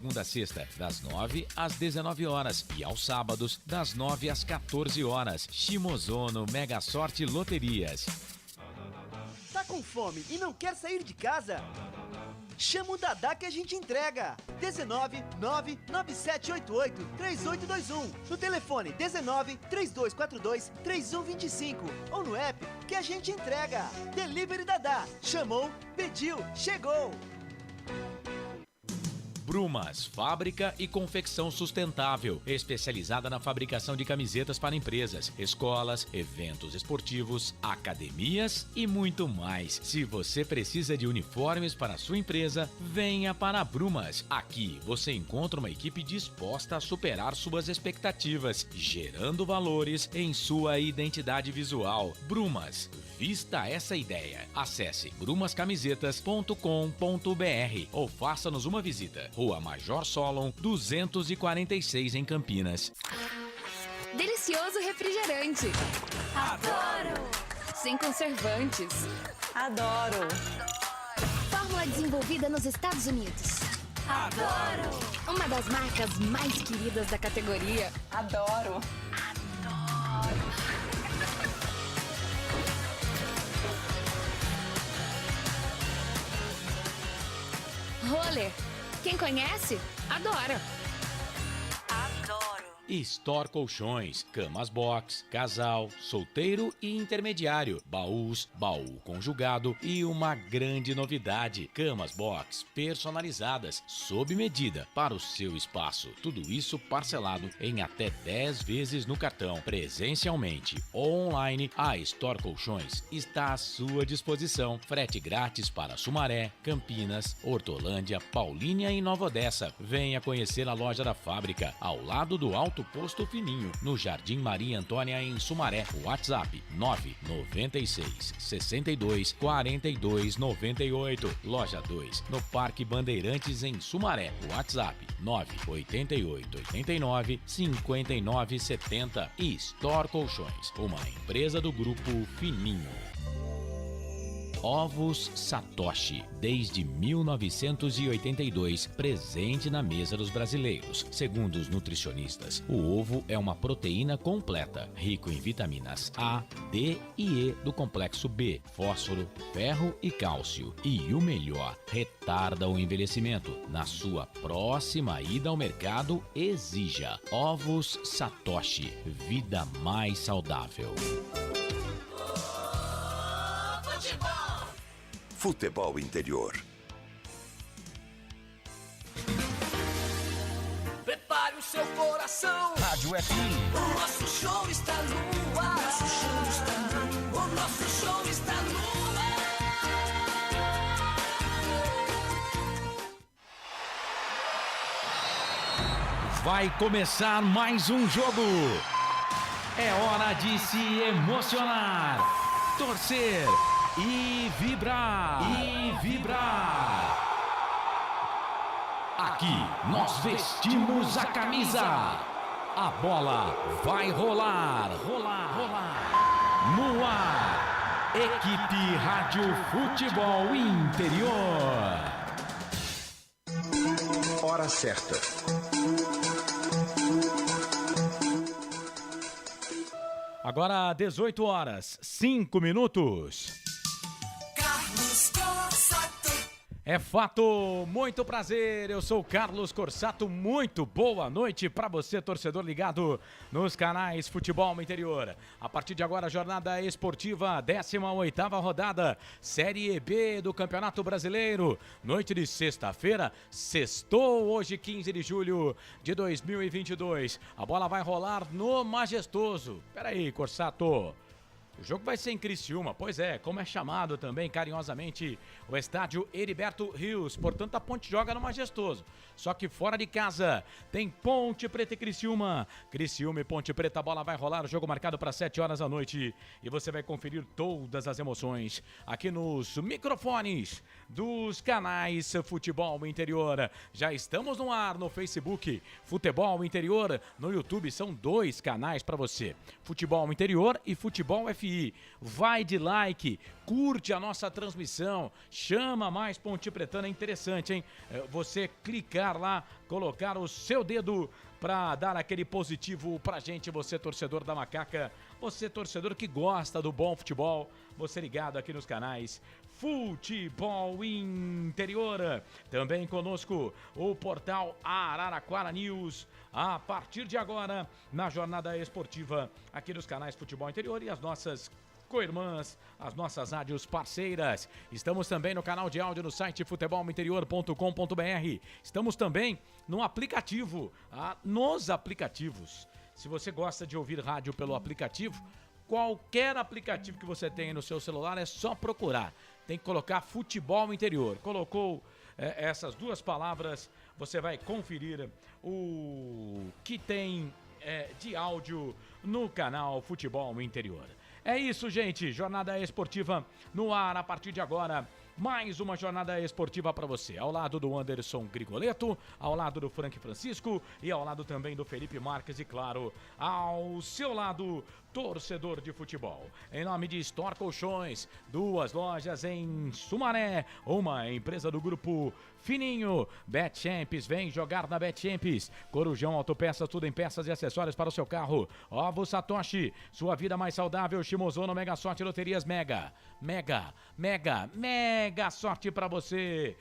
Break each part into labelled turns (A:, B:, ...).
A: Segunda a sexta, das 9 às 19 horas e aos sábados, das 9 às 14 horas. Shimozono Mega Sorte Loterias.
B: Tá com fome e não quer sair de casa? Chama o Dadá que a gente entrega. 19 99788 3821. No telefone 19 3242 3125. Ou no app que a gente entrega. Delivery Dadá. Chamou, pediu, chegou.
A: Brumas, fábrica e confecção sustentável, especializada na fabricação de camisetas para empresas, escolas, eventos esportivos, academias e muito mais. Se você precisa de uniformes para a sua empresa, venha para a Brumas. Aqui você encontra uma equipe disposta a superar suas expectativas, gerando valores em sua identidade visual. Brumas, vista essa ideia. Acesse brumascamisetas.com.br ou faça-nos uma visita. Rua Major Solon, 246 em Campinas.
C: Delicioso refrigerante. Adoro! Sem conservantes.
D: Adoro!
C: Fórmula desenvolvida nos Estados Unidos.
D: Adoro!
C: Uma das marcas mais queridas da categoria.
D: Adoro!
C: Roller. Quem conhece, adora.
D: Adoro!
A: Store Colchões, camas box, casal, solteiro e intermediário, baús, baú conjugado e uma grande novidade, camas box personalizadas, sob medida, para o seu espaço. Tudo isso parcelado em até 10 vezes no cartão. Presencialmente ou online, a Store Colchões está à sua disposição. Frete grátis para Sumaré, Campinas, Hortolândia, Paulínia e Nova Odessa. Venha conhecer a loja da fábrica, ao lado do Alto Posto Fininho, no Jardim Maria Antônia, em Sumaré. WhatsApp 996 62 42 98. Loja 2, no Parque Bandeirantes, em Sumaré. WhatsApp 988 89 59 70. E Store Colchões, uma empresa do Grupo Fininho. Ovos Satoshi, desde 1982, presente na mesa dos brasileiros. Segundo os nutricionistas, o ovo é uma proteína completa, rico em vitaminas A, D e E do complexo B, fósforo, ferro e cálcio. E o melhor, retarda o envelhecimento. Na sua próxima ida ao mercado, exija Ovos Satoshi, vida mais saudável.
E: Futebol Interior.
F: Prepare o seu coração.
G: Rádio FM.
F: O nosso show está no ar. O nosso show está no ar.
A: Vai começar mais um jogo. É hora de se emocionar, torcer e vibrar. Aqui nós vestimos a camisa. A bola vai rolar. No ar, Equipe Rádio Futebol Interior.
E: Hora certa.
A: Agora 18 horas, 5 minutos. É fato, muito prazer, eu sou o Carlos Corsato, muito boa noite para você, torcedor ligado nos canais Futebol Interior. A partir de agora, jornada esportiva, 18ª rodada, Série B do Campeonato Brasileiro, noite de sexta-feira, sextou hoje, 15 de julho de 2022. A bola vai rolar no Majestoso. Peraí, Corsato. O jogo vai ser em Criciúma, pois é, como é chamado também carinhosamente o estádio Heriberto Rios. Portanto, a Ponte joga no Majestoso. Só que fora de casa tem Ponte Preta e Criciúma. Criciúma e Ponte Preta, a bola vai rolar, jogo marcado para 7 horas da noite. E você vai conferir todas as emoções aqui nos microfones dos canais Futebol Interior. Já estamos no ar no Facebook, Futebol Interior. No YouTube são 2 canais para você, Futebol Interior e Futebol FI. Vai de like, curte a nossa transmissão, chama mais Ponte Pretana, é interessante, hein? Você clicar lá, colocar o seu dedo para dar aquele positivo pra gente, você torcedor da Macaca, você torcedor que gosta do bom futebol, você ligado aqui nos canais Futebol Interior. Também conosco o portal Araraquara News, a partir de agora, na jornada esportiva aqui nos canais Futebol Interior e as nossas co-irmãs, as nossas rádios parceiras. Estamos também no canal de áudio no site futebolinterior.com.br. Estamos também no aplicativo, nos aplicativos. Se você gosta de ouvir rádio pelo aplicativo, qualquer aplicativo que você tenha no seu celular é só procurar. Tem que colocar Futebol Interior. Colocou essas duas palavras, você vai conferir o que tem de áudio no canal Futebol Interior. É isso, gente. Jornada esportiva no ar a partir de agora. Mais uma jornada esportiva para você. Ao lado do Anderson Grigoleto, ao lado do Frank Francisco e ao lado também do Felipe Marques e, claro, ao seu lado, torcedor de futebol. Em nome de Store Colchões, 2 lojas em Sumaré, uma empresa do grupo Fininho. Betchamps, vem jogar na Betchamps. Corujão Autopeças, tudo em peças e acessórios para o seu carro. Ovo Satoshi, sua vida mais saudável. Shimozono, Mega Sorte Loterias Mega. Mega sorte para você.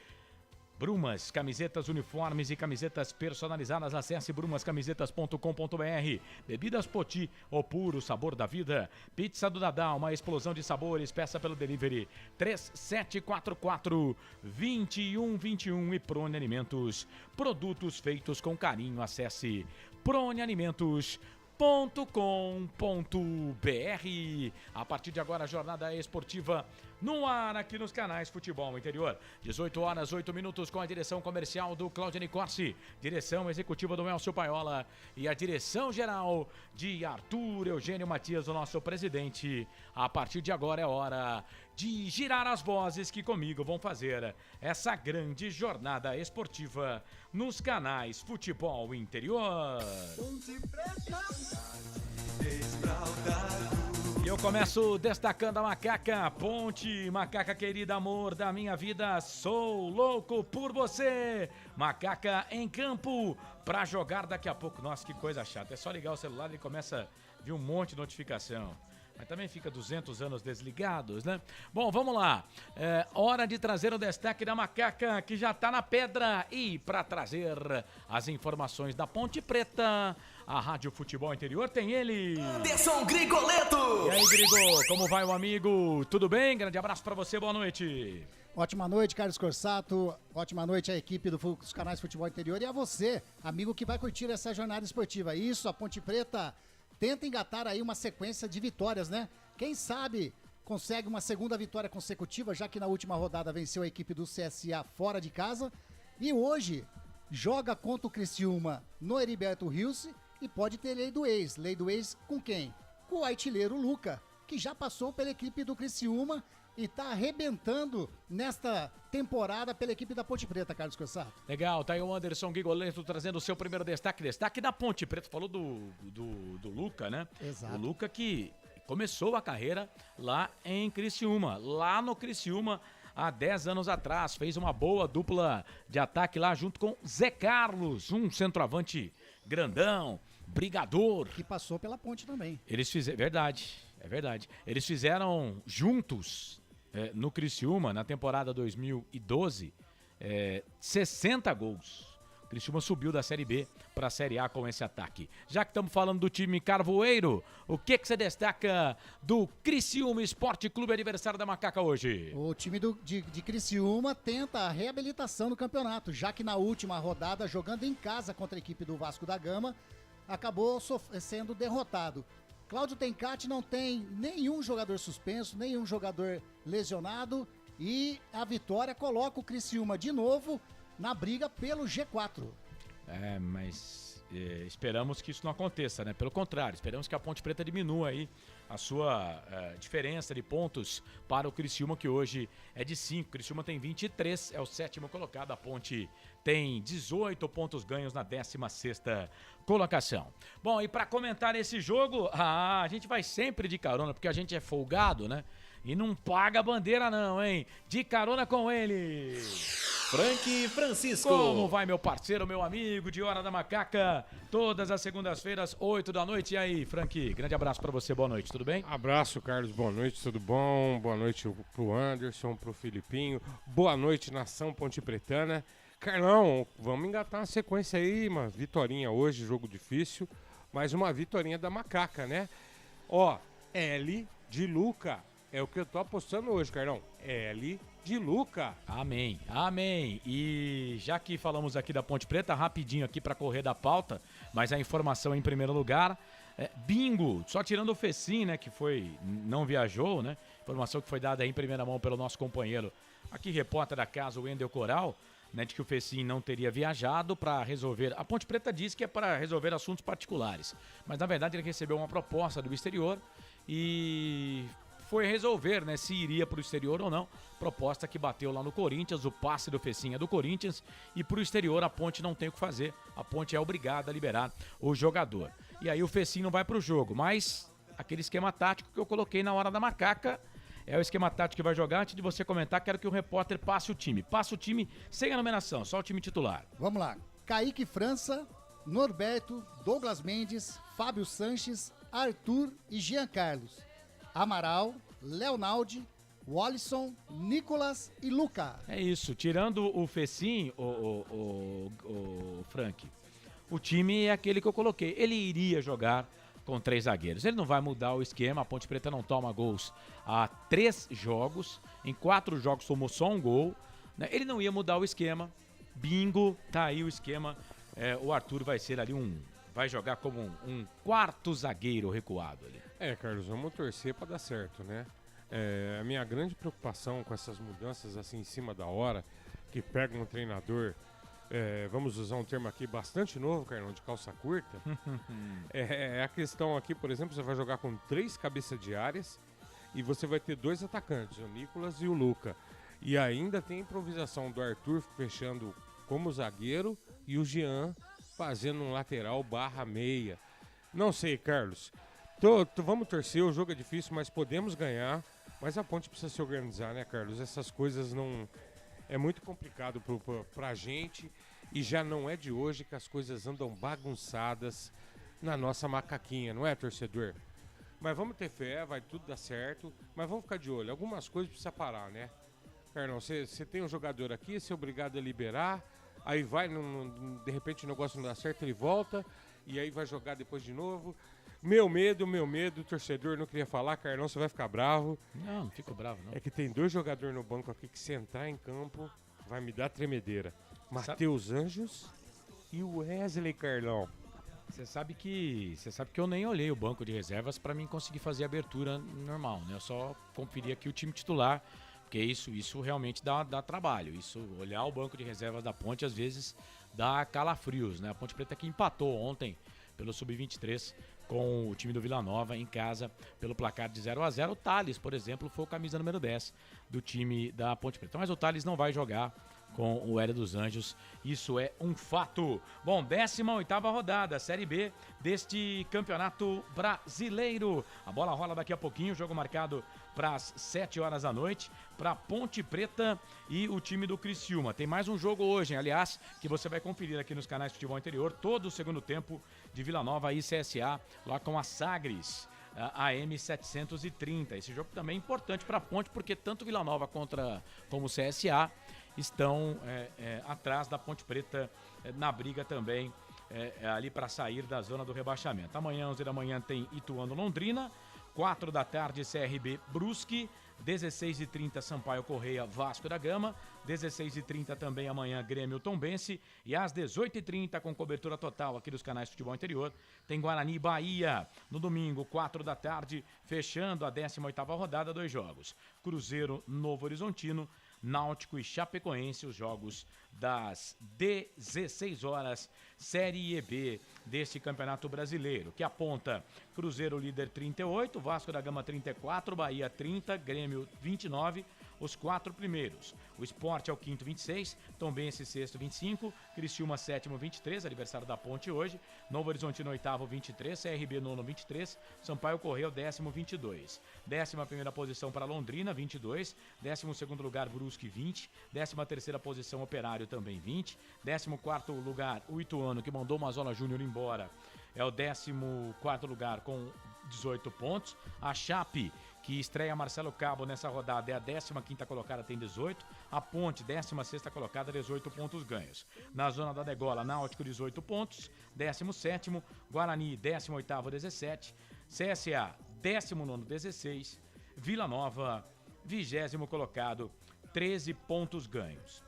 A: Brumas, camisetas, uniformes e camisetas personalizadas. Acesse brumascamisetas.com.br. Bebidas Poti, o puro sabor da vida. Pizza do Dadá, uma explosão de sabores. Peça pelo delivery 3744-2121. E Prone Alimentos, produtos feitos com carinho. Acesse pronealimentos.com.br. A partir de agora, a jornada esportiva no ar aqui nos canais Futebol Interior. 18 horas, 8 minutos, com a direção comercial do Claudio Nicorsi, direção executiva do Elcio Paiola e a direção geral de Arthur Eugênio Matias, o nosso presidente. A partir de agora é hora de girar as vozes que comigo vão fazer essa grande jornada esportiva nos canais Futebol Interior. E eu começo destacando a Macaca. Ponte, Macaca querida, amor da minha vida, sou louco por você. Macaca em campo pra jogar daqui a pouco. Nossa, que coisa chata, é só ligar o celular e ele começa a vir um monte de notificação. Mas também fica 200 anos desligados, né? Bom, vamos lá. Hora de trazer o destaque da Macaca, que já tá na pedra. E para trazer as informações da Ponte Preta, a Rádio Futebol Interior tem ele.
F: Anderson Grigoleto!
A: E aí, Grigo, como vai o amigo? Tudo bem? Grande abraço para você, boa noite.
G: Ótima noite, Carlos Corsato. Ótima noite à equipe dos canais Futebol Interior e a você, amigo que vai curtir essa jornada esportiva. Isso, a Ponte Preta tenta engatar aí uma sequência de vitórias, né? Quem sabe consegue uma segunda vitória consecutiva, já que na última rodada venceu a equipe do CSA fora de casa. E hoje joga contra o Criciúma no Heriberto Rios e pode ter lei do ex. Lei do ex com quem? Com o artilheiro Luca, que já passou pela equipe do Criciúma e tá arrebentando nesta temporada pela equipe da Ponte Preta, Carlos Corsato.
A: Legal, tá aí o Anderson Grigoleto trazendo o seu primeiro destaque da Ponte Preta. Falou do Luca, né?
G: Exato.
A: O Luca que começou a carreira lá em Criciúma, lá no Criciúma há 10 anos atrás, fez uma boa dupla de ataque lá junto com Zé Carlos, um centroavante grandão, brigador.
G: Que passou pela Ponte também.
A: Eles fizeram, é verdade, eles fizeram juntos no Criciúma, na temporada 2012, 60 gols. O Criciúma subiu da Série B para a Série A com esse ataque. Já que estamos falando do time carvoeiro, o que você destaca do Criciúma Esporte Clube, adversário da Macaca hoje?
G: O time de Criciúma tenta a reabilitação no campeonato, já que na última rodada, jogando em casa contra a equipe do Vasco da Gama, acabou sendo derrotado. Cláudio Tencati não tem nenhum jogador suspenso, nenhum jogador lesionado e a vitória coloca o Criciúma de novo na briga pelo G4.
A: Mas esperamos que isso não aconteça, né? Pelo contrário, esperamos que a Ponte Preta diminua aí a sua diferença de pontos para o Criciúma, que hoje é de 5. O Criciúma tem 23, é o 7º colocado. A Ponte tem 18 pontos ganhos na 16ª colocação. Bom, e para comentar esse jogo, a gente vai sempre de carona, porque a gente é folgado, né? e não paga a bandeira não, hein? De carona com ele.
H: Frank Francisco.
A: Como vai, meu parceiro, meu amigo de Hora da Macaca? Todas as segundas-feiras, 8 da noite. E aí, Frank? Grande abraço pra você, boa noite, tudo bem?
I: Abraço, Carlos, boa noite, tudo bom? Boa noite pro Anderson, pro Filipinho. Boa noite, nação Ponte Pretana. Carlão, vamos engatar uma sequência aí, uma vitorinha hoje, jogo difícil, mas uma vitorinha da Macaca, né? Ó, L de Luca, é o que eu tô apostando hoje, Carlão. L de Luca.
A: Amém, amém. E já que falamos aqui da Ponte Preta, rapidinho aqui pra correr da pauta, mas a informação em primeiro lugar, bingo, só tirando o Fecim, né, que não viajou, né? Informação que foi dada aí em primeira mão pelo nosso companheiro, aqui repórter da casa, o Wendel Coral, né, de que o Fecim não teria viajado para resolver. A Ponte Preta diz que é para resolver assuntos particulares, mas na verdade ele recebeu uma proposta do exterior e foi resolver, né, se iria para o exterior ou não. Proposta que bateu lá no Corinthians, o passe do Fecim é do Corinthians e para o exterior a Ponte não tem o que fazer. A Ponte é obrigada a liberar o jogador. E aí o Fecim não vai para o jogo, mas aquele esquema tático que eu coloquei na Hora da Macaca é o esquema tático que vai jogar. Antes de você comentar, quero que o repórter passe o time. Passa o time sem a numeração, só o time titular.
G: Vamos lá. Kaique França, Norberto, Douglas Mendes, Fábio Sanches, Arthur e Jean Carlos. Amaral, Leonaldi, Wallison, Nicolas e Luca.
A: É isso. Tirando o Fecim, o Frank, o time é aquele que eu coloquei. Ele iria jogar com 3 zagueiros. Ele não vai mudar o esquema. A Ponte Preta não toma gols há 3 jogos. Em 4 jogos tomou só um gol, né? Ele não ia mudar o esquema. Bingo, tá aí o esquema. O Arthur vai ser ali vai jogar como um quarto zagueiro recuado ali.
I: Carlos, vamos torcer para dar certo, né? A minha grande preocupação com essas mudanças assim em cima da hora, que pegam um treinador, vamos usar um termo aqui bastante novo, Carlão, de calça curta, a questão aqui, por exemplo, você vai jogar com 3 cabeças de áreas e você vai ter 2 atacantes, o Nicolas e o Luca. E ainda tem improvisação do Arthur fechando como zagueiro e o Jean fazendo um lateral /meia. Não sei, Carlos. Vamos torcer, o jogo é difícil, mas podemos ganhar. Mas a Ponte precisa se organizar, né, Carlos? Essas coisas não... É muito complicado pra gente. E já não é de hoje que as coisas andam bagunçadas na nossa macaquinha, não é, torcedor? Mas vamos ter fé, vai tudo dar certo. Mas vamos ficar de olho. Algumas coisas precisa parar, né? Carlão, você tem um jogador aqui, você é obrigado a liberar. Aí vai, de repente o negócio não dá certo, ele volta. E aí vai jogar depois de novo. Meu medo, o torcedor não queria falar, Carlão, você vai ficar bravo.
A: Não fico bravo, não.
I: É que tem 2 jogadores no banco aqui que se entrar em campo, vai me dar tremedeira. Matheus Anjos e o Wesley, Carlão.
A: Você sabe que eu nem olhei o banco de reservas para mim conseguir fazer a abertura normal, né? Eu só conferi aqui o time titular, porque isso realmente dá trabalho. Isso, olhar o banco de reservas da Ponte, às vezes, dá calafrios, né? A Ponte Preta que empatou ontem pelo Sub-23 com o time do Vila Nova em casa pelo placar de 0-0. O Thales, por exemplo, foi o camisa número 10 do time da Ponte Preta. Mas o Thales não vai jogar com o Hélio dos Anjos, isso é um fato. Bom, 18ª rodada, Série B deste Campeonato Brasileiro. A bola rola daqui a pouquinho, jogo marcado para as 7 horas da noite, para Ponte Preta e o time do Criciúma. Tem mais um jogo hoje, hein? Aliás, que você vai conferir aqui nos canais Futebol Interior, todo o segundo tempo de Vila Nova e CSA, lá com a Sagres, a AM 730. Esse jogo também é importante para a Ponte, porque tanto Vila Nova como o CSA estão atrás da Ponte Preta na briga também, ali para sair da zona do rebaixamento. Amanhã, 11 da manhã, tem Ituano Londrina, 4 da tarde, CRB Brusque, 16h30 Sampaio Correia Vasco da Gama, 16h30 também amanhã Grêmio Tombense e às 18h30 com cobertura total aqui dos canais Futebol Interior tem Guarani Bahia. No domingo, 4 da tarde, fechando a 18ª rodada, 2 jogos. Cruzeiro Novo Horizontino, Náutico e Chapecoense, os jogos das 16 horas, Série B deste Campeonato Brasileiro, que aponta Cruzeiro líder 38, Vasco da Gama 34, Bahia 30, Grêmio 29, os 4 primeiros. O Sport é o quinto, 26, Tombense sexto, 25, Criciúma sétimo, 23, aniversário da Ponte hoje, Novo Horizontino oitavo, 23, CRB nono, 23, Sampaio Corrêa décimo, 22. 11ª posição para Londrina, 22, 12º lugar Brusque, 20, 13ª posição Operário também, 20, 14º lugar o Ituano, que mandou o Mazola Júnior embora, é o 14º lugar com 18 pontos. A Chape, que estreia Marcelo Cabo nessa rodada, é a 15ª colocada, tem 18. A Ponte, 16ª colocada, 18 pontos ganhos. Na zona da degola, Náutico, 18 pontos. 17º, Guarani, 18º, 17. CSA, 19º, 16. Vila Nova, 20º colocado, 13 pontos ganhos.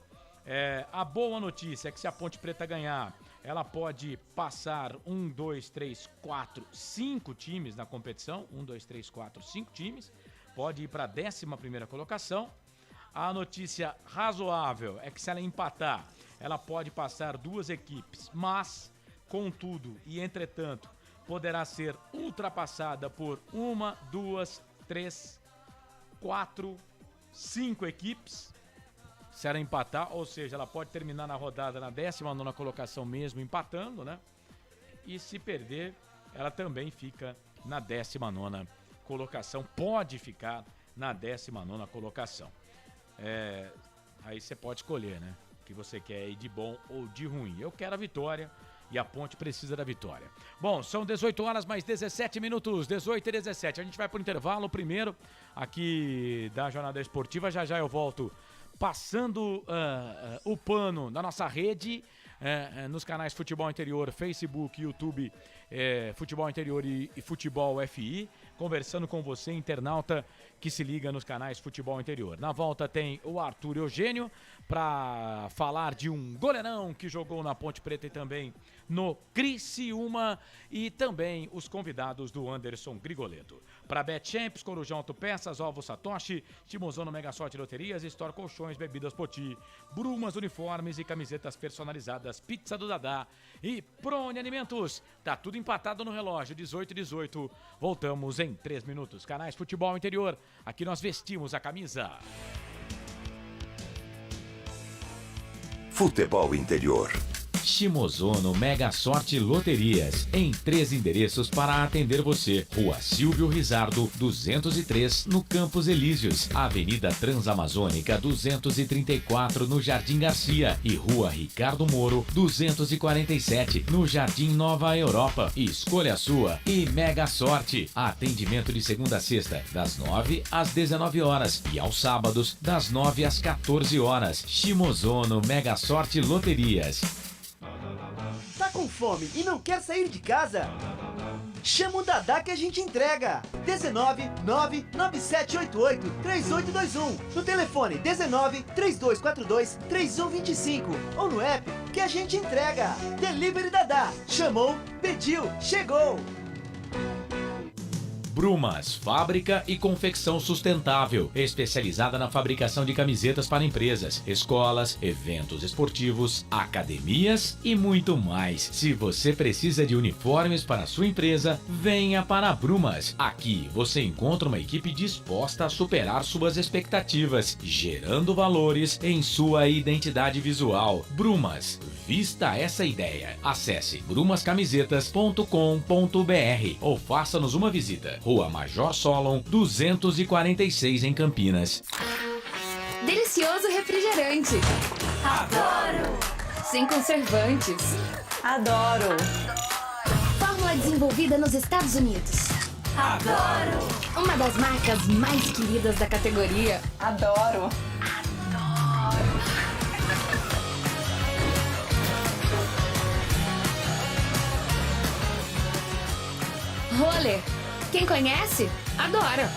A: A boa notícia é que se a Ponte Preta ganhar, ela pode passar 1, 2, 3, 4, 5 times na competição. 1, 2, 3, 4, 5 times. Pode ir para a 11ª colocação. A notícia razoável é que se ela empatar, ela pode passar 2 equipes. Mas, contudo e entretanto, poderá ser ultrapassada por 1, 2, 3, 4, 5 equipes. Se ela empatar, ou seja, ela pode terminar na rodada na 19ª colocação mesmo empatando, né? E se perder, ela também fica na 19ª colocação. Pode ficar na 19ª colocação. Aí você pode escolher, né? O que você quer ir de bom ou de ruim. Eu quero a vitória e a Ponte precisa da vitória. Bom, são 18 horas mais 17 minutos, 18 e 17. A gente vai para o intervalo primeiro aqui da Jornada Esportiva. Já já eu volto passando o pano na nossa rede, nos canais Futebol Interior, Facebook, YouTube, Futebol Interior e Futebol FI, conversando com você, internauta, que se liga nos canais Futebol Interior. Na volta tem o Arthur Eugênio para falar de um goleirão que jogou na Ponte Preta e também no Criciúma, e também os convidados do Anderson Grigoleto. Para BetChamps, Corujão Autopeças, Ovos Satoshi, Timozono Mega Sorte Loterias, Store Colchões, Bebidas Poti, Brumas Uniformes e Camisetas Personalizadas, Pizza do Dadá e Prone Alimentos. Tá tudo empatado no relógio, 18 e 18. Voltamos em 3 minutos. Canais Futebol Interior, aqui nós vestimos a camisa.
E: Futebol Interior.
A: Shimozono Mega Sorte Loterias, em 3 endereços para atender você. Rua Silvio Rizardo, 203, no Campos Elíseos, Avenida Transamazônica, 234, no Jardim Garcia, e Rua Ricardo Moro, 247, no Jardim Nova Europa. Escolha a sua e Mega Sorte. Atendimento de segunda a sexta, das 9 às 19 horas e aos sábados, das 9 às 14 horas. Shimozono Mega Sorte Loterias.
B: Tá com fome e não quer sair de casa? Chama o Dadá que a gente entrega. 19 99788 3821. No telefone 19 3242 3125. Ou no app que a gente entrega. Delivery Dadá. Chamou, pediu, chegou.
A: Brumas, fábrica e confecção sustentável, especializada na fabricação de camisetas para empresas, escolas, eventos esportivos, academias e muito mais. Se você precisa de uniformes para a sua empresa, venha para a Brumas. Aqui você encontra uma equipe disposta a superar suas expectativas, gerando valores em sua identidade visual. Brumas, vista essa ideia. Acesse brumascamisetas.com.br ou faça-nos uma visita. Rua Major Solon, 246 em Campinas.
C: Delicioso refrigerante. Adoro! Sem conservantes.
D: Adoro.
C: Fórmula desenvolvida nos Estados Unidos.
D: Adoro.
C: Uma das marcas mais queridas da categoria.
D: Adoro.
C: Roller. Quem conhece, adora.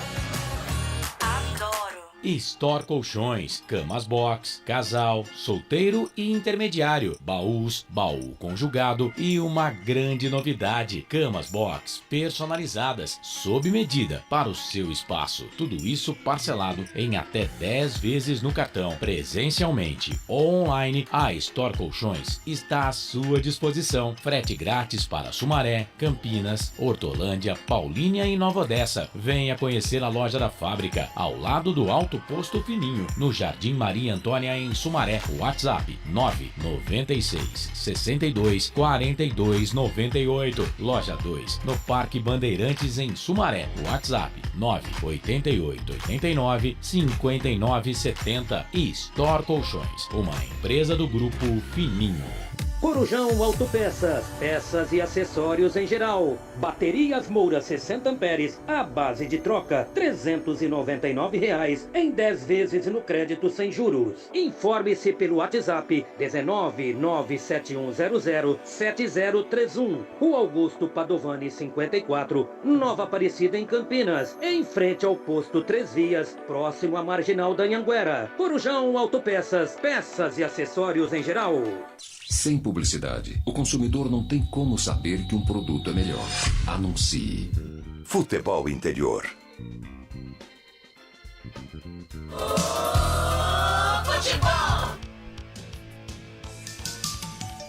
D: Adoro.
A: Store Colchões, camas box, casal, solteiro e intermediário, baús, baú conjugado e uma grande novidade, camas box personalizadas, sob medida para o seu espaço. Tudo isso parcelado em até 10 vezes no cartão. Presencialmente ou online, a Store Colchões está à sua disposição. Frete grátis para Sumaré, Campinas, Hortolândia, Paulínia e Nova Odessa. Venha conhecer a loja da fábrica, ao lado do Alto Alto Posto Fininho, no Jardim Maria Antônia, em Sumaré. WhatsApp 996 62 42 98. Loja 2, no Parque Bandeirantes, em Sumaré. WhatsApp 988 89 59 70. E Store Colchões, uma empresa do Grupo Fininho.
J: Corujão Autopeças, peças e acessórios em geral. Baterias Moura 60 amperes, à base de troca, R$ 399 em 10 vezes no crédito sem juros. Informe-se pelo WhatsApp 19971007031. Rua Augusto Padovani 54, Nova Aparecida, em Campinas, em frente ao posto 3 Vias, próximo à Marginal da Anhanguera. Corujão Autopeças, peças e acessórios em geral.
K: Sem publicidade, o consumidor não tem como saber que um produto é melhor. Anuncie.
E: Futebol Interior.
F: Futebol.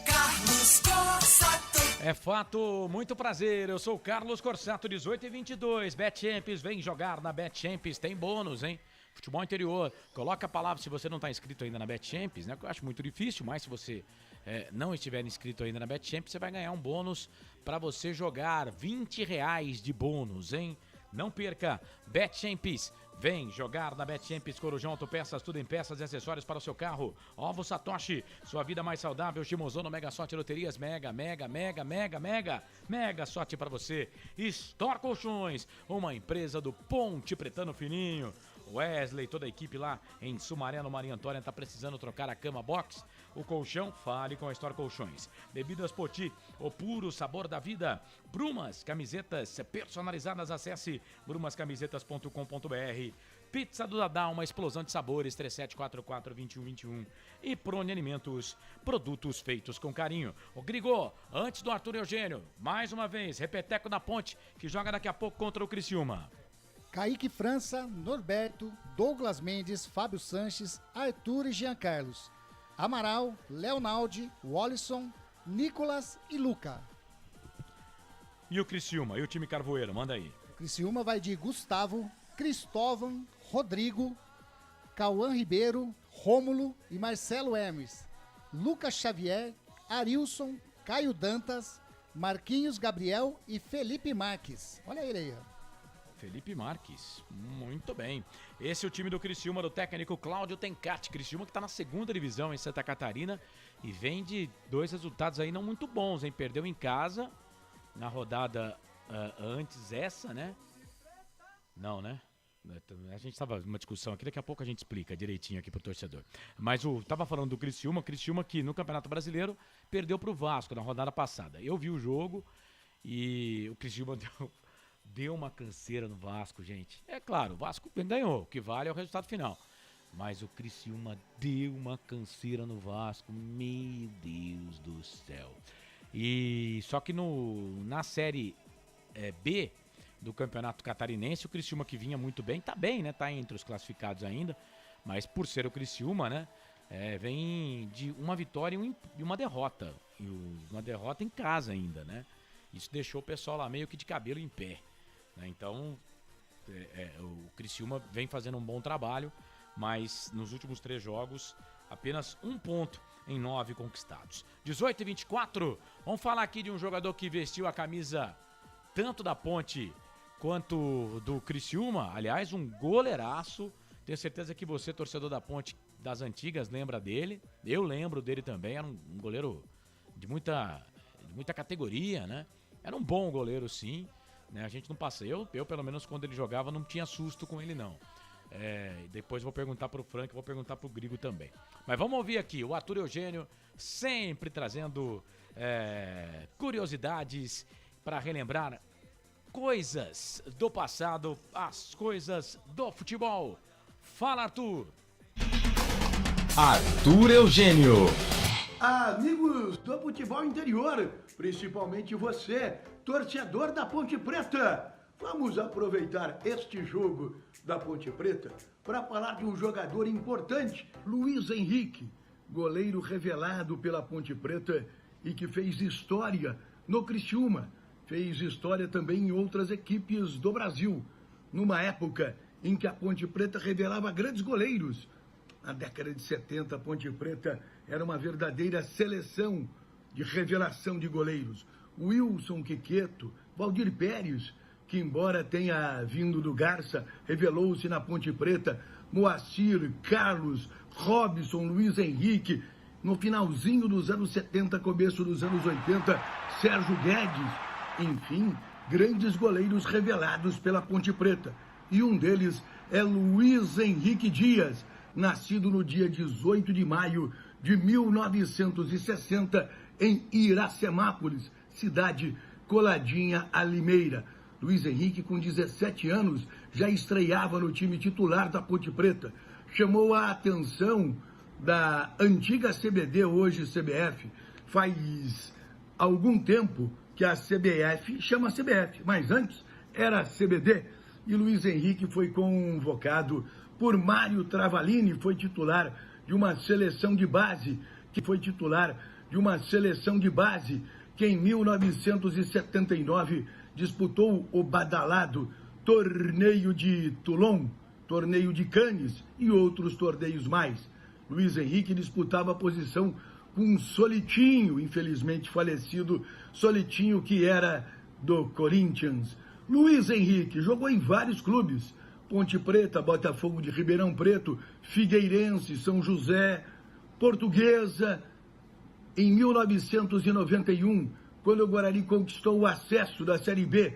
F: Carlos Corsato.
A: É fato, muito prazer, eu sou o Carlos Corsato, 18 e 22. BetChampions, vem jogar na BetChampions, tem bônus, hein? Futebol Interior, coloca a palavra se você não está inscrito ainda na BetChampions, né? Que eu acho muito difícil, mas se você não estiver inscrito ainda na BetChampions, você vai ganhar um bônus para você jogar, R$20 de bônus, hein? Não perca, BetChampions, vem jogar na BetChampions. Corujão Autopeças, tudo em peças e acessórios para o seu carro. Ovo Satoshi, sua vida mais saudável. Shimozono, Mega Sorte Loterias, mega sorte para você. Store Colchões, uma empresa do Ponte Pretano Fininho. Wesley, toda a equipe lá em Sumaré, no Maria Antônia, tá precisando trocar a cama box, o colchão, fale com a Store Colchões. Bebidas Poti, o puro sabor da vida. Brumas, camisetas personalizadas, acesse brumascamisetas.com.br. Pizza do Dadá, uma explosão de sabores, 3744-2121. E Prone Alimentos, produtos feitos com carinho. O Grigô, antes do Arthur Eugênio, mais uma vez, repeteco da Ponte, que joga daqui a pouco contra o Criciúma.
G: Kaique França, Norberto, Douglas Mendes, Fábio Sanches, Arthur e Jean Carlos. Amaral, Leonaldi, Wallison, Nicolas e Luca.
A: E o Criciúma, e o time Carvoeiro, manda aí.
G: O Criciúma vai de Gustavo, Cristóvão, Rodrigo, Cauã Ribeiro, Rômulo e Marcelo Hermes. Lucas Xavier, Arilson, Caio Dantas, Marquinhos Gabriel e Felipe Marques. Olha ele aí, ó.
A: Felipe Marques, muito bem. Esse é o time do Criciúma, do técnico Cláudio Tencati. Criciúma que está na segunda divisão em Santa Catarina e vem de 2 resultados aí não muito bons, hein? Perdeu em casa na rodada antes essa, né? Não, né? A gente estava numa discussão aqui, daqui a pouco a gente explica direitinho aqui pro torcedor. Mas tava falando do Criciúma que no Campeonato Brasileiro perdeu pro Vasco na rodada passada. Eu vi o jogo e o Criciúma deu uma canseira no Vasco, gente. É claro, o Vasco ganhou, o que vale é o resultado final. Mas o Criciúma deu uma canseira no Vasco, meu Deus do céu. E só que na Série B do Campeonato Catarinense, o Criciúma, que vinha muito bem, tá bem, né? Tá entre os classificados ainda, mas por ser o Criciúma, né? Vem de uma vitória e uma derrota. E uma derrota em casa ainda, né? Isso deixou o pessoal lá meio que de cabelo em pé. Então, o Criciúma vem fazendo um bom trabalho, mas nos últimos 3 jogos, apenas 1 ponto em 9 conquistados. 18 e 24, vamos falar aqui de um jogador que vestiu a camisa tanto da Ponte quanto do Criciúma. Aliás, um goleiraço. Tenho certeza que você, torcedor da Ponte das antigas, lembra dele. Eu lembro dele também, era um goleiro de muita categoria, né? Era um bom goleiro, sim. Né? A gente não passa. Eu, pelo menos, quando ele jogava, não tinha susto com ele, não. Depois vou perguntar pro Frank, vou perguntar pro Grigo também. Mas vamos ouvir aqui o Arthur Eugênio, sempre trazendo curiosidades para relembrar coisas do passado, as coisas do futebol. Fala, Arthur!
L: Arthur Eugênio.
M: Amigos do futebol interior, principalmente você, torcedor da Ponte Preta, vamos aproveitar este jogo da Ponte Preta para falar de um jogador importante, Luiz Henrique, goleiro revelado pela Ponte Preta e que fez história no Criciúma, fez história também em outras equipes do Brasil, numa época em que a Ponte Preta revelava grandes goleiros. Na década de 70, a Ponte Preta era uma verdadeira seleção de revelação de goleiros. Wilson Quiqueto, Valdir Pérez, que embora tenha vindo do Garça, revelou-se na Ponte Preta, Moacir, Carlos, Robson, Luiz Henrique, no finalzinho dos anos 70, começo dos anos 80, Sérgio Guedes, enfim, grandes goleiros revelados pela Ponte Preta. E um deles é Luiz Henrique Dias, nascido no dia 18 de maio de 1960, em Iracemápolis, cidade coladinha a Limeira. Luiz Henrique, com 17 anos, já estreava no time titular da Ponte Preta. Chamou a atenção da antiga CBD, hoje CBF. Faz algum tempo que a CBF chama CBF, mas antes era CBD. E Luiz Henrique foi convocado por Mário Travalini, foi titular de uma seleção de base, que em 1979 disputou o badalado Torneio de Toulon, Torneio de Cannes e outros torneios mais. Luiz Henrique disputava a posição com Solitinho, infelizmente falecido, Solitinho, que era do Corinthians. Luiz Henrique jogou em vários clubes, Ponte Preta, Botafogo de Ribeirão Preto, Figueirense, São José, Portuguesa. Em 1991, quando o Guarani conquistou o acesso da Série B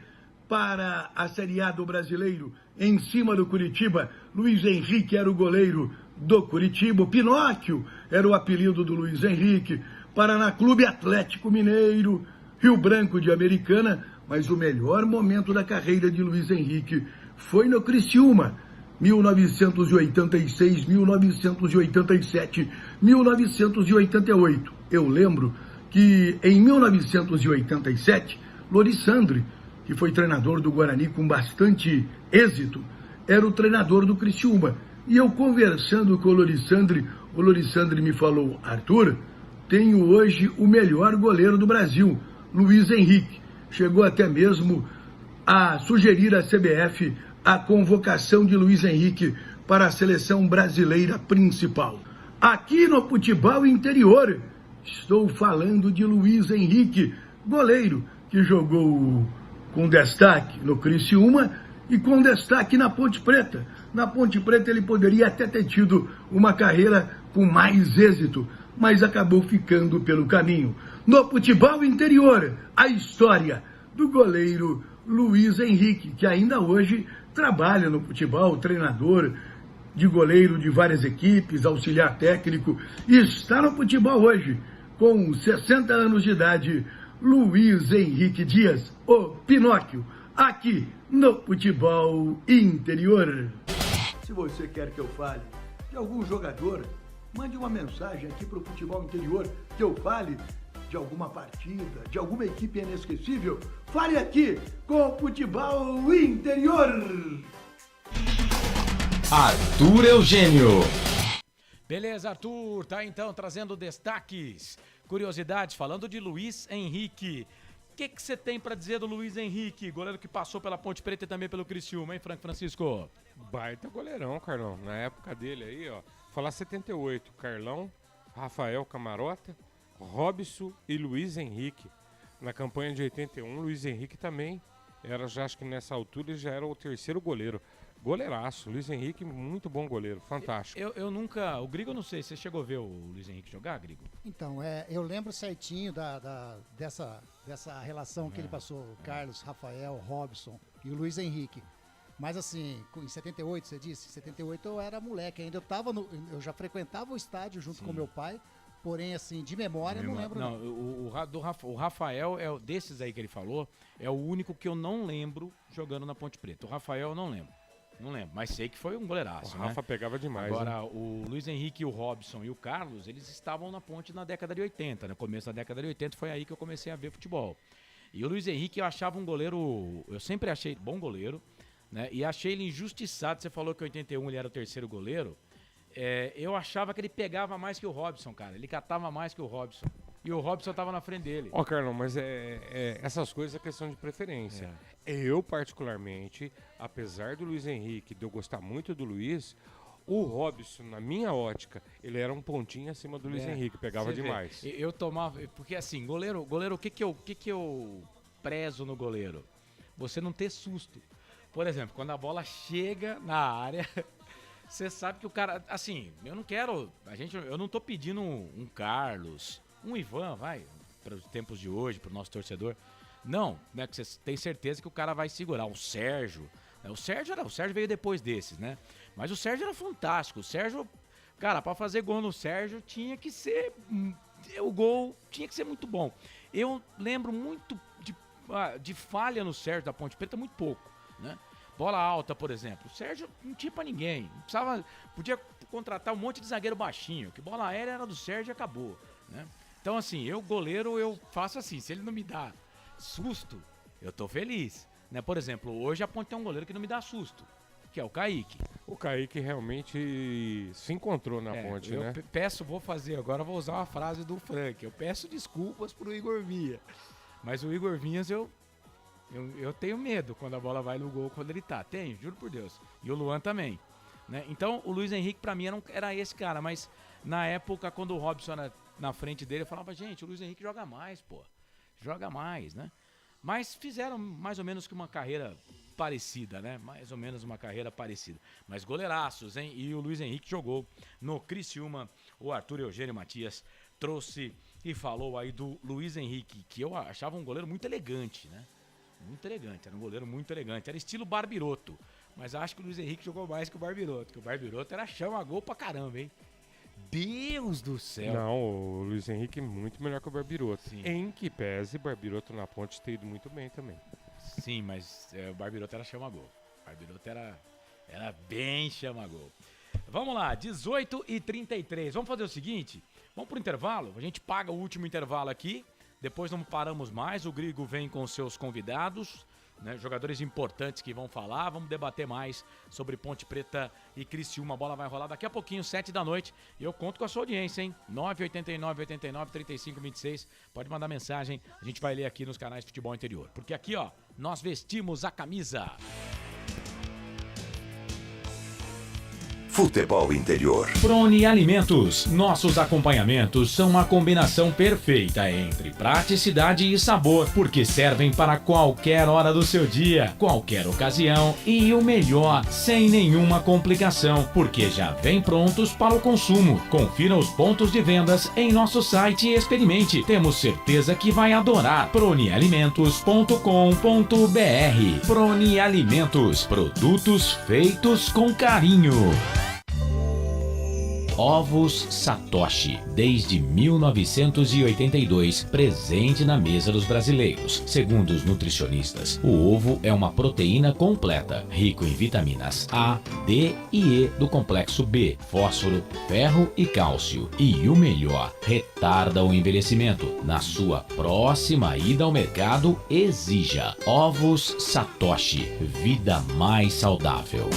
M: para a Série A do Brasileiro, em cima do Curitiba, Luiz Henrique era o goleiro do Curitiba. Pinóquio era o apelido do Luiz Henrique. Paraná Clube Atlético Mineiro, Rio Branco de Americana, mas o melhor momento da carreira de Luiz Henrique foi no Criciúma, 1986, 1987, 1988. Eu lembro que em 1987, Lorissandre, que foi treinador do Guarani com bastante êxito, era o treinador do Criciúma. E eu conversando com o Lorissandre me falou: Arthur, tenho hoje o melhor goleiro do Brasil, Luiz Henrique. Chegou até mesmo a sugerir à CBF a convocação de Luiz Henrique para a seleção brasileira principal. Aqui no Futebol Interior, estou falando de Luiz Henrique, goleiro que jogou com destaque no Criciúma e com destaque na Ponte Preta. Na Ponte Preta ele poderia até ter tido uma carreira com mais êxito, mas acabou ficando pelo caminho. No Futebol Interior, a história do goleiro Luiz Henrique, que ainda hoje trabalha no futebol, treinador de goleiro de várias equipes, auxiliar técnico, e está no futebol hoje, com 60 anos de idade, Luiz Henrique Dias, o Pinóquio, aqui no Futebol Interior.
L: Se você quer que eu fale de algum jogador, mande uma mensagem aqui para o Futebol Interior, que eu fale de alguma partida, de alguma equipe inesquecível. Fale aqui com o Futebol Interior.
A: Arthur Eugênio. Beleza, Arthur, tá então trazendo destaques, curiosidades, falando de Luiz Henrique. O que você tem para dizer do Luiz Henrique, goleiro que passou pela Ponte Preta e também pelo Criciúma, hein, Francisco?
I: Baita goleirão, Carlão. Na época dele aí, ó, falar 78, Carlão, Rafael Camarota, Robson e Luiz Henrique. Na campanha de 81, Luiz Henrique também era, já acho que nessa altura ele já era o terceiro goleiro. Goleiraço, Luiz Henrique, muito bom goleiro, fantástico.
A: Eu nunca, o Grigo eu não sei, você chegou a ver o Luiz Henrique jogar, Grigo?
G: Então, eu lembro certinho dessa relação que ele passou, o Carlos, Rafael, Robson e o Luiz Henrique. Mas assim, em 78, você disse? Em 78 eu era moleque ainda, eu já frequentava o estádio junto com meu pai, porém assim, de memória, não lembro.
A: Não, o Rafael, desses aí que ele falou, é o único que eu não lembro jogando na Ponte Preta. O Rafael eu não lembro. Não lembro, mas sei que foi um goleiraço.
I: O Rafa pegava demais.
A: Agora, o Luiz Henrique, o Robson e o Carlos, eles estavam na Ponte na década de 80. No começo da década de 80 foi aí que eu comecei a ver futebol. E o Luiz Henrique eu achava um goleiro, eu sempre achei bom goleiro, né? E achei ele injustiçado. Você falou que em 81 ele era o terceiro goleiro. Eu achava que ele pegava mais que o Robson, cara. Ele catava mais que o Robson. e o Robson tava na frente dele.
I: Ó, Carlão, mas essas coisas é questão de preferência. Eu, particularmente, apesar do Luiz Henrique, de eu gostar muito do Luiz, o Robson, na minha ótica, ele era um pontinho acima do Luiz Henrique, pegava demais.
A: Eu tomava... Porque assim, goleiro, o que que eu prezo no goleiro? Você não ter susto. Por exemplo, quando a bola chega na área, você sabe que o cara... Assim, eu não quero... Eu não tô pedindo um Carlos, um Ivan, para os tempos de hoje, para o nosso torcedor. Não, né? Que você tem certeza que o cara vai segurar. O Sérgio... O Sérgio veio depois desses, né? Mas o Sérgio era fantástico. O Sérgio, cara, pra fazer gol no Sérgio tinha que ser... O gol tinha que ser muito bom. Eu lembro muito de falha no Sérgio da Ponte Preta, muito pouco, né? Bola alta, por exemplo. O Sérgio não tinha pra ninguém. Podia contratar um monte de zagueiro baixinho, que bola aérea era do Sérgio e acabou, né? Então, assim, goleiro, eu faço assim. Se ele não me dá susto, eu tô feliz. Né? Por exemplo, hoje a Ponte tem um goleiro que não me dá susto, que é o Kaique.
I: O Kaique realmente se encontrou na Ponte, né?
A: Vou usar uma frase do Frank, eu peço desculpas pro Igor Vinha, mas o Igor Vinhas eu tenho medo quando a bola vai no gol, quando ele tá, juro por Deus, e o Luan também, né? Então o Luiz Henrique pra mim era esse cara, mas na época quando o Robson era na frente dele, eu falava, gente, o Luiz Henrique joga mais, né? Mas fizeram mais ou menos que uma carreira parecida, né? Mais ou menos uma carreira parecida. Mas goleiraços, hein? E o Luiz Henrique jogou no Criciúma. O Arthur Eugênio Matias trouxe e falou aí do Luiz Henrique, que eu achava um goleiro muito elegante, né? Muito elegante, era um goleiro muito elegante. Era estilo Barbiroto. Mas acho que o Luiz Henrique jogou mais que o Barbiroto. Que o Barbiroto era chama-gol pra caramba, hein? Deus do céu.
I: Não, o Luiz Henrique é muito melhor que o Barbiroto. Sim. Em que pese, Barbiroto na Ponte ter ido muito bem também.
A: Sim, mas o Barbiroto era chama-gol. O Barbiroto era bem chama-gol. Vamos lá, 18h33. Vamos fazer o seguinte, vamos pro intervalo. A gente paga o último intervalo aqui. Depois não paramos mais. O Grigo vem com seus convidados, né, jogadores importantes que vão falar, vamos debater mais sobre Ponte Preta e Criciúma. A bola vai rolar daqui a pouquinho, 7 da noite, e eu conto com a sua audiência, hein? 989-89-3526, pode mandar mensagem, a gente vai ler aqui nos canais Futebol Interior, porque aqui, ó, nós vestimos a camisa.
E: Futebol Interior.
A: Prone Alimentos. Nossos acompanhamentos são uma combinação perfeita entre praticidade e sabor, porque servem para qualquer hora do seu dia, qualquer ocasião e o melhor, sem nenhuma complicação, porque já vem prontos para o consumo. Confira os pontos de vendas em nosso site e experimente. Temos certeza que vai adorar. pronealimentos.com.br. Prone Alimentos. Produtos feitos com carinho. Ovos Satoshi, desde 1982, presente na mesa dos brasileiros. Segundo os nutricionistas, o ovo é uma proteína completa, rico em vitaminas A, D e E do complexo B, fósforo, ferro e cálcio. E o melhor, retarda o envelhecimento. Na sua próxima ida ao mercado, exija Ovos Satoshi, vida mais saudável.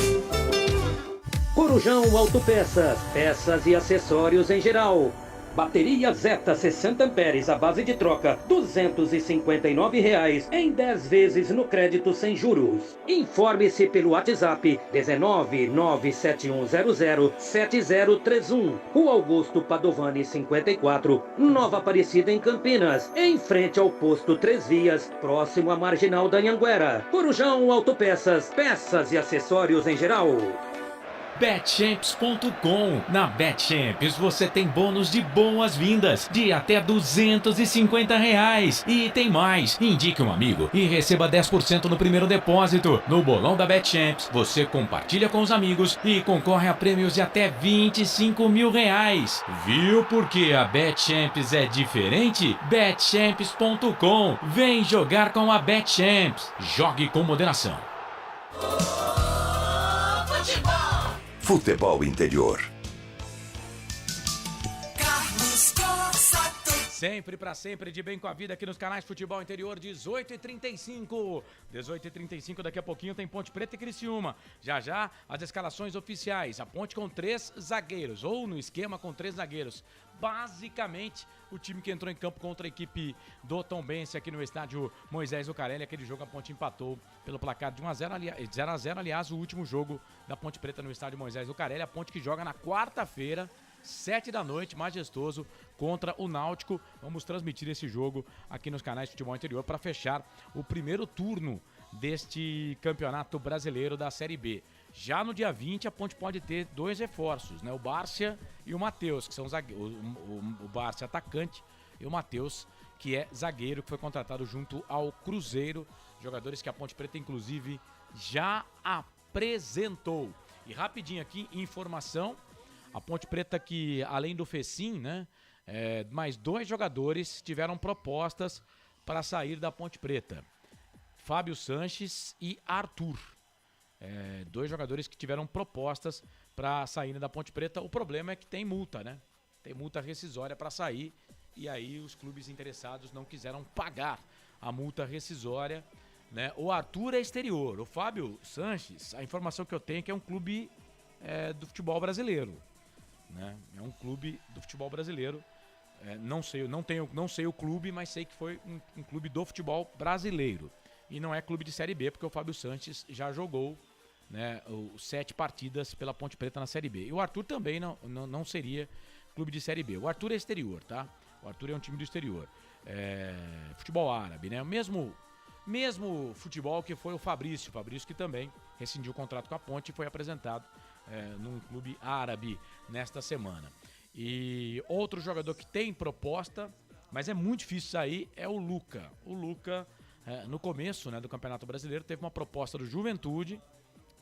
J: Corujão Autopeças, peças e acessórios em geral. Bateria Zeta 60 amperes à base de troca, R$ 259,00 em 10 vezes no crédito sem juros. Informe-se pelo WhatsApp 19971007031. Rua Augusto Padovani 54, Nova Aparecida em Campinas, em frente ao posto 3 Vias, próximo à Marginal da Anhanguera. Corujão Autopeças, peças e acessórios em geral.
A: Betchamps.com. Na Betchamps você tem bônus de boas-vindas de até R$250. E tem mais. Indique um amigo e receba 10% no primeiro depósito. No bolão da Betchamps você compartilha com os amigos e concorre a prêmios de até R$25 mil. Viu porque a Betchamps é diferente? Betchamps.com. Vem jogar com a Betchamps. Jogue com moderação.
E: Futebol Interior.
F: Carlos Corsato.
A: Sempre pra sempre, de bem com a vida aqui nos canais Futebol Interior, 18h35. 18h35, daqui a pouquinho tem Ponte Preta e Criciúma. Já já, as escalações oficiais. A Ponte com 3 zagueiros, ou no esquema com 3 zagueiros. Basicamente, o time que entrou em campo contra a equipe do Tombense aqui no estádio Moisés Zucarelli. Aquele jogo a Ponte empatou pelo placar de 0x0, aliás, o último jogo da Ponte Preta no estádio Moisés Zucarelli. A Ponte que joga na quarta-feira, 7 da noite, majestoso, contra o Náutico. Vamos transmitir esse jogo aqui nos canais Futebol Interior para fechar o primeiro turno deste campeonato brasileiro da Série B. Já no dia 20, a Ponte pode ter 2 reforços, né? O Bárcia e o Matheus, que são zagueiros. O Bárcia atacante e o Matheus, que é zagueiro, que foi contratado junto ao Cruzeiro. Jogadores que a Ponte Preta, inclusive, já apresentou. E rapidinho aqui, informação. A Ponte Preta que, além do Fecim, né, mais 2 jogadores tiveram propostas para sair da Ponte Preta. Fábio Sanches e Arthur. 2 jogadores que tiveram propostas para sair da Ponte Preta. O problema é que tem multa, né? Tem multa rescisória para sair e aí os clubes interessados não quiseram pagar a multa rescisória, né? O Arthur é exterior. O Fábio Sanches, a informação que eu tenho é que é um clube do futebol brasileiro. Né? É um clube do futebol brasileiro. Não sei o clube, mas sei que foi um clube do futebol brasileiro. E não é clube de Série B, porque o Fábio Sanches já jogou, né, 7 partidas pela Ponte Preta na Série B. E o Arthur também não seria clube de Série B. O Arthur é exterior, tá? O Arthur é um time do exterior. Futebol árabe, né? Mesmo futebol que foi o Fabrício. O Fabrício que também rescindiu o contrato com a Ponte e foi apresentado num clube árabe nesta semana. E outro jogador que tem proposta, mas é muito difícil sair, é o Luca. O Luca, no começo, né, do Campeonato Brasileiro, teve uma proposta do Juventude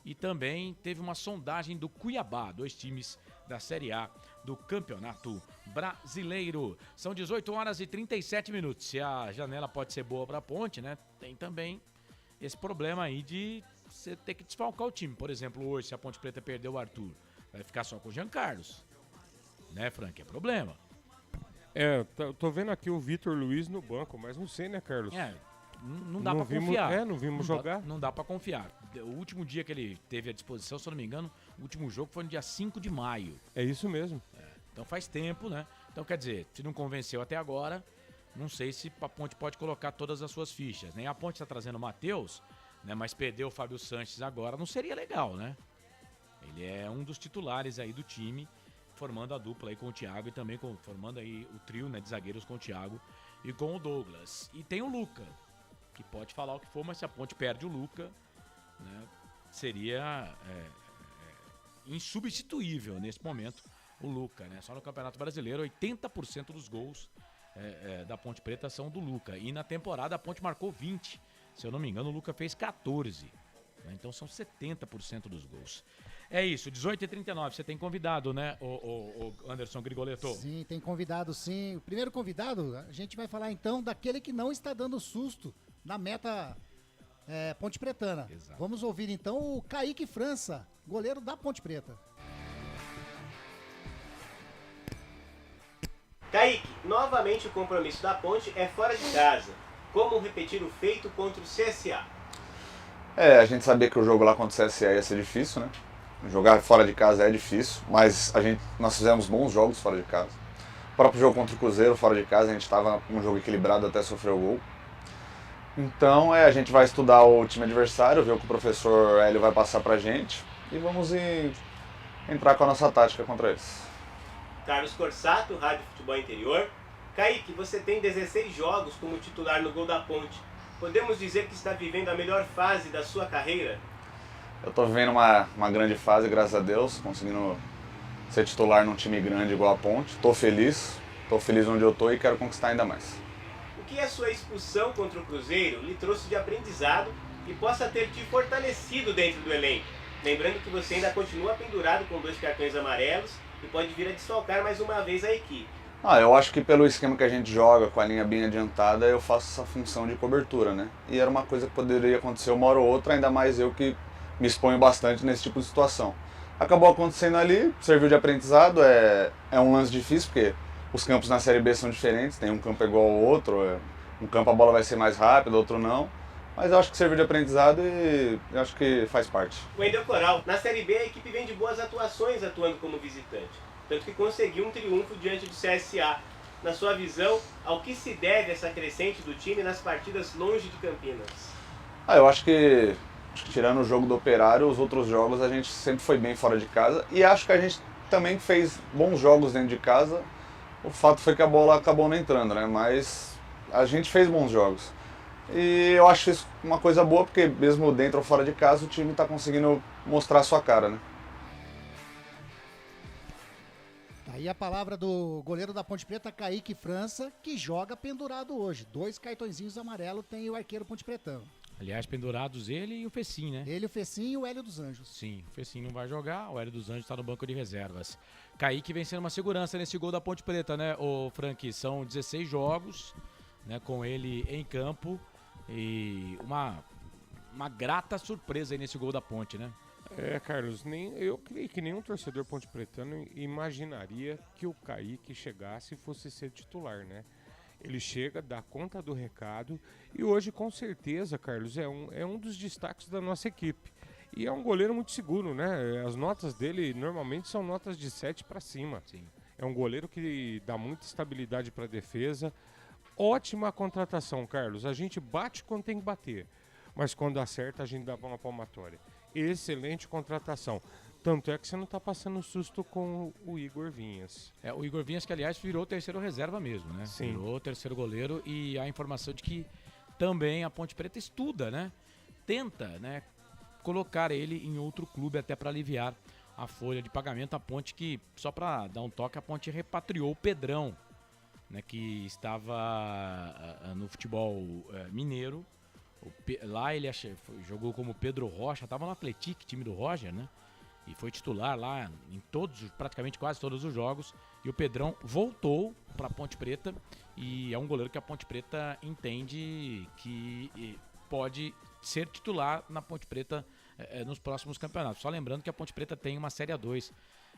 A: e também teve uma sondagem do Cuiabá, 2 times da Série A do Campeonato Brasileiro. São 18h37. Se a janela pode ser boa para a Ponte, né, tem também esse problema aí de você ter que desfalcar o time. Por exemplo, hoje, se a Ponte Preta perder o Arthur, vai ficar só com o Jean Carlos. Né, Frank? É problema.
I: Tô vendo aqui o Vitor Luiz no banco, mas não sei, né, Carlos?
A: Não dá pra confiar.
I: Não vimos jogar.
A: Não dá pra confiar. O último dia que ele teve à disposição, se eu não me engano, o último jogo foi no dia 5 de maio.
I: É isso mesmo.
A: Então faz tempo, né? Então, quer dizer, se não convenceu até agora, não sei se a Ponte pode colocar todas as suas fichas, né? A Ponte tá trazendo o Matheus, né? Mas perder o Fábio Sanches agora não seria legal, né? Ele é um dos titulares aí do time, formando a dupla aí com o Thiago e também formando aí o trio, né, de zagueiros com o Thiago e com o Douglas. E tem o Luca, que pode falar o que for, mas se a Ponte perde o Luca, né, seria insubstituível nesse momento o Luca, né? Só no Campeonato Brasileiro, 80% dos gols da Ponte Preta são do Luca. E na temporada a Ponte marcou 20. Se eu não me engano, o Luca fez 14. Né? Então são 70% dos gols. É isso, 18h39, você tem convidado, né, o Anderson Grigoletto?
G: Sim, tem convidado sim. O primeiro convidado, a gente vai falar então daquele que não está dando susto na meta Ponte Pretana.
A: Exato.
G: Vamos ouvir então o Kaique França, goleiro da Ponte Preta.
N: Kaique, novamente o compromisso da Ponte é fora de casa. Como repetir o feito contra o CSA?
O: A gente sabia que o jogo lá contra o CSA ia ser difícil, né? Jogar fora de casa é difícil, mas nós fizemos bons jogos fora de casa. O próprio jogo contra o Cruzeiro, fora de casa, a gente estava um jogo equilibrado até sofrer o gol. Então a gente vai estudar o time adversário, ver o que o professor Hélio vai passar pra gente e vamos entrar com a nossa tática contra eles.
N: Carlos Corsato, Rádio Futebol Interior. Kaique, você tem 16 jogos como titular no gol da Ponte. Podemos dizer que está vivendo a melhor fase da sua carreira?
O: Eu estou vivendo uma grande fase, graças a Deus, conseguindo ser titular num time grande igual a Ponte. Estou feliz onde eu estou e quero conquistar ainda mais.
N: O que a sua expulsão contra o Cruzeiro lhe trouxe de aprendizado e possa ter te fortalecido dentro do elenco? Lembrando que você ainda continua pendurado com 2 cartões amarelos e pode vir a desfalcar mais uma vez a equipe.
O: Eu acho que pelo esquema que a gente joga, com a linha bem adiantada, eu faço essa função de cobertura, né? E era uma coisa que poderia acontecer uma hora ou outra, ainda mais eu que me exponho bastante nesse tipo de situação. Acabou acontecendo ali, serviu de aprendizado, é um lance difícil, porque os campos na Série B são diferentes, tem um campo igual ao outro, um campo a bola vai ser mais rápida, outro não. Mas eu acho que serviu de aprendizado e eu acho que faz parte.
N: Wendel Coral, na Série B a equipe vem de boas atuações atuando como visitante, tanto que conseguiu um triunfo diante do CSA. Na sua visão, ao que se deve essa crescente do time nas partidas longe de Campinas?
O: Eu acho que tirando o jogo do Operário, os outros jogos a gente sempre foi bem fora de casa e acho que a gente também fez bons jogos dentro de casa. O fato foi que a bola acabou não entrando, né? Mas a gente fez bons jogos. E eu acho isso uma coisa boa, porque mesmo dentro ou fora de casa, o time está conseguindo mostrar a sua cara, né?
G: Aí a palavra do goleiro da Ponte Preta, Kaique França, que joga pendurado hoje. 2 cartõezinhos amarelos tem o arqueiro Ponte Pretano.
A: Aliás, pendurados ele e o Fecim, né?
G: Ele, o Fecim e o Hélio dos Anjos.
A: Sim, o Fecim não vai jogar, o Hélio dos Anjos está no banco de reservas. Kaique vem sendo uma segurança nesse gol da Ponte Preta, né, ô Frank? São 16 jogos, né, com ele em campo e uma grata surpresa aí nesse gol da Ponte, né?
I: Carlos, eu creio que nenhum torcedor ponte-pretano imaginaria que o Kaique chegasse e fosse ser titular, né? Ele chega, dá conta do recado e hoje, com certeza, Carlos, é um dos destaques da nossa equipe. E é um goleiro muito seguro, né? As notas dele normalmente são notas de 7 para cima.
A: Sim.
I: É um goleiro que dá muita estabilidade para a defesa. Ótima contratação, Carlos. A gente bate quando tem que bater, mas quando acerta a gente dá uma palmatória. Excelente contratação. Tanto é que você não está passando susto com o Igor Vinhas.
A: O Igor Vinhas, que aliás virou terceiro reserva mesmo, né?
I: Sim.
A: Virou terceiro goleiro e a informação de que também a Ponte Preta estuda, né? Tenta, né, colocar ele em outro clube até para aliviar a folha de pagamento. A Ponte que, só para dar um toque, a Ponte repatriou o Pedrão, né, que estava no futebol mineiro. Lá ele jogou como Pedro Rocha, estava no Atlético, time do Roger, né? E foi titular lá em praticamente quase todos os jogos. E o Pedrão voltou para a Ponte Preta e é um goleiro que a Ponte Preta entende que pode ser titular na Ponte Preta nos próximos campeonatos. Só lembrando que a Ponte Preta tem uma Série A2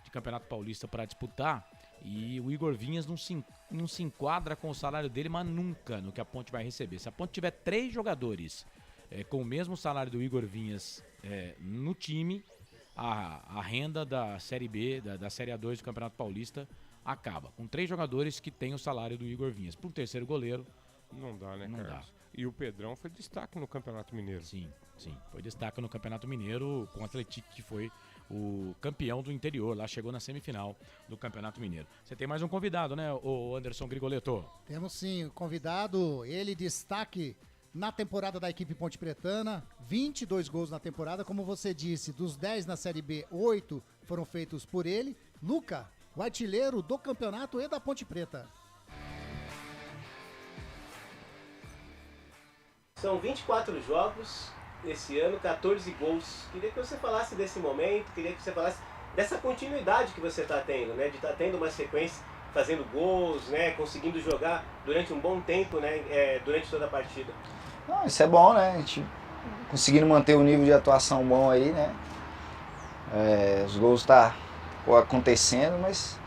A: de Campeonato Paulista para disputar e o Igor Vinhas não se enquadra com o salário dele, mas nunca no que a Ponte vai receber. Se a Ponte tiver 3 jogadores com o mesmo salário do Igor Vinhas no time, a renda da Série B, da Série A2 do Campeonato Paulista acaba. Com 3 jogadores que têm o salário do Igor Vinhas. Para um terceiro goleiro,
I: não dá, né,
A: não
I: Carlos? Dá. E o Pedrão foi destaque no Campeonato Mineiro.
A: Sim. Foi destaque no Campeonato Mineiro com o Atlético, que foi o campeão do interior. Lá chegou na semifinal do Campeonato Mineiro. Você tem mais um convidado, né, o Anderson Grigoletto?
G: Temos sim, o convidado, ele destaque na temporada da equipe Ponte Pretana, 22 gols na temporada, como você disse, dos 10 na Série B, 8 foram feitos por ele. Luca, o artilheiro do campeonato e da Ponte Preta.
N: São 24 jogos esse ano, 14 gols. Queria que você falasse desse momento, queria que você falasse dessa continuidade que você está tendo, né? De estar tendo uma sequência, fazendo gols, né? Conseguindo jogar durante um bom tempo, né? Durante toda a partida.
P: Isso é bom, né? A gente conseguindo manter o nível de atuação bom aí, né? Os gols estão acontecendo, mas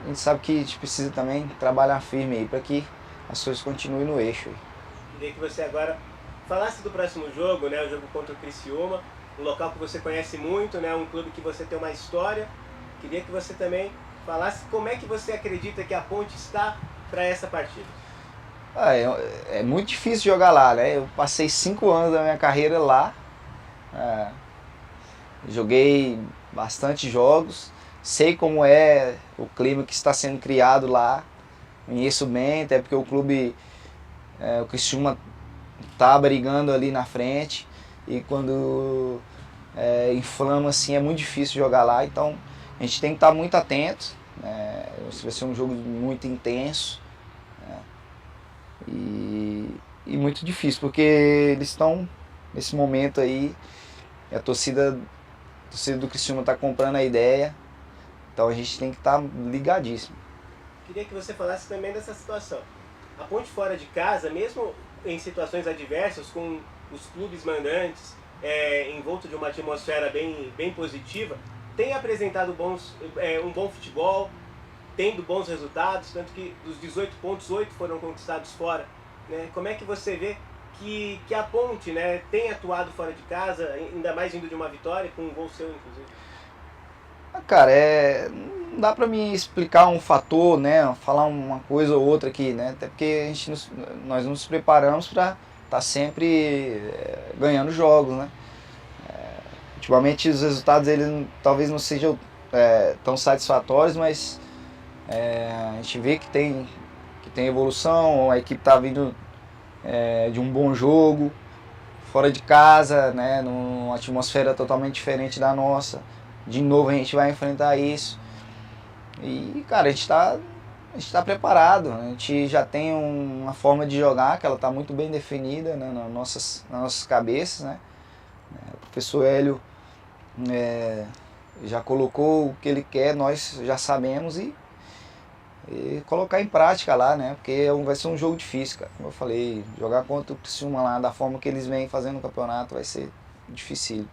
P: a gente sabe que a gente precisa também trabalhar firme aí para que as coisas continuem no eixo aí.
N: Queria que você agora falasse do próximo jogo, né? O jogo contra o Criciúma, um local que você conhece muito, né? Um clube que você tem uma história. Queria que você também falasse como é que você acredita que a Ponte está para essa partida.
P: É muito difícil jogar lá, né? Eu passei 5 anos da minha carreira lá. Joguei bastante jogos. Sei como é o clima que está sendo criado lá. Conheço bem, até porque o clube... o Criciúma tá brigando ali na frente e quando inflama assim é muito difícil jogar lá, então a gente tem que estar muito atento, vai ser um jogo muito intenso, e muito difícil, porque eles estão nesse momento aí, a torcida do Criciúma está comprando a ideia, então a gente tem que estar ligadíssimo.
N: Queria que você falasse também dessa situação. A Ponte fora de casa, mesmo em situações adversas, com os clubes mandantes, envolto de uma atmosfera bem positiva, tem apresentado um bom futebol, tendo bons resultados, tanto que dos 18 pontos, 8 foram conquistados fora. Né? Como é que você vê que a Ponte, né, tem atuado fora de casa, ainda mais vindo de uma vitória, com um gol seu, inclusive?
P: Cara, não dá pra me explicar um fator, né, falar uma coisa ou outra aqui, né, até porque nós nos preparamos para estar sempre ganhando jogos, né. Ultimamente os resultados eles talvez não sejam tão satisfatórios, mas a gente vê que tem evolução, a equipe está vindo de um bom jogo, fora de casa, né, numa atmosfera totalmente diferente da nossa. De novo a gente vai enfrentar isso. E, cara, a gente tá preparado, a gente já tem uma forma de jogar que ela está muito bem definida, né, nas nossas cabeças, né. O professor Hélio já colocou o que ele quer, nós já sabemos e colocar em prática lá, né? Porque vai ser um jogo difícil, cara. Como eu falei, jogar contra o Criciúma lá da forma que eles vêm fazendo no campeonato vai ser difícil.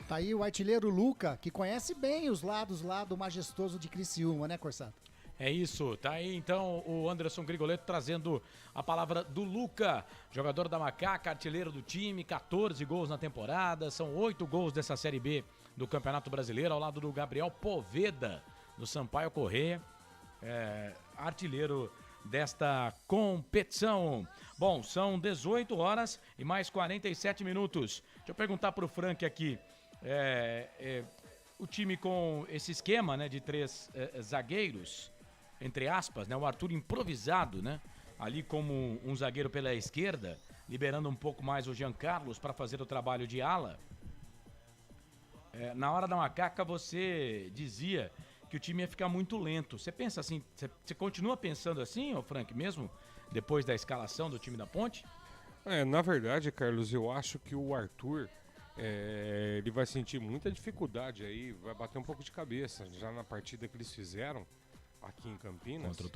G: Tá aí o artilheiro Luca, que conhece bem os lados lá do majestoso de Criciúma, né, Corsato?
A: É isso, tá aí então o Anderson Grigoletto trazendo a palavra do Luca, jogador da Macaca, artilheiro do time, 14 gols na temporada, são 8 gols dessa Série B do Campeonato Brasileiro, ao lado do Gabriel Poveda, do Sampaio Corrêa, artilheiro desta competição. Bom, são 18 horas e mais 47 minutos. Deixa eu perguntar pro Frank aqui, o time com esse esquema, né, de 3 zagueiros, entre aspas, né, o Arthur improvisado, né, ali como um zagueiro pela esquerda, liberando um pouco mais o Jean Carlos para fazer o trabalho de ala. Na hora da Macaca você dizia que o time ia ficar muito lento. Você pensa assim, você continua pensando assim, ô Frank, mesmo depois da escalação do time da Ponte?
I: Na verdade, Carlos, eu acho que o Arthur, ele vai sentir muita dificuldade aí, vai bater um pouco de cabeça. Já na partida que eles fizeram aqui em Campinas.
A: Contra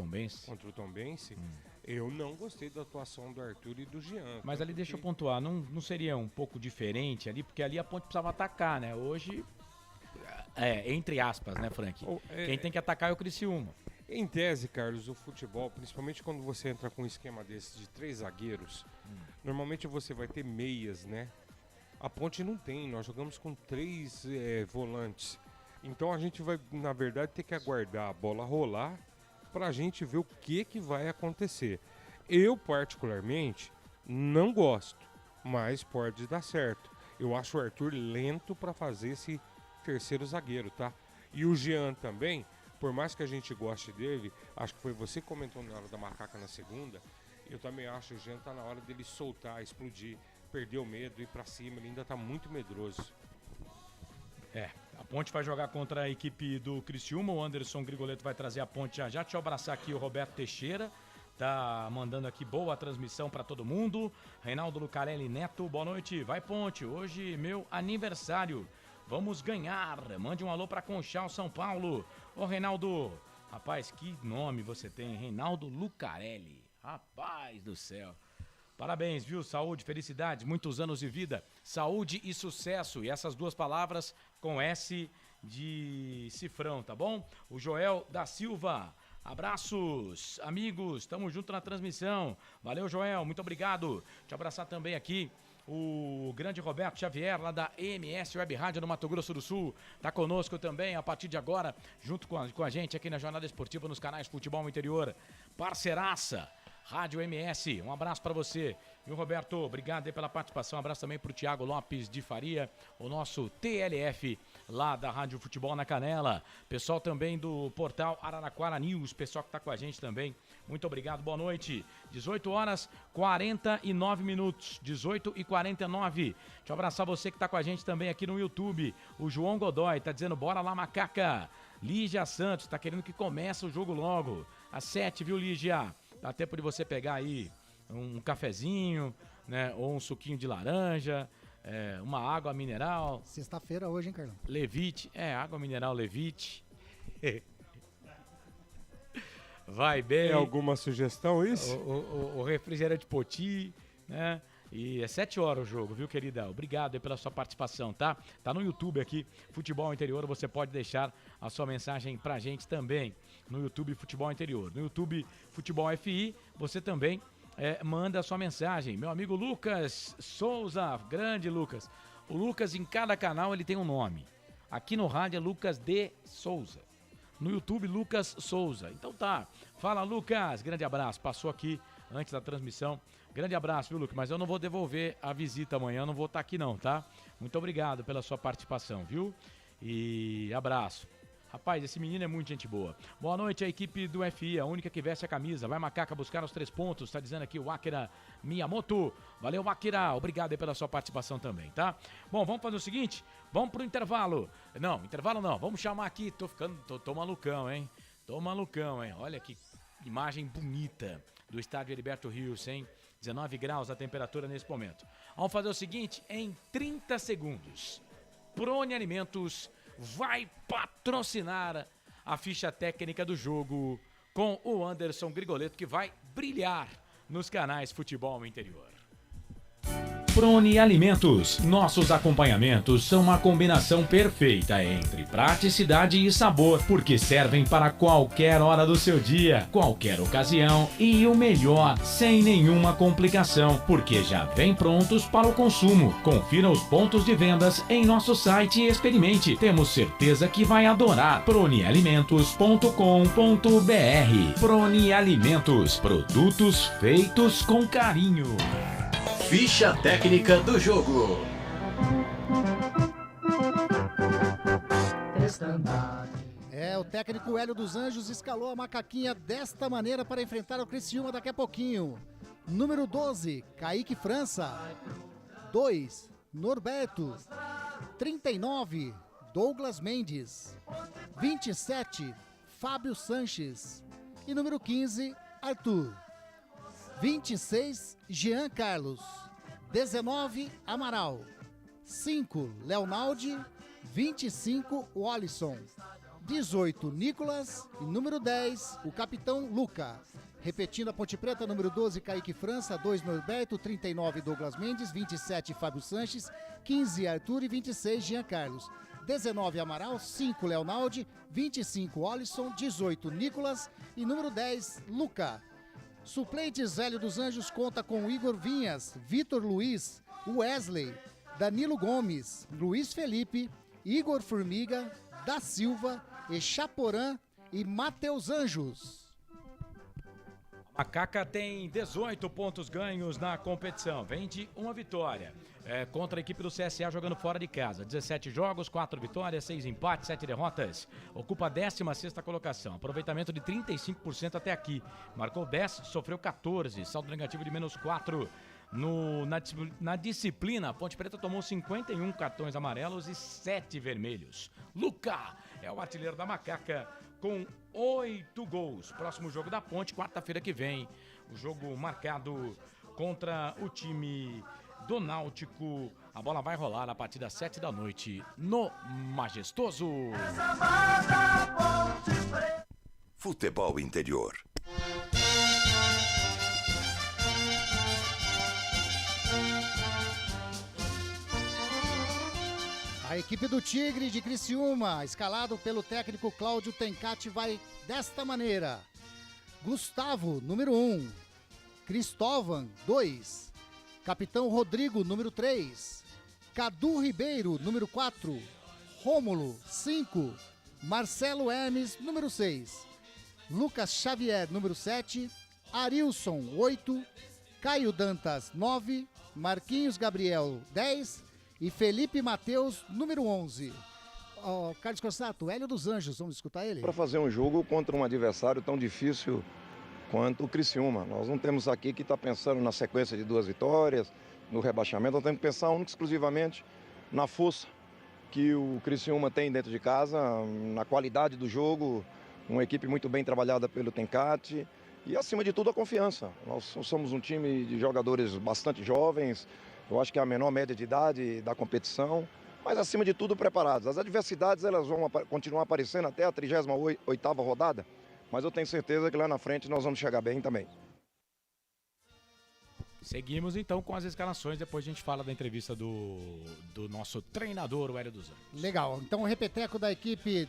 A: o Tombense.
I: Eu não gostei da atuação do Arthur e do Jean.
A: Mas ali, deixa eu pontuar, não seria um pouco diferente ali? Porque ali a Ponte precisava atacar, né? Hoje, entre aspas, né, Frank? Quem tem que atacar é o Criciúma.
I: Em tese, Carlos, o futebol, principalmente quando você entra com um esquema desse de 3 zagueiros, normalmente você vai ter meias, né? A Ponte não tem, nós jogamos com 3 volantes. Então a gente vai, na verdade, ter que aguardar a bola rolar pra gente ver o que vai acontecer. Eu, particularmente, não gosto, mas pode dar certo. Eu acho o Arthur lento pra fazer esse terceiro zagueiro, tá? E o Jean também, por mais que a gente goste dele, acho que foi você que comentou na hora da Macaca na segunda, eu também acho que o Jean tá na hora dele soltar, explodir, perder o medo, ir pra cima, ele ainda tá muito medroso.
A: A Ponte vai jogar contra a equipe do Criciúma, o Anderson Grigoletto vai trazer a Ponte já. Deixa eu abraçar aqui o Roberto Teixeira, tá mandando aqui boa transmissão pra todo mundo. Reinaldo Lucarelli Neto, boa noite, vai Ponte, hoje meu aniversário, vamos ganhar, mande um alô pra Conchal, São Paulo. Ô Reinaldo, rapaz, que nome você tem, Reinaldo Lucarelli, rapaz do céu. Parabéns, viu? Saúde, felicidade, muitos anos de vida, saúde e sucesso. E essas 2 palavras com S de cifrão, tá bom? O Joel da Silva, abraços, amigos, tamo junto na transmissão. Valeu, Joel, muito obrigado. Te abraçar também aqui o grande Roberto Xavier, lá da EMS Web Rádio no Mato Grosso do Sul. Tá conosco também, a partir de agora, junto com a gente aqui na Jornada Esportiva nos canais Futebol Interior. Parceiraça. Rádio MS, um abraço para você, viu, Roberto? Obrigado aí pela participação, um abraço também pro Thiago Lopes de Faria, o nosso TLF lá da Rádio Futebol na Canela, pessoal também do portal Araraquara News, pessoal que tá com a gente também, muito obrigado, boa noite, 18 horas 49 minutos, 18h49, deixa eu abraçar você que tá com a gente também aqui no YouTube, o João Godoy tá dizendo, bora lá Macaca, Lígia Santos tá querendo que comece o jogo logo, às 7, viu Lígia? Dá tempo de você pegar aí um cafezinho, né? Ou um suquinho de laranja, uma água mineral.
G: Sexta-feira hoje, hein, Carlão?
A: Levite, água mineral Levite. Vai bem.
I: É alguma sugestão isso?
A: O refrigerante Poti, né? E é 7 horas o jogo, viu, querida? Obrigado aí pela sua participação, tá? Tá no YouTube aqui, Futebol Interior. Você pode deixar a sua mensagem pra gente também no YouTube Futebol Interior. No YouTube Futebol FI, você também manda a sua mensagem. Meu amigo Lucas Souza, grande Lucas. O Lucas, em cada canal, ele tem um nome. Aqui no rádio é Lucas de Souza. No YouTube, Lucas Souza. Então tá. Fala, Lucas. Grande abraço. Passou aqui antes da transmissão. Grande abraço, viu, Lucas? Mas eu não vou devolver a visita amanhã, eu não vou estar aqui não, tá? Muito obrigado pela sua participação, viu? E abraço. Rapaz, esse menino é muito gente boa. Boa noite, a equipe do FI, a única que veste a camisa. Vai, Macaca, buscar os 3 pontos, tá dizendo aqui o Akira Miyamoto. Valeu, Akira. Obrigado aí pela sua participação também, tá? Bom, vamos fazer o seguinte, vamos pro intervalo. Não, intervalo não, vamos chamar aqui, tô malucão, hein? Tô malucão, hein? Olha que imagem bonita do estádio Heriberto Rios, hein? 19 graus a temperatura nesse momento. Vamos fazer o seguinte, em 30 segundos, Prone Alimentos vai patrocinar a ficha técnica do jogo com o Anderson Grigoletto, que vai brilhar nos canais Futebol Interior. Prone Alimentos. Nossos acompanhamentos são uma combinação perfeita entre praticidade e sabor, porque servem para qualquer hora do seu dia, qualquer ocasião e o melhor, sem nenhuma complicação, porque já vem prontos para o consumo. Confira os pontos de vendas em nosso site e experimente. Temos certeza que vai adorar. pronealimentos.com.br. Prone Alimentos. Produtos feitos com carinho.
H: Ficha técnica do jogo.
G: O técnico Hélio dos Anjos escalou a macaquinha desta maneira para enfrentar o Criciúma daqui a pouquinho. Número 12, Kaique França. 2, Norberto. 39, Douglas Mendes. 27, Fábio Sanches. E número 15, Arthur. 26, Jean Carlos. 19, Amaral. 5, Leonaldi. 25, Wallison. 18, Nicolas. E número 10, o capitão Luca. Repetindo a Ponte Preta, número 12, Kaique França. 2, Norberto. 39, Douglas Mendes. 27, Fábio Sanches. 15, Arthur. E 26, Jean Carlos. 19, Amaral. 5, Leonaldi. 25, Wallison. 18, Nicolas. E número 10, Luca. Suplentes Hélio dos Anjos conta com Igor Vinhas, Vitor Luiz, Wesley, Danilo Gomes, Luiz Felipe, Igor Formiga, Da Silva, Echaporã e Matheus Anjos.
A: A Macaca tem 18 pontos ganhos na competição, vem de uma vitória contra a equipe do CSA jogando fora de casa. 17 jogos, 4 vitórias, 6 empates, 7 derrotas. Ocupa a 16ª colocação, aproveitamento de 35% até aqui. Marcou 10, sofreu 14, saldo negativo de menos 4. Na disciplina, a Ponte Preta tomou 51 cartões amarelos e 7 vermelhos. Luca é o artilheiro da Macaca com 8 gols. Próximo jogo da Ponte, quarta-feira que vem. O jogo marcado contra o time do Náutico. A bola vai rolar a partir das 7 da noite no Majestoso.
E: Futebol Interior.
G: A equipe do Tigre de Criciúma, escalado pelo técnico Cláudio Tencati, vai desta maneira. Gustavo, número 1. Cristóvão, 2. Capitão Rodrigo, número 3. Cadu Ribeiro, número 4. Rômulo, 5. Marcelo Hermes, número 6. Lucas Xavier, número 7. Arilson, 8. Caio Dantas, 9. Marquinhos Gabriel, 10. E Felipe Mateus, número 11. Carlos Corsato, Hélio dos Anjos, vamos escutar ele?
Q: Para fazer um jogo contra um adversário tão difícil quanto o Criciúma. Nós não temos aqui que estar pensando na sequência de 2 vitórias, no rebaixamento. Nós temos que pensar única e exclusivamente na força que o Criciúma tem dentro de casa, na qualidade do jogo, uma equipe muito bem trabalhada pelo Tencati e, acima de tudo, a confiança. Nós somos um time de jogadores bastante jovens. Eu acho que é a menor média de idade da competição, mas acima de tudo preparados. As adversidades elas vão continuar aparecendo até a 38ª rodada, mas eu tenho certeza que lá na frente nós vamos chegar bem também.
A: Seguimos então com as escalações, depois a gente fala da entrevista do nosso treinador, o Hélio dos Anjos.
G: Legal, então o repeteco da equipe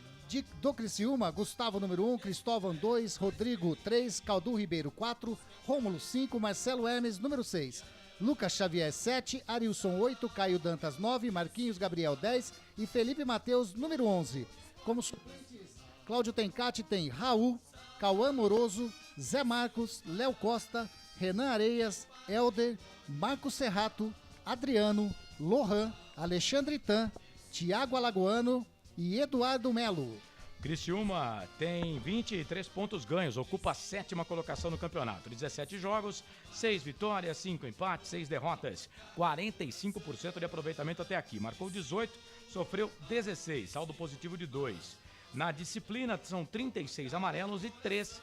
G: do Criciúma: Gustavo número 1, Cristóvão 2, Rodrigo 3, Caldu Ribeiro 4, Rômulo 5, Marcelo Hermes número 6, Lucas Xavier 7, Arilson 8, Caio Dantas 9, Marquinhos Gabriel 10 e Felipe Mateus número 11. Como suplentes, Cláudio Tencati tem Raul, Cauã Moroso, Zé Marcos, Léo Costa, Renan Areias, Helder, Marcos Serrato, Adriano, Lohan, Alexandre Tan, Thiago Alagoano e Eduardo Melo.
A: Criciúma tem 23 pontos ganhos, ocupa a 7ª colocação no campeonato. 17 jogos, 6 vitórias, 5 empates, 6 derrotas, 45% de aproveitamento até aqui. Marcou 18, sofreu 16, saldo positivo de 2. Na disciplina são 36 amarelos e 3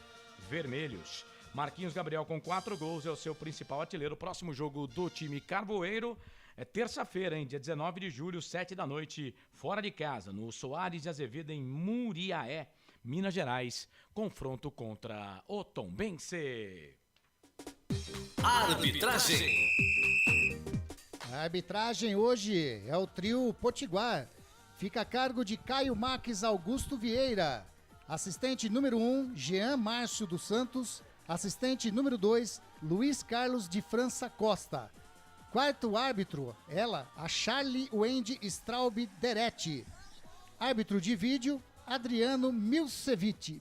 A: vermelhos. Marquinhos Gabriel com 4 gols é o seu principal artilheiro. O próximo jogo do time carvoeiro é terça-feira, hein? Dia 19 de julho, 7 da noite, fora de casa, no Soares de Azevedo, em Muriaé, Minas Gerais. Confronto contra o Tombense.
H: Arbitragem.
G: A arbitragem hoje é o trio Potiguar. Fica a cargo de Caio Max Augusto Vieira. Assistente número 1, Jean Márcio dos Santos. Assistente número 2, Luiz Carlos de França Costa. Quarto árbitro, ela, a Charlie Wendy Straub Deretti. Árbitro de vídeo, Adriano Milcevic.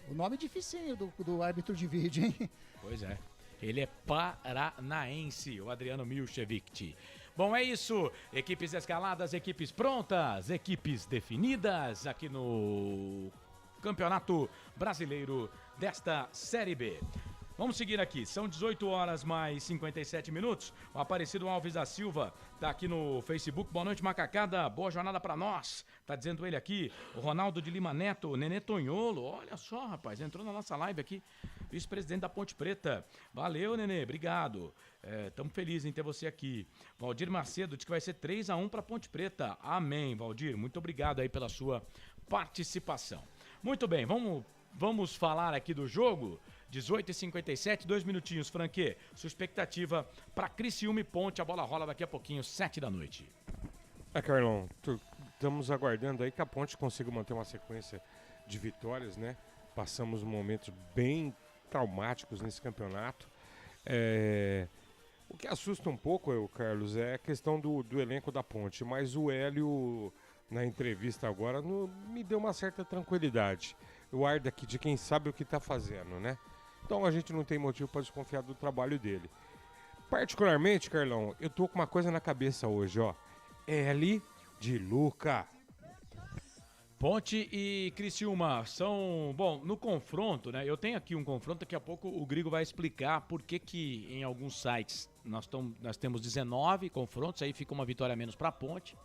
G: O nome dificinho do árbitro de vídeo, hein?
A: Pois é. Ele é paranaense, o Adriano Milcevic. Bom, é isso. Equipes escaladas, equipes prontas, equipes definidas aqui no Campeonato Brasileiro desta Série B. Vamos seguir aqui, são 18 horas mais 57 minutos. O Aparecido Alves da Silva tá aqui no Facebook. Boa noite, macacada, boa jornada pra nós. Tá dizendo ele aqui, o Ronaldo de Lima Neto, o Nenê Tonholo. Olha só, rapaz, entrou na nossa live aqui, vice-presidente da Ponte Preta. Valeu, Nenê, obrigado. Estamos felizes em ter você aqui. Valdir Macedo diz que vai ser 3-1 pra Ponte Preta. Amém, Valdir, muito obrigado aí pela sua participação. Muito bem, vamos falar aqui do jogo. 18h57, 2 minutinhos, Franquê. Sua expectativa para Criciúma e Ponte. A bola rola daqui a pouquinho, 7 da noite.
I: Carlão, estamos aguardando aí que a Ponte consiga manter uma sequência de vitórias, né? Passamos momentos bem traumáticos nesse campeonato. O que assusta um pouco, Carlos, é a questão do elenco da Ponte. Mas o Hélio, na entrevista agora, me deu uma certa tranquilidade. O ar daqui de quem sabe o que está fazendo, né? Então a gente não tem motivo para desconfiar do trabalho dele. Particularmente, Carlão, eu tô com uma coisa na cabeça hoje, ó. L de Luca.
A: Ponte e Criciúma são... Bom, no confronto, né? Eu tenho aqui um confronto, daqui a pouco o Grigo vai explicar por que em alguns sites nós temos 19 confrontos, aí fica uma vitória a menos para a Ponte,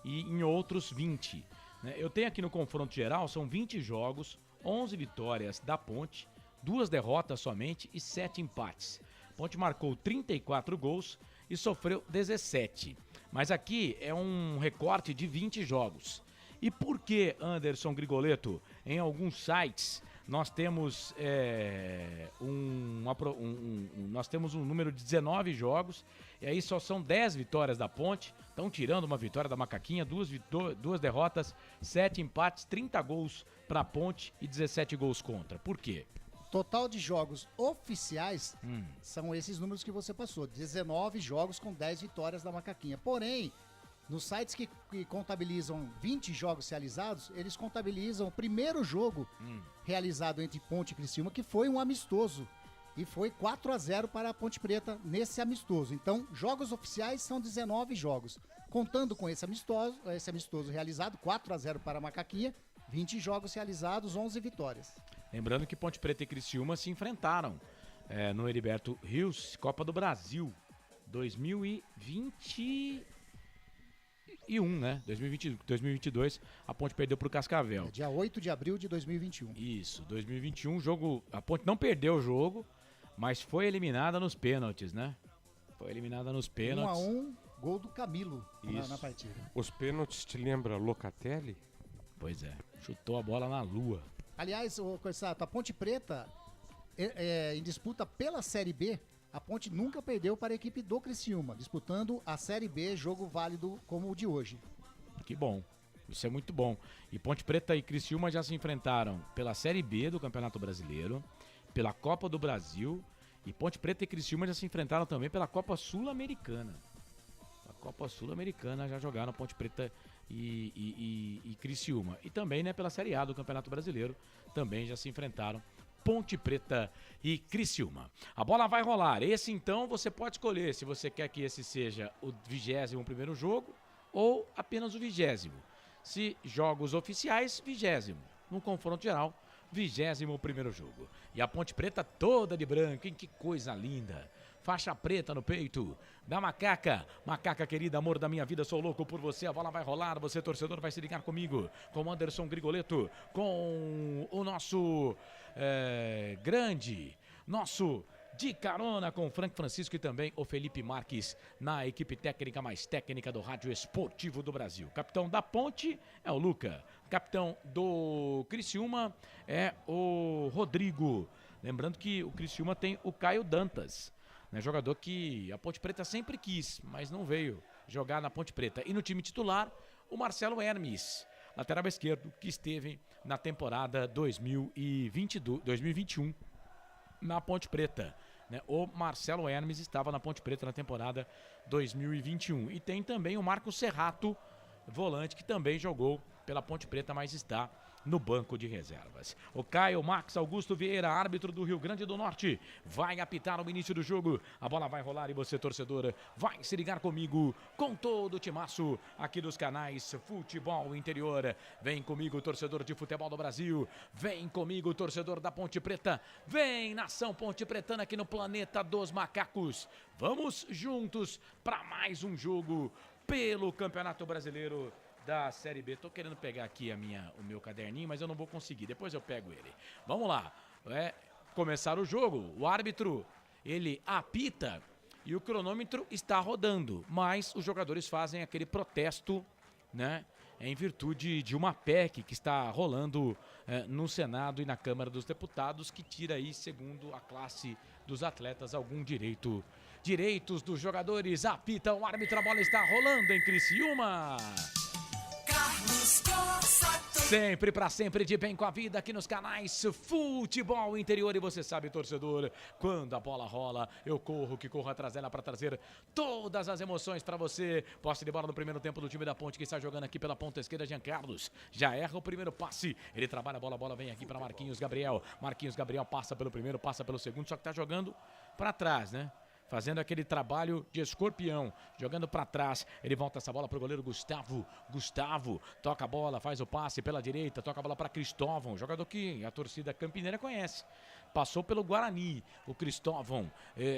A: e em outros 20. Né? Eu tenho aqui no confronto geral, são 20 jogos, 11 vitórias da Ponte, 2 derrotas somente e 7 empates. Ponte marcou 34 gols e sofreu 17. Mas aqui é um recorte de 20 jogos. E por que, Anderson Grigoletto, em alguns sites nós temos nós temos um número de 19 jogos e aí só são 10 vitórias da Ponte, estão tirando uma vitória da Macaquinha, 2 derrotas, 7 empates, 30 gols para a Ponte e 17 gols contra. Por quê?
G: Total de jogos oficiais são esses números que você passou. 19 jogos com 10 vitórias da Macaquinha. Porém, nos sites que contabilizam 20 jogos realizados, eles contabilizam o primeiro jogo realizado entre Ponte e Criciúma, que foi um amistoso. E foi 4-0 para a Ponte Preta nesse amistoso. Então, jogos oficiais são 19 jogos. Contando com esse amistoso realizado, 4-0 para a Macaquinha, 20 jogos realizados, 11 vitórias. Lembrando que Ponte Preta e Criciúma se enfrentaram no Heriberto Rios, Copa do Brasil, 2021, né? 2022, a Ponte perdeu para o Cascavel. Dia 8 de abril de 2021. Isso, 2021, jogo, a Ponte não perdeu o jogo, mas foi eliminada nos pênaltis, né? Foi eliminada nos pênaltis. 1-1, gol do Camilo na partida.
I: Os pênaltis te lembra Locatelli?
A: Pois é, chutou a bola na lua.
G: Aliás, Corsato, a Ponte Preta, em disputa pela Série B, A Ponte nunca perdeu para a equipe do Criciúma, disputando a Série B, jogo válido como o de hoje.
A: Que bom. Isso é muito bom. E Ponte Preta e Criciúma já se enfrentaram pela Série B do Campeonato Brasileiro, pela Copa do Brasil, e Ponte Preta e Criciúma já se enfrentaram também pela Copa Sul-Americana. A Copa Sul-Americana já jogaram Ponte Preta e Criciúma. E também, né, pela Série A do Campeonato Brasileiro, também já se enfrentaram Ponte Preta e Criciúma. A bola vai rolar. Esse, então, você pode escolher se você quer que esse seja o 21º jogo ou apenas o 20º. Se jogos oficiais, 20º. No confronto geral, 21º jogo. E a Ponte Preta toda de branco, hein? Que coisa linda. Faixa preta no peito da Macaca. Macaca querida, amor da minha vida, sou louco por você. A bola vai rolar, você torcedor vai se ligar comigo. Com o Anderson Grigoleto, com o nosso grande, nosso de carona com o Frank Francisco e também o Felipe Marques na equipe técnica mais técnica do Rádio Esportivo do Brasil. Capitão da Ponte é o Luca. Capitão do Criciúma é o Rodrigo. Lembrando que o Criciúma tem o Caio Dantas, né, jogador que a Ponte Preta sempre quis, mas não veio jogar na Ponte Preta. E no time titular, o Marcelo Hermes, lateral esquerdo, que esteve na temporada 2021 na Ponte Preta. Né? O Marcelo Hermes estava na Ponte Preta na temporada 2021. E tem também o Marcos Serrato, volante, que também jogou pela Ponte Preta, mas está no banco de reservas. O Caio Max Augusto Vieira, árbitro do Rio Grande do Norte, vai apitar o início do jogo. A bola vai rolar e você, torcedor, vai se ligar comigo com todo o timaço aqui dos canais Futebol Interior. Vem comigo, torcedor de futebol do Brasil. Vem comigo, torcedor da Ponte Preta. Vem, nação Ponte Pretana, aqui no Planeta dos Macacos. Vamos juntos para mais um jogo pelo Campeonato Brasileiro da Série B. Tô querendo pegar aqui o meu caderninho, mas eu não vou conseguir. Depois eu pego ele. Vamos lá. Começar o jogo. O árbitro, ele apita e o cronômetro está rodando. Mas os jogadores fazem aquele protesto, né? Em virtude de uma PEC que está rolando no Senado e na Câmara dos Deputados, que tira aí, segundo a classe dos atletas, algum direitos dos jogadores. Apita o árbitro, a bola está rolando em Criciúma. Sempre pra sempre, de bem com a vida, aqui nos canais Futebol Interior. E você sabe, torcedor, quando a bola rola, eu corro atrás dela pra trazer todas as emoções pra você. Posse de bola no primeiro tempo do time da Ponte, que está jogando aqui pela ponta esquerda. Jean Carlos já erra o primeiro passe, ele trabalha a bola vem aqui pra Marquinhos Gabriel. Marquinhos Gabriel passa pelo primeiro, passa pelo segundo, só que tá jogando pra trás, né? Fazendo aquele trabalho de escorpião, jogando para trás. Ele volta essa bola para o goleiro Gustavo. Gustavo toca a bola, faz o passe pela direita, toca a bola para Cristóvão, jogador que a torcida campineira conhece. Passou pelo Guarani, o Cristóvão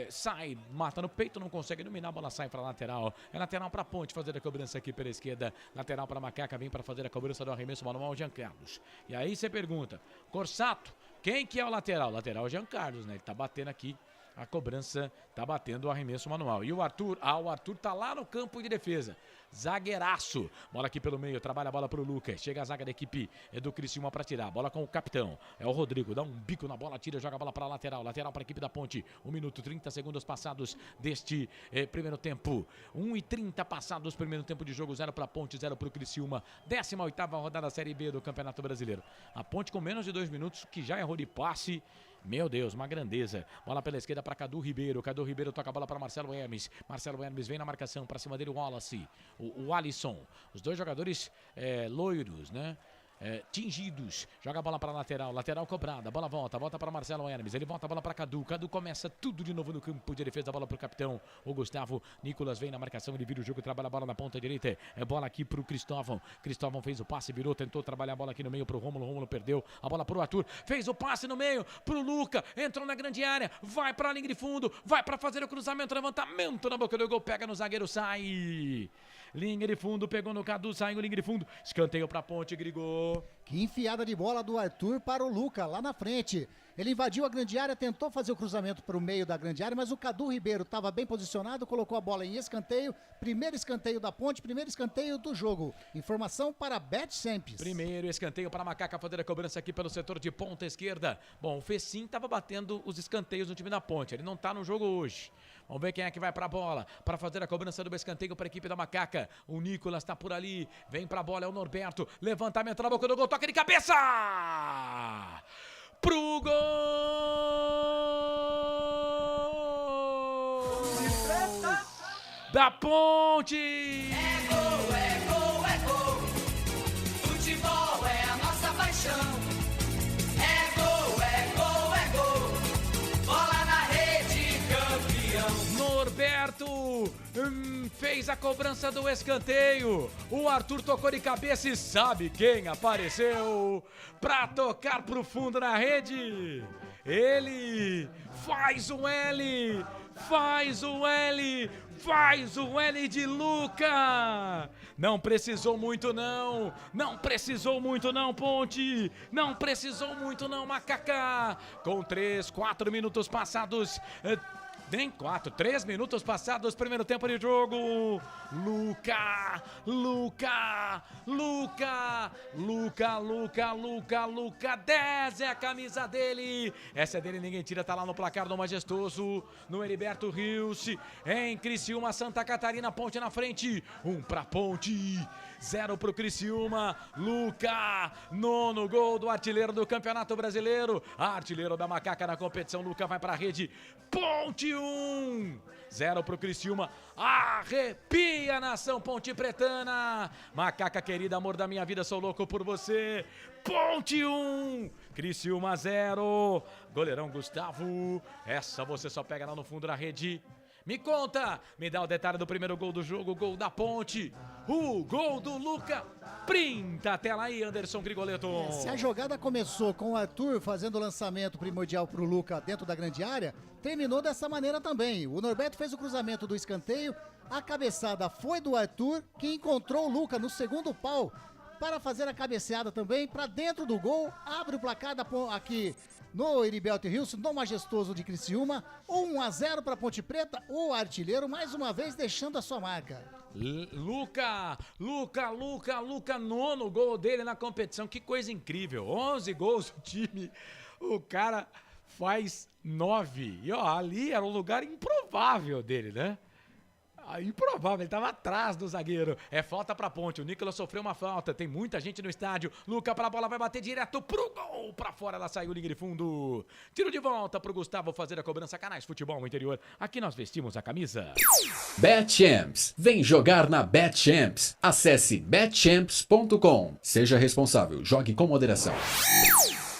A: sai, mata no peito, não consegue dominar, a bola sai para lateral. É lateral para Ponte, fazer a cobrança aqui pela esquerda. Lateral para Macaca, vem para fazer a cobrança do arremesso manual, Jean Carlos. E aí você pergunta, Corsato, quem que é o lateral? O lateral é o Jean Carlos, né? Ele tá batendo aqui. A cobrança tá batendo o arremesso manual. E o Arthur? O Arthur tá lá no campo de defesa. Zagueiraço. Bola aqui pelo meio, trabalha a bola pro Lucas. Chega a zaga da equipe do Criciúma pra tirar. Bola com o capitão. É o Rodrigo, dá um bico na bola, tira, joga a bola pra lateral. Lateral pra equipe da Ponte. 1 minuto, 30 segundos passados deste primeiro tempo. 1:30 passados, primeiro tempo de jogo. 0 pra Ponte, 0 pro Criciúma. 18ª rodada da Série B do Campeonato Brasileiro. A Ponte com menos de 2 minutos, que já errou de passe. Meu Deus, uma grandeza. Bola pela esquerda para Cadu Ribeiro. Cadu Ribeiro toca a bola para Marcelo Hermes. Marcelo Hermes vem na marcação, para cima dele o Wallace, o Alisson. Os dois jogadores loiros, né? Tingidos, joga a bola para lateral, lateral cobrada, bola volta para Marcelo Hermes, ele volta a bola para Cadu, Cadu começa tudo de novo no campo de defesa, a bola para o capitão, o Gustavo, Nicolas vem na marcação, ele vira o jogo, trabalha a bola na ponta direita, bola aqui para o Cristóvão fez o passe, virou, tentou trabalhar a bola aqui no meio para o Rômulo perdeu, a bola para o Arthur, fez o passe no meio, para o Luca, entrou na grande área, vai para a linha de fundo, vai para fazer o cruzamento, levantamento na boca do gol, pega no zagueiro, sai, linha de fundo, pegou no Cadu, saiu linha de fundo, escanteio pra Ponte, Grigol.
G: Que enfiada de bola do Arthur para o Luca, lá na frente. Ele invadiu a grande área, tentou fazer o cruzamento para o meio da grande área, mas o Cadu Ribeiro estava bem posicionado, colocou a bola em escanteio. Primeiro escanteio da Ponte, primeiro escanteio do jogo. Informação para Bet-Champs.
A: Primeiro escanteio para a Macaca fazer a cobrança aqui pelo setor de ponta esquerda. Bom, o Fecim estava batendo os escanteios no time da Ponte, ele não está no jogo hoje. Vamos ver quem é que vai para a bola para fazer a cobrança do escanteio para a equipe da Macaca. O Nicolas está por ali, vem para a bola, é o Norberto. Levantamento na boca do gol, toque de cabeça! Pro gol! Da Ponte!
F: É gol, é gol, é gol. Futebol é a nossa paixão. É gol, é gol, é gol. Bola na rede, campeão.
A: Norberto fez a cobrança do escanteio. O Arthur tocou de cabeça e sabe quem apareceu pra tocar pro fundo na rede? Ele faz o L, faz o L, faz o L de Luca. Não precisou muito não, não precisou muito não, Ponte. Não precisou muito não, Macaca. Com 4 minutos passados... Nem 3 minutos passados, primeiro tempo de jogo. Luca, 10 é a camisa dele. Essa é dele, ninguém tira, tá lá no placar do Majestoso, no Heriberto Rios, em Criciúma, Santa Catarina, Ponte na frente. 1 pra Ponte, 0 pro Criciúma. Luca, 9º gol do artilheiro do Campeonato Brasileiro, artilheiro da Macaca na competição. Luca vai pra rede. Ponte 1, 0 pro Criciúma. Arrepia, nação Ponte Pretana. Macaca querida, amor da minha vida, sou louco por você. Ponte 1, Criciúma 0. Goleirão Gustavo, essa você só pega lá no fundo da rede. Me conta, me dá o detalhe do primeiro gol do jogo, gol da Ponte. O gol do Luca. Printa a tela aí, Anderson Grigoleto.
G: Se a jogada começou com o Arthur fazendo o lançamento primordial para o Luca dentro da grande área, terminou dessa maneira também. O Norberto fez o cruzamento do escanteio, a cabeçada foi do Arthur, que encontrou o Luca no segundo pau para fazer a cabeceada também para dentro do gol. Abre o placar aqui no Heriberto Rios, no Majestoso de Criciúma. 1-0 para Ponte Preta, o artilheiro mais uma vez deixando a sua marca.
A: Luca, 9º gol dele na competição, que coisa incrível, 11 gols do time, o cara faz 9, e ó, ali era um lugar improvável dele, né? Improvável, ele tava atrás do zagueiro. É falta pra Ponte, o Nicolas sofreu uma falta, tem muita gente no estádio. Luca pra bola, vai bater direto pro gol, pra fora, ela saiu, linha de fundo. Tiro de volta pro Gustavo fazer a cobrança. Canais Futebol Interior, aqui nós vestimos a camisa.
H: Bet-Champs, vem jogar na Bet-Champs. Acesse betchamps.com. Seja responsável, jogue com moderação.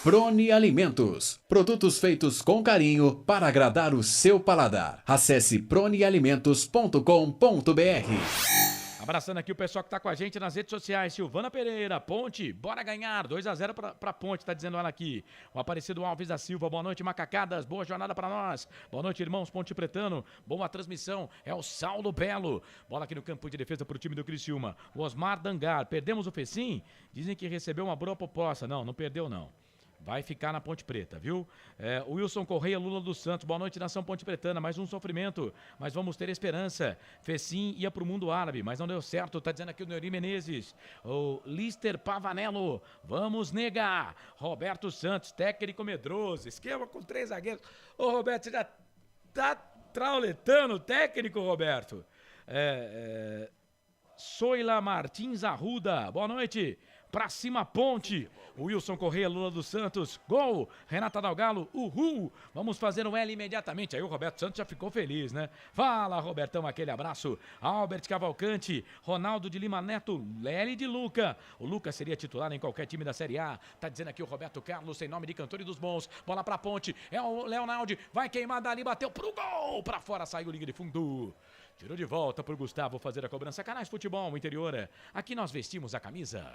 H: Prone Alimentos, produtos feitos com carinho para agradar o seu paladar. Acesse pronealimentos.com.br.
A: Abraçando aqui o pessoal que tá com a gente nas redes sociais. Silvana Pereira, Ponte, bora ganhar, 2-0 pra Ponte, tá dizendo ela aqui. O Aparecido Alves da Silva, boa noite, macacadas, boa jornada pra nós. Boa noite, irmãos Ponte Pretano, boa transmissão, é o Saulo Belo. Bola aqui no campo de defesa pro time do Criciúma. O Osmar Dangar, perdemos o Fecim? Dizem que recebeu uma boa proposta, não perdeu não. Vai ficar na Ponte Preta, viu? O Wilson Correia, Lula dos Santos. Boa noite, nação Ponte Pretana. Mais um sofrimento, mas vamos ter esperança. Fecim ia pro mundo árabe, mas não deu certo. Tá dizendo aqui o Neuri Menezes. O Lister Pavanello. Vamos negar. Roberto Santos, técnico medroso. Esquema com 3 zagueiros. Ô, Roberto, você já tá trauletando o técnico, Roberto? Soila Martins Arruda. Boa noite. Pra cima, Ponte. O Wilson Correia, Lula dos Santos. Gol. Renata Dalgalo. Uhul. Vamos fazer um L imediatamente. Aí o Roberto Santos já ficou feliz, né? Fala, Robertão, aquele abraço. Albert Cavalcante. Ronaldo de Lima Neto. L de Luca. O Luca seria titular em qualquer time da Série A. Tá dizendo aqui o Roberto Carlos, sem nome de cantor e dos bons. Bola pra Ponte. É o Leonardo. Vai queimar dali. Bateu pro gol. Pra fora saiu, linha de fundo. Tirou de volta pro Gustavo fazer a cobrança. Canais Futebol Interior. Aqui nós vestimos a camisa.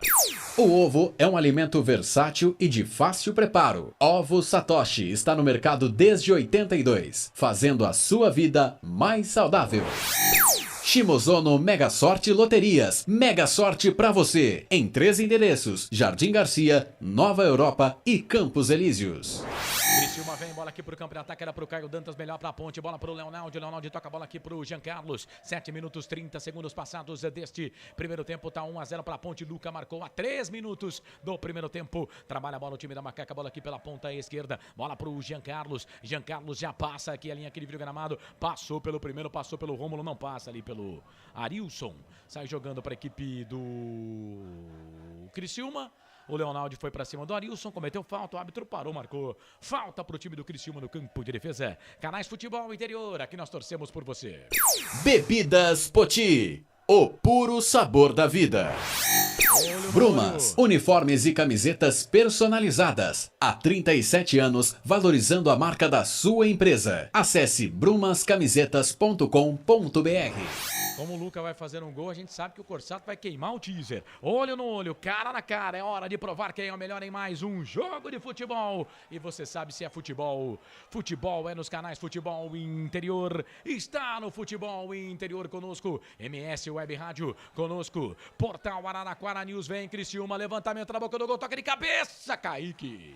H: O ovo é um alimento versátil e de fácil preparo. Ovo Satoshi está no mercado desde 82, fazendo a sua vida mais saudável. Shimozono Mega Sorte Loterias. Mega Sorte pra você. Em 3 endereços: Jardim Garcia, Nova Europa e Campos Elíseos.
A: Criciúma vem, bola aqui pro campo de ataque, era pro Caio Dantas, melhor pra ponte, bola pro Leonardo toca a bola aqui pro Jean Carlos, 7 minutos 30 segundos passados deste primeiro tempo, tá 1-0 pra ponte, Luca marcou a 3 minutos do primeiro tempo, trabalha a bola o time da Macaca, bola aqui pela ponta esquerda, bola pro Jean Carlos já passa aqui a linha, aquele vídeo gramado, passou pelo primeiro, passou pelo Rômulo, não passa ali pelo Arilson, sai jogando pra equipe do Criciúma. O Leonardo foi pra cima do Arilson, cometeu falta, o árbitro parou, marcou falta pro time do Criciúma no campo de defesa. Canais Futebol Interior, aqui nós torcemos por você.
H: Bebidas Poti, o puro sabor da vida. Brumas, uniformes e camisetas personalizadas. Há 37 anos, valorizando a marca da sua empresa. Acesse brumascamisetas.com.br.
A: Como o Luca vai fazer um gol, a gente sabe que o Corsato vai queimar o teaser. Olho no olho, cara na cara, é hora de provar quem é o melhor em mais um jogo de futebol. E você sabe se é futebol. Futebol é nos canais Futebol Interior. Está no Futebol Interior conosco. MS Web Rádio conosco. Portal Araraquara News vem, Criciúma, levantamento na boca do gol, toca de cabeça, Kaique.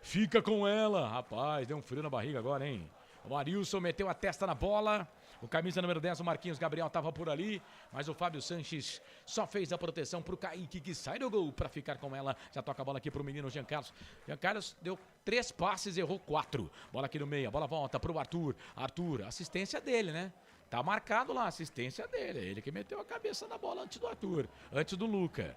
A: Fica com ela, rapaz, deu um frio na barriga agora, hein? O Arilson meteu a testa na bola. O camisa número 10, o Marquinhos Gabriel, estava por ali, mas o Fábio Sanches só fez a proteção pro Kaique, que sai do gol para ficar com ela. Já toca a bola aqui pro menino Jean Carlos. Jean Carlos deu 3 passes, errou 4. Bola aqui no meio, a bola volta pro Arthur. Arthur, assistência dele, né? Tá marcado lá a assistência dele. Ele que meteu a cabeça na bola antes do Arthur, antes do Luca.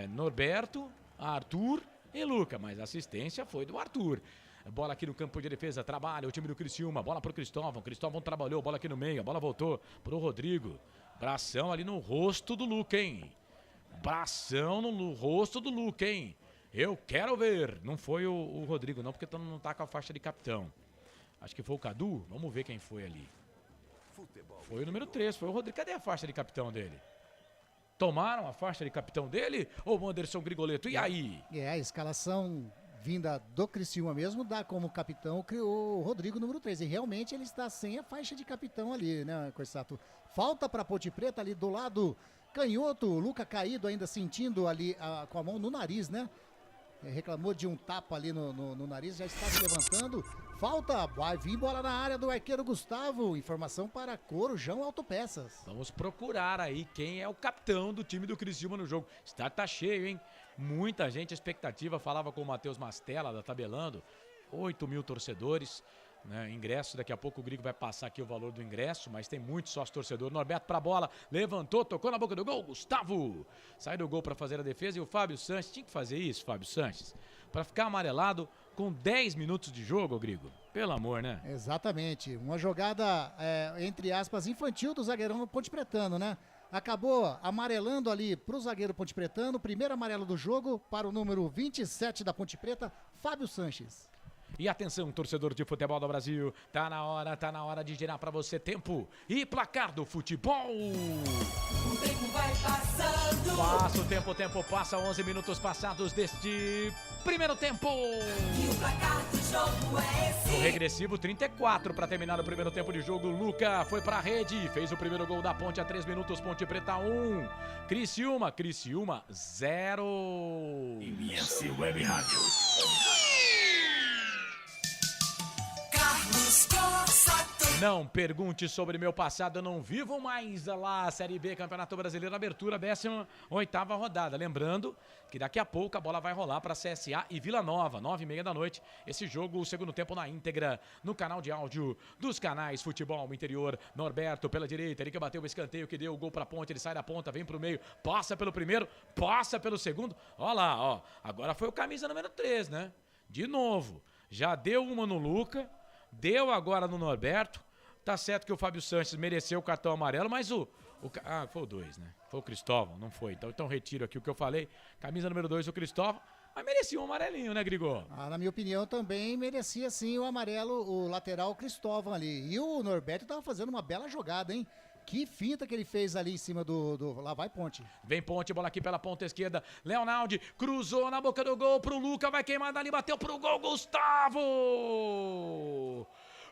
A: Norberto, Arthur e Luca, mas a assistência foi do Arthur. Bola aqui no campo de defesa, trabalha o time do Criciúma, bola pro Cristóvão, Cristóvão trabalhou, bola aqui no meio, a bola voltou pro Rodrigo, bração ali no rosto do Luca, hein? Bração no rosto do Luca, hein? Eu quero ver, não foi o Rodrigo não, porque não tá com a faixa de capitão, acho que foi o Cadu, vamos ver quem foi ali. Foi o número 3, foi o Rodrigo, cadê a faixa de capitão dele? Tomaram a faixa de capitão dele ou o Anderson Grigoleto, e aí?
G: A escalação vinda do Criciúma mesmo, dá como capitão o Rodrigo, número 3. E realmente ele está sem a faixa de capitão ali, né, Corsato? Falta para Ponte Preta ali do lado canhoto, o Luca caído ainda sentindo ali com a mão no nariz, né? Reclamou de um tapa ali no nariz, já está se levantando. Falta, vai vir bola na área do arqueiro Gustavo. Informação para Corujão Autopeças.
A: Vamos procurar aí quem é o capitão do time do Criciúma no jogo. Tá cheio, hein? Muita gente, a expectativa, falava com o Matheus Mastella, da Tabelando, 8 mil torcedores, né? Ingresso, daqui a pouco o Grigo vai passar aqui o valor do ingresso, mas tem muito sócio torcedor. Norberto pra bola, levantou, tocou na boca do gol, Gustavo sai do gol para fazer a defesa e o Fábio Sanches, tinha que fazer isso, Fábio Sanches, para ficar amarelado com 10 minutos de jogo, Grigo, pelo amor, né?
G: Exatamente, uma jogada, entre aspas, infantil do zagueirão Ponte Pretano, né? Acabou amarelando ali pro zagueiro Ponte Pretano, primeiro amarelo do jogo para o número 27 da Ponte Preta, Fábio Sanches.
A: E atenção, torcedor de futebol do Brasil, tá na hora de girar pra você tempo e placar do futebol.
F: O tempo vai passando.
A: Passa o tempo passa, 11 minutos passados deste primeiro tempo.
F: E o placar do jogo é esse.
A: O regressivo 34 para terminar o primeiro tempo de jogo. Luca foi pra rede, fez o primeiro gol da Ponte a 3 minutos, Ponte Preta 1. Criciúma 0.
F: MS Web Rádio. Carlos Corsato.
A: Não pergunte sobre meu passado, eu não vivo mais lá. Série B, Campeonato Brasileiro, abertura, 18ª rodada. Lembrando que daqui a pouco a bola vai rolar para CSA e Vila Nova, 9h30 da noite. Esse jogo, o segundo tempo na íntegra, no canal de áudio dos canais Futebol Interior. Norberto pela direita, ele que bateu o escanteio, que deu o gol para a ponte, ele sai da ponta, vem pro meio, passa pelo primeiro, passa pelo segundo. Ó lá, ó, agora foi o camisa número 3, né? De novo, já deu uma no Luca, deu agora no Norberto. Tá certo que o Fábio Sanches mereceu o cartão amarelo, mas foi o 2, né? Foi o Cristóvão, não foi. Então retiro aqui o que eu falei. Camisa número 2, o Cristóvão. Mas merecia um amarelinho, né, Grigor?
G: Na minha opinião, também merecia sim o amarelo, o lateral Cristóvão ali. E o Norberto tava fazendo uma bela jogada, hein? Que finta que ele fez ali em cima do... Lá vai Ponte.
A: Vem Ponte, bola aqui pela ponta esquerda. Leonardo cruzou na boca do gol pro Luca, vai queimar dali, bateu pro gol, Gustavo!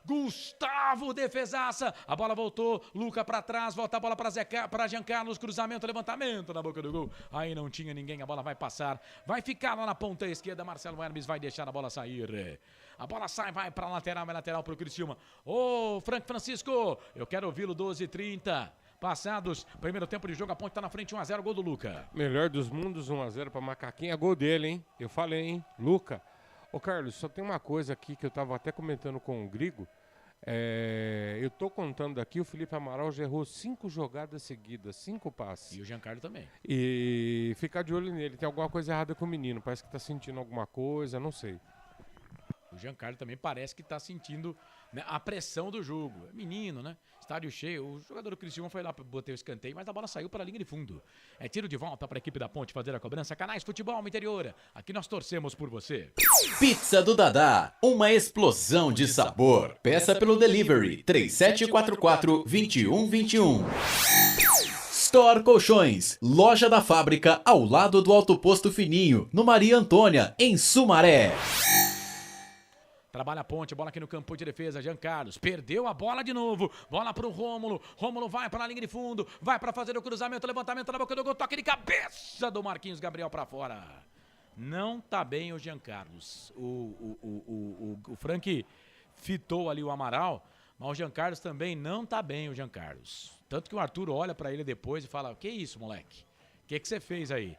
A: Gustavo, defesaça. A bola voltou, Luca pra trás, volta a bola pra Jean Carlos, cruzamento, levantamento na boca do gol. Aí não tinha ninguém, a bola vai passar, vai ficar lá na ponta esquerda. Marcelo Hermes vai deixar a bola sair. A bola sai, vai pra lateral, é lateral pro Criciúma. Ô, Frank Francisco, eu quero ouvi-lo, 12h30. Passados, primeiro tempo de jogo, a Ponte tá na frente, 1-0, gol do Luca.
I: Melhor dos mundos, 1-0 pra Macaquinha, é gol dele, hein? Eu falei, hein? Luca. Ô, Carlos, só tem uma coisa aqui que eu tava até comentando com o Grigo. Eu tô contando aqui, o Felipe Amaral já errou 5 jogadas seguidas, 5 passes.
A: E o Giancarlo também.
I: E ficar de olho nele, tem alguma coisa errada com o menino, parece que tá sentindo alguma coisa, não sei.
A: O Giancarlo também parece que tá sentindo, né, a pressão do jogo. É menino, né? Estádio cheio. O jogador do Criciúma foi lá para botar o escanteio, mas a bola saiu para a linha de fundo. É tiro de volta para a equipe da Ponte fazer a cobrança. Canais Futebol Interior. Aqui nós torcemos por você.
H: Pizza do Dadá, uma explosão de sabor. Peça pelo delivery 3744-2121. Store Colchões, loja da fábrica ao lado do Alto Posto Fininho, no Maria Antônia, em Sumaré.
A: Trabalha a Ponte, bola aqui no campo de defesa, Jean Carlos, perdeu a bola de novo, bola pro Rômulo, Rômulo vai para a linha de fundo, vai para fazer o cruzamento, levantamento na boca do gol, toque de cabeça do Marquinhos Gabriel para fora. Não tá bem o Jean Carlos, o Frank fitou ali o Amaral, mas o Jean Carlos também não tá bem, o Jean Carlos. Tanto que o Arthur olha para ele depois e fala, que isso, moleque? O que você fez aí?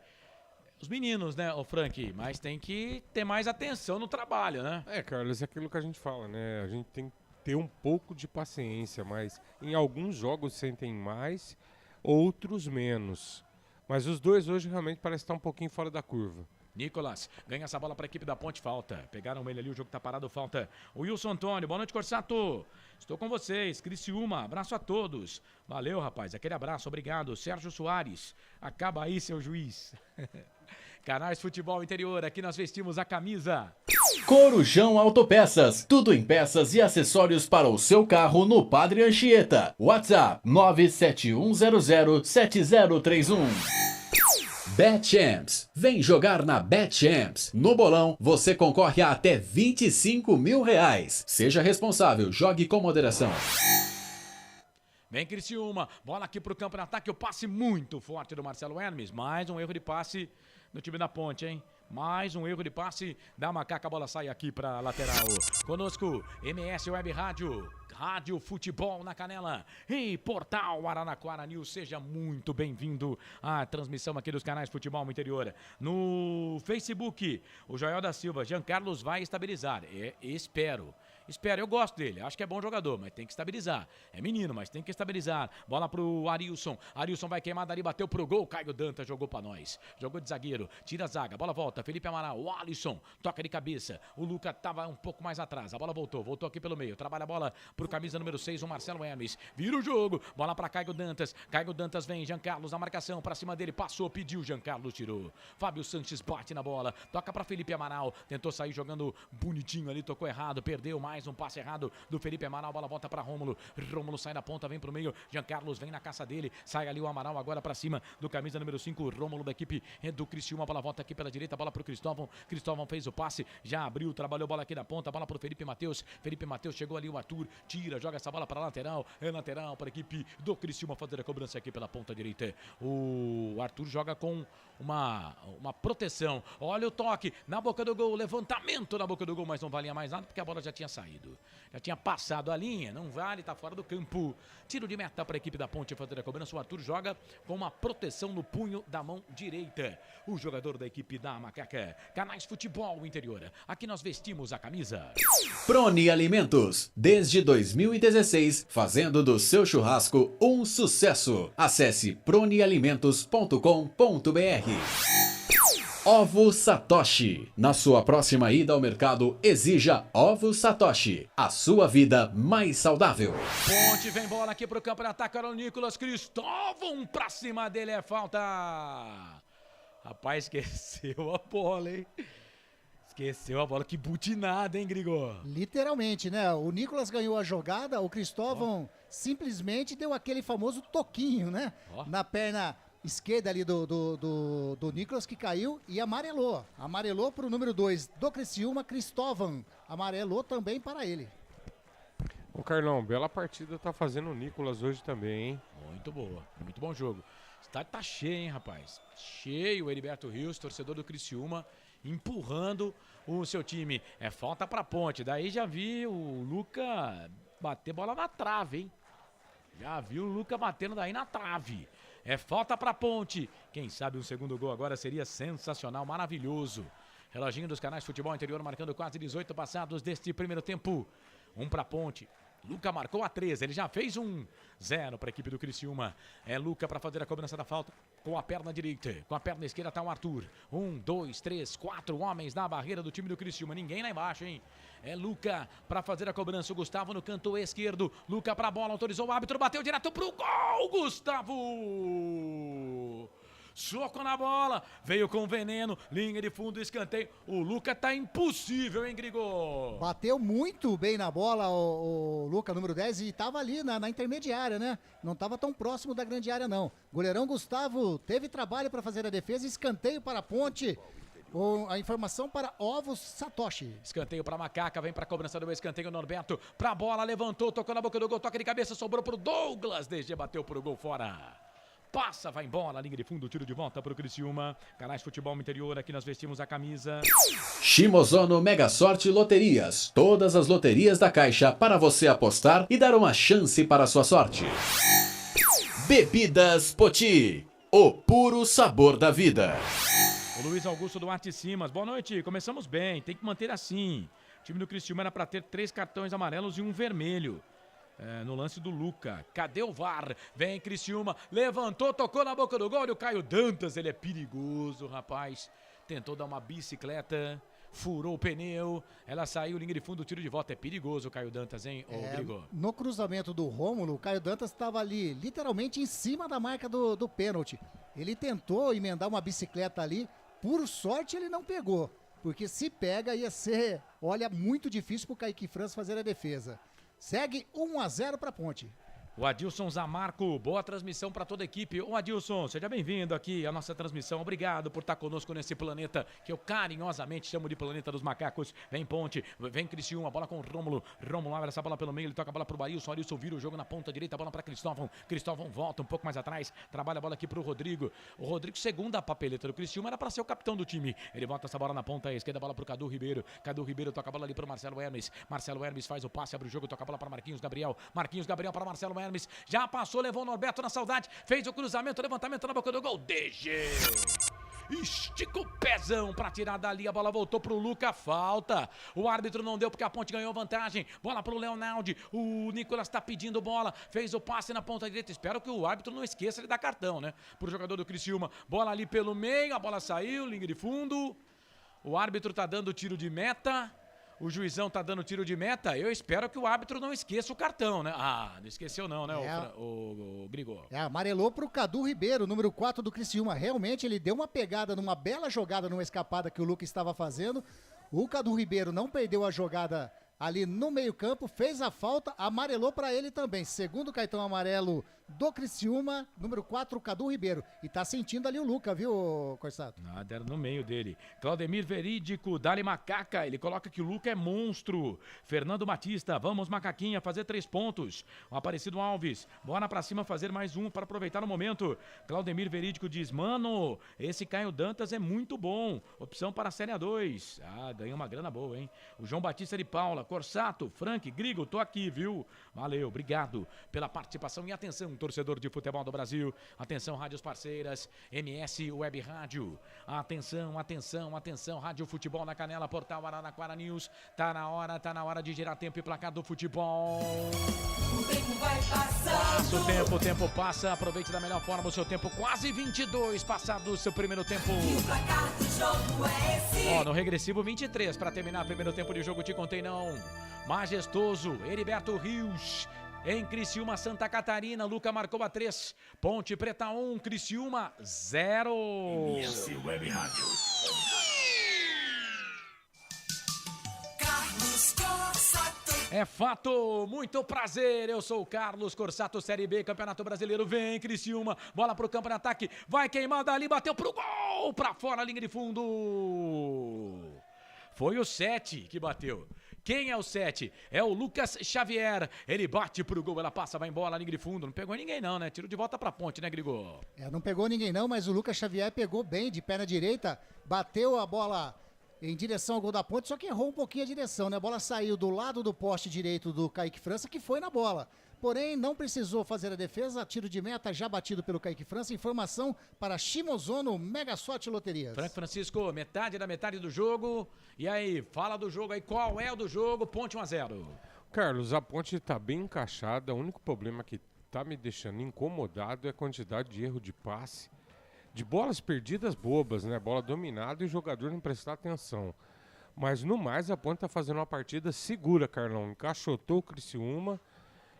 A: Os meninos, né, o Frank, mas tem que ter mais atenção no trabalho, né?
I: Carlos, é aquilo que a gente fala, né? A gente tem que ter um pouco de paciência, mas em alguns jogos sentem mais, outros menos. Mas os dois hoje realmente parecem estar um pouquinho fora da curva.
A: Nicolas ganha essa bola para a equipe da Ponte, falta. Pegaram ele ali, o jogo tá parado, falta. O Wilson Antônio, boa noite, Corsato. Estou com vocês, Criciúma, abraço a todos. Valeu, rapaz, aquele abraço, obrigado. Sérgio Soares, acaba aí, seu juiz. Canais Futebol Interior, aqui nós vestimos a camisa.
H: Corujão Autopeças, tudo em peças e acessórios para o seu carro no Padre Anchieta. WhatsApp 971007031. BetChamps, vem jogar na BetChamps. No bolão, você concorre a até R$25 mil. Seja responsável, jogue com moderação.
A: Vem Criciúma, bola aqui pro campo de ataque, o passe muito forte do Marcelo Hermes. Mais um erro de passe no time da Ponte, hein? Mais um erro de passe da Macaca, a bola sai aqui pra lateral. Conosco, MS Web Rádio, Rádio Futebol na Canela e Portal Araraquara News. Seja muito bem-vindo à transmissão aqui dos canais Futebol Interior. No Facebook, o Joel da Silva, Jean Carlos vai estabilizar. Espero, eu gosto dele, acho que é bom jogador, mas tem que estabilizar. É menino, mas tem que estabilizar. Bola pro Arilson, Arilson vai queimar dali, bateu pro gol, Caio Dantas jogou pra nós. Jogou de zagueiro, tira a zaga, bola volta, Felipe Amaral, o Alisson, toca de cabeça. O Luca tava um pouco mais atrás, a bola voltou aqui pelo meio. Trabalha a bola pro camisa número 6, o Marcelo Hermes. Vira o jogo, bola pra Caio Dantas vem, Jean Carlos na marcação, pra cima dele, passou, pediu, Jean Carlos tirou. Fábio Sanches bate na bola, toca pra Felipe Amaral, tentou sair jogando bonitinho ali, tocou errado, perdeu mais um passe errado do Felipe Amaral, bola volta pra Rômulo, Rômulo sai da ponta, vem pro meio, Jean Carlos vem na caça dele, sai ali o Amaral agora pra cima do camisa número 5, Rômulo da equipe do Criciúma, bola volta aqui pela direita, bola pro Cristóvão fez o passe, já abriu, trabalhou bola aqui na ponta, bola pro Felipe Matheus chegou ali o Arthur, tira, joga essa bola pra lateral, é lateral para a equipe do Criciúma fazer a cobrança aqui pela ponta direita. O Arthur joga com uma proteção, olha o toque na boca do gol, levantamento na boca do gol, mas não valia mais nada porque a bola já tinha saído, já tinha passado a linha, não vale, tá fora do campo. Tiro de meta para a equipe da Ponte fazer a cobrança. O Arthur joga com uma proteção no punho da mão direita. O jogador da equipe da Macaca. Canais Futebol Interior. Aqui nós vestimos a camisa.
H: Proni Alimentos, desde 2016, fazendo do seu churrasco um sucesso. Acesse pronialimentos.com.br. Ovo Satoshi. Na sua próxima ida ao mercado, exija Ovo Satoshi. A sua vida mais saudável.
A: Ponte vem bola aqui pro campo de ataque. Olha o Nicolas Cristóvão pra cima dele. É falta. Rapaz, esqueceu a bola, hein? Esqueceu a bola. Que butinada, hein, Grigor?
G: Literalmente, né? O Nicolas ganhou a jogada, o Cristóvão simplesmente deu aquele famoso toquinho, né? Na perna esquerda ali do Nicolas, que caiu e amarelou. Amarelou para o número 2 do Criciúma, Cristóvão. Amarelou também para ele.
I: Ô Carlão, bela partida tá fazendo o Nicolas hoje também, hein?
A: Muito boa, muito bom jogo. O estádio tá cheio, hein, rapaz? Cheio, o Heriberto Rios, torcedor do Criciúma, empurrando o seu time. É falta pra Ponte. Daí já vi o Luca bater bola na trave, hein? Já vi o Luca batendo daí na trave. É falta pra Ponte. Quem sabe um segundo gol agora seria sensacional, maravilhoso. Reloginho dos canais Futebol Interior marcando quase 18 passados deste primeiro tempo. 1 pra Ponte. Luca marcou a 13, ele já fez 1-0 para a equipe do Criciúma. É Luca para fazer a cobrança da falta com a perna direita. Com a perna esquerda está o Arthur. 1, 2, 3, 4 homens na barreira do time do Criciúma. Ninguém lá embaixo, hein? É Luca para fazer a cobrança. O Gustavo no canto esquerdo. Luca para a bola, autorizou o árbitro, bateu direto pro gol. Gustavo! Soco na bola, veio com veneno, linha de fundo, escanteio. O Luca tá impossível, hein, Grigol?
G: Bateu muito bem na bola o Luca, número 10, e tava ali na intermediária, né? Não tava tão próximo da grande área, não. Goleirão Gustavo teve trabalho para fazer a defesa, escanteio para a Ponte. A informação para Ovos Satoshi.
A: Escanteio para Macaca, vem para a cobrança do escanteio, Norberto. Pra bola, levantou, tocou na boca do gol, toque de cabeça, sobrou pro Douglas. DG bateu pro gol fora. Passa, vai embora, linha de fundo, tiro de volta pro Criciúma. Canais Futebol Interior, aqui nós vestimos a camisa.
H: Shimozono Mega Sorte Loterias. Todas as loterias da Caixa para você apostar e dar uma chance para a sua sorte. Bebidas Poti. O puro sabor da vida.
A: O Luiz Augusto Duarte Simas. Boa noite, começamos bem, tem que manter assim. O time do Criciúma era para ter 3 cartões amarelos e 1 vermelho. No lance do Luca. Cadê o VAR? Vem Criciúma, levantou, tocou na boca do gol. E o Caio Dantas, ele é perigoso, rapaz. Tentou dar uma bicicleta, furou o pneu. Ela saiu, linha de fundo, tiro de volta. É perigoso o Caio Dantas, hein, Grigol?
G: No cruzamento do Rômulo, o Caio Dantas estava ali, literalmente em cima da marca do pênalti. Ele tentou emendar uma bicicleta ali. Por sorte, ele não pegou. Porque se pega, ia ser, olha, muito difícil pro Kaique França fazer a defesa. Segue 1-0 para Ponte.
A: O Adilson Zamarco, boa transmissão para toda a equipe. Ô Adilson, seja bem-vindo aqui à nossa transmissão. Obrigado por estar conosco nesse planeta que eu carinhosamente chamo de Planeta dos Macacos. Vem Ponte, vem Criciúma, bola com o Rômulo. Rômulo abre essa bola pelo meio, ele toca a bola pro Barilson. Arilson vira o jogo na ponta direita, a bola para Cristóvão. Cristóvão volta um pouco mais atrás, trabalha a bola aqui pro Rodrigo. O Rodrigo, segundo a papeleta do Criciúma, era para ser o capitão do time. Ele volta essa bola na ponta esquerda, a bola pro Cadu Ribeiro. Cadu Ribeiro toca a bola ali pro Marcelo Hermes. Marcelo Hermes faz o passe, abre o jogo, toca a bola para Marquinhos Gabriel. Marquinhos Gabriel para Marcelo Hermes. Já passou, levou o Norberto na saudade, fez o cruzamento, levantamento na boca do gol, DG estica o pezão pra tirar dali, a bola voltou pro Luca, falta, o árbitro não deu porque a Ponte ganhou vantagem, bola pro Leonardo, o Nicolas tá pedindo bola, fez o passe na ponta direita, espero que o árbitro não esqueça de dar cartão, né, pro jogador do Criciúma, bola ali pelo meio, a bola saiu, linha de fundo, o árbitro tá dando tiro de meta. O juizão tá dando tiro de meta, eu espero que o árbitro não esqueça o cartão, né? Ah, não esqueceu não, né, o Grigol?
G: Amarelou pro Cadu Ribeiro, número 4 do Criciúma. Realmente ele deu uma pegada numa bela jogada, numa escapada que o Luca estava fazendo. O Cadu Ribeiro não perdeu a jogada ali no meio-campo, fez a falta, amarelou para ele também. Segundo cartão amarelo do Criciúma, número 4, Cadu Ribeiro. E tá sentindo ali o Luca, viu, Corsato?
A: Nada, era no meio dele. Claudemir Verídico, Dali Macaca, ele coloca que o Luca é monstro. Fernando Batista, vamos Macaquinha, fazer 3 pontos. O Aparecido Alves, bora pra cima fazer mais um para aproveitar o momento. Claudemir Verídico diz, mano, esse Caio Dantas é muito bom. Opção para a Série A2. Ah, ganha uma grana boa, hein? O João Batista de Paula, Corsato, Frank, Grigo, tô aqui, viu? Valeu, obrigado pela participação e atenção, torcedor de futebol do Brasil. Atenção, rádios parceiras, MS Web Rádio. Atenção, atenção, atenção, Rádio Futebol na Canela, Portal Araraquara News. Tá na hora de girar tempo e placar do futebol.
F: O tempo vai passando.
A: O tempo passa, aproveite da melhor forma o seu tempo. Quase 22 passado o seu primeiro tempo.
F: E o placar do jogo é esse.
A: Ó, no regressivo 23 para terminar o primeiro tempo de jogo, te contei não. Majestoso, Heriberto Rios. Em Criciúma, Santa Catarina, Luca marcou a 3. Ponte Preta 1, Criciúma 0.
F: MS Web Rádio. Carlos Corsato.
A: É fato, muito prazer, eu sou o Carlos Corsato, Série B, Campeonato Brasileiro, vem Criciúma, bola pro campo de ataque, vai queimada ali, bateu pro gol, pra fora, linha de fundo. Foi o 7 que bateu. Quem é o 7? É o Lucas Xavier. Ele bate pro gol, ela passa, vai embora, linha de fundo. Não pegou ninguém não, né? Tiro de volta pra ponte, né, Grigol?
G: Não pegou ninguém não, mas o Lucas Xavier pegou bem de perna direita, bateu a bola em direção ao gol da ponte, só que errou um pouquinho a direção, né? A bola saiu do lado do poste direito do Kaique França, que foi na bola. Porém, não precisou fazer a defesa, tiro de meta já batido pelo Kaique França. Informação para Shimozono, Mega Sorte Loterias.
A: Franco Francisco, metade da metade do jogo. E aí, fala do jogo aí, qual é o do jogo? Ponte 1-0.
I: Carlos, a ponte tá bem encaixada, o único problema que tá me deixando incomodado é a quantidade de erro de passe, de bolas perdidas bobas, né? Bola dominada e o jogador não prestar atenção. Mas no mais, a ponte tá fazendo uma partida segura, Carlão. Encaixotou o Criciúma.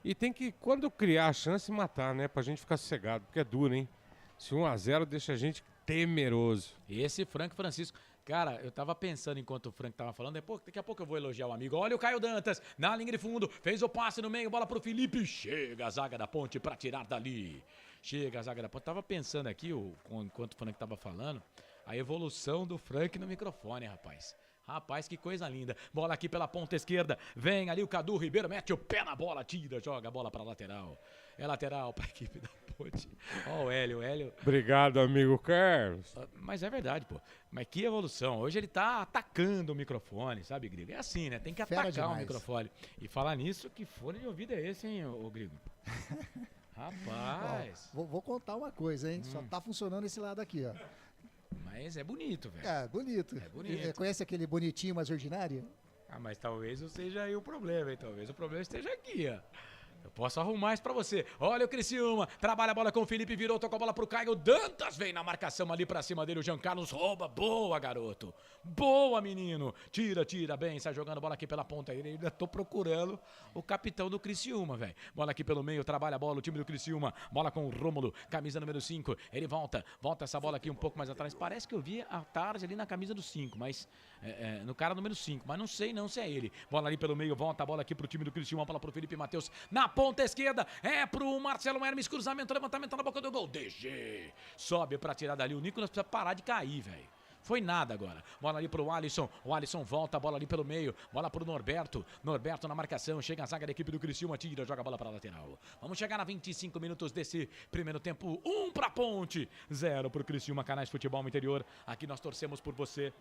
I: E tem que, quando criar a chance, matar, né? Pra gente ficar sossegado, porque é duro, hein? Se 1-0 deixa a gente temeroso.
A: Esse Franco Francisco. Cara, eu tava pensando enquanto o Franco tava falando, daqui a pouco eu vou elogiar o amigo. Olha o Caio Dantas, na linha de fundo, fez o passe no meio, bola pro Felipe. Chega a zaga da ponte pra tirar dali. Chega a zaga da ponte. Tava pensando aqui, enquanto o Franco tava falando, a evolução do Franco no microfone, rapaz. Rapaz, que coisa linda. Bola aqui pela ponta esquerda. Vem ali o Cadu Ribeiro, mete o pé na bola, tira, joga a bola pra lateral. É lateral pra equipe da ponte. Ó o Hélio.
I: Obrigado, amigo Carlos.
A: Mas é verdade, pô. Mas que evolução. Hoje ele tá atacando o microfone, sabe, Grigo? É assim, né? Tem que
G: Fera
A: atacar
G: demais.
A: o microfone. E falar nisso, que fone de ouvido é esse, hein, ô Grigo? Rapaz.
G: Ó, vou contar uma coisa, hein? Só tá funcionando esse lado aqui, ó.
A: Mas é bonito, velho.
G: É, bonito.
A: É bonito.
G: Conhece aquele bonitinho, mas ordinário?
A: Ah, mas talvez não seja aí o problema, hein? Talvez o problema esteja aqui, ó. Eu posso arrumar isso pra você. Olha o Criciúma, trabalha a bola com o Felipe, virou, tocou a bola pro Caio Dantas, vem na marcação ali pra cima dele, o Jean Carlos rouba, boa, garoto. Boa, menino. Tira bem, sai jogando bola aqui pela ponta. Eu ainda tô procurando o capitão do Criciúma, velho. Bola aqui pelo meio, trabalha a bola, o time do Criciúma, bola com o Rômulo, camisa número 5, ele volta essa bola aqui um pouco mais atrás. Parece que eu vi a Tarde ali na camisa do 5, mas no cara número 5, mas não sei não se é ele. Bola ali pelo meio, volta a bola aqui pro time do Criciúma, bola pro Felipe Matheus, na ponta esquerda, é pro Marcelo Hermes, cruzamento, levantamento na boca do gol, DG, sobe pra tirar dali, o Nicolas precisa parar de cair, velho. Foi nada agora. Bola ali pro Alisson. O Alisson volta, bola ali pelo meio. Bola pro Norberto. Norberto na marcação. Chega a zaga da equipe do Criciúma. Tira, joga a bola pra lateral. Vamos chegar a 25 minutos desse primeiro tempo. 1 pra Ponte, 0 pro Criciúma. Canais Futebol Interior. Aqui nós torcemos por você.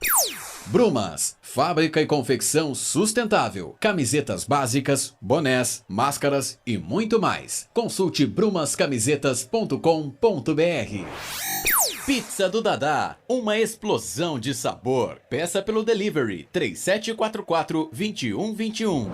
H: Brumas, fábrica e confecção sustentável. Camisetas básicas, bonés, máscaras e muito mais. Consulte brumascamisetas.com.br. Pizza do Dadá, uma explosão de sabor. Peça pelo delivery 3744-2121.
A: Vou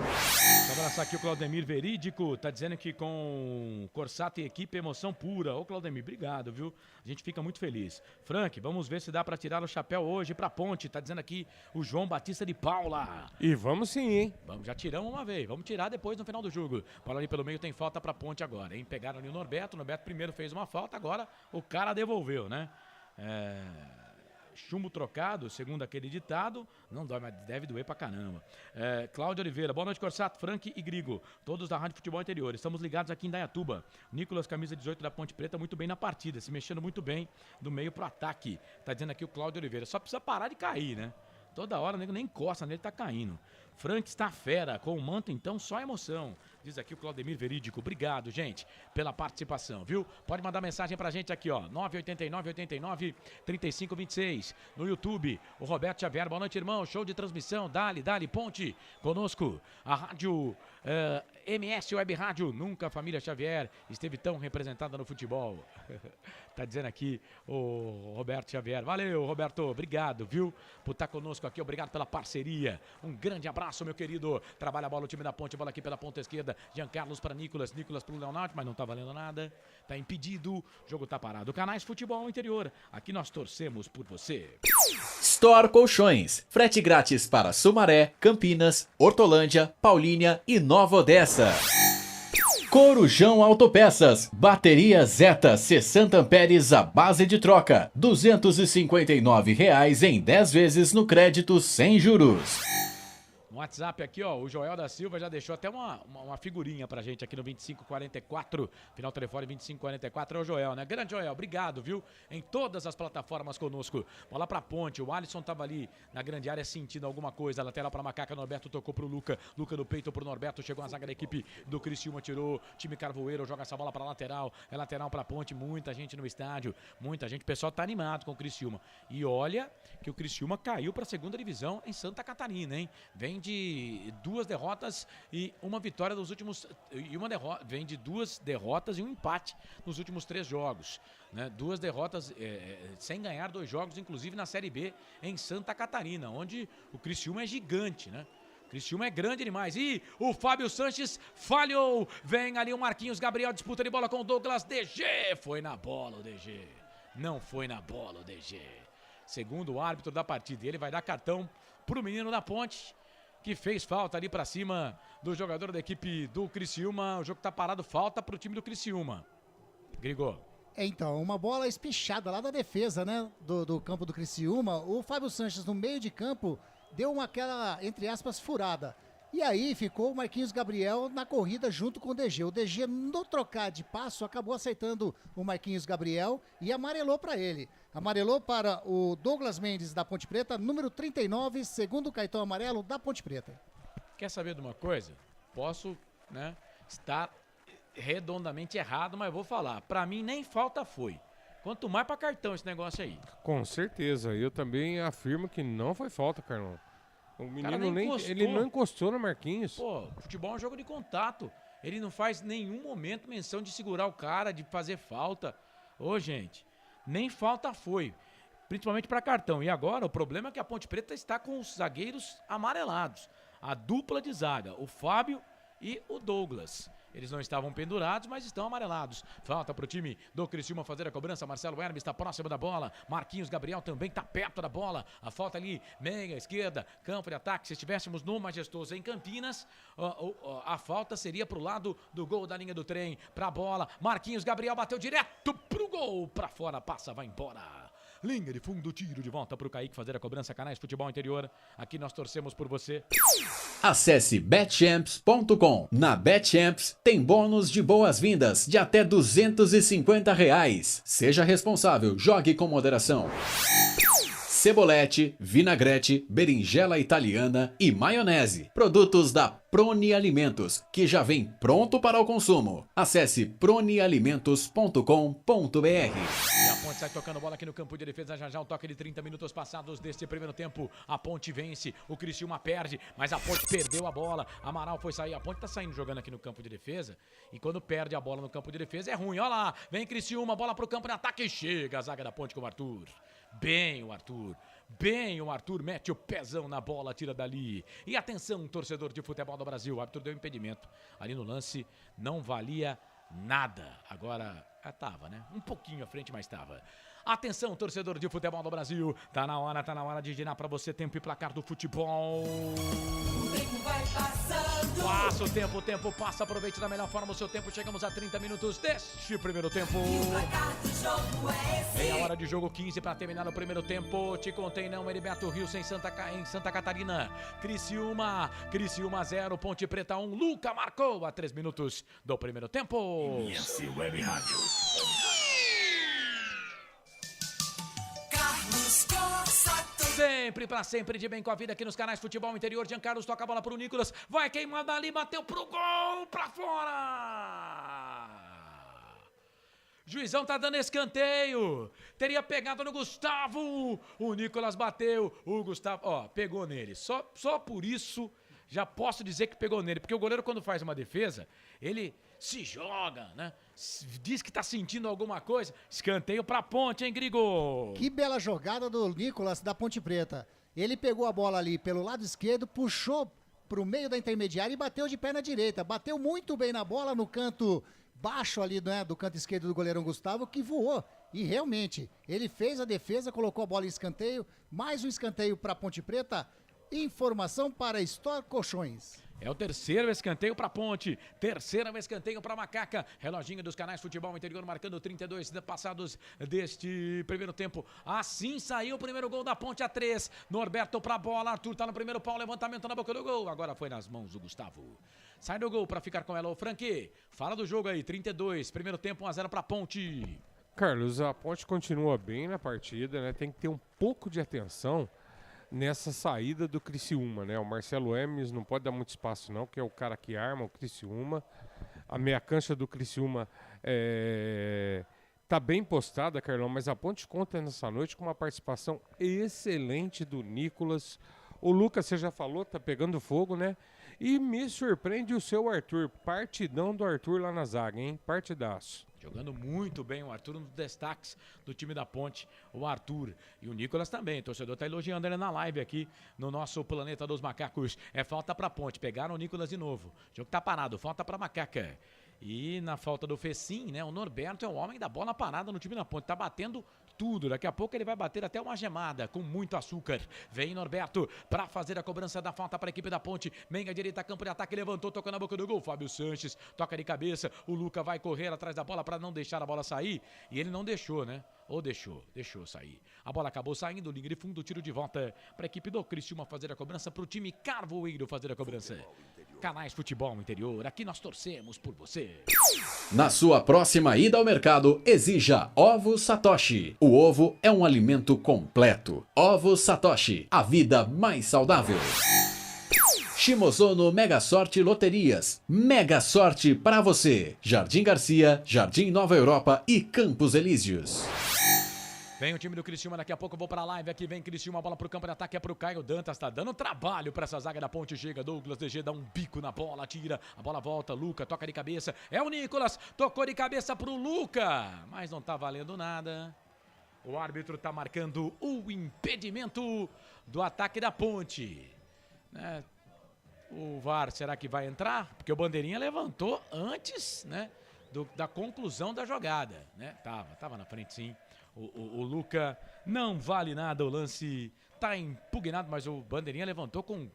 A: abraçar aqui o Claudemir Verídico, tá dizendo que com Corsato e equipe, emoção pura. Ô Claudemir, obrigado, viu? A gente fica muito feliz. Frank, vamos ver se dá pra tirar o chapéu hoje pra Ponte, tá dizendo aqui o João Batista de Paula.
I: E vamos sim, hein?
A: Vamos, já tiramos uma vez, vamos tirar depois no final do jogo. Bola ali pelo meio, tem falta pra Ponte agora, hein? Pegaram ali o Norberto primeiro fez uma falta, agora o cara devolveu, né? Chumbo trocado, segundo aquele ditado, não dói, mas deve doer pra caramba. Cláudio Oliveira, boa noite, Corsato, Frank e Grigo, todos da Rádio Futebol Interior. Estamos ligados aqui em Dayatuba. Nicolas, camisa 18 da Ponte Preta, muito bem na partida, se mexendo muito bem do meio pro ataque. Tá dizendo aqui o Cláudio Oliveira, só precisa parar de cair, né? Toda hora o nego nem encosta nele, tá caindo. Frank está fera, com o manto então só emoção. Diz aqui o Claudemir Verídico. Obrigado, gente, pela participação, viu? Pode mandar mensagem pra gente aqui, ó. 989-89-3526. No YouTube, o Roberto Xavier. Boa noite, irmão. Show de transmissão. Dali, Ponte. Conosco, a rádio MS Web Rádio. Nunca a família Xavier esteve tão representada no futebol. Tá dizendo aqui o Roberto Xavier. Valeu, Roberto. Obrigado, viu? Por estar conosco aqui. Obrigado pela parceria. Um grande abraço, meu querido. Trabalha a bola, o time da Ponte. Bola aqui pela ponta esquerda. Jean Carlos para Nicolas. Nicolas pro Leonardo, mas não tá valendo nada. Tá impedido. O jogo tá parado. Canais Futebol Interior. Aqui nós torcemos por você.
H: Store Colchões. Frete grátis para Sumaré, Campinas, Hortolândia, Paulínia e Nova Odessa. Corujão Autopeças, bateria Zeta 60 amperes à base de troca, R$ 259 em 10 vezes no crédito sem juros.
A: No WhatsApp aqui, ó, o Joel da Silva já deixou até uma figurinha pra gente aqui no 2544, final telefone 2544, é o Joel, né? Grande Joel, obrigado, viu? Em todas as plataformas conosco. Bola pra ponte, o Alisson tava ali na grande área sentindo alguma coisa, lateral pra Macaca, Norberto tocou pro Luca no peito pro Norberto, chegou a zaga da equipe do Criciúma, tirou, time Carvoeiro, joga essa bola pra lateral, é lateral pra ponte, muita gente no estádio, muita gente, o pessoal tá animado com o Criciúma. E olha que o Criciúma caiu pra segunda divisão em Santa Catarina, hein? Vem de 2 derrotas e uma vitória nos últimos... vem de 2 derrotas e um empate nos últimos 3 jogos, né? 2 derrotas sem ganhar 2 jogos, inclusive na Série B em Santa Catarina, onde o Criciúma é gigante, né? Criciúma é grande demais. E o Fábio Sanches falhou. Vem ali o Marquinhos Gabriel, disputa de bola com o Douglas DG. Foi na bola o DG. Não foi na bola o DG. Segundo o árbitro da partida, ele vai dar cartão pro menino da Ponte, que fez falta ali pra cima do jogador da equipe do Criciúma. O jogo tá parado, falta pro time do Criciúma. Grigor.
G: Então, uma bola espichada lá da defesa, né, do campo do Criciúma. O Fábio Sanches no meio de campo deu aquela, entre aspas, furada. E aí ficou o Marquinhos Gabriel na corrida junto com o DG. O DG, no trocar de passo, acabou aceitando o Marquinhos Gabriel e amarelou para ele. Amarelou para o Douglas Mendes da Ponte Preta, número 39, segundo cartão amarelo da Ponte Preta.
A: Quer saber de uma coisa? Posso, né, estar redondamente errado, mas vou falar. Para mim, nem falta foi. Quanto mais para cartão esse negócio aí.
I: Com certeza. Eu também afirmo que não foi falta, Carlão. O menino
A: ele
I: não encostou no Marquinhos.
A: Pô, futebol é um jogo de contato. Ele não faz nenhum momento menção de segurar o cara, de fazer falta. Ô, gente, nem falta foi. Principalmente para cartão. E agora o problema é que a Ponte Preta está com os zagueiros amarelados. A dupla de zaga, o Fábio e o Douglas. Eles não estavam pendurados, mas estão amarelados. Falta pro time do Criciúma fazer a cobrança. Marcelo Hermes está próximo da bola. Marquinhos Gabriel também está perto da bola. A falta ali, meia esquerda, campo de ataque. Se estivéssemos no Majestoso em Campinas, a falta seria pro lado do gol da linha do trem. Pra bola, Marquinhos Gabriel bateu direto pro gol. Pra fora, passa, vai embora. Linha de fundo, tiro de volta pro Kaique fazer a cobrança. Canais Futebol Interior. Aqui nós torcemos por você.
H: Acesse betchamps.com. Na Betchamps tem bônus de boas-vindas de até R$250. Seja responsável, jogue com moderação. Cebolete, vinagrete, berinjela italiana e maionese. Produtos da Proni Alimentos, que já vem pronto para o consumo. Acesse pronialimentos.com.br.
A: E a Ponte sai tocando bola aqui no campo de defesa. Já um toque de 30 minutos passados deste primeiro tempo. A Ponte vence, o Criciúma perde, mas a Ponte perdeu a bola. Amaral foi sair, a Ponte tá saindo jogando aqui no campo de defesa. E quando perde a bola no campo de defesa é ruim. Olha lá, vem Criciúma, bola pro campo de ataque e chega a zaga da Ponte com o Arthur. Bem o Arthur mete o pezão na bola, tira dali. E atenção, torcedor de futebol do Brasil, o árbitro deu impedimento. Ali no lance não valia nada. Agora, tava, né? Um pouquinho à frente, mas tava. Atenção, torcedor de futebol do Brasil. Tá na hora de girar pra você tempo e placar do futebol.
F: O tempo vai passando.
A: Passa o tempo passa. Aproveite da melhor forma o seu tempo. Chegamos a 30 minutos deste primeiro tempo.
F: E o placar do jogo é esse.
A: Meia hora de jogo, 15 para terminar o primeiro tempo. Te contei não, Heriberto Rios em Santa Catarina. Criciúma 0, Ponte Preta 1. Luca marcou a 3 minutos do primeiro tempo.
F: MS Web Rádio. Carlos Corsato.
A: Sempre pra sempre de bem com a vida aqui nos canais Futebol Interior. Giancarlos toca a bola pro Nicolas. Vai queimando ali, bateu pro gol, pra fora. Juizão tá dando escanteio. Teria pegado no Gustavo. O Nicolas bateu. O Gustavo, pegou nele. Só por isso já posso dizer que pegou nele. Porque o goleiro, quando faz uma defesa, ele se joga, né? Diz que tá sentindo alguma coisa. Escanteio pra Ponte, hein, Grigo?
G: Que bela jogada do Nicolas da Ponte Preta. Ele pegou a bola ali pelo lado esquerdo, puxou pro meio da intermediária e bateu de perna direita. Bateu muito bem na bola no canto baixo ali, né, do canto esquerdo do goleirão Gustavo, que voou. E realmente, ele fez a defesa, colocou a bola em escanteio. Mais um escanteio pra Ponte Preta. Informação para Store Colchões.
A: É o terceiro escanteio para Ponte. Terceiro escanteio para Macaca. Reloginho dos canais Futebol Interior marcando 32 passados deste primeiro tempo. Assim saiu o primeiro gol da Ponte a 3. Norberto para a bola. Arthur tá no primeiro pau. Levantamento na boca do gol. Agora foi nas mãos do Gustavo. Sai do gol para ficar com ela o Franque. Fala do jogo aí. 32. Primeiro tempo 1-0 para Ponte.
I: Carlos, a Ponte continua bem na partida, né? Tem que ter um pouco de atenção nessa saída do Criciúma, né? O Marcelo Hermes não pode dar muito espaço não, que é o cara que arma o Criciúma. A meia cancha do Criciúma tá bem postada, Carlão, mas a Ponte conta nessa noite com uma participação excelente do Nicolas. O Lucas, você já falou, tá pegando fogo, né? E me surpreende o seu Arthur, partidão do Arthur lá na zaga, hein? Partidaço.
A: Jogando muito bem o Arthur, um dos destaques do time da Ponte, o Arthur. E o Nicolas também, o torcedor tá elogiando ele na live aqui no nosso Planeta dos Macacos. É falta pra Ponte, pegaram o Nicolas de novo. O jogo tá parado, falta pra Macaca. E na falta do Fecim, né, o Norberto é o homem da bola parada no time da Ponte, tá batendo tudo. Daqui a pouco ele vai bater até uma gemada com muito açúcar. Vem Norberto pra fazer a cobrança da falta para a equipe da Ponte. Menga direita, campo de ataque, levantou, tocou na boca do gol. Fábio Sanches toca de cabeça. O Luca vai correr atrás da bola para não deixar a bola sair. E ele não deixou, né? Ou deixou sair. A bola acabou saindo, linha de fundo, tiro de volta para a equipe do Criciúma fazer a cobrança, para o time Carvoeiro fazer a cobrança. Canais Futebol Interior, aqui nós torcemos por você.
H: Na sua próxima ida ao mercado, exija Ovos Satoshi. O ovo é um alimento completo. Ovos Satoshi, a vida mais saudável. Shimozono Mega Sorte Loterias. Mega Sorte para você. Jardim Garcia, Jardim Nova Europa e Campos Elíseos.
A: Vem o time do Criciúma, daqui a pouco eu vou pra live, aqui vem Criciúma, a bola pro campo de ataque, é pro Caio Dantas, tá dando trabalho pra essa zaga da Ponte, chega Douglas DG, dá um bico na bola, tira, a bola volta, Luca, toca de cabeça, é o Nicolas, tocou de cabeça pro Luca, mas não tá valendo nada, o árbitro tá marcando o impedimento do ataque da Ponte, né? O VAR, será que vai entrar? Porque o Bandeirinha levantou antes, né, da conclusão da jogada, né, tava na frente sim. O Luca não vale nada, o lance tá impugnado, mas o Bandeirinha levantou com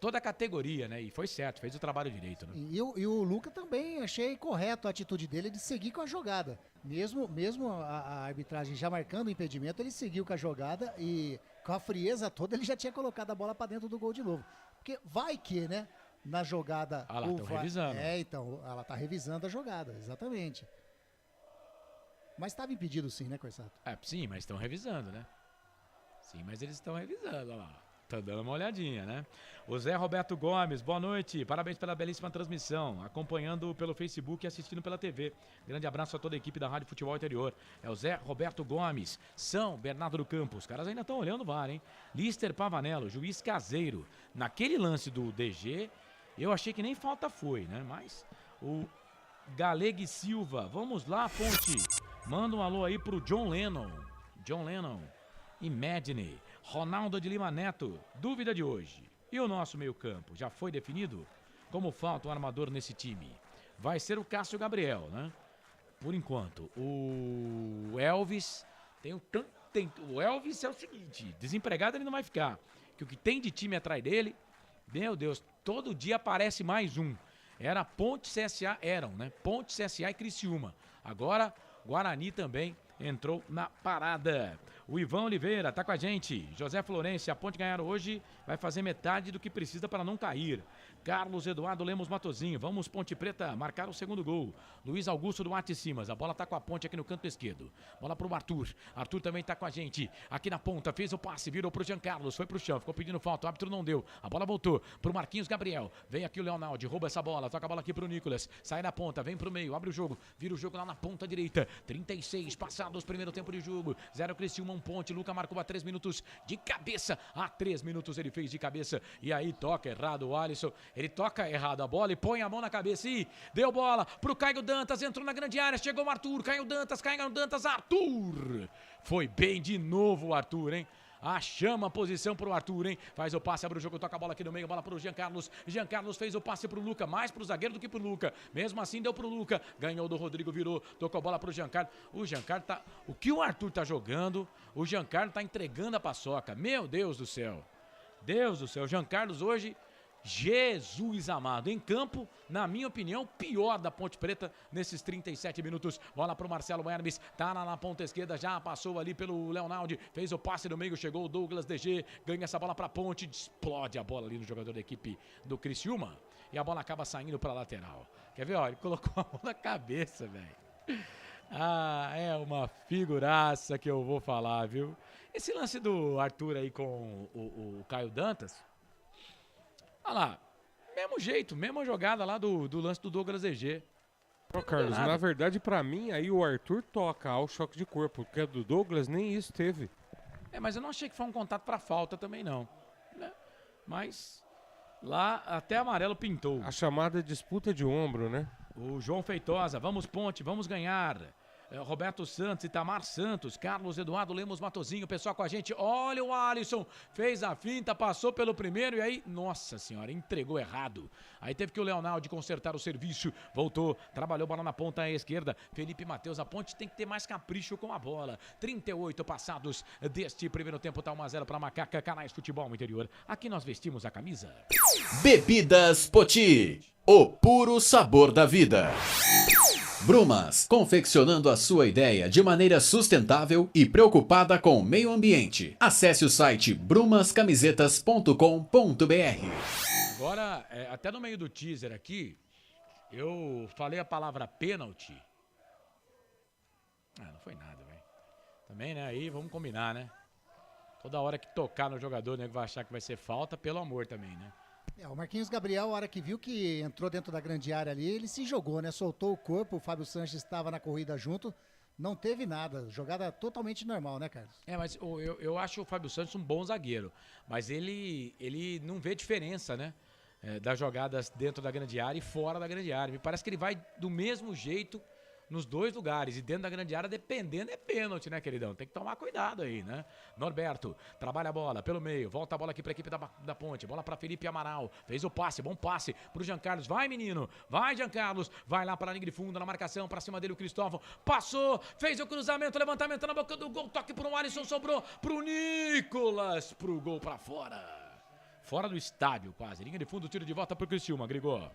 A: toda a categoria, né? E foi certo, fez o trabalho direito, né?
G: E o Luca também achei correto a atitude dele de seguir com a jogada. Mesmo a arbitragem já marcando o impedimento, ele seguiu com a jogada e com a frieza toda ele já tinha colocado a bola para dentro do gol de novo. Porque vai que, né? Na jogada...
A: Ah lá, estão revisando.
G: Então, ela tá revisando a jogada, exatamente. Mas estava impedido sim, né, Corsato?
A: Sim, mas estão revisando, né? Sim, mas eles estão revisando, olha lá. Tá dando uma olhadinha, né? O Zé Roberto Gomes, boa noite. Parabéns pela belíssima transmissão. Acompanhando pelo Facebook e assistindo pela TV. Grande abraço a toda a equipe da Rádio Futebol Interior. É o Zé Roberto Gomes, São Bernardo do Campo. Os caras ainda estão olhando o VAR, hein? Lister Pavanello, juiz caseiro. Naquele lance do DG, eu achei que nem falta foi, né? Mas o Galegue Silva, vamos lá, Ponte. Manda um alô aí pro John Lennon. Imagine. Ronaldo de Lima Neto. Dúvida de hoje. E o nosso meio campo? Já foi definido? Como falta um armador nesse time? Vai ser o Cássio Gabriel, né? Por enquanto. O Elvis o Elvis é o seguinte. Desempregado ele não vai ficar. Que o que tem de time atrás dele, meu Deus, todo dia aparece mais um. Era Ponte, CSA, né? Ponte, CSA e Criciúma. Agora... Guarani também entrou na parada. O Ivan Oliveira tá com a gente. José Florencio, a Ponte ganhar hoje vai fazer metade do que precisa para não cair. Carlos Eduardo Lemos Matozinho, vamos Ponte Preta marcar o segundo gol. Luiz Augusto Duarte Simas, a bola tá com a Ponte aqui no canto esquerdo. Bola pro Arthur. Arthur também tá com a gente. Aqui na ponta, fez o passe, virou pro Jean Carlos, foi pro chão, ficou pedindo falta, o árbitro não deu. A bola voltou pro Marquinhos Gabriel. Vem aqui o Leonardo, rouba essa bola, toca a bola aqui pro Nicolas. Sai na ponta, vem pro meio, abre o jogo, vira o jogo lá na ponta direita. 36 passados, primeiro tempo de jogo. 0 Criciúma, 1 Ponte. Luca marcou a 3 minutos de cabeça. A 3 minutos ele fez de cabeça. E aí toca errado o Alisson. Ele toca errado a bola e põe a mão na cabeça. E deu bola pro Caio Dantas. Entrou na grande área. Chegou o Arthur. Caio Dantas. Arthur. Foi bem de novo o Arthur, hein? Chama a posição pro Arthur, hein? Faz o passe, abre o jogo, toca a bola aqui no meio, bola pro Jean Carlos. Jean Carlos fez o passe pro Luca, mais pro zagueiro do que pro Luca. Mesmo assim deu pro Luca, ganhou do Rodrigo, virou, tocou a bola pro Jean Carlos. O Jean Carlos tá... O que o Arthur tá jogando, o Jean Carlos tá entregando a paçoca. Meu Deus do céu. O Jean Carlos hoje Jesus amado. Em campo, na minha opinião, pior da Ponte Preta nesses 37 minutos. Bola pro Marcelo Hermes, tá na ponta esquerda, já passou ali pelo Leonaldi, fez o passe no meio, chegou o Douglas DG, ganha essa bola pra Ponte, explode a bola ali no jogador da equipe do Criciúma e a bola acaba saindo pra lateral. Quer ver, ó, ele colocou a mão na cabeça, velho. Ah, é uma figuraça que eu vou falar, viu? Esse lance do Arthur aí com o Caio Dantas, olha lá, mesmo jeito, mesma jogada lá do lance do Douglas EG.
I: Ô, Carlos, na verdade, pra mim, aí o Arthur toca ao choque de corpo, porque a do Douglas nem isso teve.
A: Mas eu não achei que foi um contato pra falta também, não. Né? Mas lá até amarelo pintou.
I: A chamada disputa de ombro, né?
A: O João Feitosa, vamos Ponte, vamos ganhar. Roberto Santos, Itamar Santos, Carlos Eduardo Lemos Matozinho, pessoal com a gente. Olha o Alisson, fez a finta, passou pelo primeiro e aí, nossa senhora, entregou errado. Aí teve que o Leonaldi consertar o serviço, voltou, trabalhou bola na ponta esquerda. Felipe Matheus, a Ponte tem que ter mais capricho com a bola. 38 passados deste primeiro tempo, tá 1-0 para Macaca, Canais Futebol Interior. Aqui nós vestimos a camisa.
H: Bebidas Poti, o puro sabor da vida. Brumas, confeccionando a sua ideia de maneira sustentável e preocupada com o meio ambiente. Acesse o site brumascamisetas.com.br.
A: Agora, até no meio do teaser aqui, eu falei a palavra pênalti. Não foi nada, velho. Também, né? Aí vamos combinar, né? Toda hora que tocar no jogador, né, que vai achar que vai ser falta, pelo amor também, né?
G: O Marquinhos Gabriel, a hora que viu que entrou dentro da grande área ali, ele se jogou, né? Soltou o corpo, o Fábio Sanches estava na corrida junto, não teve nada. Jogada totalmente normal, né, Carlos?
A: Mas eu acho o Fábio Santos um bom zagueiro, mas ele não vê diferença, né? Das jogadas dentro da grande área e fora da grande área. Me parece que ele vai do mesmo jeito nos dois lugares, e dentro da grande área, dependendo, é pênalti, né, queridão? Tem que tomar cuidado aí, né? Norberto, trabalha a bola pelo meio, volta a bola aqui pra equipe da Ponte, bola pra Felipe Amaral, fez o passe, bom passe pro Jean Carlos, vai menino, vai Jean Carlos, vai lá pra linha de fundo, na marcação, pra cima dele o Cristóvão, passou, fez o cruzamento, levantamento na boca do gol, toque pro Alisson, sobrou pro Nicolas, pro gol pra fora. Fora do estádio, quase. Linha de fundo, tiro de volta pro Criciúma, Grigor.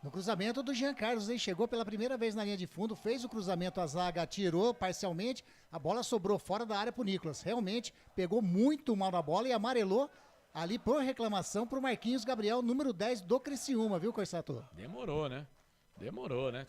G: No cruzamento do Jean Carlos, ele chegou pela primeira vez na linha de fundo, fez o cruzamento, a zaga tirou parcialmente, a bola sobrou fora da área pro Nicolas. Realmente, pegou muito mal na bola e amarelou ali por reclamação pro Marquinhos Gabriel, número 10 do Criciúma, viu, Corsato?
A: Demorou, né?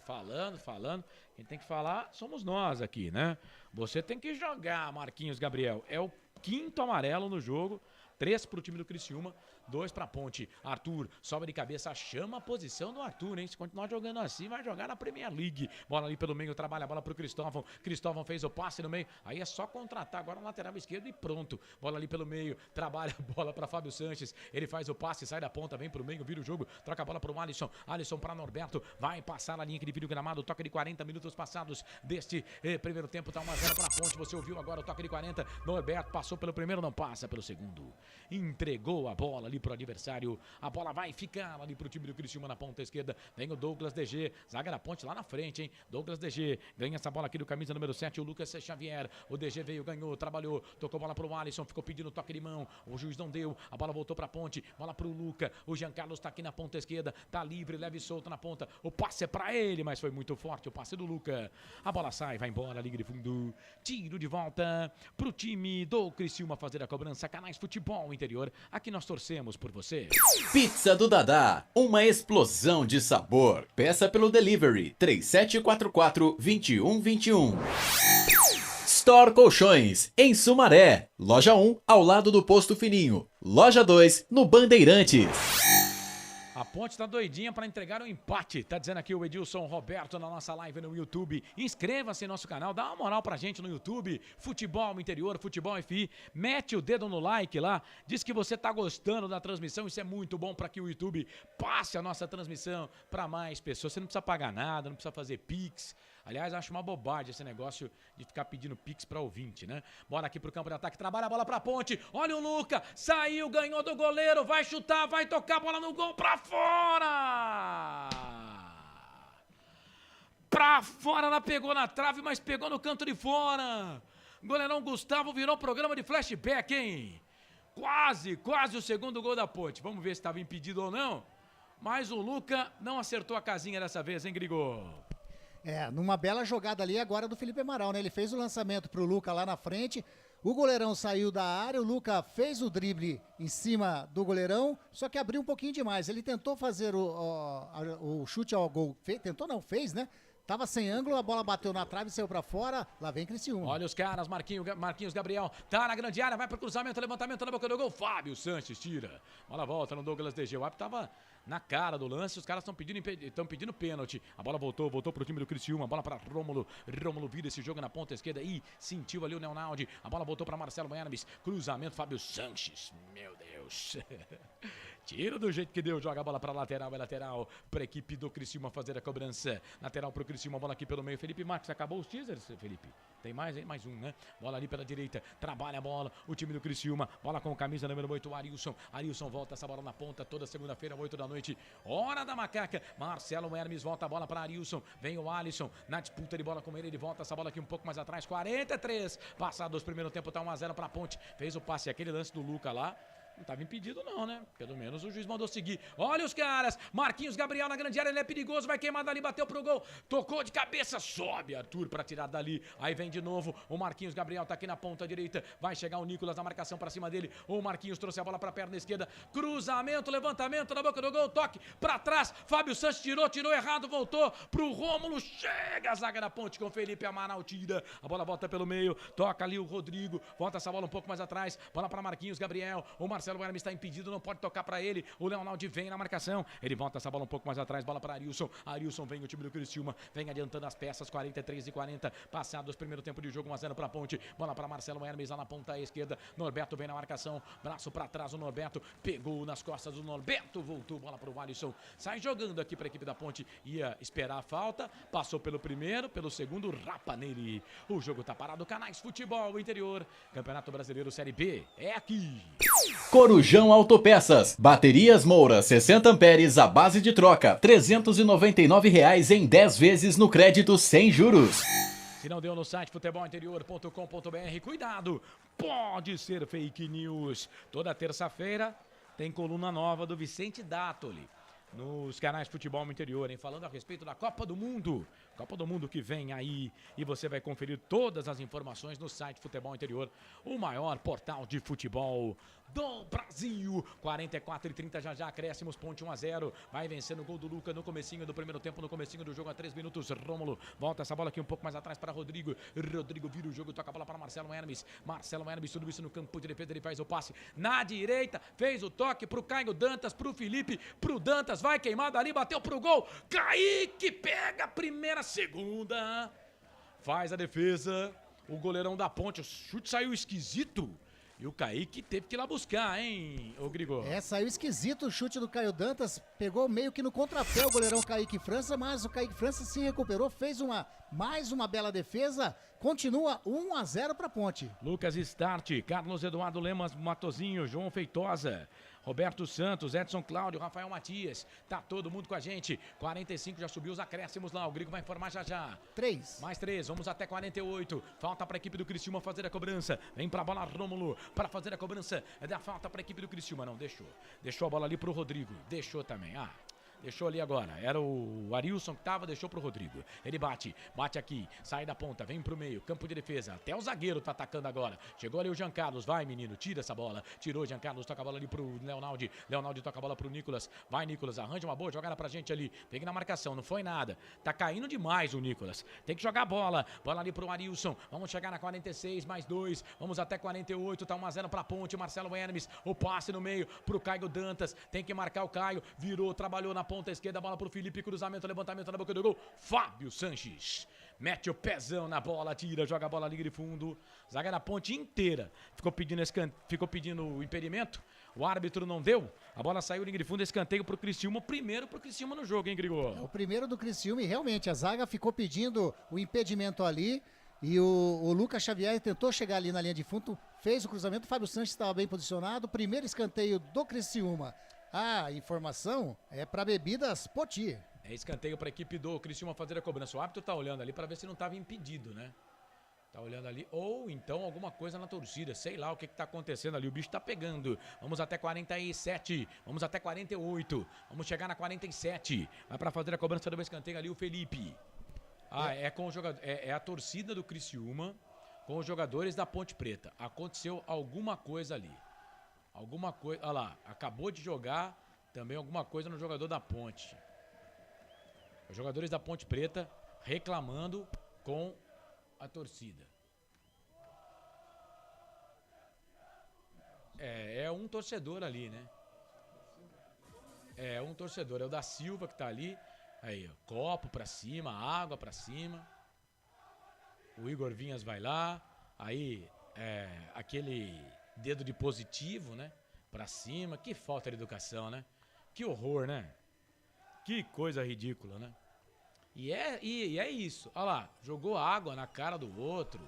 A: Falando. Quem tem que falar somos nós aqui, né? Você tem que jogar, Marquinhos Gabriel. É o 5º amarelo no jogo. 3 pro time do Criciúma, 2 pra Ponte. Arthur sobe de cabeça, chama a posição do Arthur, hein? Se continuar jogando assim, vai jogar na Premier League. Bola ali pelo meio, trabalha a bola pro Cristóvão. Cristóvão fez o passe no meio. Aí é só contratar agora na lateral esquerda e pronto. Bola ali pelo meio, trabalha a bola pra Fábio Sanches. Ele faz o passe, sai da ponta, vem pro meio, vira o jogo, troca a bola pro Alisson. Alisson pra Norberto, vai passar na linha que divide o gramado. Toque de 40 minutos passados deste primeiro tempo, tá 1-0 pra Ponte. Você ouviu agora o toque de 40. Norberto passou pelo primeiro, não passa pelo segundo. Entregou a bola ali pro adversário. A bola vai ficar ali pro time do Criciúma na ponta esquerda. Vem o Douglas DG. Zaga da Ponte lá na frente, hein? Douglas DG ganha essa bola aqui do camisa número 7, o Lucas Xavier. O DG veio, ganhou, trabalhou. Tocou bola pro Alisson, ficou pedindo toque de mão. O juiz não deu. A bola voltou pra Ponte. Bola pro Luca. O Jean Carlos tá aqui na ponta esquerda. Tá livre, leve e solto na ponta. O passe é pra ele, mas foi muito forte o passe do Luca. A bola sai, vai embora, liga de fundo. Tiro de volta pro time do Criciúma fazer a cobrança. Canais Futebol Interior. Aqui nós torcemos por você.
H: Pizza do Dadá, uma explosão de sabor. Peça pelo delivery 3744-2121. Store Colchões, em Sumaré. Loja 1, ao lado do Posto Fininho. Loja 2, no Bandeirantes.
A: A Ponte tá doidinha para entregar um empate. Tá dizendo aqui o Edilson Roberto na nossa live no YouTube. Inscreva-se no nosso canal, dá uma moral pra gente no YouTube. Futebol Interior, Futebol FI. Mete o dedo no like lá. Diz que você tá gostando da transmissão. Isso é muito bom para que o YouTube passe a nossa transmissão para mais pessoas. Você não precisa pagar nada, não precisa fazer Pix. Aliás, acho uma bobagem esse negócio de ficar pedindo Pix pra ouvinte, né? Bora aqui pro campo de ataque, trabalha a bola pra Ponte. Olha o Luca, saiu, ganhou do goleiro, vai chutar, vai tocar a bola no gol pra fora! Pra fora, ela pegou na trave, mas pegou no canto de fora. Goleirão Gustavo virou programa de flashback, hein? quase o segundo gol da Ponte. Vamos ver se estava impedido ou não. Mas o Luca não acertou a casinha dessa vez, hein, Grigol?
G: Numa bela jogada ali agora do Felipe Amaral, né? Ele fez o lançamento pro Luca lá na frente, o goleirão saiu da área, o Luca fez o drible em cima do goleirão, só que abriu um pouquinho demais. Ele tentou fazer o chute ao gol, fez, né? Tava sem ângulo, a bola bateu na trave, saiu pra fora, lá vem Criciúma.
A: Olha os caras, Marquinhos Gabriel, tá na grande área, vai pro cruzamento, levantamento na boca do gol, Fábio Sanches tira. Bola volta no Douglas DG, o árbitro tava na cara do lance, os caras estão pedindo pênalti. A bola voltou pro time do Criciúma, a bola pra Rômulo vira esse jogo na ponta esquerda e sentiu ali o Leonaldi. A bola voltou pra Marcelo Hermes, cruzamento, Fábio Sanches, meu Deus. Tira do jeito que deu, joga a bola pra lateral, é lateral pra equipe do Criciúma fazer a cobrança. Lateral pro Criciúma, bola aqui pelo meio. Felipe Marques, acabou os teasers, Felipe? Tem mais, hein? Mais um, né? Bola ali pela direita, trabalha a bola, o time do Criciúma, bola com camisa número 8, Arilson. Arilson volta essa bola na ponta, toda segunda-feira, 8 da noite, hora da macaca. Marcelo Hermes volta a bola pra Arilson, vem o Alisson, na disputa de bola com ele volta essa bola aqui um pouco mais atrás, 43, passados primeiro tempo, tá 1-0 pra Ponte, fez o passe, aquele lance do Luca lá. Não estava impedido não, né? Pelo menos o juiz mandou seguir. Olha os caras. Marquinhos Gabriel na grande área, ele é perigoso, vai queimar dali, bateu pro gol. Tocou de cabeça, sobe Arthur pra tirar dali. Aí vem de novo, o Marquinhos Gabriel tá aqui na ponta direita. Vai chegar o Nicolas na marcação pra cima dele. O Marquinhos trouxe a bola pra perna esquerda. Cruzamento, levantamento na boca do gol, toque pra trás. Fábio Santos tirou errado, voltou pro Rômulo. Chega a zaga da Ponte com o Felipe Amaral, tira. A bola volta pelo meio, toca ali o Rodrigo. Volta essa bola um pouco mais atrás. Bola pra Marquinhos Gabriel. O Marcelo Hermes está impedido, não pode tocar pra ele. O Leonaldi vem na marcação. Ele volta essa bola um pouco mais atrás. Bola pra Arilson. Arilson vem o time do Criciúma. Vem adiantando as peças. 43-40. Passados primeiro tempo de jogo. 1-0 pra Ponte. Bola pra Marcelo Hermes lá na ponta esquerda. Norberto vem na marcação. Braço pra trás. O Norberto pegou nas costas do Norberto. Voltou. Bola pro Alisson. Sai jogando aqui pra equipe da Ponte. Ia esperar a falta. Passou pelo primeiro. Pelo segundo. Rapa nele. O jogo tá parado. Canais Futebol Interior. Campeonato Brasileiro Série B. É aqui.
H: Corujão Autopeças. Baterias Moura 60 amperes à base de troca. R$ 399 em 10 vezes no crédito sem juros.
A: Se não deu no site futebolinterior.com.br, cuidado, pode ser fake news. Toda terça-feira tem coluna nova do Vicente Dátoli nos canais Futebol Interior, hein? Falando a respeito da Copa do Mundo. Copa do Mundo que vem aí e você vai conferir todas as informações no site Futebol Interior, o maior portal de futebol do Brasil. 44-30 já acréscimos, Ponte 1-0, vai vencendo o gol do Luca no comecinho do primeiro tempo, no comecinho do jogo a 3 minutos, Rômulo volta essa bola aqui um pouco mais atrás para Rodrigo vira o jogo, toca a bola para Marcelo Hermes, tudo isso no campo de defesa, ele faz o passe na direita, fez o toque pro Caio Dantas, pro Felipe, pro Dantas, vai queimado ali, bateu pro gol, Kaique pega a primeira, segunda, faz a defesa, o goleirão da Ponte, o chute saiu esquisito. E o Kaique teve que ir lá buscar, hein, ô Grigor?
G: Saiu esquisito o chute do Caio Dantas, pegou meio que no contrapé o goleirão Kaique França, mas o Kaique França se recuperou, fez mais uma bela defesa, continua 1-0 para Ponte.
A: Lucas Start, Carlos Eduardo Lemas Matozinho, João Feitosa, Roberto Santos, Edson Cláudio, Rafael Matias, tá todo mundo com a gente, 45 já subiu os acréscimos lá, o Grigo vai informar já.
G: 3.
A: Mais 3, vamos até 48, falta pra equipe do Criciúma fazer a cobrança, vem pra bola Rômulo, para fazer a cobrança, dá falta pra equipe do Criciúma, não, deixou a bola ali pro Rodrigo, deixou também, deixou ali agora, era o Arilson que tava, deixou pro Rodrigo, ele bate aqui, sai da ponta, vem pro meio, campo de defesa, até o zagueiro tá atacando agora, chegou ali o Jean Carlos, vai menino, tira essa bola, tirou o Jean Carlos, toca a bola ali pro Leonaldi toca a bola pro Nicolas, vai Nicolas, arranja uma boa jogada pra gente ali, pegue na marcação, não foi nada, tá caindo demais o Nicolas, tem que jogar a bola ali pro Arilson, vamos chegar na 46, mais 2, vamos até 48, tá 1-0 pra Ponte, Marcelo Hermes, o passe no meio pro Caio Dantas, tem que marcar o Caio, virou, trabalhou na ponta esquerda, bola pro Felipe, cruzamento, levantamento na boca do gol, Fábio Sanches, mete o pezão na bola, tira, joga a bola ali de fundo, zaga da Ponte inteira, ficou pedindo o impedimento, o árbitro não deu, a bola saiu linha de fundo, escanteio pro Criciúma, primeiro pro Criciúma no jogo, hein, Grigor?
G: O primeiro do Criciúma e realmente a zaga ficou pedindo o impedimento ali, e o Lucas Xavier tentou chegar ali na linha de fundo, fez o cruzamento, o Fábio Sanches estava bem posicionado, primeiro escanteio do Criciúma. A informação é para Bebidas Poti.
A: É escanteio para a equipe do Criciúma fazer a cobrança. O árbitro tá olhando ali para ver se não estava impedido, né? Tá olhando ali. Ou então alguma coisa na torcida. Sei lá o que tá acontecendo ali. O bicho tá pegando. Vamos até 47. Vamos até 48. Vamos chegar na 47. Vai pra fazer a cobrança do escanteio ali o Felipe. É com o jogador. É a torcida do Criciúma com os jogadores da Ponte Preta. Aconteceu alguma coisa ali. Alguma coisa. Olha lá. Acabou de jogar também alguma coisa no jogador da Ponte. Os jogadores da Ponte Preta reclamando com a torcida. É um torcedor ali, né? É um torcedor. É o da Silva que tá ali. Aí, ó, copo pra cima, água pra cima. O Igor Vinhas vai lá. Aí, aquele dedo de positivo, né? Pra cima. Que falta de educação, né? Que horror, né? Que coisa ridícula, né? E é isso. Olha lá, jogou água na cara do outro.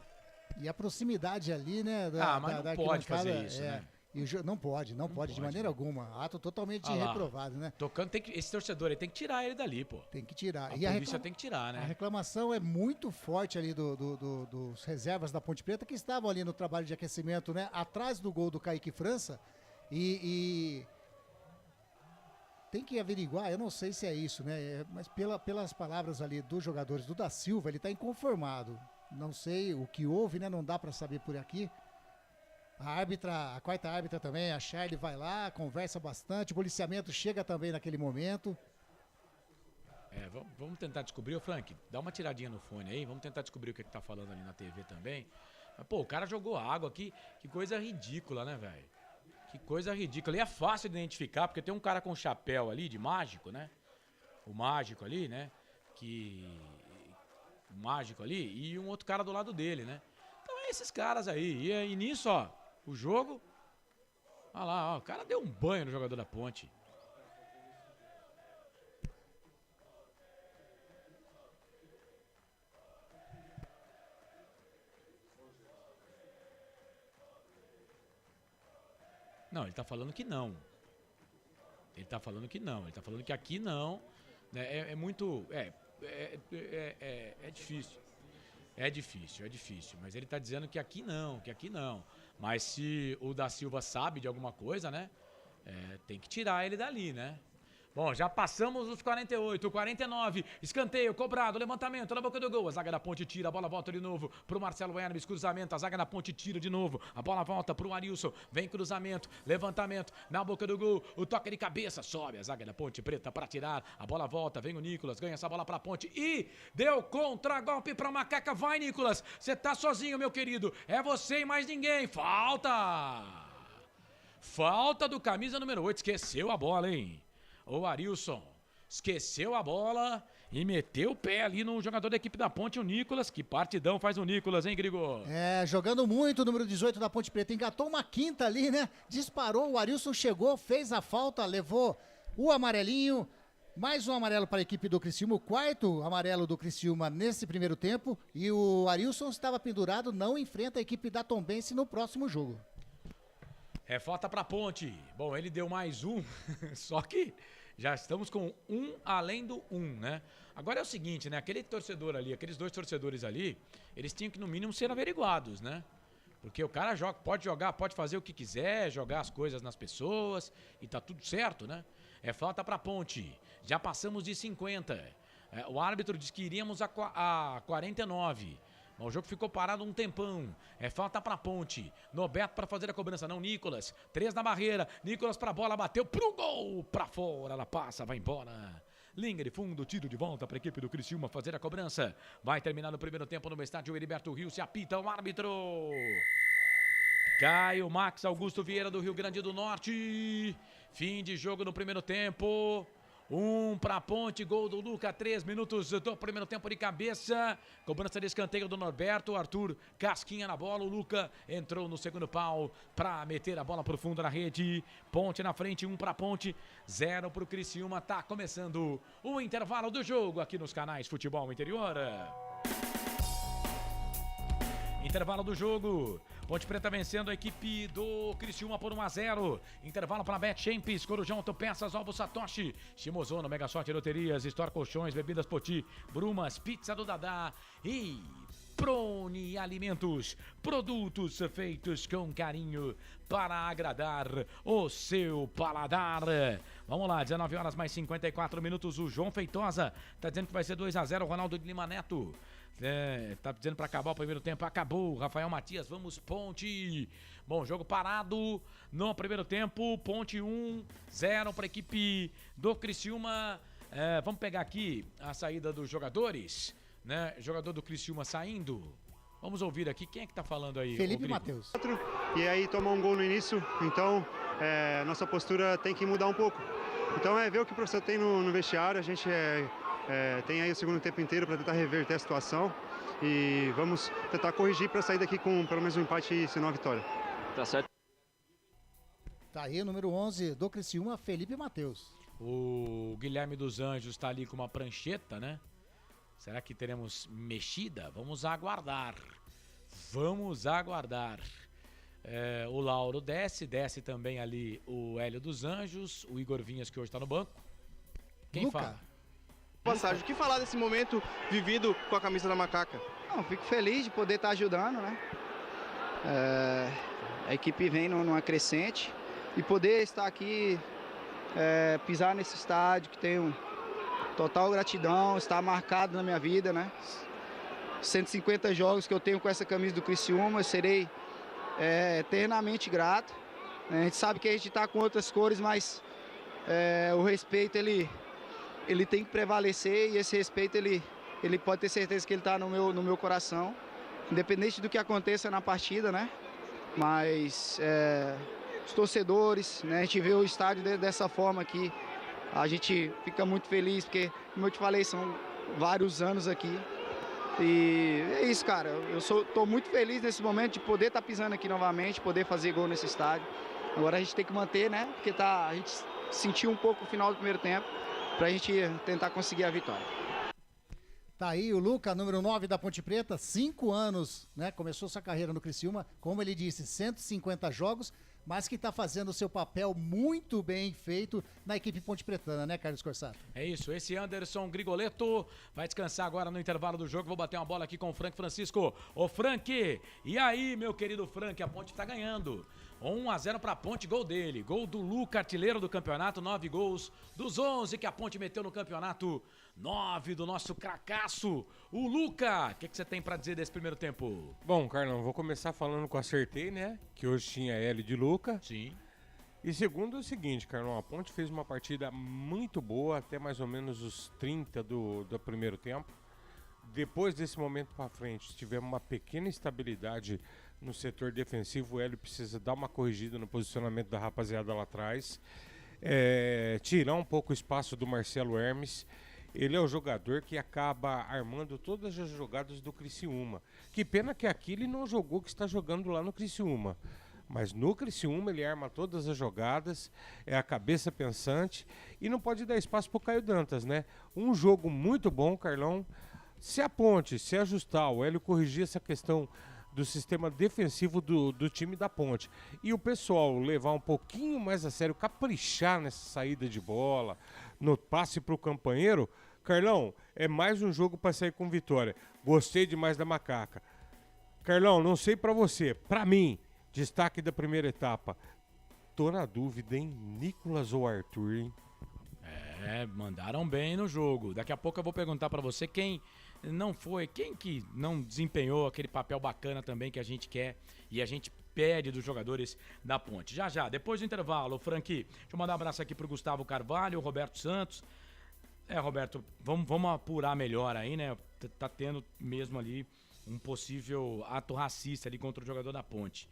G: E a proximidade ali, né?
A: Mas não pode fazer isso, né?
G: E não pode de maneira alguma. Ato totalmente reprovado, né?
A: Tocando, esse torcedor aí tem que tirar ele dali, pô.
G: Tem que tirar.
A: A polícia tem que tirar, né?
G: A reclamação é muito forte ali dos reservas da Ponte Preta que estavam ali no trabalho de aquecimento, né? Atrás do gol do Kaique França. E tem que averiguar, eu não sei se é isso, né? Mas pelas palavras ali dos jogadores do da Silva, ele está inconformado. Não sei o que houve, né? Não dá para saber por aqui. A quarta árbitra também, a Charlie, vai lá, conversa bastante, o policiamento chega também naquele momento.
A: Vamos tentar descobrir, Frank, dá uma tiradinha no fone aí, vamos tentar descobrir o que tá falando ali na TV também. Mas, pô, o cara jogou água aqui, que coisa ridícula, né, velho? Que coisa ridícula. E é fácil de identificar, porque tem um cara com chapéu ali, de mágico, né? O mágico ali, né? O mágico ali, e um outro cara do lado dele, né? Então é esses caras aí. E aí nisso, ó, o jogo. Olha lá, ó, o cara deu um banho no jogador da Ponte. Não, ele tá falando que não. Ele tá falando que não. Ele tá falando que aqui não. Né? É muito. É difícil. É difícil. Mas ele tá dizendo que aqui não, Mas se o da Silva sabe de alguma coisa, né? Tem que tirar ele dali, né? Bom, já passamos os 48, 49, escanteio, cobrado, levantamento na boca do gol, a zaga da Ponte tira, a bola volta de novo pro Marcelo Hermes, cruzamento, a zaga da Ponte tira de novo, a bola volta pro Arilson, vem cruzamento, levantamento na boca do gol, o toque de cabeça, sobe a zaga da Ponte Preta para tirar, a bola volta, vem o Nicolas, ganha essa bola pra Ponte e deu contra-golpe pra Macaca, vai Nicolas, você tá sozinho meu querido, é você e mais ninguém, falta do camisa número 8, esqueceu a bola, hein? O Arilson esqueceu a bola e meteu o pé ali no jogador da equipe da Ponte, o Nicolas. Que partidão faz o Nicolas, hein, Grigor?
G: Jogando muito o número 18 da Ponte Preta. Engatou uma quinta ali, né? Disparou, o Arilson chegou, fez a falta, levou o amarelinho. Mais um amarelo para a equipe do Criciúma, o quarto amarelo do Criciúma nesse primeiro tempo. E o Arilson estava pendurado, não enfrenta a equipe da Tombense no próximo jogo.
A: Falta pra Ponte. Bom, ele deu mais um, só que já estamos com um além do um, né? Agora é o seguinte, né? Aquele torcedor ali, aqueles dois torcedores ali, eles tinham que no mínimo ser averiguados, né? Porque o cara pode jogar, pode fazer o que quiser, jogar as coisas nas pessoas e tá tudo certo, né? Falta pra Ponte. Já passamos de 50. O árbitro disse que iríamos a 49. O jogo ficou parado um tempão. Falta pra Ponte. Nobeto pra fazer a cobrança. Não, Nicolas. 3 na barreira. Nicolas pra bola. Bateu pro gol. Pra fora. Ela passa. Vai embora. Linha de fundo. Tiro de volta pra equipe do Criciúma fazer a cobrança. Vai terminar no primeiro tempo no estádio Heriberto Rio. Se apita o árbitro. Caio Max Augusto Vieira do Rio Grande do Norte. Fim de jogo no primeiro tempo. 1 pra Ponte, gol do Luca, 3 minutos do primeiro tempo de cabeça. Cobrança de escanteio do Norberto, Arthur casquinha na bola, o Luca entrou no segundo pau pra meter a bola pro fundo na rede. Ponte na frente, 1 pra Ponte, 0 pro Criciúma. Tá começando o intervalo do jogo aqui nos canais Futebol Interior. Intervalo do jogo. Ponte Preta vencendo a equipe do Criciúma por 1-0. Intervalo para Bet Champs, Corujão Autopeças, Ovo Satoshi, Shimozono, Mega Sorte Loterias, Store Colchões, Bebidas Poti, Brumas, Pizza do Dadá e Prone Alimentos, produtos feitos com carinho para agradar o seu paladar. Vamos lá, 19 horas mais 54 minutos. O João Feitosa tá dizendo que vai ser 2-0. O Ronaldo de Lima Neto tá dizendo para acabar o primeiro tempo. Acabou. Rafael Matias, vamos Ponte. Bom, jogo parado no primeiro tempo. Ponte 1-0 para a equipe do Criciúma. Vamos pegar aqui a saída dos jogadores, né? Jogador do Criciúma saindo. Vamos ouvir aqui. Quem é que tá falando aí?
G: Felipe Matheus.
R: E aí tomou um gol no início, então nossa postura tem que mudar um pouco. Então ver o que o professor tem no vestiário, a gente tem aí o segundo tempo inteiro para tentar reverter a situação e vamos tentar corrigir para sair daqui com pelo menos um empate e se não a vitória.
S: Tá certo.
G: Tá aí o número 11 do Criciúma, Felipe Matheus.
A: O Guilherme dos Anjos tá ali com uma prancheta, né? Será que teremos mexida? Vamos aguardar. Vamos aguardar. O Lauro desce também ali o Hélio dos Anjos, o Igor Vinhas, que hoje está no banco. Quem
R: Luca.
A: fala?
S: Passagem, o que falar desse momento vivido com a camisa da Macaca?
T: Não, fico feliz de poder estar ajudando, né? A equipe vem numa crescente e poder estar aqui, pisar nesse estádio que tem total gratidão, está marcado na minha vida, né? 150 jogos que eu tenho com essa camisa do Criciúma, eu serei eternamente grato. A gente sabe que a gente está com outras cores, mas o respeito ele tem que prevalecer e esse respeito ele pode ter certeza que ele está no meu coração, independente do que aconteça na partida, né? Mas os torcedores, né? A gente vê o estádio dessa forma aqui. A gente fica muito feliz, porque, como eu te falei, são vários anos aqui. E é isso, cara. Tô muito feliz nesse momento de poder estar pisando aqui novamente, poder fazer gol nesse estádio. Agora a gente tem que manter, né? Porque a gente sentiu um pouco o final do primeiro tempo, pra gente tentar conseguir a vitória.
G: Tá aí o Luca, número 9 da Ponte Preta, 5 anos, né? Começou sua carreira no Criciúma, como ele disse, 150 jogos, mas que está fazendo o seu papel muito bem feito na equipe Ponte Pretana, né, Carlos Corsato?
A: É isso, esse Anderson Grigoleto vai descansar agora no intervalo do jogo. Vou bater uma bola aqui com o Frank Francisco. Ô Frank, e aí, meu querido Frank, a Ponte tá ganhando. 1-0 pra Ponte, gol dele. Gol do Luca, artilheiro do campeonato, 9 gols dos 11 que a Ponte meteu no campeonato. 9 do nosso cracaço, o Luca. O que você tem pra dizer desse primeiro tempo?
I: Bom, Carlão, vou começar falando com acertei, né? Que hoje tinha L de Luca.
A: Sim.
I: E segundo é o seguinte, Carlão, a Ponte fez uma partida muito boa, até mais ou menos os 30 do primeiro tempo. Depois desse momento pra frente, se tiver uma pequena estabilidade no setor defensivo, o Hélio precisa dar uma corrigida no posicionamento da rapaziada lá atrás. Tirar um pouco o espaço do Marcelo Hermes. Ele é o jogador que acaba armando todas as jogadas do Criciúma. Que pena que aqui ele não jogou o que está jogando lá no Criciúma. Mas no Criciúma ele arma todas as jogadas, é a cabeça pensante e não pode dar espaço para o Caio Dantas, né? Um jogo muito bom, Carlão. Se a Ponte se ajustar, o Hélio corrigir essa questão do sistema defensivo do time da Ponte e o pessoal levar um pouquinho mais a sério, caprichar nessa saída de bola, no passe pro companheiro, Carlão, é mais um jogo para sair com vitória. Gostei demais da Macaca. Carlão, não sei para você, para mim, destaque da primeira etapa, tô na dúvida, hein? Nicolas ou Arthur, hein?
A: Mandaram bem no jogo. Daqui a pouco eu vou perguntar pra você quem que não desempenhou aquele papel bacana também que a gente quer e a gente pede dos jogadores da Ponte. Já, depois do intervalo, Frank, deixa eu mandar um abraço aqui pro Gustavo Carvalho, o Roberto Santos. Roberto, vamos apurar melhor aí, né? Tá tendo mesmo ali um possível ato racista ali contra o jogador da Ponte.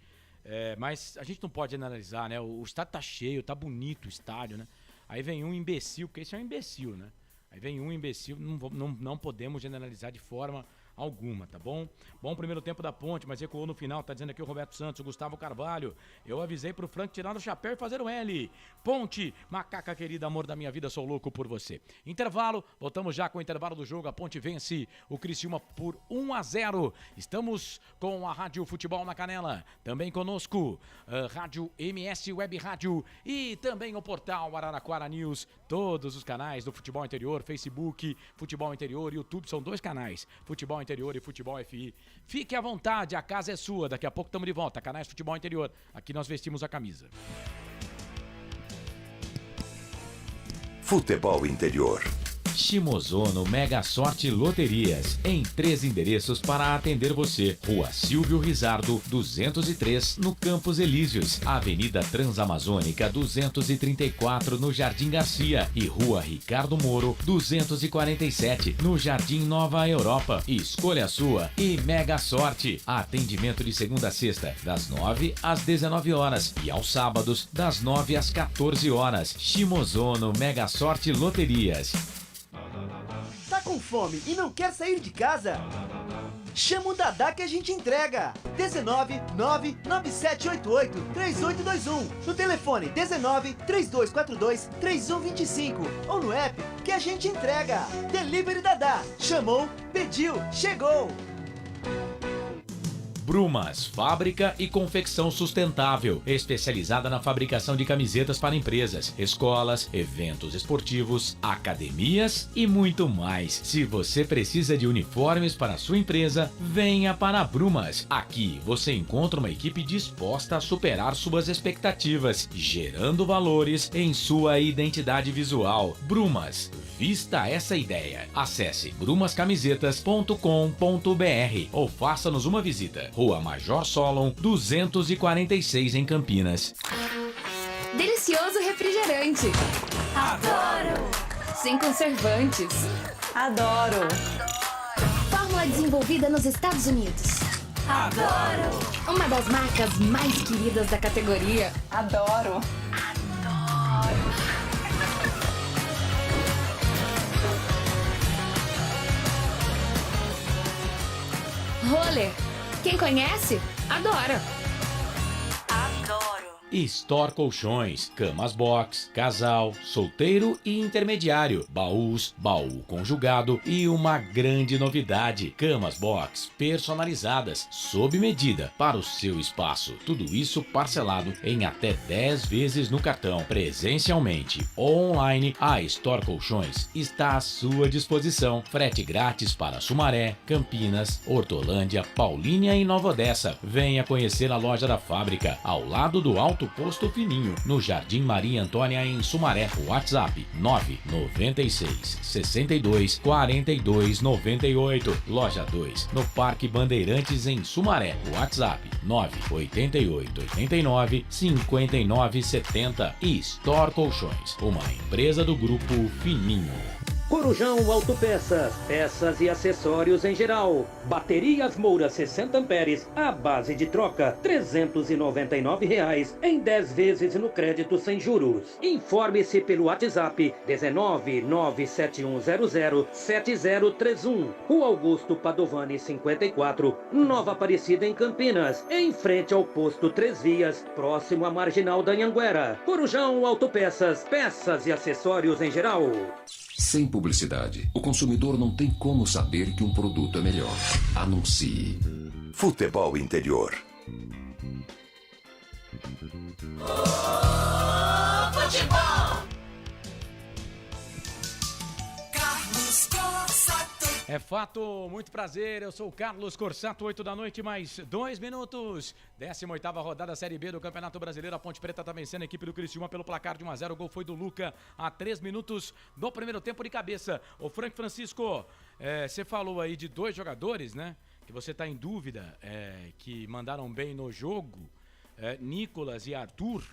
A: Mas a gente não pode analisar, né? O estádio tá cheio, tá bonito o estádio, né? Aí vem um imbecil, porque esse é um imbecil, né? Aí vem um imbecil, não podemos generalizar de forma alguma, tá bom? Bom primeiro tempo da Ponte, mas recuou no final, tá dizendo aqui o Roberto Santos, o Gustavo Carvalho. Eu avisei pro Frank tirar o chapéu e fazer um L. Ponte, Macaca querida, amor da minha vida, sou louco por você. Intervalo, voltamos já com o intervalo do jogo. A Ponte vence o Criciúma por 1-0. Estamos com a Rádio Futebol na Canela. Também conosco, Rádio MS Web Rádio e também o portal Araraquara News. Todos os canais do Futebol Interior, Facebook, Futebol Interior, YouTube, são 2 canais. Futebol Interior Interior e Futebol FI. Fique à vontade, a casa é sua. Daqui a pouco estamos de volta. Canais Futebol Interior. Aqui nós vestimos a camisa.
E: Futebol Interior.
A: Shimozono Mega Sorte Loterias, em 3 endereços para atender você. Rua Silvio Rizardo, 203, no Campos Elíseos. Avenida Transamazônica, 234, no Jardim Garcia. E Rua Ricardo Moro, 247, no Jardim Nova Europa. Escolha a sua e Mega Sorte. Atendimento de segunda a sexta, das 9 às 19 horas. E aos sábados, das 9 às 14 horas. Shimozono Mega Sorte Loterias.
B: Tá com fome e não quer sair de casa? Chama o Dadá que a gente entrega. 19 99788 3821. No telefone 19 3242 3125. Ou no app que a gente entrega. Delivery Dadá. Chamou, pediu, chegou.
A: Brumas, fábrica e confecção sustentável, especializada na fabricação de camisetas para empresas, escolas, eventos esportivos, academias e muito mais. Se você precisa de uniformes para a sua empresa, venha para a Brumas. Aqui você encontra uma equipe disposta a superar suas expectativas, gerando valores em sua identidade visual. Brumas, vista essa ideia. Acesse brumascamisetas.com.br ou faça-nos uma visita. Rua Major Solon, 246 em Campinas.
C: Delicioso refrigerante. Adoro! Sem conservantes.
D: Adoro!
C: Fórmula desenvolvida nos Estados Unidos.
D: Adoro!
C: Uma das marcas mais queridas da categoria.
D: Adoro!
C: Roller. Quem conhece, adora.
D: Adoro!
A: Store Colchões, camas box, casal, solteiro e intermediário, baús, baú conjugado e uma grande novidade, camas box personalizadas, sob medida para o seu espaço. Tudo isso parcelado em até 10 vezes no cartão. Presencialmente ou online, a Store Colchões está à sua disposição. Frete grátis para Sumaré, Campinas, Hortolândia, Paulínia e Nova Odessa. Venha conhecer a loja da fábrica, ao lado do Alto Posto Fininho, no Jardim Maria Antônia, em Sumaré. WhatsApp 996 62 42 98. Loja 2, no Parque Bandeirantes, em Sumaré. WhatsApp 988 89 59 70. E Store Colchões, uma empresa do Grupo Fininho.
J: Corujão Autopeças, peças e acessórios em geral. Baterias Moura 60 amperes, a base de troca, R$ 399 em 10 vezes no crédito sem juros. Informe-se pelo WhatsApp 19 97100 7031. Rua Augusto Padovani 54, Nova Aparecida, em Campinas, em frente ao posto 3 Vias, próximo à Marginal da Anhanguera. Corujão Autopeças, peças e acessórios em geral.
K: Sem publicidade, o consumidor não tem como saber que um produto é melhor. Anuncie.
E: Futebol Interior.
F: Futebol! Carlos Corsato.
A: É fato, muito prazer, eu sou o Carlos Corsato, 8 da noite, mais 2 minutos. 18ª rodada Série B do Campeonato Brasileiro. A Ponte Preta tá vencendo a equipe do Criciúma pelo placar de 1-0. O gol foi do Luca a 3 minutos do primeiro tempo de cabeça. O Frank Francisco, você falou aí de 2 jogadores, né? Que você tá em dúvida, que mandaram bem no jogo, Nicolas e Arthur.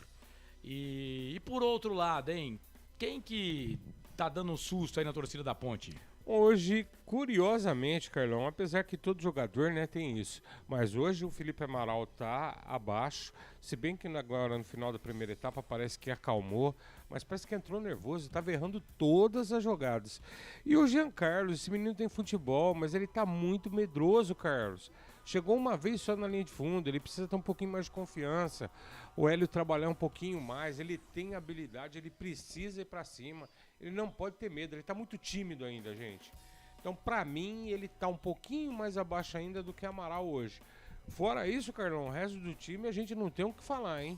A: E por outro lado, hein? Quem que tá dando um susto aí na torcida da Ponte?
I: Hoje, curiosamente, Carlão, apesar que todo jogador, né, tem isso, mas hoje o Felipe Amaral tá abaixo, se bem que agora no final da primeira etapa parece que acalmou, mas parece que entrou nervoso, estava errando todas as jogadas. E o Jean Carlos, esse menino tem futebol, mas ele tá muito medroso, Carlos. Chegou uma vez só na linha de fundo, ele precisa ter um pouquinho mais de confiança. O Hélio trabalhar um pouquinho mais, ele tem habilidade, ele precisa ir pra cima. Ele não pode ter medo, ele tá muito tímido ainda, gente. Então, pra mim, ele tá um pouquinho mais abaixo ainda do que Amaral hoje. Fora isso, Carlão, o resto do time a gente não tem o que falar, hein?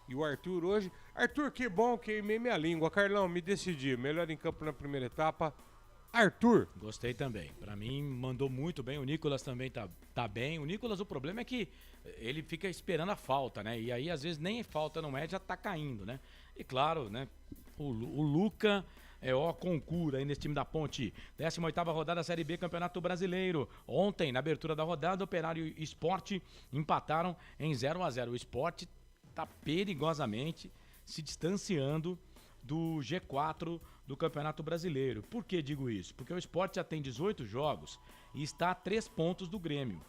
I: E o Arthur hoje... Arthur, que bom, queimei minha língua. Carlão, me decidi. Melhor em campo na primeira etapa, Arthur.
A: Gostei também. Pra mim, mandou muito bem. O Nicolas também tá bem. O Nicolas, o problema é que ele fica esperando a falta, né? E aí, às vezes, nem falta não é, já tá caindo, né? E claro, né? O Luca é concura aí nesse time da Ponte. 18ª rodada Série B, Campeonato Brasileiro. Ontem, na abertura da rodada, Operário e Sport empataram em 0-0. O Sport tá perigosamente se distanciando do G4 do Campeonato Brasileiro. Por que digo isso? Porque o Sport já tem 18 jogos e está a 3 pontos do Grêmio,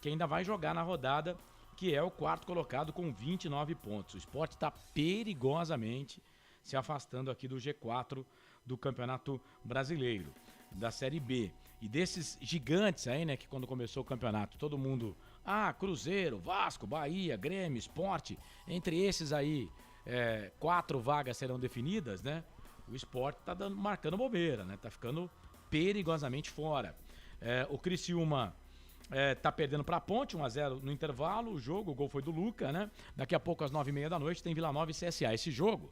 A: que ainda vai jogar na rodada, que é o quarto colocado com 29 pontos. O Sport está perigosamente se afastando aqui do G4 do Campeonato Brasileiro, da Série B. E desses gigantes aí, né, que quando começou o campeonato, todo mundo, Cruzeiro, Vasco, Bahia, Grêmio, Sport, entre esses aí, 4 vagas serão definidas, né? O Sport tá marcando bobeira, né? Tá ficando perigosamente fora. O Criciúma tá perdendo pra Ponte, 1-0 no intervalo, o gol foi do Luca, né? Daqui a pouco, às 9h30 da noite, tem Vila Nova e CSA. Esse jogo,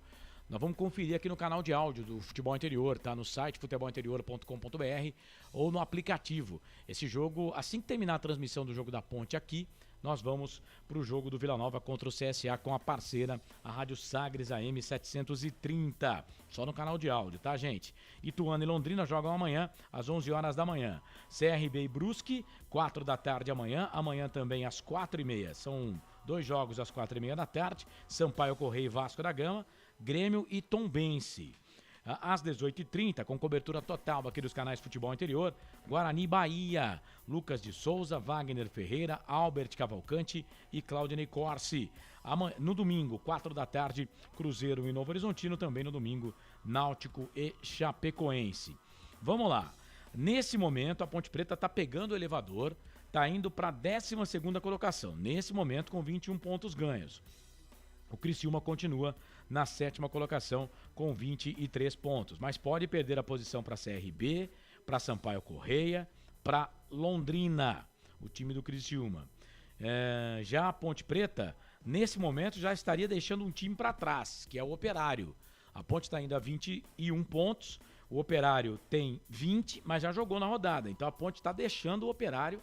A: nós vamos conferir aqui no canal de áudio do Futebol Interior, tá? No site futebolinterior.com.br ou no aplicativo. Esse jogo, assim que terminar a transmissão do jogo da Ponte aqui, nós vamos para o jogo do Vila Nova contra o CSA com a parceira, a Rádio Sagres AM 730. Só no canal de áudio, tá, gente? Ituano e Londrina jogam amanhã, às 11 horas da manhã. CRB e Brusque, 4 da tarde amanhã. Amanhã também às 4h30. São 2 jogos às 4h30 da tarde. Sampaio Correia e Vasco da Gama. Grêmio e Tombense. Às 18h30, com cobertura total aqui dos canais Futebol Interior, Guarani Bahia, Lucas de Souza, Wagner Ferreira, Albert Cavalcante e Claudinei Corsi. No domingo, 4 da tarde, Cruzeiro e Novo Horizontino, também no domingo, Náutico e Chapecoense. Vamos lá. Nesse momento, a Ponte Preta está pegando o elevador, está indo para a 12ª colocação, nesse momento com 21 pontos ganhos. O Criciúma continua na 7ª colocação com 23 pontos, mas pode perder a posição para CRB, para Sampaio Correia, para Londrina, o time do Criciúma. Já a Ponte Preta, nesse momento, já estaria deixando um time para trás, que é o Operário. A Ponte está indo a 21 pontos, o Operário tem 20, mas já jogou na rodada, então a Ponte está deixando o Operário,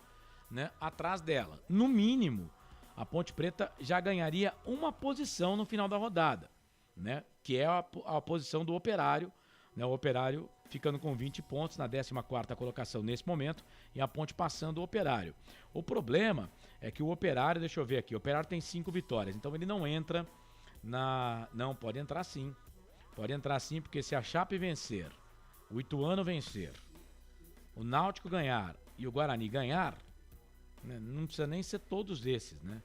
A: né, atrás dela. No mínimo, a Ponte Preta já ganharia uma posição no final da rodada, né? Que é a posição do Operário, né? O Operário ficando com 20 pontos na 14ª colocação nesse momento e a Ponte passando o Operário. O problema é que o Operário, deixa eu ver aqui, o Operário tem 5 vitórias, então ele não entra Não, pode entrar sim. Pode entrar sim, porque se a Chape vencer, o Ituano vencer, o Náutico ganhar e o Guarani ganhar, né? Não precisa nem ser todos esses, né?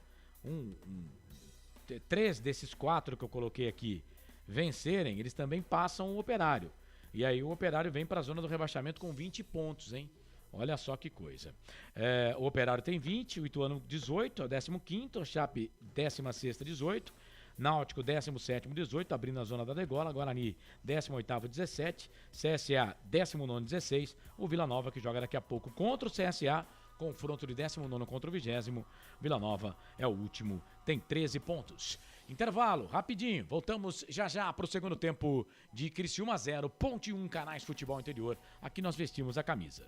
A: 3 desses 4 que eu coloquei aqui vencerem, eles também passam o Operário. E aí o Operário vem para a zona do rebaixamento com 20 pontos, hein? Olha só que coisa. O Operário tem 20, o Ituano 18, é o 15º, o Chape 16º, 18, Náutico 17º, 18, abrindo a zona da degola, Guarani 18º, 17, CSA 19º, 16, o Vila Nova que joga daqui a pouco contra o CSA, confronto de 19º contra o 20º, Vila Nova é o último, tem 13 pontos. Intervalo, rapidinho, voltamos já para o segundo tempo de Criciúma 0, Ponte 1, Canais Futebol Interior, aqui nós vestimos a camisa.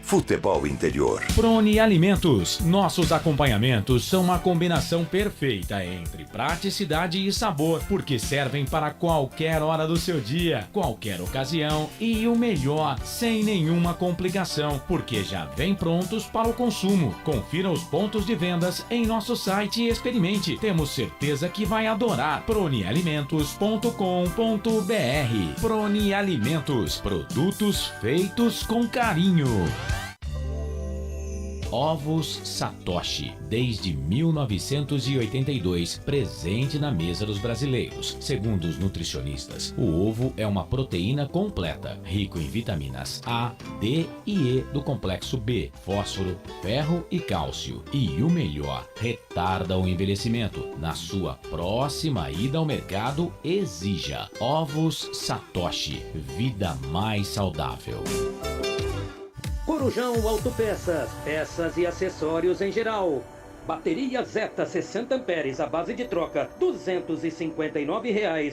E: Futebol Interior.
A: Prone Alimentos. Nossos acompanhamentos são uma combinação perfeita entre praticidade e sabor, porque servem para qualquer hora do seu dia, qualquer ocasião e o melhor, sem nenhuma complicação, porque já vem prontos para o consumo. Confira os pontos de vendas em nosso site e experimente. Temos certeza que vai adorar. pronealimentos.com.br. Prone Alimentos. Produtos feitos com carinho. Ovos Satoshi, desde 1982, presente na mesa dos brasileiros. Segundo os nutricionistas, o ovo é uma proteína completa, rico em vitaminas A, D e E do complexo B, fósforo, ferro e cálcio. E o melhor, retarda o envelhecimento. Na sua próxima ida ao mercado, exija Ovos Satoshi, vida mais saudável.
J: Corujão Autopeças, peças e acessórios em geral. Bateria Zeta 60 amperes à base de troca, R$ 259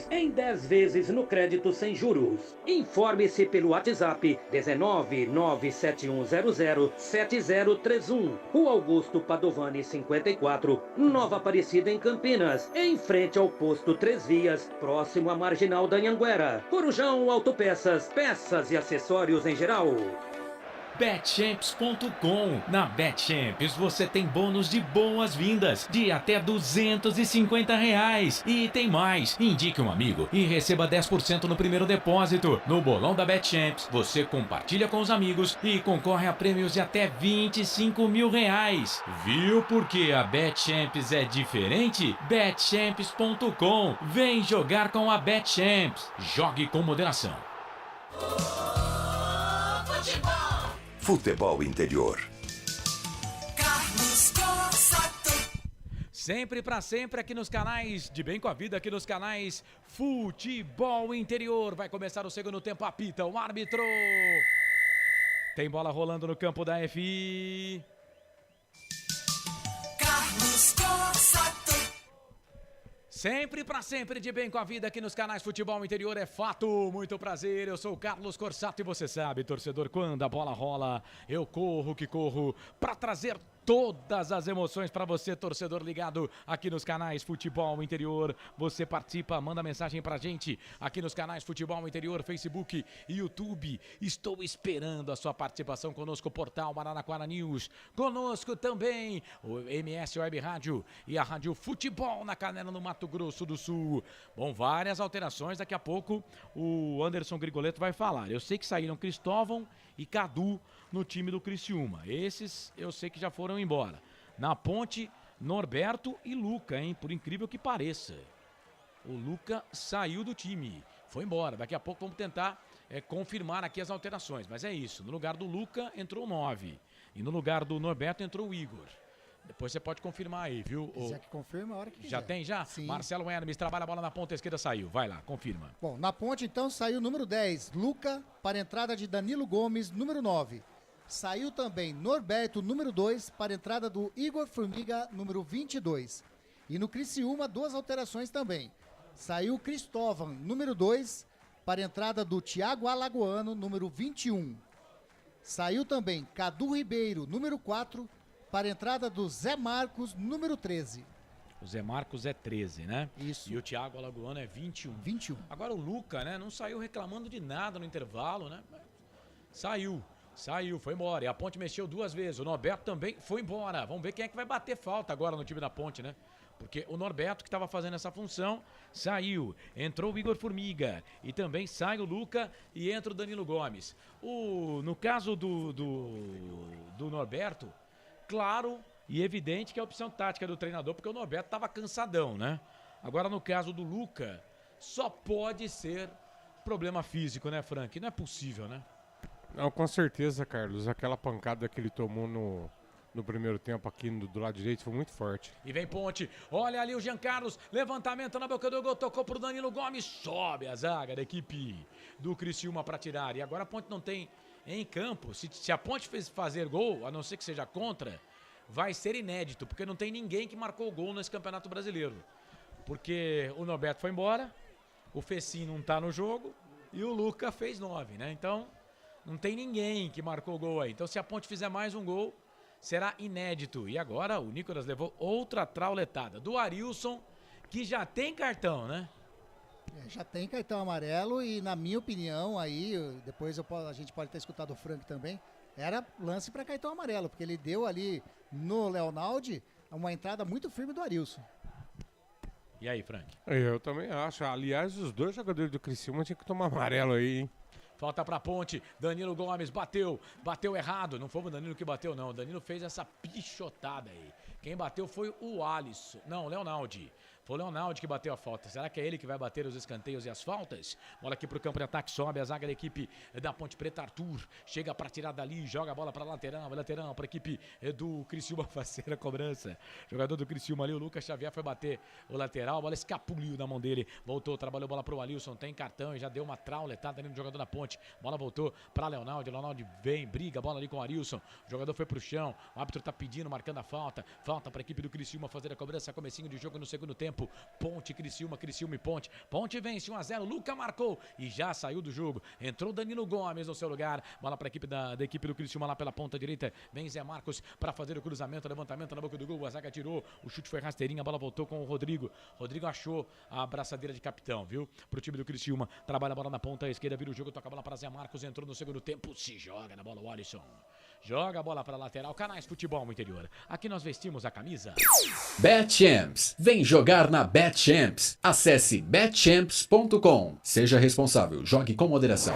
J: em 10 vezes no crédito sem juros. Informe-se pelo WhatsApp 19971007031. Rua Augusto Padovani 54, Nova Aparecida em Campinas, em frente ao posto 3 Vias, próximo à Marginal da Anhanguera. Corujão Autopeças, peças e acessórios em geral.
A: Betchamps.com. Na Betchamps você tem bônus de boas-vindas de até R$250. E tem mais. Indique um amigo e receba 10% no primeiro depósito. No bolão da Betchamps, você compartilha com os amigos e concorre a prêmios de até R$25 mil. Viu por que a Betchamps é diferente? Betchamps.com. Vem jogar com a Betchamps. Jogue com moderação.
E: Futebol Interior.
F: Carlos Corsato.
A: Sempre pra sempre aqui nos canais de Bem com a Vida, aqui nos canais Futebol Interior. Vai começar o segundo tempo, apita o árbitro. Tem bola rolando no campo da FI.
F: Carlos Corsato.
A: Sempre pra sempre de Bem com a Vida aqui nos canais Futebol Interior, é fato. Muito prazer, eu sou o Carlos Corsato e você sabe, torcedor, quando a bola rola, eu corro que corro pra trazer todas as emoções para você, torcedor ligado aqui nos canais Futebol Interior. Você participa, manda mensagem pra gente aqui nos canais Futebol Interior, Facebook e YouTube. Estou esperando a sua participação conosco, portal Araraquara News. Conosco também o MS Web Rádio e a Rádio Futebol na Canela, no Mato Grosso do Sul. Bom, várias alterações, daqui a pouco o Anderson Grigoletto vai falar. Eu sei que saíram Cristóvão e Cadu no time do Criciúma. Esses eu sei que já foram embora. Na ponte, Norberto e Luca, hein? Por incrível que pareça. O Luca saiu do time, foi embora. Daqui a pouco vamos tentar confirmar aqui as alterações. Mas é isso, no lugar do Luca entrou o 9. E no lugar do Norberto entrou o Igor. Depois você pode confirmar aí, viu?
G: Se quiser que confirma, a hora que quiser.
A: Já tem, já?
G: Sim.
A: Marcelo Hermes trabalha a bola na ponta esquerda, saiu. Vai lá, confirma.
G: Bom, na ponte então saiu o número 10, Luca, para a entrada de Danilo Gomes, número 9. Saiu também Norberto, número 2, para a entrada do Igor Formiga, número 22. E no Criciúma, 2 alterações também. Saiu Cristóvão, número 2, para a entrada do Thiago Alagoano, número 21. Saiu também Cadu Ribeiro, número 4, para a entrada do Zé Marcos, número 13.
A: O Zé Marcos é 13, né?
G: Isso.
A: E o Thiago Alagoano é 21.
G: 21.
A: Agora o Luca, né? Não saiu reclamando de nada no intervalo, né? Saiu, foi embora. E a Ponte mexeu 2 vezes. O Norberto também foi embora. Vamos ver quem é que vai bater falta agora no time da Ponte, né? Porque o Norberto, que estava fazendo essa função, saiu. Entrou o Igor Formiga. E também sai o Luca e entra o Danilo Gomes. No caso do Norberto, claro e evidente que é a opção tática do treinador, porque o Norberto estava cansadão, né? Agora, no caso do Luca, só pode ser problema físico, né, Frank? Não é possível, né?
I: Não, com certeza, Carlos. Aquela pancada que ele tomou no primeiro tempo aqui do lado direito foi muito forte.
A: E vem Ponte, olha ali o Jean Carlos, levantamento na boca do gol, tocou pro Danilo Gomes, sobe a zaga da equipe do Criciúma para tirar. E agora a Ponte não tem em campo, se a Ponte fazer gol, a não ser que seja contra, vai ser inédito, porque não tem ninguém que marcou gol nesse Campeonato Brasileiro. Porque o Norberto foi embora, o Fecim não tá no jogo e o Luca fez 9, né? Então, não tem ninguém que marcou gol aí. Então, se a Ponte fizer mais um gol, será inédito. E agora o Nicolas levou outra trauletada do Arilson, que já tem cartão, né?
G: Já tem cartão amarelo e, na minha opinião, aí, depois a gente pode ter escutado o Frank também, era lance para cartão amarelo, porque ele deu ali no Leonaldi uma entrada muito firme do Arilson.
A: E aí, Frank?
I: Eu também acho. Aliás, os 2 jogadores do Criciúma tinham que tomar amarelo aí, hein?
A: Falta pra Ponte, Danilo Gomes bateu errado, não foi o Danilo que bateu não, o Danilo fez essa pichotada aí. Quem bateu foi o Alisson, não, o Leonaldi. Foi o Leonaldi que bateu a falta. Será que é ele que vai bater os escanteios e as faltas? Bola aqui pro campo de ataque, sobe a zaga da equipe da Ponte Preta, Arthur. Chega pra tirar dali, joga a bola pra lateral pra equipe do Criciúma fazer a cobrança. Jogador do Criciúma ali, o Lucas Xavier foi bater o lateral, a bola escapuliu da mão dele. Voltou, trabalhou a bola pro Alisson, tem cartão e já deu uma trauletada ali no jogador da Ponte. Bola voltou pra Leonaldi, Leonaldi vem, briga a bola ali com o Arilson. O jogador foi pro chão, o árbitro tá pedindo, marcando a falta. falta para a equipe do Criciúma fazer a cobrança, comecinho de jogo no segundo tempo. Ponte, Criciúma e Ponte. Ponte vence 1-0, Luca marcou e já saiu do jogo. Entrou Danilo Gomes no seu lugar. Bola para a equipe da equipe do Criciúma lá pela ponta direita. Vem Zé Marcos para fazer o cruzamento, levantamento na boca do gol. A zaga tirou, o chute foi rasteirinho, a bola voltou com o Rodrigo. Rodrigo achou a abraçadeira de capitão, viu? Pro time do Criciúma. Trabalha a bola na ponta esquerda, vira o jogo, toca a bola para Zé Marcos. Entrou no segundo tempo, se joga na bola o Alisson. Joga a bola para lateral. Canais Futebol Interior. Aqui nós vestimos a camisa
H: BetChamps. Vem jogar na BetChamps. Acesse betchamps.com. Seja responsável. Jogue com moderação.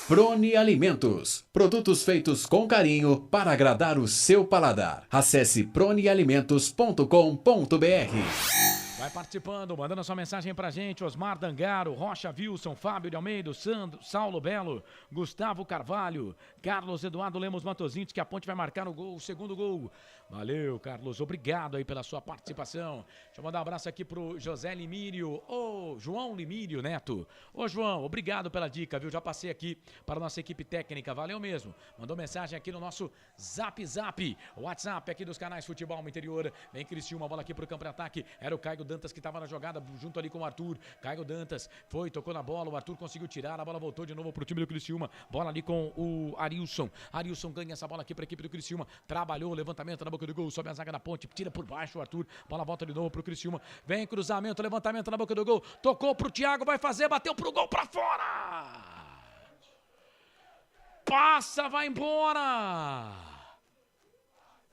H: Prone Alimentos. Produtos feitos com carinho para agradar o seu paladar. Acesse pronealimentos.com.br.
A: Vai participando, mandando a sua mensagem pra gente. Osmar Dangaro, Rocha Wilson, Fábio de Almeida, Saulo Belo, Gustavo Carvalho, Carlos Eduardo Lemos Matosinho, que a Ponte vai marcar o segundo gol. Valeu, Carlos, obrigado aí pela sua participação. Deixa eu mandar um abraço aqui pro José Limírio, João Limírio Neto. Ô João, obrigado pela dica, viu? Já passei aqui para a nossa equipe técnica, valeu mesmo. Mandou mensagem aqui no nosso Zap, o WhatsApp aqui dos canais Futebol Interior. Vem Criciúma, bola aqui pro campo de ataque. Era o Caio Dantas que estava na jogada junto ali com o Arthur. Caio Dantas foi, tocou na bola, o Arthur conseguiu tirar, a bola voltou de novo pro time do Criciúma. Bola ali com o Arilson. Arilson ganha essa bola aqui pra equipe do Criciúma. Trabalhou, levantamento na boca do gol, sobe a zaga da Ponte, tira por baixo o Arthur. Bola volta de novo pro Criciúma. Vem cruzamento, levantamento na boca do gol. Tocou pro Thiago, vai fazer, bateu pro gol pra fora. Passa, vai embora.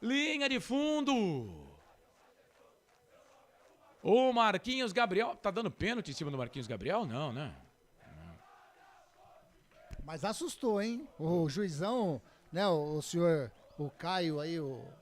A: Linha de fundo. O Marquinhos Gabriel, tá dando pênalti em cima do Marquinhos Gabriel? Não, né?
G: Mas assustou, hein? O juizão, né, o senhor, o Caio aí,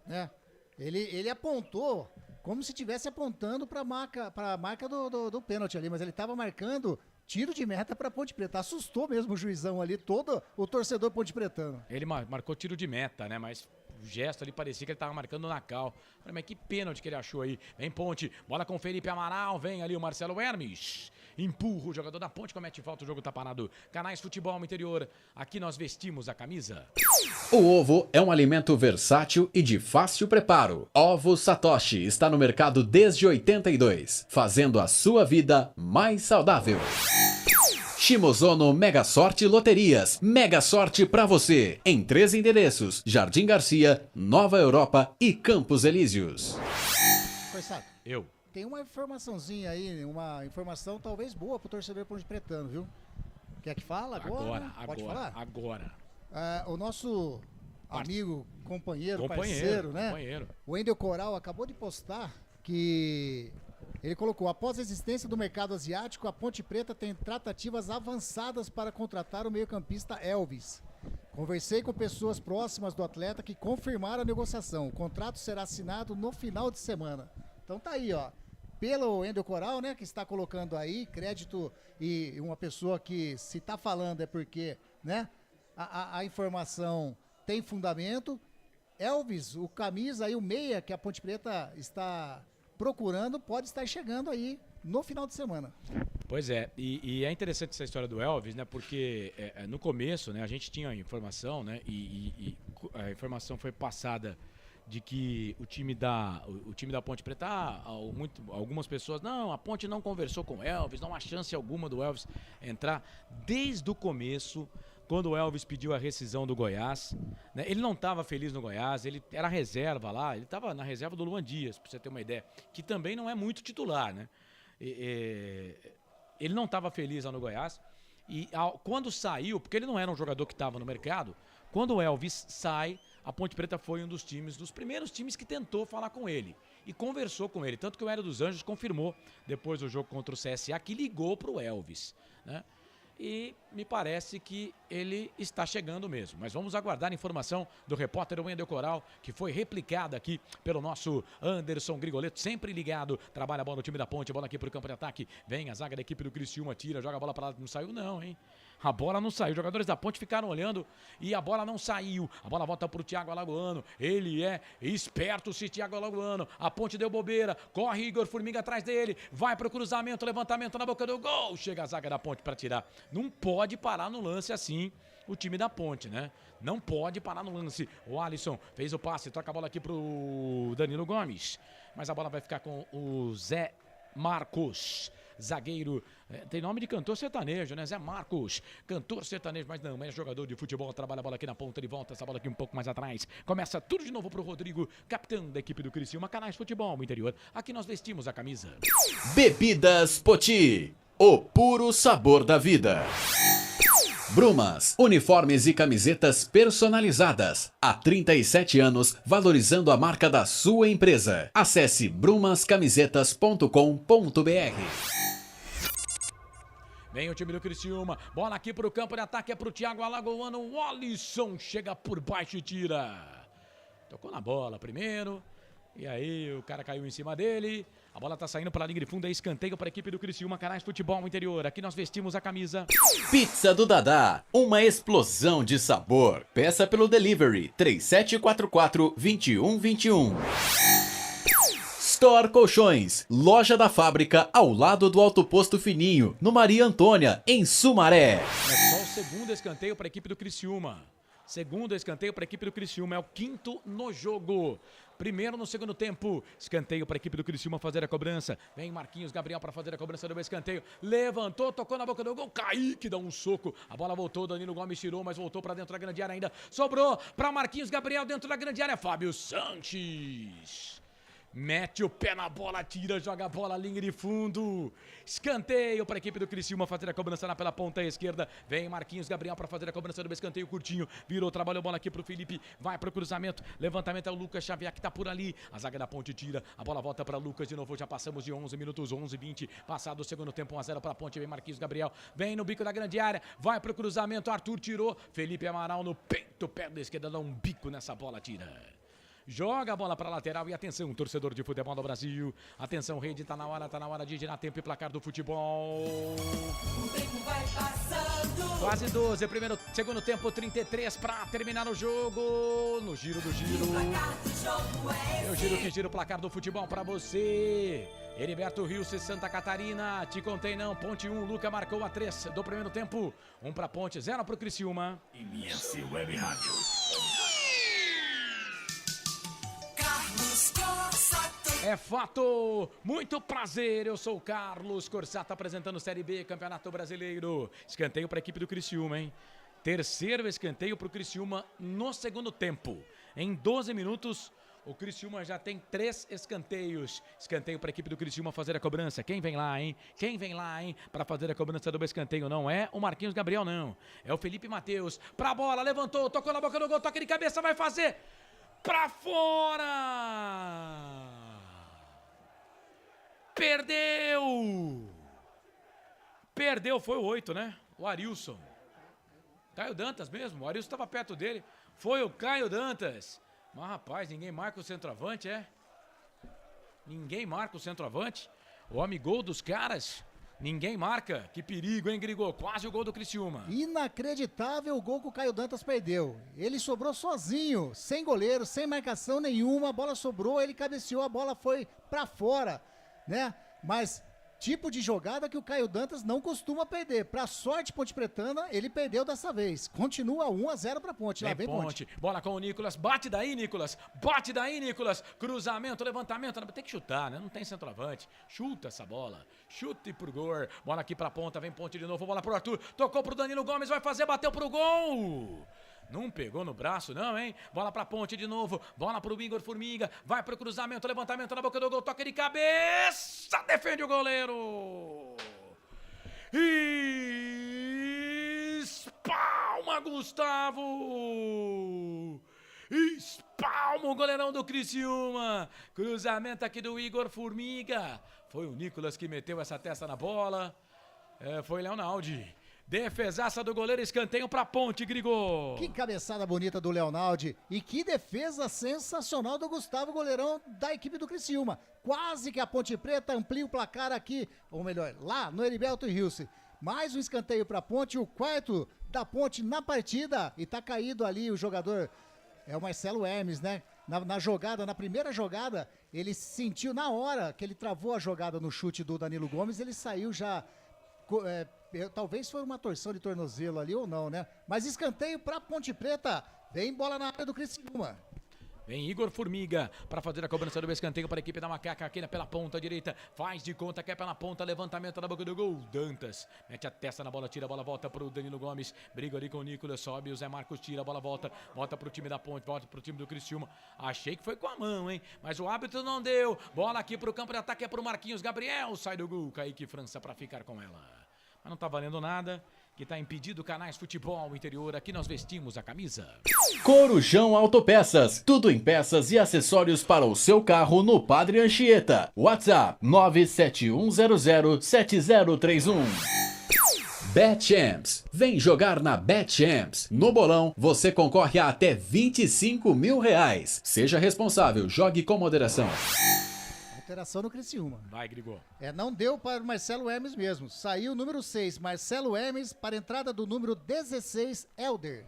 G: né? Ele apontou como se estivesse apontando para a marca do pênalti ali, mas ele estava marcando tiro de meta para Ponte Preta. Assustou mesmo o juizão ali, todo o torcedor ponte-pretano.
A: Ele marcou tiro de meta, né? Mas o gesto ali parecia que ele tava marcando na cal. Mas que pênalti que ele achou aí. Vem Ponte, bola com Felipe Amaral, vem ali o Marcelo Hermes. Empurra o jogador da Ponte, comete falta, o jogo tá parado. Canais Futebol Interior, aqui nós vestimos a camisa.
H: O ovo é um alimento versátil e de fácil preparo. Ovo Satoshi está no mercado desde 82, fazendo a sua vida mais saudável. Shimozono Mega Sorte Loterias. Mega Sorte pra você. Em 3 endereços: Jardim Garcia, Nova Europa e Campos Elíseos.
G: Corsato, tem uma informaçãozinha aí, uma informação talvez boa pro torcedor ponte-pretano, viu? Quer que fala agora? Pode falar?
A: Agora.
G: O nosso amigo, companheiro, parceiro, né? O Wendel Coral acabou de postar que ele colocou: após a existência do mercado asiático, a Ponte Preta tem tratativas avançadas para contratar o meio-campista Elvis. Conversei com pessoas próximas do atleta que confirmaram a negociação. O contrato será assinado no final de semana. Então tá aí, ó. Pelo Wendel Coral, né, que está colocando aí crédito, e uma pessoa que se tá falando é porque, né, a informação tem fundamento. Elvis, o camisa aí, o meia que a Ponte Preta está procurando, pode estar chegando aí no final de semana.
A: Pois é, e é interessante essa história do Elvis, né? Porque no começo, né, a gente tinha a informação, né? E a informação foi passada de que o time da Ponte Preta, algumas pessoas, não, a Ponte não conversou com o Elvis, não há chance alguma do Elvis entrar. Desde o começo, quando o Elvis pediu a rescisão do Goiás, né, ele não estava feliz no Goiás, ele era reserva lá, ele estava na reserva do Luan Dias, para você ter uma ideia, que também não é muito titular, né? Ele não estava feliz lá no Goiás, e quando saiu, porque ele não era um jogador que estava no mercado, quando o Elvis sai, a Ponte Preta foi um dos primeiros times que tentou falar com ele e conversou com ele, tanto que o Hélio dos Anjos confirmou depois do jogo contra o CSA que ligou para o Elvis, né? E me parece que ele está chegando mesmo. Mas vamos aguardar a informação do repórter Wendel Coral, que foi replicada aqui pelo nosso Anderson Grigoletto, sempre ligado. Trabalha a bola no time da Ponte, bola aqui para o campo de ataque. Vem a zaga da equipe do Criciúma, tira, joga a bola para lá. Não saiu não, hein? A bola não saiu. Os jogadores da Ponte ficaram olhando e a bola não saiu. A bola volta para o Thiago Alagoano. Ele é esperto, esse Thiago Alagoano. A Ponte deu bobeira. Corre Igor Formiga atrás dele. Vai para o cruzamento, levantamento na boca do gol. Chega a zaga da Ponte para tirar. Não pode parar no lance assim. o time da Ponte, né? Não pode parar no lance. O Alisson fez o passe, toca a bola aqui pro Danilo Gomes. Mas a bola vai ficar com o Zé Marcos. Zagueiro, tem nome de cantor sertanejo, né? Zé Marcos, cantor sertanejo, mas não, é jogador de futebol, trabalha a bola aqui na ponta, ele volta essa bola aqui um pouco mais atrás, começa tudo de novo pro Rodrigo, capitão da equipe do Criciúma, Canais Futebol Interior, aqui nós vestimos a camisa.
H: Bebidas Poti, o puro sabor da vida. Brumas, uniformes e camisetas personalizadas. Há 37 anos, valorizando a marca da sua empresa. Acesse brumascamisetas.com.br.
A: Vem o time do Criciúma, bola aqui pro campo de ataque, é pro Thiago Alagoano, o Alisson chega por baixo e tira. Tocou na bola primeiro, e aí o cara caiu em cima dele. A bola tá saindo pela linha de fundo, é escanteio para a equipe do Criciúma, Canais Futebol Interior. Aqui nós vestimos a camisa.
H: Pizza do Dadá, uma explosão de sabor. Peça pelo delivery 3744-2121. Store Colchões, loja da fábrica ao lado do Alto Posto Fininho, no Maria Antônia, em Sumaré.
A: É só o segundo escanteio para a equipe do Criciúma. Segundo escanteio para a equipe do Criciúma, é o quinto no jogo. Primeiro no segundo tempo, escanteio para a equipe do Criciúma fazer a cobrança. Vem Marquinhos Gabriel para fazer a cobrança do escanteio. Levantou, tocou na boca do gol. Kaique dá um soco. A bola voltou, Danilo Gomes tirou, mas voltou para dentro da grande área ainda. Sobrou para Marquinhos Gabriel dentro da grande área. Fábio Sanches. Mete o pé na bola, tira, joga a bola, linha de fundo. Escanteio para a equipe do Criciúma fazer a cobrança lá pela ponta esquerda. Vem Marquinhos Gabriel para fazer a cobrança do escanteio curtinho. Virou, trabalhou a bola aqui pro Felipe. Vai pro cruzamento. Levantamento é o Lucas Xavier que tá por ali. A zaga da Ponte tira. A bola volta para Lucas de novo. Já passamos de 11 minutos, 11:20. Passado o segundo tempo, 1-0 para a Ponte. Vem Marquinhos Gabriel. Vem no bico da grande área. Vai pro cruzamento. Arthur tirou. Felipe Amaral no peito. Pé da esquerda dá um bico nessa bola, tira. Joga a bola para a lateral e atenção, torcedor de futebol do Brasil. Atenção, rede, tá na hora de girar tempo e placar do futebol.
F: O tempo vai passando.
A: Quase 12, segundo tempo, 33 para terminar o jogo. No giro do giro. Eu giro que gira o placar do futebol para você. Heriberto Rios, Santa Catarina. Te contei não, Ponte 1, Luca marcou a 3 do primeiro tempo. 1 para Ponte, 0 para o Criciúma.
F: MS Web Rádio.
A: É fato, muito prazer, eu sou o Carlos Corsato apresentando Série B, Campeonato Brasileiro. Escanteio para a equipe do Criciúma, hein? Terceiro escanteio para o Criciúma no segundo tempo. Em 12 minutos, o Criciúma já tem 3 escanteios. Escanteio para a equipe do Criciúma fazer a cobrança. Quem vem lá, hein? Quem vem lá, hein? Para fazer a cobrança do escanteio. Não é o Marquinhos Gabriel, não. É o Felipe Matheus. Pra bola, levantou, tocou na boca do gol, toque de cabeça, vai fazer. Pra fora! Perdeu! Perdeu, foi o 8, né? O Arilson. Caio Dantas mesmo, o Arilson estava perto dele. Foi o Caio Dantas. Mas, rapaz, ninguém marca o centroavante, é? Ninguém marca o centroavante. O homem gol dos caras. Ninguém marca. Que perigo, hein, Grigol? Quase o gol do Criciúma.
G: Inacreditável o gol que o Caio Dantas perdeu. Ele sobrou sozinho, sem goleiro, sem marcação nenhuma. A bola sobrou, ele cabeceou, a bola foi pra fora, né? Mas tipo de jogada que o Caio Dantas não costuma perder. Pra sorte pontepretana, ele perdeu dessa vez. Continua 1-0 pra Ponte. Lá vem Ponte.
A: Bola com o Nicolas. Bate daí, Nicolas. Bate daí, Nicolas. Cruzamento, levantamento. Tem que chutar, né? Não tem centroavante. Chuta essa bola. Chute pro gol. Bola aqui pra ponta. Vem Ponte de novo. Bola pro Arthur. Tocou pro Danilo Gomes. Vai fazer. Bateu pro gol. Não pegou no braço, não, hein? Bola pra Ponte de novo. Bola pro Igor Formiga. Vai pro cruzamento. Levantamento na boca do gol. Toque de cabeça. Defende o goleiro. Espalma, Gustavo. Espalma o goleirão do Criciúma. Cruzamento aqui do Igor Formiga. Foi o Nicolas que meteu essa testa na bola. Foi Leonaldi. Defesaça do goleiro, escanteio pra Ponte, Grigol.
G: Que cabeçada bonita do Leonaldi. E que defesa sensacional do Gustavo, goleirão da equipe do Criciúma. Quase que a Ponte Preta amplia o placar aqui, ou melhor, lá no Heriberto Rios. Mais um escanteio pra Ponte, o quarto da Ponte na partida. E tá caído ali o jogador, é o Marcelo Hermes, né? Na jogada, na primeira jogada, ele sentiu na hora que ele travou a jogada no chute do Danilo Gomes, ele saiu já... Talvez foi uma torção de tornozelo ali ou não, né? Mas escanteio pra Ponte Preta. Vem bola na área do Criciúma.
A: Vem Igor Formiga para fazer a cobrança do escanteio para a equipe da Macaca aqui pela ponta direita. Faz de conta que é pela ponta, levantamento na boca do gol. Dantas mete a testa na bola, tira a bola, volta pro Danilo Gomes. Briga ali com o Nicolas, sobe, o Zé Marcos tira a bola, volta pro time da Ponte, volta pro time do Criciúma. Achei que foi com a mão, hein? Mas o árbitro não deu. Bola aqui pro campo de ataque, é pro Marquinhos Gabriel. Sai do gol, Kaique França para ficar com ela. Mas não tá valendo nada. Que tá impedido, Canais Futebol Interior, aqui nós vestimos a camisa.
H: Corujão Autopeças, tudo em peças e acessórios para o seu carro no Padre Anchieta. WhatsApp 971007031. BetChamps, vem jogar na BetChamps. No bolão, você concorre a até R$25 mil. Seja responsável, jogue com moderação.
G: Alteração no Criciúma.
A: Vai, Grigor.
G: Não deu para o Marcelo Hermes mesmo. Saiu o número 6, Marcelo Hermes, para a entrada do número 16, Helder.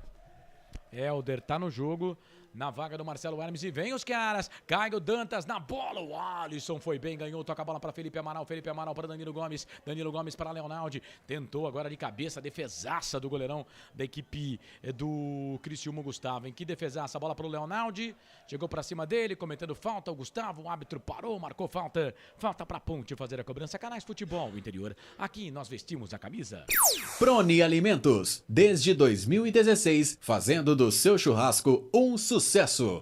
A: Helder tá no jogo, na vaga do Marcelo Hermes, e vem os caras. Caio Dantas na bola, o Alisson foi bem, ganhou, toca a bola para Felipe Amaral para Danilo Gomes para Leonaldi, tentou agora de cabeça, defesaça do goleirão da equipe do Criciúma, Gustavo. Em que defesaça, a bola pro Leonaldi, chegou para cima dele, cometendo falta, o Gustavo, o árbitro parou, marcou falta pra Ponte fazer a cobrança. Canais Futebol Interior, aqui nós vestimos a camisa.
H: Proni Alimentos, desde 2016, fazendo do seu churrasco um sucesso.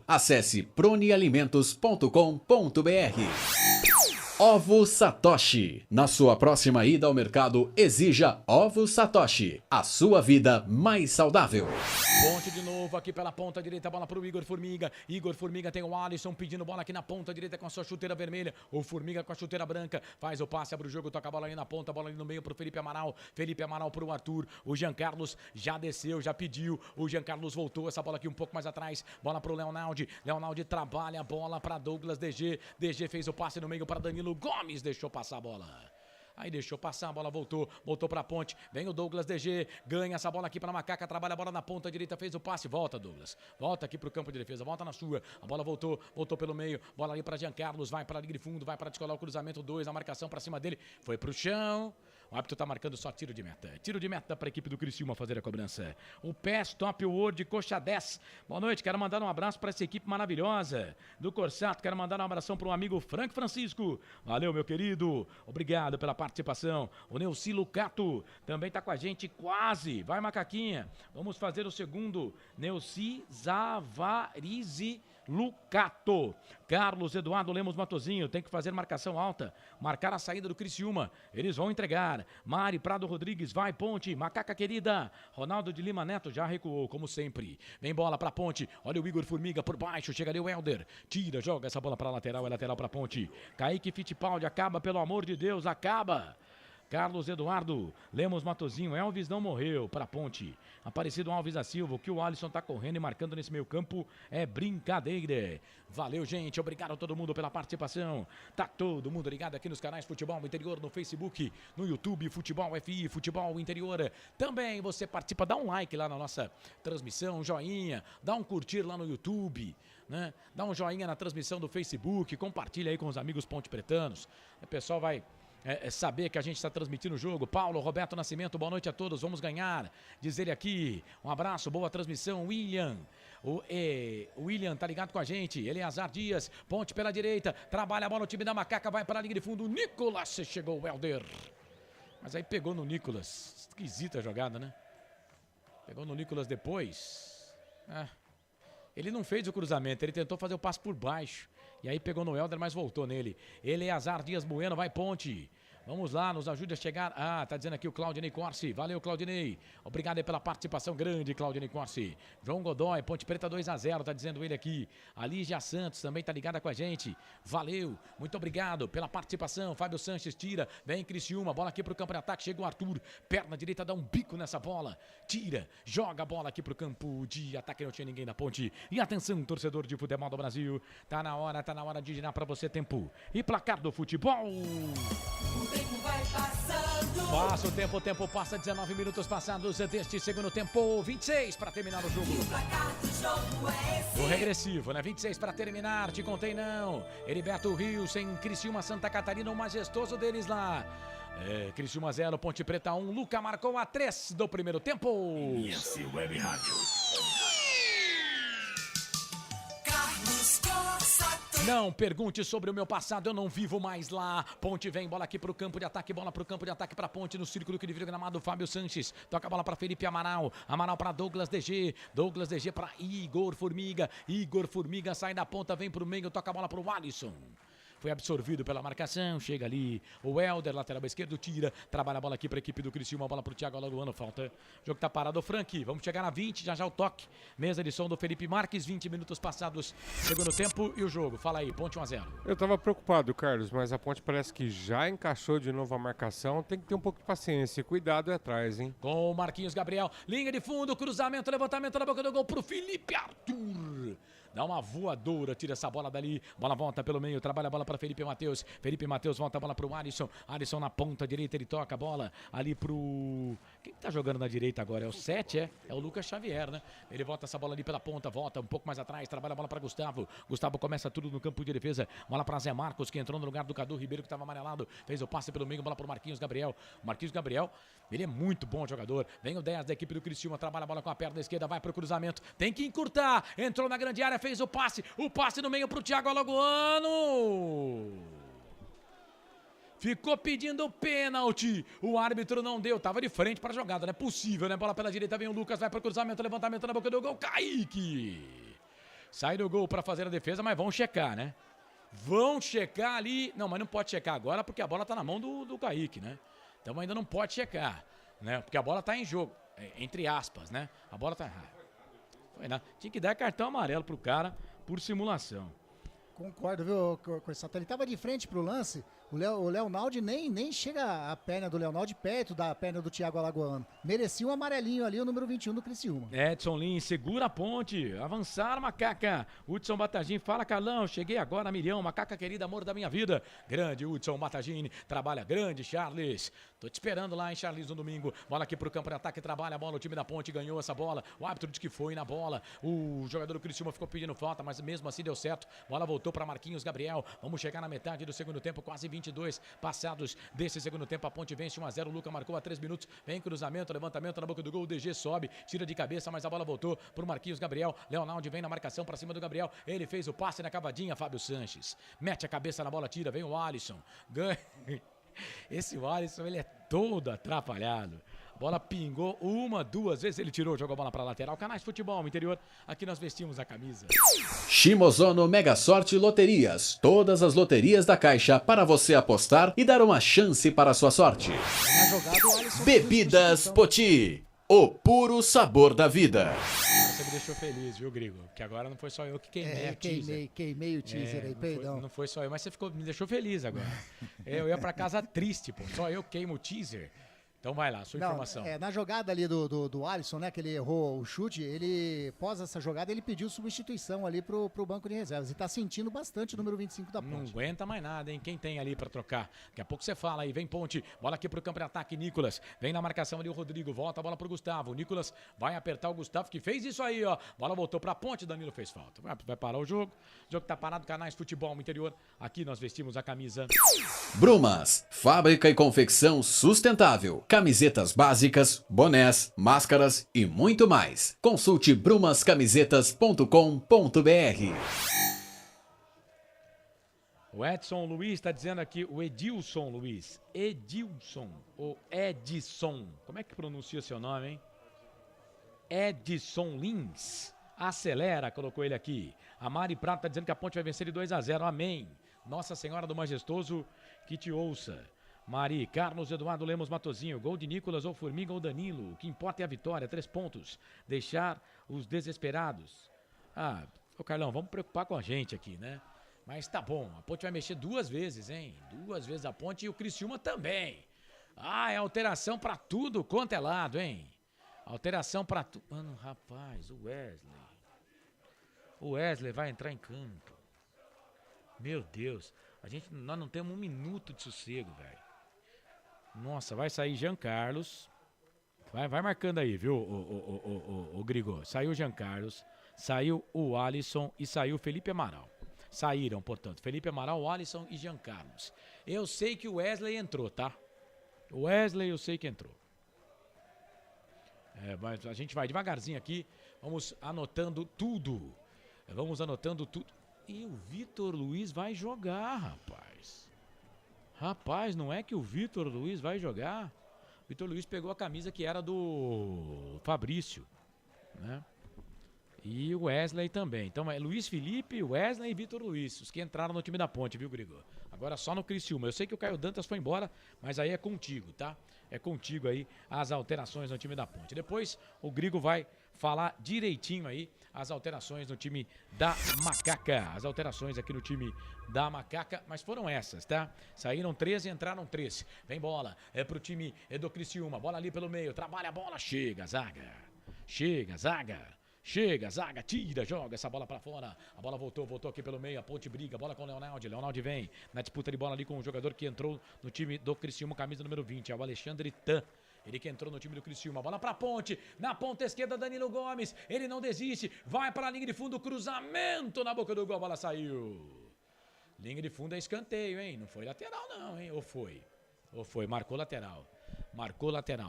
H: Acesse pronialimentos.com.br. Ovo Satoshi. Na sua próxima ida ao mercado, exija Ovo Satoshi. A sua vida mais saudável.
A: Ponte de novo aqui pela ponta direita, bola pro Igor Formiga. Igor Formiga tem o Alisson pedindo bola aqui na ponta direita com a sua chuteira vermelha. O Formiga com a chuteira branca. Faz o passe, abre o jogo, toca a bola ali na ponta, bola ali no meio pro Felipe Amaral. Felipe Amaral pro Arthur. O Jean Carlos já desceu, já pediu. O Jean Carlos voltou, essa bola aqui um pouco mais atrás. Bola pro Leonaldi. Leonaldi trabalha a bola para Douglas DG. DG fez o passe no meio para Danilo Gomes, deixou passar a bola. Aí deixou passar, a bola voltou pra Ponte. Vem o Douglas DG, ganha essa bola aqui pra Macaca, trabalha a bola na ponta direita, fez o passe, volta Douglas. Volta aqui pro campo de defesa, volta na sua. A bola voltou pelo meio, bola ali pra Jean Carlos, vai pra linha de fundo, vai pra descolar o cruzamento, 2, a marcação pra cima dele, foi pro chão. O árbitro tá marcando só tiro de meta. Tiro de meta para a equipe do Criciúma fazer a cobrança. O PES Top World Coxa 10. Boa noite, quero mandar um abraço para essa equipe maravilhosa do Corsato. Quero mandar um abração para o amigo Frank Francisco. Valeu, meu querido. Obrigado pela participação. O Neuci Lucato também tá com a gente quase. Vai, Macaquinha. Vamos fazer o segundo. Neuci Zavarizi Lucato. Carlos Eduardo Lemos Matozinho, tem que fazer marcação alta, marcar a saída do Criciúma, eles vão entregar. Mari Prado Rodrigues, vai Ponte, Macaca querida. Ronaldo de Lima Neto já recuou, como sempre. Vem bola pra Ponte, olha o Igor Formiga por baixo, chega ali o Helder, tira, joga essa bola pra lateral, é lateral pra Ponte. Kaique Fittipaldi, acaba, pelo amor de Deus, acaba. Carlos Eduardo Lemos Matozinho, Elvis não morreu para Ponte. Aparecido Alves da Silva, o que o Alisson tá correndo e marcando nesse meio campo é brincadeira. Valeu, gente, obrigado a todo mundo pela participação. Tá todo mundo ligado aqui nos canais Futebol Interior, no Facebook, no YouTube, Futebol FI, Futebol Interior. Também você participa, dá um like lá na nossa transmissão, um joinha, dá um curtir lá no YouTube, né? Dá um joinha na transmissão do Facebook, compartilha aí com os amigos pontepretanos. O pessoal vai saber que a gente está transmitindo o jogo. Paulo Roberto Nascimento, boa noite a todos, vamos ganhar, diz ele aqui, um abraço, boa transmissão. William, o William tá ligado com a gente. Eleazar Dias, Ponte pela direita, trabalha a bola, o time da Macaca vai para a linha de fundo, Nicolas, chegou o Helder, mas aí pegou no Nicolas, esquisita a jogada, né? Pegou no Nicolas depois, ele não fez o cruzamento, ele tentou fazer o passe por baixo. E aí pegou no Helder, mas voltou nele. Eleazar Dias Bueno, vai Ponte. Vamos lá, nos ajude a chegar. Tá dizendo aqui o Claudinei Corsi. Valeu, Claudinei. Obrigado aí pela participação grande, Claudinei Corsi. João Godoy, Ponte Preta 2-0, tá dizendo ele aqui. A Lígia Santos também tá ligada com a gente. Valeu, muito obrigado pela participação. Fábio Sanches tira, vem Criciúma, bola aqui pro campo de ataque. Chega o Arthur, perna direita, dá um bico nessa bola. Tira, joga a bola aqui pro campo de ataque. Não tinha ninguém na Ponte. E atenção, torcedor de futebol do Brasil. Tá na hora de girar pra você tempo. E placar do futebol.
F: tempo vai passando.
A: Passa o tempo passa, 19 minutos passados deste segundo tempo, 26 para terminar o jogo.
F: O placar do jogo é esse.
A: O regressivo, né? 26 para terminar, te contei não. Heriberto Rios em Criciúma, Santa Catarina, o majestoso deles lá. Criciúma 0, Ponte Preta 1, Luca marcou a 3 do primeiro tempo.
F: Web Rádio. Carlos Corsato.
A: Não pergunte sobre o meu passado, eu não vivo mais lá. Ponte vem, bola aqui pro campo de ataque, bola pro campo de ataque pra Ponte, no círculo que divide o gramado, Fábio Sanches. Toca a bola pra Felipe Amaral, Amaral pra Douglas DG, Douglas DG pra Igor Formiga sai da ponta, vem pro meio, toca a bola pro Alisson. Foi absorvido pela marcação, chega ali o Helder, lateral esquerdo, tira, trabalha a bola aqui para a equipe do Criciúma, bola para o Thiago Alagoano, falta. O jogo tá parado, o Frank, vamos chegar na 20, já o toque. Mesa de som do Felipe Marques, 20 minutos passados, segundo tempo e o jogo. Fala aí, Ponte 1-0.
I: Eu tava preocupado, Carlos, mas a Ponte parece que já encaixou de novo a marcação, tem que ter um pouco de paciência e cuidado atrás, hein?
A: Com o Marquinhos Gabriel, linha de fundo, cruzamento, levantamento na boca do gol pro Felipe Arthur. Dá uma voadora, tira essa bola dali. Bola volta pelo meio, trabalha a bola para Felipe Matheus. Felipe Matheus volta a bola para o Alisson. Alisson na ponta direita, ele toca a bola ali pro... Quem tá jogando na direita agora? É o 7, é? É o Lucas Xavier, né? Ele volta essa bola ali pela ponta, volta um pouco mais atrás, trabalha a bola para Gustavo. Gustavo começa tudo no campo de defesa. Bola para Zé Marcos, que entrou no lugar do Cadu Ribeiro, que estava amarelado. Fez o passe pelo meio, bola para o Marquinhos Gabriel. O Marquinhos Gabriel, ele é muito bom jogador. Vem o 10 da equipe do Criciúma, trabalha a bola com a perna esquerda, vai pro cruzamento. Tem que encurtar. Entrou na grande área, fez o passe. O passe no meio pro Thiago Alagoano. Ficou pedindo pênalti. O árbitro não deu. Tava de frente para a jogada. Não é possível, né? Bola pela direita, vem o Lucas, vai pro cruzamento, levantamento na boca do gol. Kaique. Sai do gol para fazer a defesa, mas vão checar, né? Vão checar ali. Não, mas não pode checar agora porque a bola tá na mão do Kaique, né? Então ainda não pode checar, né? Porque a bola tá em jogo. Entre aspas, né? A bola tá... Foi nada. Tinha que dar cartão amarelo pro cara por simulação.
G: Concordo, viu, Corsato? Ele tava de frente pro lance, o Leonaldo nem chega a perna do Leonaldo perto da perna do Thiago Alagoano. Merecia um amarelinho ali, o número 21 do Criciúma.
A: Edson Lins, segura a ponte, avançar, Macaca. Hudson Batagim, fala Carlão, cheguei agora, Milhão, Macaca querida, amor da minha vida. Grande Hudson Batagim, trabalha grande, Charles. Tô te esperando lá, hein, Charles, no domingo. Bola aqui pro campo de ataque, trabalha a bola, o time da Ponte ganhou essa bola. O árbitro disse que foi na bola. O jogador do Criciúma ficou pedindo falta, mas mesmo assim deu certo. Bola voltou para Marquinhos Gabriel. Vamos chegar na metade do segundo tempo, quase 22 passados desse segundo tempo. A Ponte vence 1-0. O Luca marcou a 3 minutos. Vem cruzamento, levantamento na boca do gol. O DG sobe, tira de cabeça, mas a bola voltou pro Marquinhos Gabriel. Leonaldo vem na marcação para cima do Gabriel. Ele fez o passe na cavadinha. Fábio Sanches mete a cabeça na bola, tira. Vem o Alisson. Ganha. Esse Alisson, ele é todo atrapalhado. Bola pingou duas vezes, ele tirou, jogou a bola para lateral. Canais Futebol Interior, aqui nós vestimos a camisa.
H: Shimozono Mega Sorte Loterias. Todas as loterias da Caixa para você apostar e dar uma chance para a sua sorte. Bebidas Poti. O puro sabor da vida.
A: Você me deixou feliz, viu, Grigo? Porque agora não foi só eu que queimei o teaser.
G: Queimei o teaser aí, perdão.
A: Não foi só eu, mas você me deixou feliz agora. Eu ia pra casa triste, pô. Só eu queimo o teaser. Então vai lá, sua informação.
G: Na jogada ali do Alisson, né, que ele errou o chute, ele, após essa jogada, ele pediu substituição ali pro banco de reservas. E tá sentindo bastante o número 25 da Ponte.
A: Não aguenta mais nada, hein? Quem tem ali pra trocar? Daqui a pouco você fala aí, vem Ponte, bola aqui pro campo de ataque, Nicolas. Vem na marcação ali o Rodrigo, volta a bola pro Gustavo. O Nicolas vai apertar o Gustavo, que fez isso aí, ó. Bola voltou pra Ponte, Danilo fez falta. Vai parar o jogo. O jogo tá parado, Canais Futebol Interior. Aqui nós vestimos a camisa.
H: Brumas, fábrica e confecção sustentável. Camisetas básicas, bonés, máscaras e muito mais. Consulte brumascamisetas.com.br.
A: O Edson Luiz está dizendo aqui, o Edilson Luiz. Edilson ou Edson. Como é que pronuncia seu nome, hein? Edson Lins. Acelera, colocou ele aqui. A Mari Prata está dizendo que a Ponte vai vencer de 2-0. Amém. Nossa Senhora do Majestoso, que te ouça. Mari, Carlos Eduardo Lemos Matozinho, gol de Nicolas ou Formiga ou Danilo, o que importa é a vitória, 3 pontos, deixar os desesperados. Ô Carlão, vamos preocupar com a gente aqui, né? Mas tá bom, a Ponte vai mexer 2 vezes, hein? 2 vezes a Ponte e o Criciúma também. É alteração pra tudo quanto é lado, hein? Alteração pra tudo. Mano, rapaz, o Wesley vai entrar em campo. Meu Deus, nós não temos 1 minuto de sossego, velho. Nossa, vai sair Jean Carlos. Vai marcando aí, viu, o Grigô. Saiu o Jean Carlos, saiu o Alisson e saiu o Felipe Amaral. Saíram, portanto, Felipe Amaral, Alisson e Jean Carlos. Eu sei que o Wesley entrou, tá? O Wesley eu sei que entrou. Mas a gente vai devagarzinho aqui. Vamos anotando tudo. E o Vitor Luiz vai jogar, rapaz. Rapaz, não é que o Vitor Luiz vai jogar? O Vitor Luiz pegou a camisa que era do Fabrício, né? E o Wesley também. Então é Luiz Felipe, Wesley e Vitor Luiz, os que entraram no time da Ponte, viu, Grigor? Agora só no Criciúma. Eu sei que o Caio Dantas foi embora, mas aí é contigo, tá? É contigo aí as alterações no time da Ponte. Depois o Grigo vai falar direitinho aí as alterações no time da Macaca. As alterações aqui no time da Macaca, mas foram essas, tá? Saíram 13 e entraram 13. Vem bola, pro time do Criciúma. Bola ali pelo meio, trabalha a bola, chega, zaga. Chega, zaga, tira, joga essa bola pra fora. A bola voltou aqui pelo meio. A Ponte briga, bola com o Leonardo. Leonardo vem na disputa de bola ali com o jogador que entrou no time do Criciúma, camisa número 20, é o Alexandre Tan. Ele que entrou no time do Criciúma. Bola pra Ponte. Na ponta esquerda, Danilo Gomes. Ele não desiste. Vai pra linha de fundo, cruzamento na boca do gol. A bola saiu. Linha de fundo é escanteio, hein? Não foi lateral não, hein? Ou foi? Marcou lateral.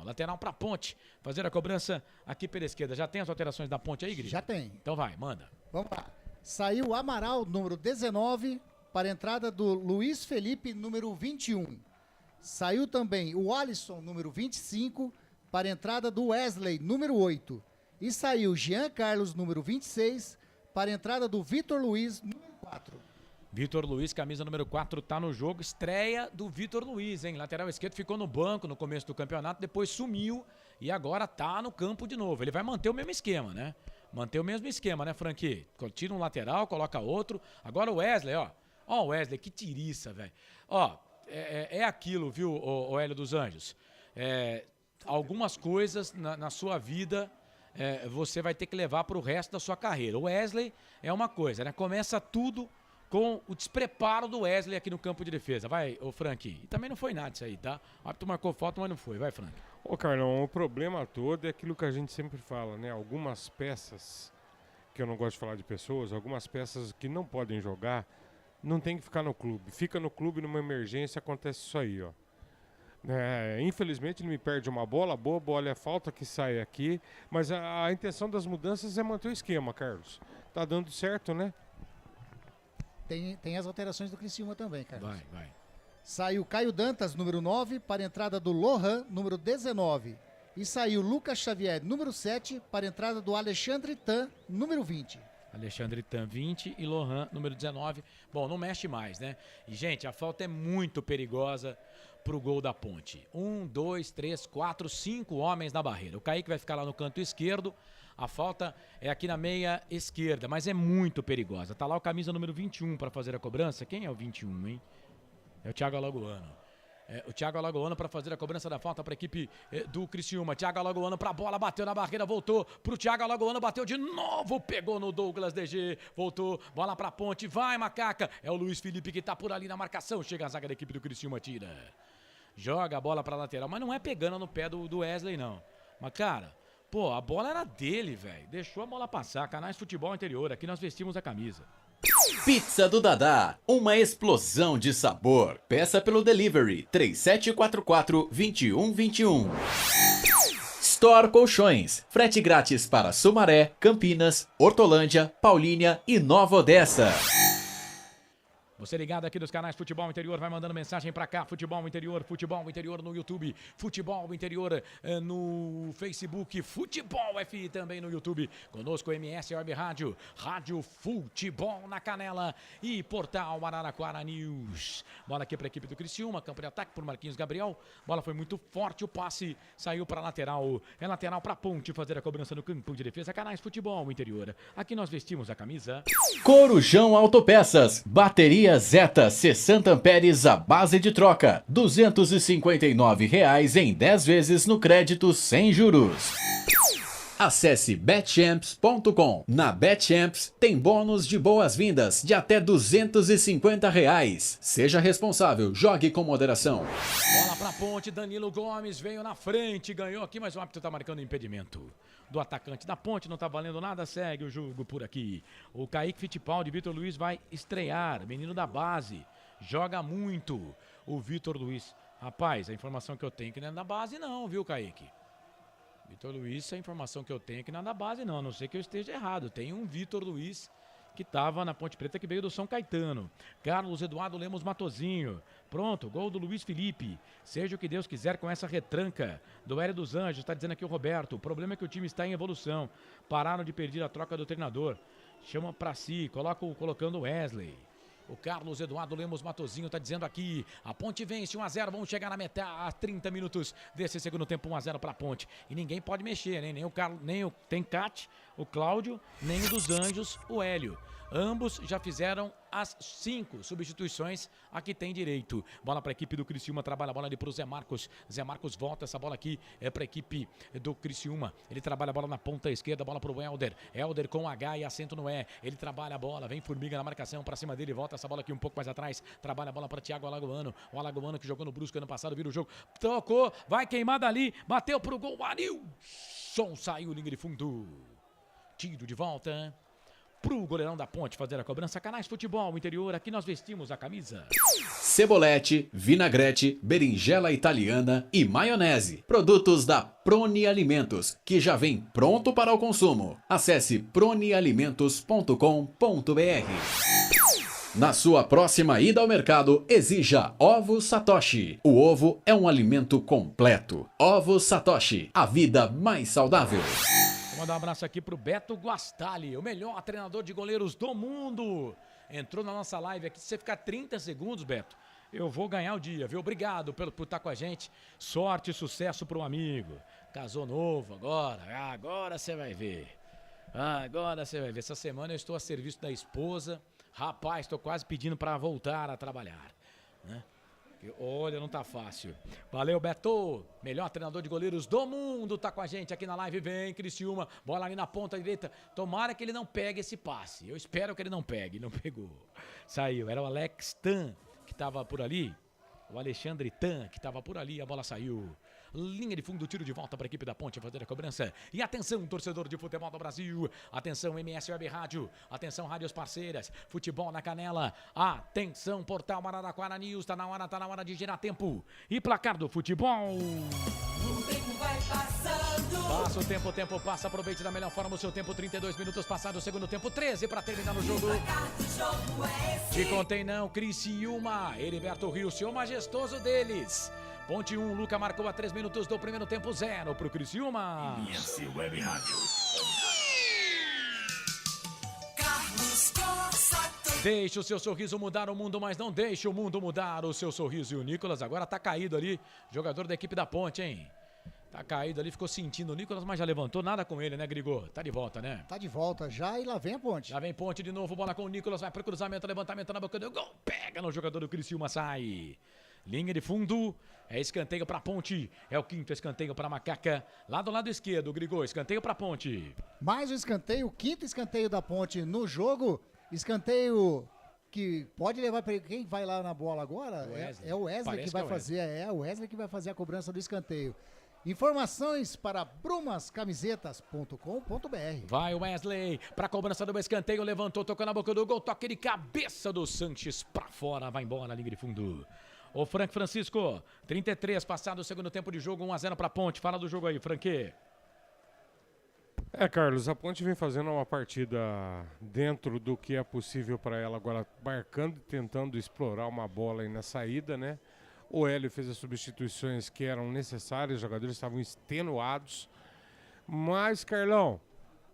A: Lateral pra Ponte. Fazer a cobrança aqui pela esquerda. Já tem as alterações da Ponte aí, Gris?
G: Já tem.
A: Então vai, manda.
G: Vamos lá. Saiu o Amaral, número 19, para a entrada do Luiz Felipe, número 21. Saiu também o Alisson, número 25, para a entrada do Wesley, número 8. E saiu Jean Carlos, número 26, para a entrada do Vitor Luiz, número 4.
A: Vitor Luiz, camisa número 4, tá no jogo. Estreia do Vitor Luiz, hein? Lateral esquerdo ficou no banco no começo do campeonato, depois sumiu e agora tá no campo de novo. Ele vai manter o mesmo esquema, né? Né, Franqui? Tira um lateral, coloca outro. Agora o Wesley, ó. Ó o Wesley, que tiriça, velho. Ó, é aquilo, viu, o Hélio dos Anjos? Algumas coisas na sua vida você vai ter que levar pro resto da sua carreira. O Wesley é uma coisa, né? Começa tudo com o despreparo do Wesley aqui no campo de defesa. Vai, ô Frank. E também não foi nada isso aí, tá? O árbitro marcou falta, mas não foi. Vai, Frank.
I: Ô, Carlão, o problema todo é aquilo que a gente sempre fala, né? Algumas peças, que eu não gosto de falar de pessoas, algumas peças que não podem jogar, não tem que ficar no clube. Fica no clube, numa emergência, acontece isso aí, ó. Infelizmente ele me perde uma bola, boa bola é falta que sai aqui, mas a intenção das mudanças é manter o esquema, Carlos. Tá dando certo, né?
G: Tem as alterações do Criciúma também, Carlos.
A: Vai.
G: Saiu Caio Dantas, número 9, para a entrada do Lohan, número 19. E saiu Lucas Xavier, número 7, para a entrada do Alexandre Tan, número 20.
A: Alexandre Tan, 20 e Lohan, número 19. Bom, não mexe mais, né? E, gente, a falta é muito perigosa pro gol da Ponte. 1, 2, 3, 4, 5 homens na barreira. O Kaique vai ficar lá no canto esquerdo. A falta é aqui na meia esquerda, mas é muito perigosa. Tá lá o camisa número 21 para fazer a cobrança. Quem é o 21, hein? É o Thiago Alagoano. O Thiago Alagoano para fazer a cobrança da falta para a equipe do Criciúma. Thiago Alagoano para a bola, bateu na barreira, voltou pro Thiago Alagoano, bateu de novo, pegou no Douglas DG, voltou, bola para Ponte, vai Macaca. É o Luiz Felipe que tá por ali na marcação, chega a zaga da equipe do Criciúma, tira. Joga a bola para lateral, mas não é pegando no pé do Wesley, não. Mas, cara, pô, a bola era dele, velho. Deixou a bola passar. Canais Futebol Interior, aqui nós vestimos a camisa.
H: Pizza do Dadá, uma explosão de sabor. Peça pelo delivery 3744-2121. Store Colchões, frete grátis para Sumaré, Campinas, Hortolândia, Paulínia e Nova Odessa.
A: Você ligado aqui dos canais Futebol Interior, vai mandando mensagem pra cá, Futebol Interior no YouTube, Futebol Interior no Facebook, Futebol F também no YouTube. Conosco MS Web Rádio, Rádio Futebol na Canela e Portal Araraquara News. Bola aqui pra equipe do Criciúma, campo de ataque por Marquinhos Gabriel. Bola foi muito forte, o passe saiu pra lateral. É lateral pra Ponte fazer a cobrança no campo de defesa. Canais Futebol Interior. Aqui nós vestimos a camisa.
H: Corujão Autopeças, bateria Zeta 60 amperes à base de troca, R$ 259 em 10 vezes no crédito sem juros. Acesse betchamps.com. Na Betchamps tem bônus de boas-vindas de até R$250. Seja responsável, jogue com moderação.
A: Bola pra ponte, Danilo Gomes veio na frente, ganhou aqui, mas o árbitro tá marcando impedimento do atacante da ponte, não tá valendo nada, segue o jogo por aqui. O Kaique Fittipaldi, Vitor Luiz vai estrear, menino da base, joga muito. O Vitor Luiz, rapaz, a informação que eu tenho que não é da base não, viu, Kaique? Vitor Luiz, a informação que eu tenho que não é da base não, a não ser que eu esteja errado. Tem um Vitor Luiz que estava na Ponte Preta, que veio do São Caetano. Carlos Eduardo Lemos Matozinho. Pronto, gol do Luiz Felipe. Seja o que Deus quiser com essa retranca do Hélio dos Anjos, está dizendo aqui o Roberto. O problema é que o time está em evolução. Pararam de perder a troca do treinador. Chama pra si, colocando o Wesley. O Carlos Eduardo Lemos Matozinho está dizendo aqui, a Ponte vence 1-0, vamos chegar na metade, a 30 minutos desse segundo tempo, 1-0 para a Ponte. E ninguém pode mexer, né? Nem o Carlos, nem o Tencate, o Cláudio, nem o dos Anjos, o Hélio. Ambos já fizeram as 5 substituições a que tem direito. Bola para a equipe do Criciúma, trabalha a bola ali para o Zé Marcos. Zé Marcos volta, essa bola aqui é para a equipe do Criciúma. Ele trabalha a bola na ponta esquerda, bola para o Helder. Helder com H e acento no E. Ele trabalha a bola, vem Formiga na marcação para cima dele, volta essa bola aqui um pouco mais atrás. Trabalha a bola para Thiago Alagoano. O Alagoano que jogou no Brusque ano passado, vira o jogo. Tocou, vai queimar dali, bateu pro gol, Arilson saiu, linha de fundo. Tiro de volta pro goleirão da Ponte fazer a cobrança. Canais Futebol Interior, aqui nós vestimos a camisa.
H: Cebolete, vinagrete, berinjela italiana e maionese. Produtos da Proni Alimentos, que já vem pronto para o consumo. Acesse pronialimentos.com.br. Na sua próxima ida ao mercado, exija Ovos Satoshi. O ovo é um alimento completo. Ovos Satoshi, a vida mais saudável.
A: Vou mandar um abraço aqui pro Beto Guastali, o melhor treinador de goleiros do mundo. Entrou na nossa live aqui, se você ficar 30 segundos, Beto, eu vou ganhar o dia, viu? Obrigado por estar com a gente. Sorte e sucesso pro amigo. Casou novo agora você vai ver. Agora você vai ver. Essa semana eu estou a serviço da esposa. Rapaz, estou quase pedindo para voltar a trabalhar, né? Olha, não tá fácil. Valeu, Beto. Melhor treinador de goleiros do mundo tá com a gente aqui na live. Vem, Criciúma. Bola ali na ponta direita. Tomara que ele não pegue esse passe. Eu espero que ele não pegue. Não pegou. Saiu. Era o Alex Tan que tava por ali. O Alexandre Tan que tava por ali. A bola saiu. Linha de fundo, tiro de volta para a equipe da Ponte fazer a cobrança. E atenção, torcedor de futebol do Brasil. Atenção, MS Web Rádio. Atenção, rádios parceiras. Futebol na canela. Atenção, Portal Araraquara News. Tá na hora de girar tempo. E placar do futebol.
F: O tempo vai passando.
A: Passa o tempo passa. Aproveite da melhor forma o seu tempo. 32 minutos passados, segundo tempo 13 para terminar o jogo. Te contei não, Criciúma. Heriberto Rio, senhor majestoso deles. Ponte 1, Luca marcou a 3 minutos do primeiro tempo, 0 pro Criciúma.
F: MS Web Rádio. Carlos Corsato.
A: Deixe o seu sorriso mudar o mundo, mas não deixe o mundo mudar o seu sorriso. E o Nicolas agora tá caído ali, jogador da equipe da Ponte, hein? Tá caído ali, ficou sentindo o Nicolas, mas já levantou, nada com ele, né, Grigor? Tá de volta, né?
G: Tá de volta já e lá vem a Ponte.
A: Já vem Ponte de novo, bola com o Nicolas, vai pro cruzamento, levantamento na boca do gol, pega no jogador do Criciúma, sai. Linha de fundo, é escanteio pra Ponte, é o quinto escanteio pra Macaca, lá do lado esquerdo, Grigor, escanteio pra Ponte.
G: Mais um escanteio, quinto escanteio da Ponte no jogo, escanteio que pode levar para quem vai lá na bola agora? É o Wesley que vai fazer, o Wesley que vai fazer a cobrança do escanteio. Informações para brumascamisetas.com.br.
A: Vai o Wesley para cobrança do escanteio, levantou, tocou na boca do gol, toque de cabeça do Sanches para fora, vai embora na linha de fundo. O Frank Francisco, 33, passado o segundo tempo de jogo, 1-0 para Ponte. Fala do jogo aí, Franque.
I: Carlos, a Ponte vem fazendo uma partida dentro do que é possível para ela, agora marcando e tentando explorar uma bola aí na saída, né? O Hélio fez as substituições que eram necessárias, os jogadores estavam extenuados. Mas, Carlão,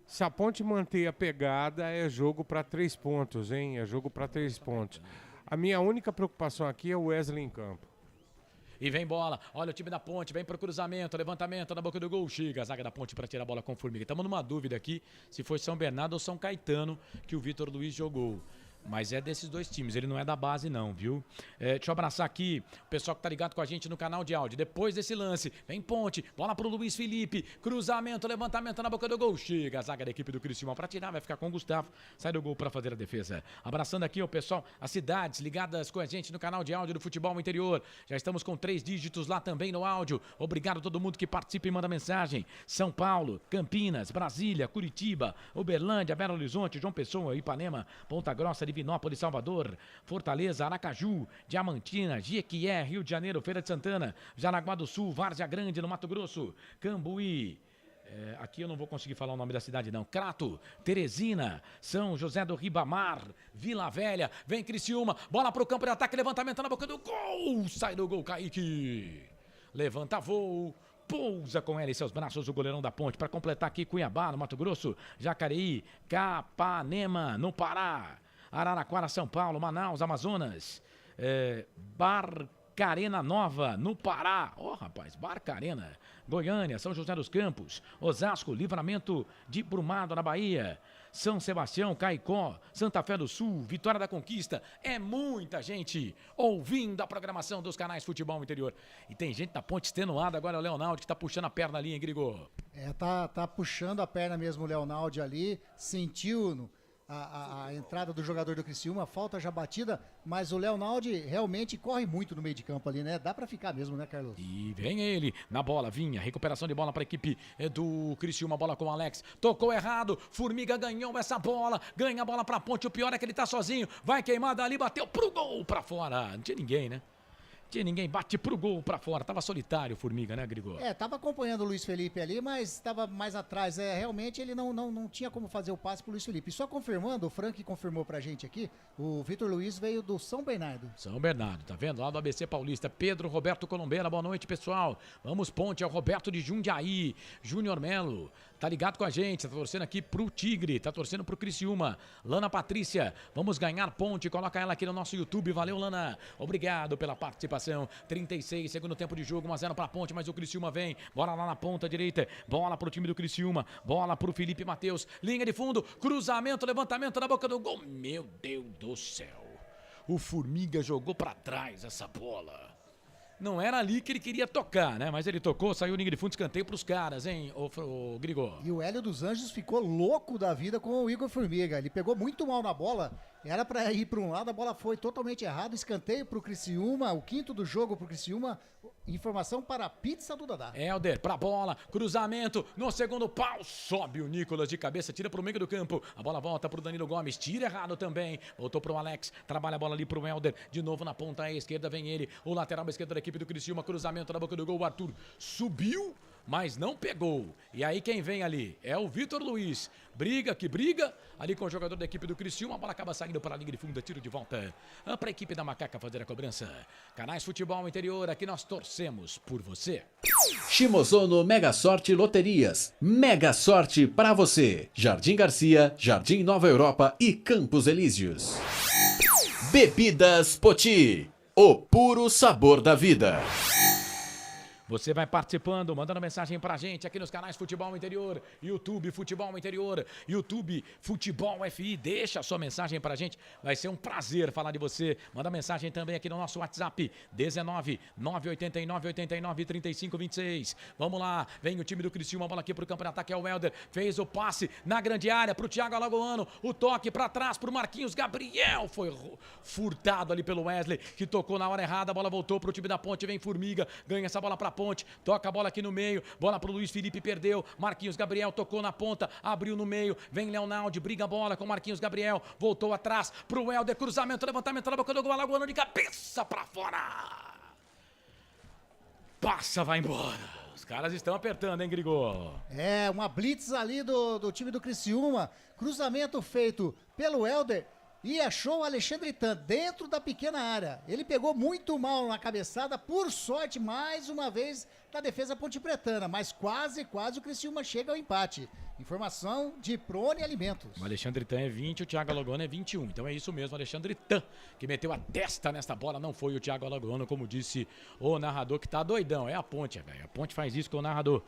I: se a Ponte manter a pegada, é jogo para 3 pontos, hein? É jogo para 3 pontos. A minha única preocupação aqui é o Wesley em campo.
A: E vem bola, olha o time da Ponte, vem pro cruzamento, levantamento na boca do gol, chega a zaga da Ponte para tirar a bola com Formiga. Estamos numa dúvida aqui, se foi São Bernardo ou São Caetano que o Vitor Luiz jogou. Mas é desses dois times, ele não é da base não, viu? Deixa eu abraçar aqui o pessoal que tá ligado com a gente no canal de áudio. Depois desse lance, vem Ponte, bola pro Luiz Felipe, cruzamento, levantamento na boca do gol. Chega a zaga da equipe do Criciúma pra tirar, vai ficar com o Gustavo. Sai do gol pra fazer a defesa. Abraçando aqui o pessoal, as cidades ligadas com a gente no canal de áudio do Futebol Interior. Já estamos com 3 dígitos lá também no áudio. Obrigado a todo mundo que participa e manda mensagem. São Paulo, Campinas, Brasília, Curitiba, Uberlândia, Belo Horizonte, João Pessoa, Ipanema, Ponta Grossa, Divinópolis, Salvador, Fortaleza, Aracaju, Diamantina, Jequié, Rio de Janeiro, Feira de Santana, Jaraguá do Sul, Várzea Grande, no Mato Grosso, Cambuí, aqui eu não vou conseguir falar o nome da cidade não, Crato, Teresina, São José do Ribamar, Vila Velha, vem Criciúma, bola pro campo de ataque, levantamento na boca do gol, sai do gol, Kaique, levanta voo, pousa com ela em seus braços o goleirão da Ponte para completar aqui Cuiabá, no Mato Grosso, Jacareí, Capanema, no Pará, Araraquara, São Paulo, Manaus, Amazonas, Barcarena Nova, no Pará, rapaz, Barcarena, Goiânia, São José dos Campos, Osasco, Livramento de Brumado, na Bahia, São Sebastião, Caicó, Santa Fé do Sul, Vitória da Conquista. É muita gente ouvindo a programação dos canais Futebol Interior. E tem gente da Ponte extenuada agora, o Leonardo, que tá puxando a perna ali, hein, Grigor?
G: Tá puxando a perna mesmo o Leonardo ali, sentiu a entrada do jogador do Criciúma, falta já batida, mas o Leonardo realmente corre muito no meio de campo ali, né? Dá pra ficar mesmo, né, Carlos?
A: E vem ele na bola, Vinha, recuperação de bola pra equipe do Criciúma, bola com o Alex, tocou errado, Formiga ganhou essa bola, ganha a bola pra Ponte, o pior é que ele tá sozinho, vai queimada ali, bateu pro gol pra fora, não tinha ninguém, né? Tinha ninguém, bate pro gol pra fora, tava solitário o Formiga, né, Grigor?
G: Tava acompanhando o Luiz Felipe ali, mas tava mais atrás, realmente ele não tinha como fazer o passe pro Luiz Felipe. E só confirmando, o Frank confirmou pra gente aqui, o Vitor Luiz veio do São Bernardo.
A: São Bernardo, tá vendo? Lá do ABC Paulista, Pedro Roberto Colombeira, boa noite, pessoal. Vamos, Ponte, é o Roberto de Jundiaí, Júnior Melo, tá ligado com a gente, tá torcendo aqui pro Tigre, tá torcendo pro Criciúma. Lana Patrícia, vamos ganhar Ponte, coloca ela aqui no nosso YouTube, valeu, Lana, obrigado pela participação. 36, segundo tempo de jogo, 1-0 pra Ponte, mas o Criciúma vem, bola lá na ponta direita, bola pro time do Criciúma, bola pro Felipe Matheus, linha de fundo, cruzamento, levantamento na boca do gol, meu Deus do céu, o Formiga jogou pra trás essa bola. Não era ali que ele queria tocar, né? Mas ele tocou, saiu linha de fundo, escanteio pros caras, hein, o Grigor.
G: E o Hélio dos Anjos ficou louco da vida com o Igor Formiga. Ele pegou muito mal na bola, era pra ir pra um lado, a bola foi totalmente errada, escanteio pro Criciúma, o quinto do jogo pro Criciúma. Informação para a pizza do Dadá.
A: Helder pra bola, cruzamento, no segundo pau, sobe o Nicolas de cabeça, tira pro meio do campo, a bola volta pro Danilo Gomes, tira errado também, voltou pro Alex, trabalha a bola ali pro Helder, de novo na ponta esquerda vem ele, o lateral esquerdo da equipe do Criciúma, cruzamento na boca do gol, o Arthur subiu, mas não pegou. E aí quem vem ali é o Vitor Luiz, briga ali com o jogador da equipe do Criciúma, a bola acaba saindo para a linha de fundo, tiro de volta para a equipe da Macaca fazer a cobrança. Canais Futebol Interior, aqui nós torcemos por você.
H: Shimozono Mega Sorte Loterias. Mega sorte para você. Jardim Garcia, Jardim Nova Europa e Campos Elíseos. Bebidas Poti. O puro sabor da vida.
A: Você vai participando, mandando mensagem pra gente aqui nos canais Futebol Interior, YouTube Futebol Interior, YouTube Futebol FI. Deixa a sua mensagem pra gente, vai ser um prazer falar de você. Manda mensagem também aqui no nosso WhatsApp, 19 989 89 35 26. Vamos lá, vem o time do Criciúma, bola aqui pro campo de ataque, é o Helder, fez o passe na grande área pro Thiago Alagoano, o toque pra trás pro Marquinhos Gabriel, foi furtado ali pelo Wesley, que tocou na hora errada, a bola voltou pro time da Ponte, vem Formiga, ganha essa bola pra Ponte, toca a bola aqui no meio, bola pro Luiz Felipe, perdeu, Marquinhos Gabriel tocou na ponta, abriu no meio, vem Leonardo, briga a bola com Marquinhos Gabriel, voltou atrás pro Helder, cruzamento, levantamento na boca do gol, Alagoano de cabeça pra fora, passa, vai embora. Os caras estão apertando, hein, Grigor?
G: Uma blitz ali do time do Criciúma, cruzamento feito pelo Helder, e achou o Alexandre Tan dentro da pequena área. Ele pegou muito mal na cabeçada, por sorte, mais uma vez, da defesa pontepretana, mas quase o Criciúma chega ao empate. Informação de Prone Alimentos.
A: O Alexandre Tan é 20, o Thiago Alagoano é 21. Então é isso mesmo, Alexandre Tan, que meteu a testa nessa bola, não foi o Thiago Alagoano, como disse o narrador, que tá doidão. É a Ponte, velho. A Ponte faz isso com o narrador.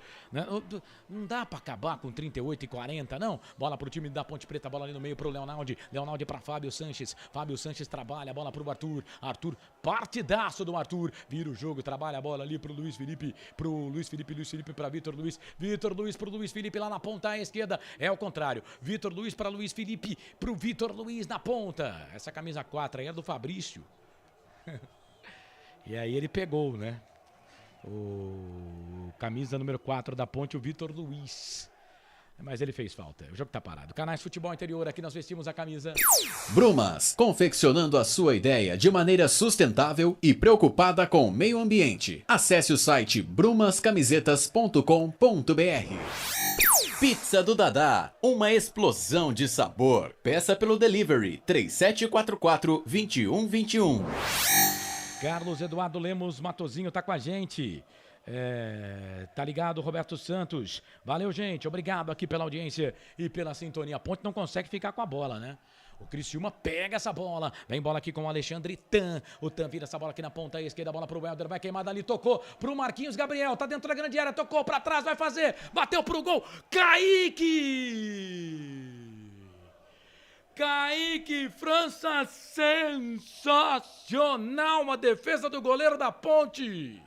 A: Não dá pra acabar com 38 e 40, não. Bola pro time da Ponte Preta, bola ali no meio pro Leonaldi. Leonaldi pra Fábio Sanches. Fábio Sanches trabalha a bola pro Arthur. Arthur, partidaço do Arthur. Vira o jogo, trabalha a bola ali pro Luiz Felipe. Luiz Felipe pra Vitor Luiz. Vitor Luiz pro Luiz Felipe lá na ponta esquerda. É o contrário. Vitor Luiz para Luiz Felipe. Pro Vitor Luiz na ponta. Essa camisa 4 aí é do Fabrício. E aí ele pegou, né? O camisa número 4 da Ponte, o Vitor Luiz. Mas ele fez falta. O jogo tá parado. Canais Futebol Interior, aqui nós vestimos a camisa.
H: Brumas, confeccionando a sua ideia de maneira sustentável e preocupada com o meio ambiente. Acesse o site brumascamisetas.com.br. Pizza do Dadá, uma explosão de sabor. Peça pelo delivery 3744-2121.
A: Carlos Eduardo Lemos Matozinho tá com a gente. Tá ligado, Roberto Santos. Valeu, gente. Obrigado aqui pela audiência e pela sintonia. A Ponte não consegue ficar com a bola, né? O Criciúma pega essa bola. Vem bola aqui com o Alexandre Tan. O Tan vira essa bola aqui na ponta esquerda. Bola pro Helder. Vai queimar dali. Tocou pro Marquinhos Gabriel. Tá dentro da grande área. Tocou pra trás. Vai fazer. Bateu pro gol. Kaique França. Sensacional. A defesa do goleiro da Ponte.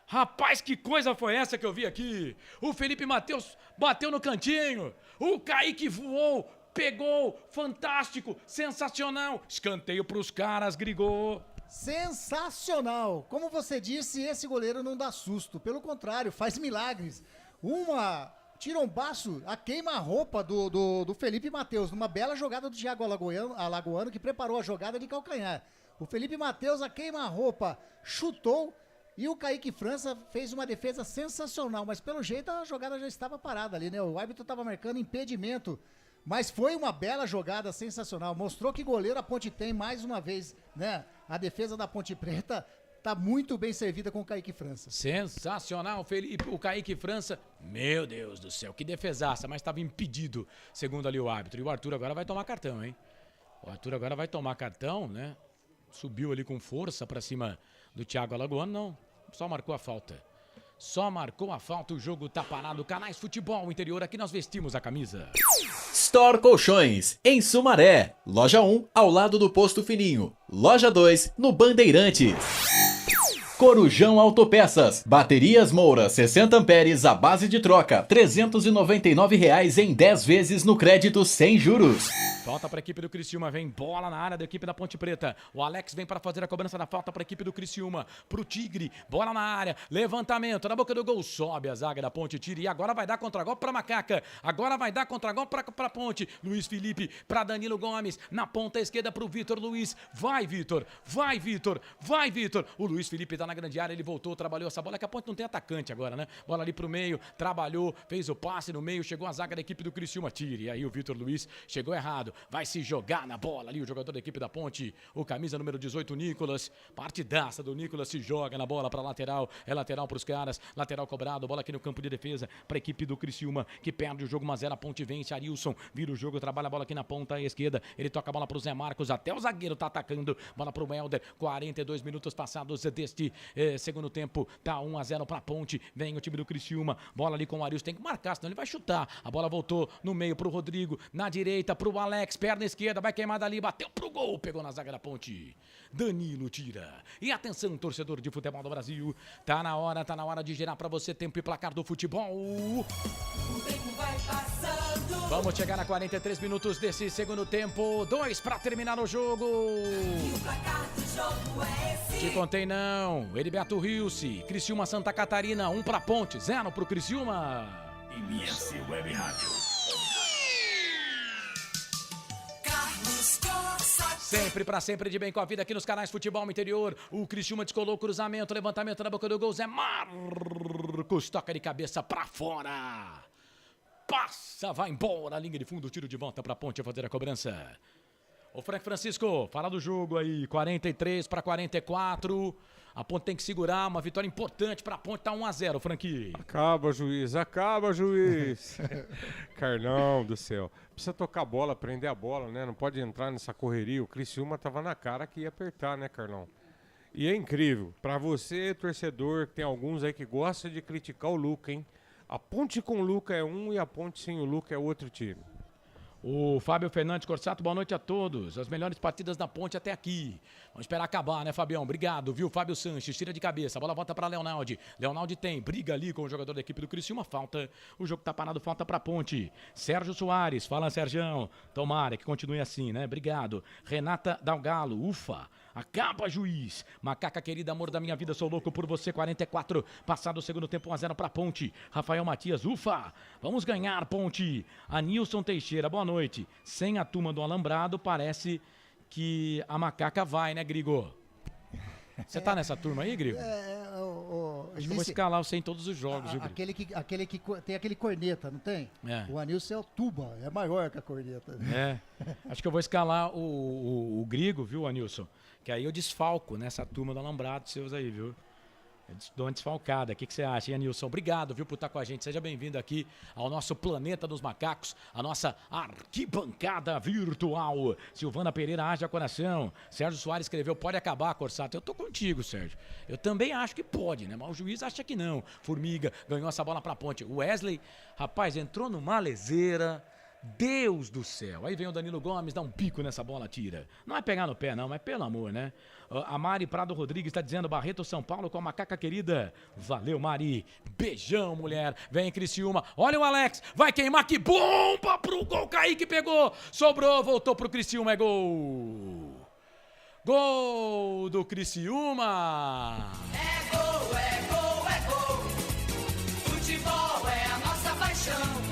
A: Rapaz, que coisa foi essa que eu vi aqui? O Felipe Matheus bateu no cantinho. O Kaique voou. Pegou, fantástico, sensacional. Escanteio pros caras, Grigô.
G: Sensacional. Como você disse, esse goleiro não dá susto. Pelo contrário, faz milagres. Tira um baço, a queima-roupa do Felipe Matheus. Numa bela jogada do Thiago Alagoano, que preparou a jogada de calcanhar. O Felipe Matheus, a queima-roupa, chutou. E o Kaique França fez uma defesa sensacional. Mas pelo jeito a jogada já estava parada ali, né? O árbitro estava marcando impedimento. Mas foi uma bela jogada, sensacional. Mostrou que goleiro a Ponte tem mais uma vez, né? A defesa da Ponte Preta tá muito bem servida com o Kaique França.
A: Sensacional, Felipe. O Kaique França, meu Deus do céu, que defesaça, mas estava impedido, segundo ali o árbitro. E o Arthur agora vai tomar cartão, hein? O Arthur agora vai tomar cartão, né? Subiu ali com força pra cima do Thiago Alagoano, não. Só marcou a falta. Só marcou a falta, o jogo tá parado. Canais Futebol Interior, aqui nós vestimos a camisa.
H: Store Colchões, em Sumaré. Loja 1, ao lado do Posto Fininho. Loja 2, no Bandeirantes. Corujão Autopeças. Baterias Moura, 60 amperes, a base de troca. R$ 399 em 10 vezes no crédito sem juros.
A: Falta para a equipe do Criciúma, vem bola na área da equipe da Ponte Preta. O Alex vem para fazer a cobrança da falta para a equipe do Criciúma. Pro Tigre, bola na área, levantamento, na boca do gol, sobe a zaga da Ponte, tira e agora vai dar contra-golpe para Macaca. Agora vai dar contra-golpe para Ponte. Luiz Felipe para Danilo Gomes, na ponta esquerda pro Vitor Luiz. Vai, Vitor, vai, Vitor, vai, Vitor. O Luiz Felipe tá na grande área, ele voltou, trabalhou essa bola, que a Ponte não tem atacante agora, né? Bola ali pro meio, trabalhou, fez o passe no meio, chegou a zaga da equipe do Criciúma, tira. E aí o Vitor Luiz chegou errado. Vai se jogar na bola ali, o jogador da equipe da Ponte, o camisa número 18, Nicolas, partidaça do Nicolas, se joga na bola pra lateral, é lateral pros caras, lateral cobrado, bola aqui no campo de defesa pra equipe do Criciúma, que perde o jogo 1-0, a Ponte vence, Arilson vira o jogo, trabalha a bola aqui na ponta esquerda, ele toca a bola pro Zé Marcos, até o zagueiro tá atacando, bola pro Helder, 42 minutos passados deste segundo tempo, tá 1-0 pra Ponte, vem o time do Criciúma, bola ali com o Arilson, tem que marcar, senão ele vai chutar, a bola voltou no meio pro Rodrigo, na direita pro Alex, perna esquerda, vai queimar dali, bateu pro gol, pegou na zaga da Ponte. Danilo tira. E atenção, torcedor de futebol do Brasil, tá na hora de gerar pra você tempo e placar do futebol.
F: O tempo vai passando.
A: Vamos chegar a 43 minutos desse segundo tempo, 2 pra terminar o jogo.
F: E o placar do jogo é esse.
A: Te contei não, Heriberto Rilse, Criciúma Santa Catarina, 1 pra Ponte, 0 pro Criciúma.
F: MS Web Rádio.
A: Sempre pra sempre de bem com a vida aqui nos canais Futebol Interior. O Criciúma descolou o cruzamento, levantamento na boca do gol. Zé Marcos toca de cabeça pra fora. Passa, vai embora. Linha de fundo, tiro de volta pra Ponte fazer a cobrança. Ô Frank Francisco, fala do jogo aí. 43 pra 44. A Ponte tem que segurar, uma vitória importante para a Ponte, tá 1-0, Franqui.
I: Acaba, juiz, acaba, juiz. Carlão do céu. Precisa tocar a bola, prender a bola, né? Não pode entrar nessa correria. O Criciúma tava na cara que ia apertar, né, Carlão? E é incrível. Para você, torcedor, tem alguns aí que gostam de criticar o Luca, hein? A Ponte com o Luca é um e a Ponte sem o Luca é outro time.
A: O Fábio Fernandes Corsato, boa noite a todos. As melhores partidas da Ponte até aqui. Vamos esperar acabar, né, Fabião? Obrigado, viu? Fábio Sanches, tira de cabeça. A bola volta para Leonaldi. Leonaldi tem, briga ali com o jogador da equipe do Criciúma. Falta. O jogo tá parado, falta pra Ponte. Sérgio Soares, fala, Sergião. Tomara que continue assim, né? Obrigado. Renata Dalgalo, ufa. Acaba, juiz. Macaca querida, amor da minha vida, sou louco por você. 44, passado o segundo tempo, 1-0 pra Ponte. Rafael Matias, ufa. Vamos ganhar, Ponte. Anilson Teixeira, boa noite. Sem a turma do Alambrado, parece que a Macaca vai, né, Grigo? Você tá nessa turma aí, Grigo? Acho que eu vou escalar você em todos os jogos, viu, Grigo?
G: Aquele que tem aquele corneta, não tem?
A: É.
G: O Anilson é o tuba, é maior que a corneta.
A: É. Acho que eu vou escalar o Grigo, viu, Anilson? Que aí eu desfalco nessa turma do Alambrado seus aí, viu? Eu dou uma desfalcada. O que você acha, hein, Anilson? Obrigado, viu, por estar com a gente. Seja bem-vindo aqui ao nosso Planeta dos Macacos, a nossa arquibancada virtual. Silvana Pereira, haja coração. Sérgio Soares escreveu, pode acabar, Corsato. Eu tô contigo, Sérgio. Eu também acho que pode, né? Mas o juiz acha que não. Formiga ganhou essa bola pra Ponte. O Wesley, rapaz, entrou numa leseira. Deus do céu. Aí vem o Danilo Gomes, dá um pico nessa bola, tira. Não é pegar no pé, não, mas pelo amor, né? A Mari Prado Rodrigues está dizendo, Barreto São Paulo com a Macaca querida. Valeu, Mari. Beijão, mulher. Vem, Criciúma. Olha o Alex. Vai queimar, que bomba pro gol. Kaique pegou. Sobrou, voltou pro Criciúma. É gol. Gol do Criciúma.
F: É gol, é gol, é gol. Futebol é a nossa paixão.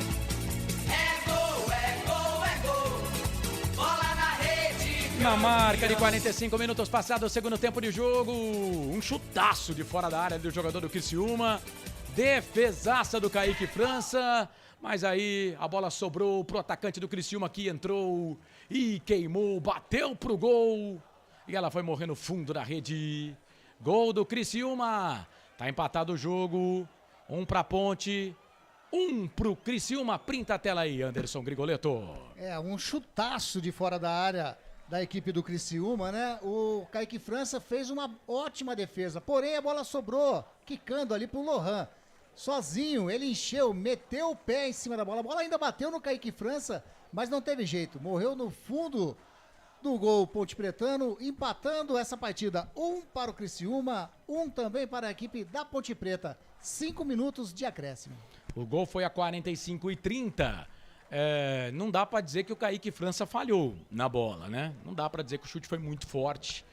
A: Na marca de 45 minutos passados, segundo tempo de jogo, um chutaço de fora da área do jogador do Criciúma, defesaça do Kaique França, mas aí a bola sobrou pro atacante do Criciúma que entrou e queimou, bateu pro gol e ela foi morrer no fundo da rede. Gol do Criciúma, tá empatado o jogo, 1 pra Ponte, 1 pro Criciúma. Printa a tela aí, Anderson Grigoletto.
G: É, um chutaço de fora da área da equipe do Criciúma, né? O Kaique França fez uma ótima defesa, porém a bola sobrou, quicando ali pro Lohan. Sozinho, ele encheu, meteu o pé em cima da bola. A bola ainda bateu no Kaique França, mas não teve jeito. Morreu no fundo do gol Ponte Pretano, empatando essa partida. 1 para o Criciúma, 1 também para a equipe da Ponte Preta. 5 minutos de acréscimo.
A: O gol foi a 45:30. Não dá pra dizer que o Kaique França falhou na bola, né? Não dá pra dizer que o chute foi muito forte.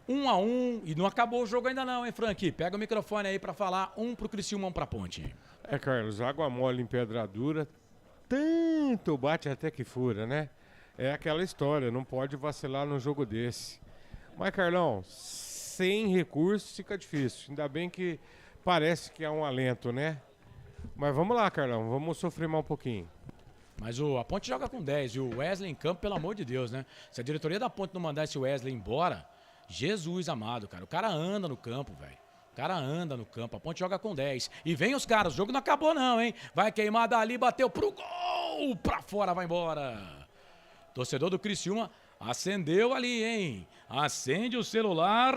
A: 1-1 e não acabou o jogo ainda não, hein, Frank? Pega o microfone aí pra falar. 1 pro Criciúma, 1 pra Ponte.
I: Carlos, água mole em pedra dura, tanto bate até que fura, né? É aquela história, não pode vacilar num jogo desse. Mas, Carlão, sem recursos fica difícil. Ainda bem que parece que é um alento, né? Mas vamos lá, Carlão, vamos sofrer mais um pouquinho.
A: Mas a Ponte joga com 10 e o Wesley em campo, pelo amor de Deus, né? Se a diretoria da Ponte não mandar esse Wesley embora, Jesus amado, cara. O cara anda no campo, velho. O cara anda no campo. A Ponte joga com 10. E vem os caras, o jogo não acabou não, hein? Vai queimar dali, bateu pro gol! Pra fora, vai embora. Torcedor do Criciúma acendeu ali, hein? Acende o celular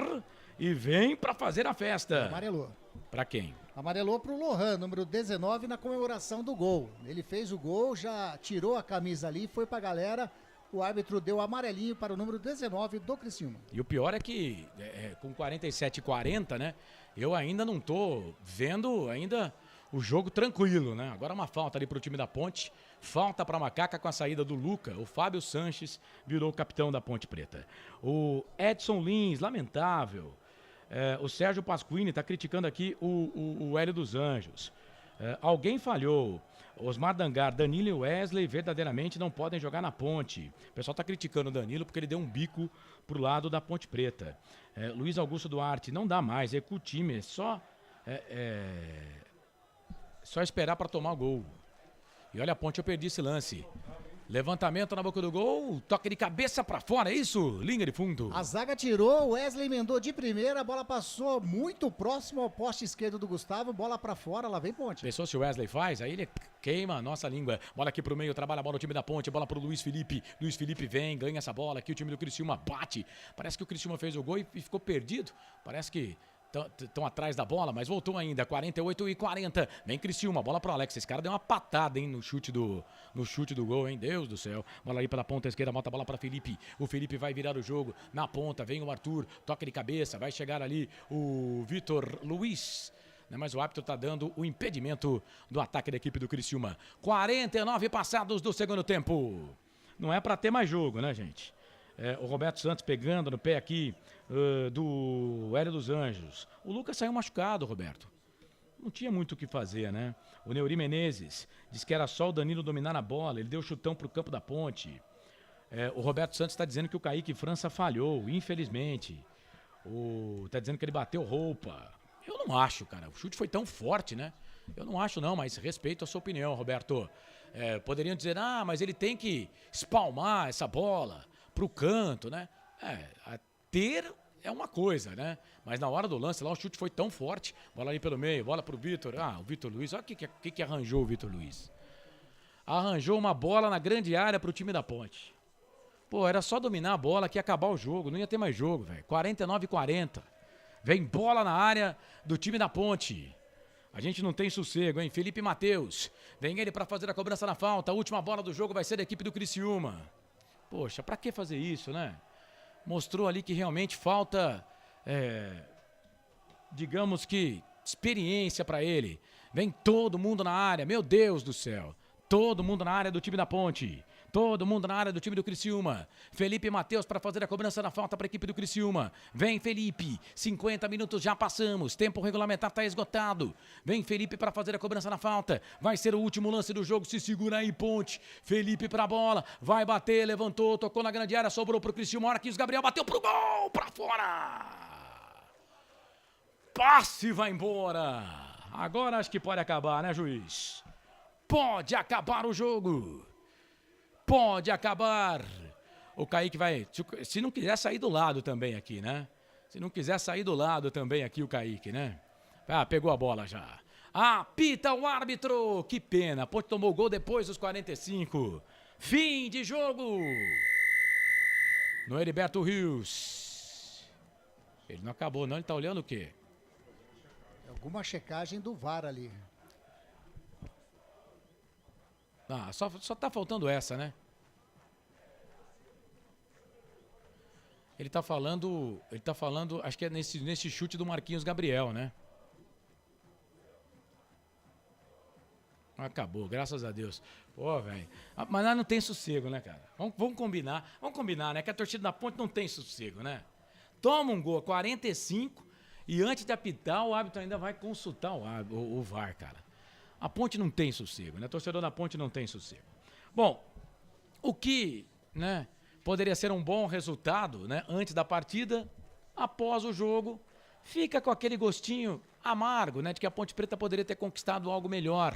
A: e vem pra fazer a festa.
G: Amarelou.
A: Pra quem?
G: Amarelou pro Lohan, número 19, na comemoração do gol. Ele fez o gol, já tirou a camisa ali, foi pra galera. O árbitro deu amarelinho para o número 19 do Criciúma.
A: E o pior é que, com 47-40, né? Eu ainda não tô vendo ainda o jogo tranquilo, né? Agora uma falta ali pro time da Ponte. Falta pra Macaca com a saída do Luca. O Fábio Sanches virou o capitão da Ponte Preta. O Edson Lins, lamentável. O Sérgio Pasquini está criticando aqui o Hélio dos Anjos. Alguém falhou. Osmar Dangar, Danilo e Wesley verdadeiramente não podem jogar na Ponte. O pessoal está criticando o Danilo porque ele deu um bico pro lado da Ponte Preta. Luiz Augusto Duarte, não dá mais, recua o time, é só esperar para tomar o gol. E olha a Ponte, eu perdi esse lance. Levantamento na boca do gol, toque de cabeça pra fora, é isso? Linha de fundo.
G: A zaga tirou, o Wesley emendou de primeira, a bola passou muito próximo ao poste esquerdo do Gustavo, bola pra fora, lá vem Ponte.
A: Pensou se o Wesley faz, aí ele queima a nossa língua. Bola aqui pro meio, trabalha a bola o time da Ponte, bola pro Luiz Felipe. Luiz Felipe vem, ganha essa bola aqui, o time do Criciúma bate. Parece que o Criciúma fez o gol e ficou perdido. Parece que estão atrás da bola, mas voltou ainda, 48-40. Vem Criciúma, bola pro Alex. Esse cara deu uma patada, hein, no chute do gol, hein? Deus do céu. Bola aí pela ponta esquerda, bota a bola pra Felipe. O Felipe vai virar o jogo na ponta. Vem o Arthur, toque de cabeça. Vai chegar ali o Vitor Luiz. Mas o árbitro tá dando o impedimento do ataque da equipe do Criciúma. 49 passados do segundo tempo. Não é pra ter mais jogo, né, gente? O Roberto Santos pegando no pé aqui do Hélio dos Anjos. O Lucas saiu machucado, Roberto. Não tinha muito o que fazer, né? O Neuri Menezes disse que era só o Danilo dominar a bola. Ele deu chutão pro campo da Ponte. O Roberto Santos está dizendo que o Kaique França falhou, infelizmente. Tá dizendo que ele bateu roupa. Eu não acho, cara. O chute foi tão forte, né? Eu não acho não, mas respeito a sua opinião, Roberto. Poderiam dizer, mas ele tem que espalmar essa bola pro canto, né? Ter é uma coisa, né? Mas na hora do lance lá o chute foi tão forte. Bola ali pelo meio, bola pro Vitor. O Vitor Luiz, olha o que arranjou o Vitor Luiz. Arranjou uma bola na grande área pro time da Ponte. Pô, era só dominar a bola que ia acabar o jogo. Não ia ter mais jogo, velho. 49-40. Vem bola na área do time da Ponte. A gente não tem sossego, hein? Felipe Matheus. Vem ele pra fazer a cobrança na falta. A última bola do jogo vai ser da equipe do Criciúma. Poxa, pra que fazer isso, né? Mostrou ali que realmente falta, digamos que, experiência pra ele. Vem todo mundo na área, meu Deus do céu. Todo mundo na área do time da Ponte. Todo mundo na área do time do Criciúma. Felipe Matheus para fazer a cobrança da falta para a equipe do Criciúma. Vem Felipe, 50 minutos já passamos, tempo regulamentar está esgotado. Vem Felipe para fazer a cobrança na falta. Vai ser o último lance do jogo, se segura aí Ponte. Felipe para a bola, vai bater, levantou, tocou na grande área, sobrou para o Criciúma. Marquinhos Gabriel bateu pro gol, para fora. Passe vai embora. Agora acho que pode acabar, né, juiz? Pode acabar o jogo. Pode acabar. O Kaique vai, se não quiser sair do lado também aqui, né? Se não quiser sair do lado também aqui o Kaique, né? Pegou a bola já. Apita o árbitro. Que pena. Ponte tomou o gol depois dos 45. Fim de jogo. No Heriberto Rios. Ele não acabou não, ele tá olhando o quê?
G: Alguma checagem do VAR ali.
A: Só tá faltando essa, né? Ele tá falando, acho que é nesse chute do Marquinhos Gabriel, né? Acabou, graças a Deus. Pô, velho. Mas lá não tem sossego, né, cara? Vamos combinar, né? Que a torcida da Ponte não tem sossego, né? Toma um gol, 45, e antes de apitar, o árbitro ainda vai consultar o VAR, cara. A Ponte não tem sossego, né? O torcedor da Ponte não tem sossego. Bom, o que, né, poderia ser um bom resultado, né, antes da partida, após o jogo, fica com aquele gostinho amargo, né, de que a Ponte Preta poderia ter conquistado algo melhor.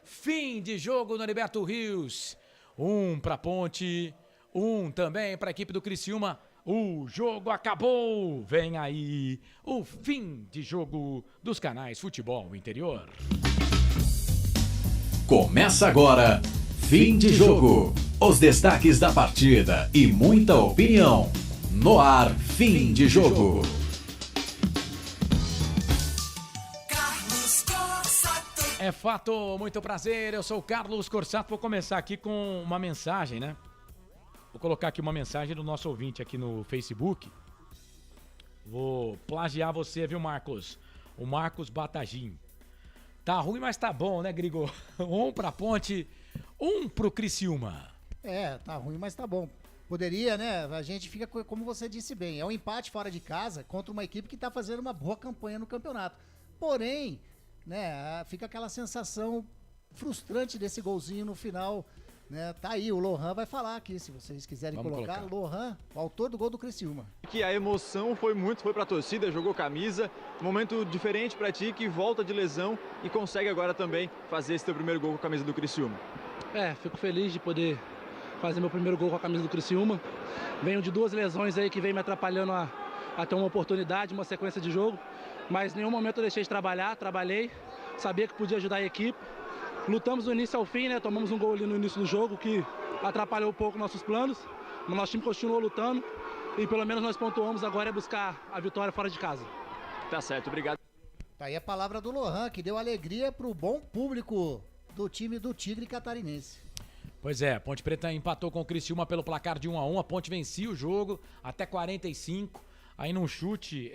A: Fim de jogo no Heriberto Rios. 1 para a Ponte, 1 também para a equipe do Criciúma. O jogo acabou. Vem aí o fim de jogo dos canais Futebol Interior.
H: Começa agora, fim de jogo. Os destaques da partida e muita opinião. No ar, fim de jogo.
A: É fato, muito prazer, eu sou o Carlos Corsato. Vou começar aqui com uma mensagem, né? Vou colocar aqui uma mensagem do nosso ouvinte aqui no Facebook. Vou plagiar você, viu, Marcos? O Marcos Batagim. Tá ruim, mas tá bom, né, Grigo? 1 pra Ponte, 1 pro Criciúma.
G: Tá ruim, mas tá bom. Poderia, né? A gente fica, como você disse bem, é um empate fora de casa contra uma equipe que tá fazendo uma boa campanha no campeonato. Porém, né, fica aquela sensação frustrante desse golzinho no final, né? Tá aí, o Lohan vai falar aqui, se vocês quiserem colocar. Lohan, o autor do gol do Criciúma.
S: Que a emoção foi pra torcida, jogou camisa, momento diferente pra ti, que volta de lesão e consegue agora também fazer esse teu primeiro gol com a camisa do Criciúma.
U: Fico feliz de poder fazer meu primeiro gol com a camisa do Criciúma. Venho de 2 lesões aí que vem me atrapalhando a ter uma oportunidade, uma sequência de jogo. Mas em nenhum momento eu deixei de trabalhar, trabalhei, sabia que podia ajudar a equipe. Lutamos do início ao fim, né? Tomamos um gol ali no início do jogo que atrapalhou um pouco nossos planos. Mas nosso time continuou lutando e pelo menos nós pontuamos. Agora é buscar a vitória fora de casa.
S: Tá certo, obrigado.
G: Tá aí a palavra do Lohan, que deu alegria pro bom público do time do Tigre Catarinense.
A: Pois é, a Ponte Preta empatou com o Criciúma pelo placar de 1-1. A Ponte vencia o jogo até 45. Aí num chute,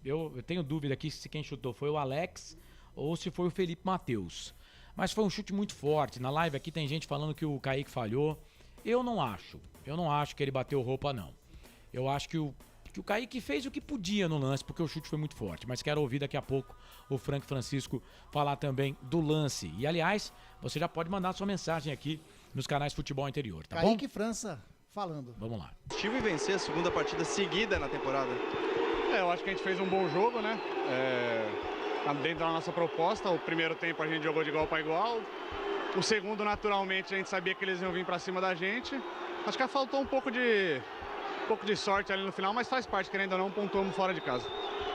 A: eu tenho dúvida aqui se quem chutou foi o Alex ou se foi o Felipe Matheus. Mas foi um chute muito forte. Na live aqui tem gente falando que o Kaique falhou. Eu não acho que ele bateu roupa, não. Eu acho que o Kaique fez o que podia no lance, porque o chute foi muito forte. Mas quero ouvir daqui a pouco o Frank Francisco falar também do lance. E, aliás, você já pode mandar sua mensagem aqui nos canais Futebol Interior, tá bom?
G: Kaique França falando.
A: Vamos lá.
V: Positivo e vencer a segunda partida seguida na temporada.
R: Eu acho que a gente fez um bom jogo, né? Dentro da nossa proposta. O primeiro tempo a gente jogou de igual para igual. O segundo, naturalmente, a gente sabia que eles iam vir para cima da gente. Acho que faltou um pouco de sorte ali no final, mas faz parte, querendo ou não, pontuamos fora de casa.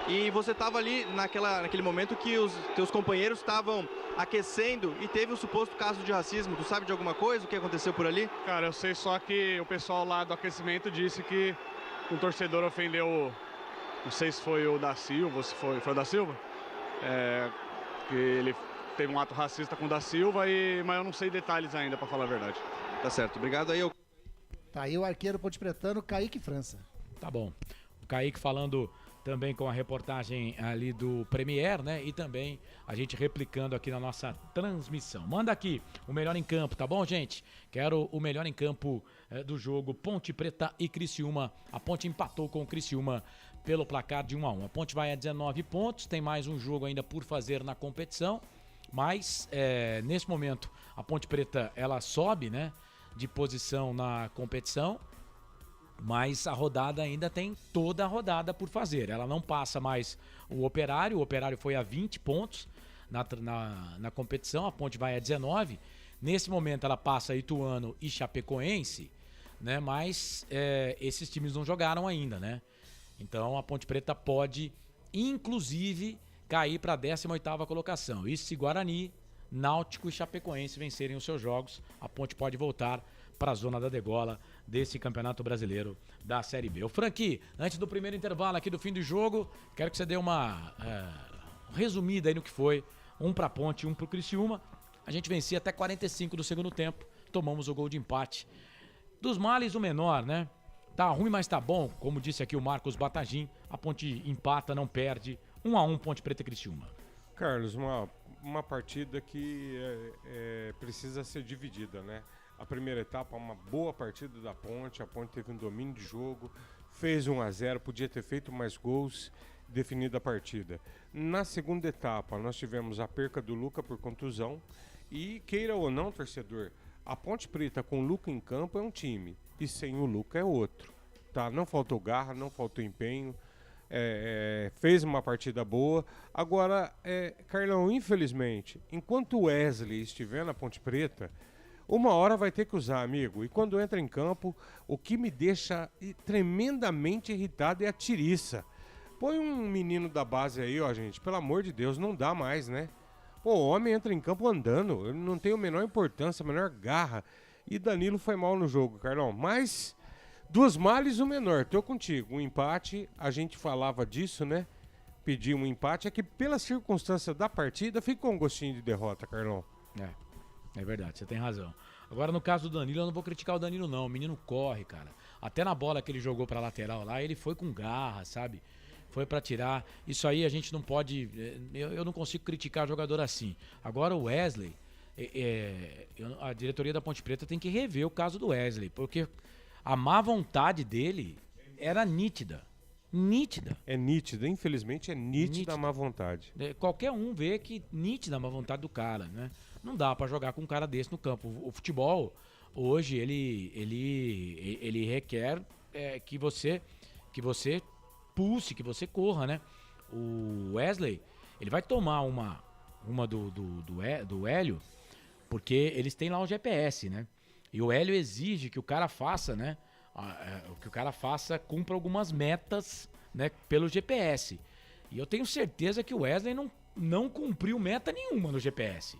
V: E você estava ali naquele momento que os teus companheiros estavam aquecendo e teve um suposto caso de racismo. Tu sabe de alguma coisa? O que aconteceu por ali?
R: Cara, eu sei só que o pessoal lá do aquecimento disse que um torcedor ofendeu, não sei se foi o da Silva ou se foi o da Silva, que ele teve um ato racista com o da Silva, mas eu não sei detalhes ainda, para falar a verdade.
V: Tá certo, obrigado aí.
G: Tá aí o arqueiro pontepretano, Kaique França.
A: Tá bom. O Kaique falando também com a reportagem ali do Premier, né? E também a gente replicando aqui na nossa transmissão. Manda aqui o melhor em campo, tá bom, gente? Quero o melhor em campo do jogo Ponte Preta e Criciúma. A Ponte empatou com o Criciúma pelo placar de 1-1. A Ponte vai a 19 pontos, tem mais um jogo ainda por fazer na competição, mas nesse momento a Ponte Preta ela sobe, né? De posição na competição, mas a rodada ainda tem toda a rodada por fazer. Ela não passa mais o Operário foi a 20 pontos na competição, a Ponte vai a 19. Nesse momento ela passa Ituano e Chapecoense, né? Mas esses times não jogaram ainda, né? Então a Ponte Preta pode, inclusive, cair para a 18ª colocação. Isso se Guarani, Náutico e Chapecoense vencerem os seus jogos, a Ponte pode voltar para a zona da degola desse Campeonato Brasileiro da Série B. O Frank, antes do primeiro intervalo aqui do fim do jogo, quero que você dê uma resumida aí no que foi, um para a Ponte, um para o Criciúma. A gente vencia até 45 do segundo tempo, tomamos o gol de empate. Dos males o menor, né? Tá ruim, mas tá bom, como disse aqui o Marcos Batagim, a Ponte empata, não perde, 1-1 Ponte Preta e Criciúma.
I: Carlos, uma partida que precisa ser dividida, né? A primeira etapa, uma boa partida da Ponte, a Ponte teve um domínio de jogo, fez 1-0, podia ter feito mais gols, definido a partida. Na segunda etapa, nós tivemos a perca do Luca por contusão e, queira ou não, torcedor, a Ponte Preta com o Luca em campo é um time e sem o Luca é outro, tá? Não faltou garra, não faltou empenho, fez uma partida boa. Agora, Carlão, infelizmente, enquanto o Wesley estiver na Ponte Preta, uma hora vai ter que usar, amigo. E quando entra em campo, o que me deixa tremendamente irritado é a tiriça. Põe um menino da base aí, ó, gente. Pelo amor de Deus, não dá mais, né? Pô, o homem entra em campo andando. Ele não tem a menor importância, a menor garra. E Danilo foi mal no jogo, Carlão. Mas, dos males o menor. Tô contigo. Um empate, a gente falava disso, né? Pedir um empate. É que pela circunstância da partida, ficou um gostinho de derrota, Carlão.
A: É verdade, você tem razão. Agora, no caso do Danilo, eu não vou criticar o Danilo, não. O menino corre, cara. Até na bola que ele jogou pra lateral lá, ele foi com garra, sabe? Foi pra tirar. Isso aí a gente não pode... Eu não consigo criticar jogador assim. Agora o Wesley... a diretoria da Ponte Preta tem que rever o caso do Wesley, porque a má vontade dele era nítida. Nítida.
I: É nítida, infelizmente é nítida a má vontade.
A: Qualquer um vê que nítida a má vontade do cara, né? Não dá pra jogar com um cara desse no campo. O futebol, hoje, ele requer que você pulse, que você corra, né? O Wesley, ele vai tomar uma do Hélio, porque eles têm lá o GPS, né? E o Hélio exige que o cara faça, né? Que o cara faça, cumpra algumas metas, né, pelo GPS. E eu tenho certeza que o Wesley não cumpriu meta nenhuma no GPS.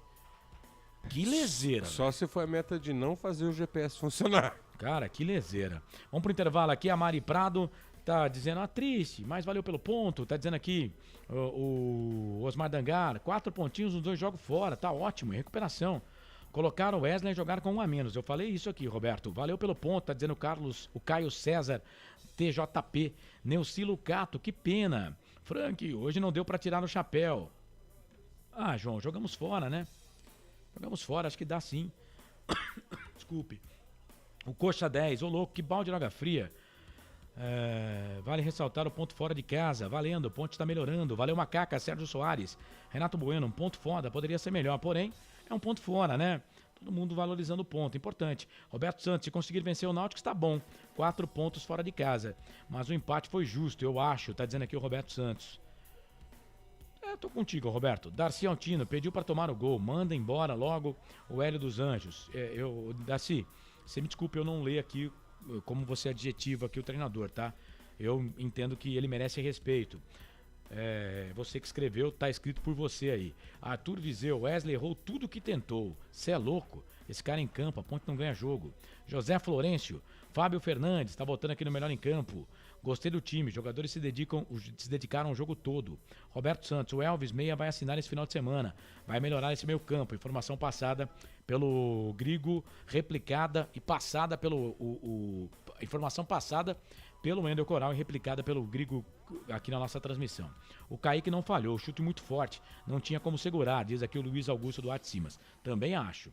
A: Que leseira.
I: Só se for a meta de não fazer o GPS funcionar.
A: Cara, que leseira. Vamos pro intervalo aqui, a Mari Prado tá dizendo, triste, mas valeu pelo ponto. Tá dizendo aqui o Osmar Dangar, 4 pontinhos nos 2 jogos fora, tá ótimo, em recuperação. Colocaram o Wesley e jogaram com 1 a menos. Eu falei isso aqui, Roberto. Valeu pelo ponto, tá dizendo o Caio César, TJP. Neucilo Cato, que pena. Frank, hoje não deu pra tirar no chapéu. João, jogamos fora, né? Jogamos fora, acho que dá sim. Desculpe. O Coxa 10, ô louco, que balde de água fria. Vale ressaltar o ponto fora de casa. Valendo, o ponto está melhorando. Valeu, Macaca, Sérgio Soares. Renato Bueno, um ponto foda, poderia ser melhor, porém, é um ponto fora, né? Todo mundo valorizando o ponto, importante. Roberto Santos, se conseguir vencer o Náutico, está bom. 4 pontos fora de casa. Mas o empate foi justo, eu acho, tá dizendo aqui o Roberto Santos. Tô contigo, Roberto. Darcy Altino pediu para tomar o gol. Manda embora logo o Hélio dos Anjos. Darcy, você me desculpe, eu não leio aqui como você adjetiva aqui o treinador, tá? Eu entendo que ele merece respeito. Você que escreveu, tá escrito por você aí. Arthur Viseu, Wesley errou tudo que tentou. Cê é louco? Esse cara em campo, a Ponte não ganha jogo. José Florencio, Fábio Fernandes, tá botando aqui no Melhor em Campo. Gostei do time, jogadores se dedicaram ao jogo todo. Roberto Santos, o Elvis Meia vai assinar esse final de semana. Vai melhorar esse meio campo. Informação passada pelo Grigo, replicada e passada pelo... informação passada pelo Wendel Coral e replicada pelo Grigo aqui na nossa transmissão. O Kaique não falhou, chute muito forte. Não tinha como segurar, diz aqui o Luiz Augusto Duarte Simas. Também acho.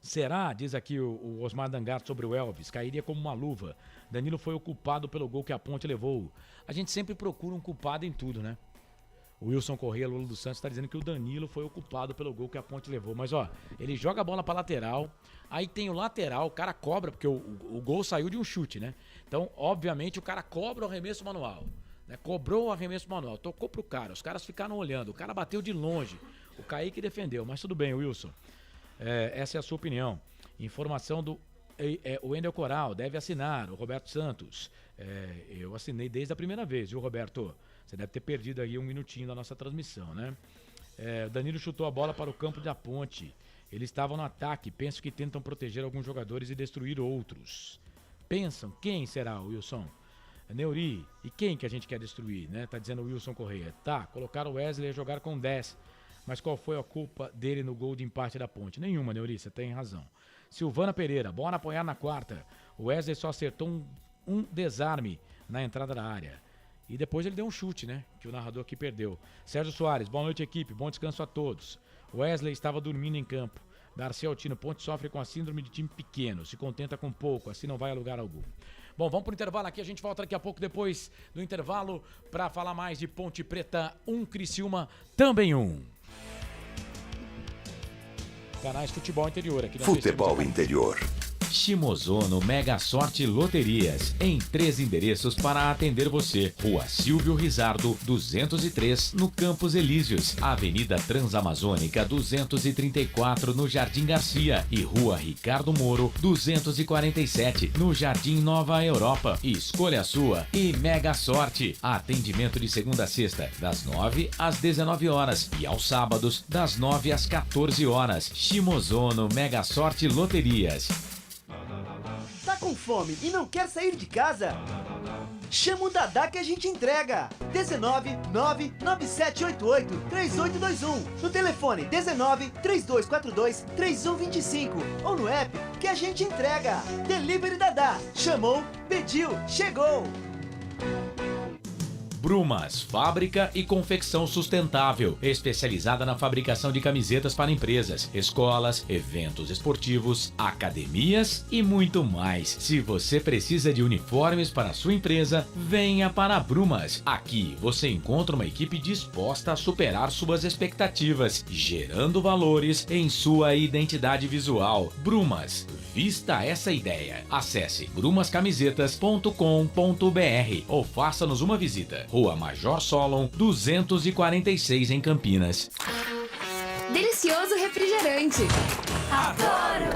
A: Será, diz aqui o Osmar Dangar sobre o Elvis, cairia como uma luva. Danilo foi o culpado pelo gol que a Ponte levou. A gente sempre procura um culpado em tudo, né? O Wilson Corrêa, Lula dos Santos, está dizendo que o Danilo foi o culpado pelo gol que a Ponte levou. Mas, ele joga a bola para lateral, aí tem o lateral, o cara cobra, porque o gol saiu de um chute, né? Então, obviamente, o cara cobra o arremesso manual. Né? Cobrou o arremesso manual, tocou pro cara, os caras ficaram olhando, o cara bateu de longe. O Kaique defendeu, mas tudo bem, Wilson. Essa é a sua opinião. Informação do o Wendel Coral, deve assinar, o Roberto Santos. Eu assinei desde a primeira vez, viu, Roberto? Você deve ter perdido aí um minutinho da nossa transmissão, né? Danilo chutou a bola para o campo da Ponte. Eles estavam no ataque, penso que tentam proteger alguns jogadores e destruir outros. Pensam, quem será, Wilson? Neuri, e quem que a gente quer destruir, né? Tá dizendo o Wilson Corrêa. Tá, colocaram o Wesley a jogar com 10. Mas qual foi a culpa dele no gol de empate da Ponte? Nenhuma, Neuri, você tem razão. Silvana Pereira, bora apoiar na quarta. O Wesley só acertou um desarme na entrada da área. E depois ele deu um chute, né? Que o narrador aqui perdeu. Sérgio Soares, boa noite, equipe. Bom descanso a todos. O Wesley estava dormindo em campo. Darcy Altino, Ponte sofre com a síndrome de time pequeno. Se contenta com pouco, assim não vai a lugar algum. Bom, vamos pro intervalo aqui. A gente volta daqui a pouco, depois do intervalo, para falar mais de Ponte Preta 1, Criciúma também 1. Canais Futebol Interior aqui na
E: Futebol Interior.
A: Shimozono Mega Sorte Loterias, em 3 endereços para atender você. Rua Silvio Rizardo, 203, no Campos Elíseos. Avenida Transamazônica, 234, no Jardim Garcia. E Rua Ricardo Moro, 247, no Jardim Nova Europa. Escolha a sua e Mega Sorte. Atendimento de segunda a sexta, das 9 às 19 horas. E aos sábados, das 9 às 14 horas. Shimozono Mega Sorte Loterias.
B: Tá com fome e não quer sair de casa? Chama o Dadá que a gente entrega. 19 99788 3821. No telefone 19 3242 3125. Ou no app que a gente entrega. Delivery Dadá. Chamou, pediu, chegou.
A: Brumas, fábrica e confecção sustentável, especializada na fabricação de camisetas para empresas, escolas, eventos esportivos, academias e muito mais. Se você precisa de uniformes para a sua empresa, venha para a Brumas. Aqui você encontra uma equipe disposta a superar suas expectativas, gerando valores em sua identidade visual. Brumas, vista essa ideia. Acesse brumascamisetas.com.br ou faça-nos uma visita. Rua Major Solon, 246 em Campinas.
C: Delicioso refrigerante.
D: Adoro!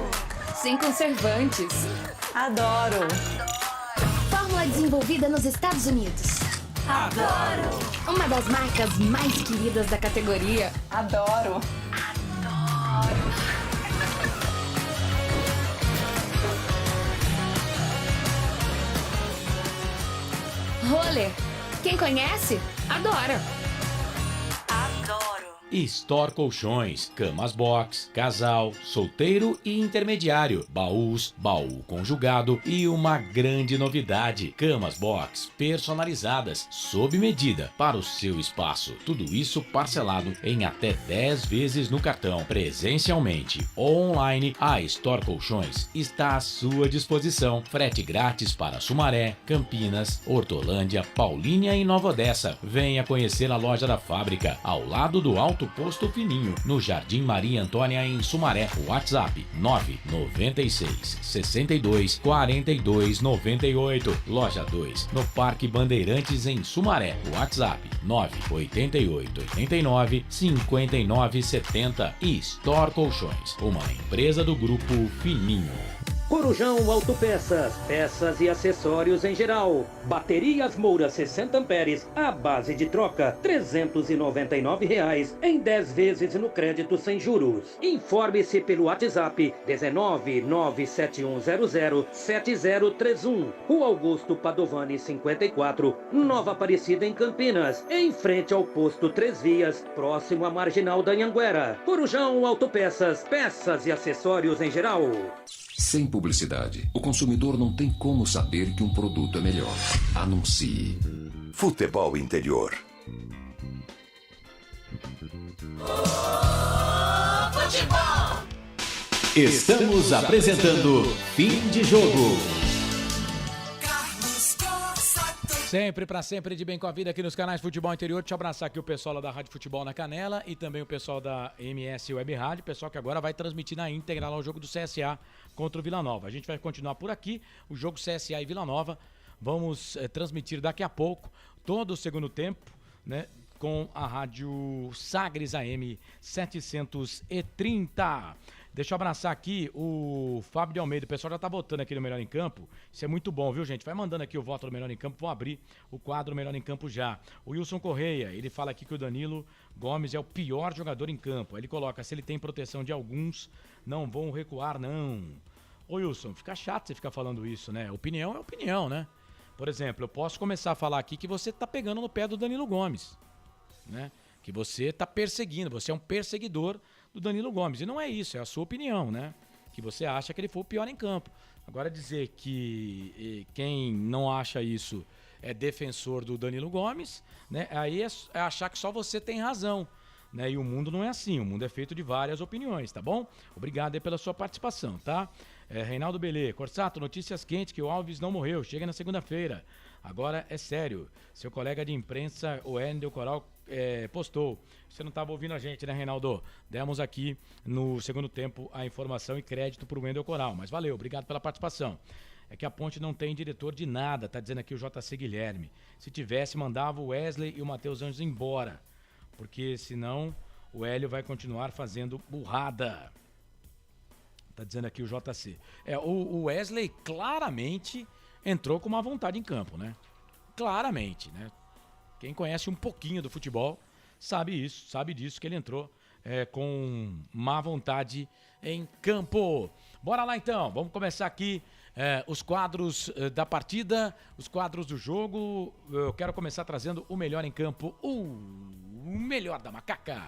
C: sem conservantes.
D: Adoro.
C: Fórmula desenvolvida nos Estados Unidos.
D: Adoro.
C: Uma das marcas mais queridas da categoria.
D: Adoro.
C: Roller. Quem conhece, adora.
A: Store Colchões, camas box, casal, solteiro e intermediário, baús, baú conjugado e uma grande novidade, camas box personalizadas, sob medida, para o seu espaço. Tudo isso parcelado em até 10 vezes no cartão, presencialmente ou online. A Store Colchões está à sua disposição. Frete grátis para Sumaré, Campinas, Hortolândia, Paulínia e Nova Odessa. Venha conhecer a loja da fábrica, ao lado do Alto Posto Fininho, no Jardim Maria Antônia, em Sumaré. WhatsApp 996 62 42 98. Loja 2, no Parque Bandeirantes, em Sumaré. WhatsApp 988 89 59 70. E Store Colchões, uma empresa do Grupo Fininho.
J: Corujão Autopeças, peças e acessórios em geral. Baterias Moura 60 amperes, à base de troca, R$ 399 em 10 vezes no crédito sem juros. Informe-se pelo WhatsApp 19971007031. Rua Augusto Padovani 54, Nova Aparecida, em Campinas, em frente ao posto 3 Vias, próximo à Marginal da Anhanguera. Corujão Autopeças, peças e acessórios em geral.
K: Sem publicidade, o consumidor não tem como saber que um produto é melhor. Anuncie.
E: Futebol Interior.
F: Futebol.
H: Estamos apresentando Fim de Jogo.
A: Sempre pra sempre, de bem com a vida aqui nos canais Futebol Interior. Deixa eu abraçar aqui o pessoal lá da Rádio Futebol na Canela e também o pessoal da MS Web Rádio, pessoal que agora vai transmitir na íntegra lá o jogo do CSA contra o Vila Nova. A gente vai continuar por aqui, o jogo CSA e Vila Nova. Vamos transmitir daqui a pouco todo o segundo tempo, né, com a Rádio Sagres AM 730. Deixa eu abraçar aqui o Fábio de Almeida. O pessoal já tá votando aqui no Melhor em Campo. Isso é muito bom, viu, gente? Vai mandando aqui o voto do Melhor em Campo. Vou abrir o quadro Melhor em Campo já. O Wilson Correia, ele fala aqui que o Danilo Gomes é o pior jogador em campo. Ele coloca, se ele tem proteção de alguns, não vão recuar, não. Ô, Wilson, fica chato você ficar falando isso, né? Opinião é opinião, né? Por exemplo, eu posso começar a falar aqui que você tá pegando no pé do Danilo Gomes, né? Que você tá perseguindo, você é um perseguidor do Danilo Gomes. E não é isso, é a sua opinião, né? Que você acha que ele foi o pior em campo. Agora dizer que quem não acha isso é defensor do Danilo Gomes, né? Aí é achar que só você tem razão, né? E o mundo não é assim, o mundo é feito de várias opiniões, tá bom? Obrigado aí pela sua participação, tá? Reinaldo Belê, Corsato, notícias quentes que o Alves não morreu, chega na segunda-feira. Agora é sério, seu colega de imprensa, o Endel Coral, postou. Você não estava ouvindo a gente, né, Reinaldo? Demos aqui no segundo tempo a informação e crédito para o Wendel Coral, mas valeu, obrigado pela participação. É que a Ponte não tem diretor de nada, tá dizendo aqui o JC Guilherme. Se tivesse, mandava o Wesley e o Matheus Anjos embora, porque senão o Hélio vai continuar fazendo burrada. Tá dizendo aqui o JC. O Wesley claramente entrou com uma vontade em campo, né? Claramente, né? Quem conhece um pouquinho do futebol sabe isso, sabe disso, que ele entrou com má vontade em campo. Bora lá então, vamos começar aqui os quadros da partida, os quadros do jogo. Eu quero começar trazendo o melhor em campo, o melhor da macaca.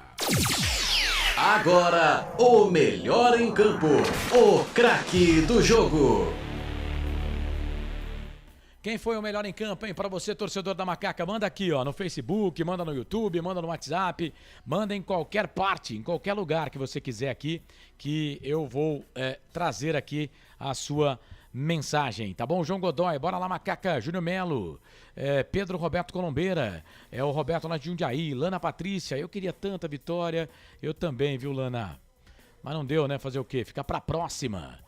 H: Agora, o melhor em campo, o craque do jogo.
A: Quem foi o melhor em campo, hein? Para você, torcedor da Macaca, manda aqui, ó, no Facebook, manda no YouTube, manda no WhatsApp, manda em qualquer parte, em qualquer lugar que você quiser aqui, que eu vou trazer aqui a sua mensagem, tá bom? João Godoy, bora lá, Macaca, Júnior Melo, Pedro Roberto Colombeira, o Roberto lá de Jundiaí, Lana Patrícia, eu queria tanta vitória, eu também, viu, Lana? Mas não deu, né? Fazer o quê? Fica pra próxima,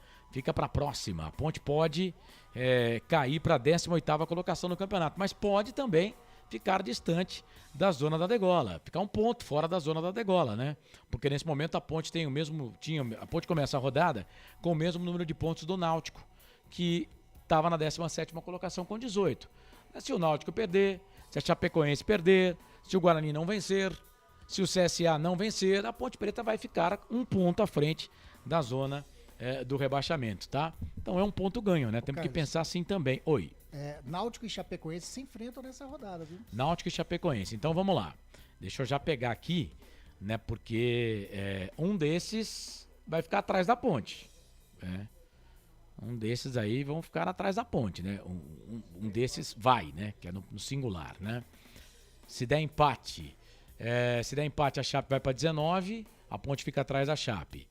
A: a Ponte pode cair pra 18ª colocação no campeonato, mas pode também ficar distante da zona da degola, ficar um ponto fora da zona da degola, né? Porque nesse momento a Ponte tem a Ponte começa a rodada com o mesmo número de pontos do Náutico, que estava na 17ª colocação com 18. Se o Náutico perder, se a Chapecoense perder, se o Guarani não vencer, se o CSA não vencer, a Ponte Preta vai ficar um ponto à frente da zona do rebaixamento, tá? Então é um ponto ganho, né? Temos que pensar assim também. Oi.
G: Náutico e Chapecoense se enfrentam nessa rodada, viu?
A: Náutico e Chapecoense. Então vamos lá. Deixa eu já pegar aqui, né? Porque um desses vai ficar atrás da Ponte. Um desses aí vão ficar atrás da Ponte, né? Um desses vai, né? Que é no singular, né? Se der empate, a Chape vai para 19, a Ponte fica atrás da Chape.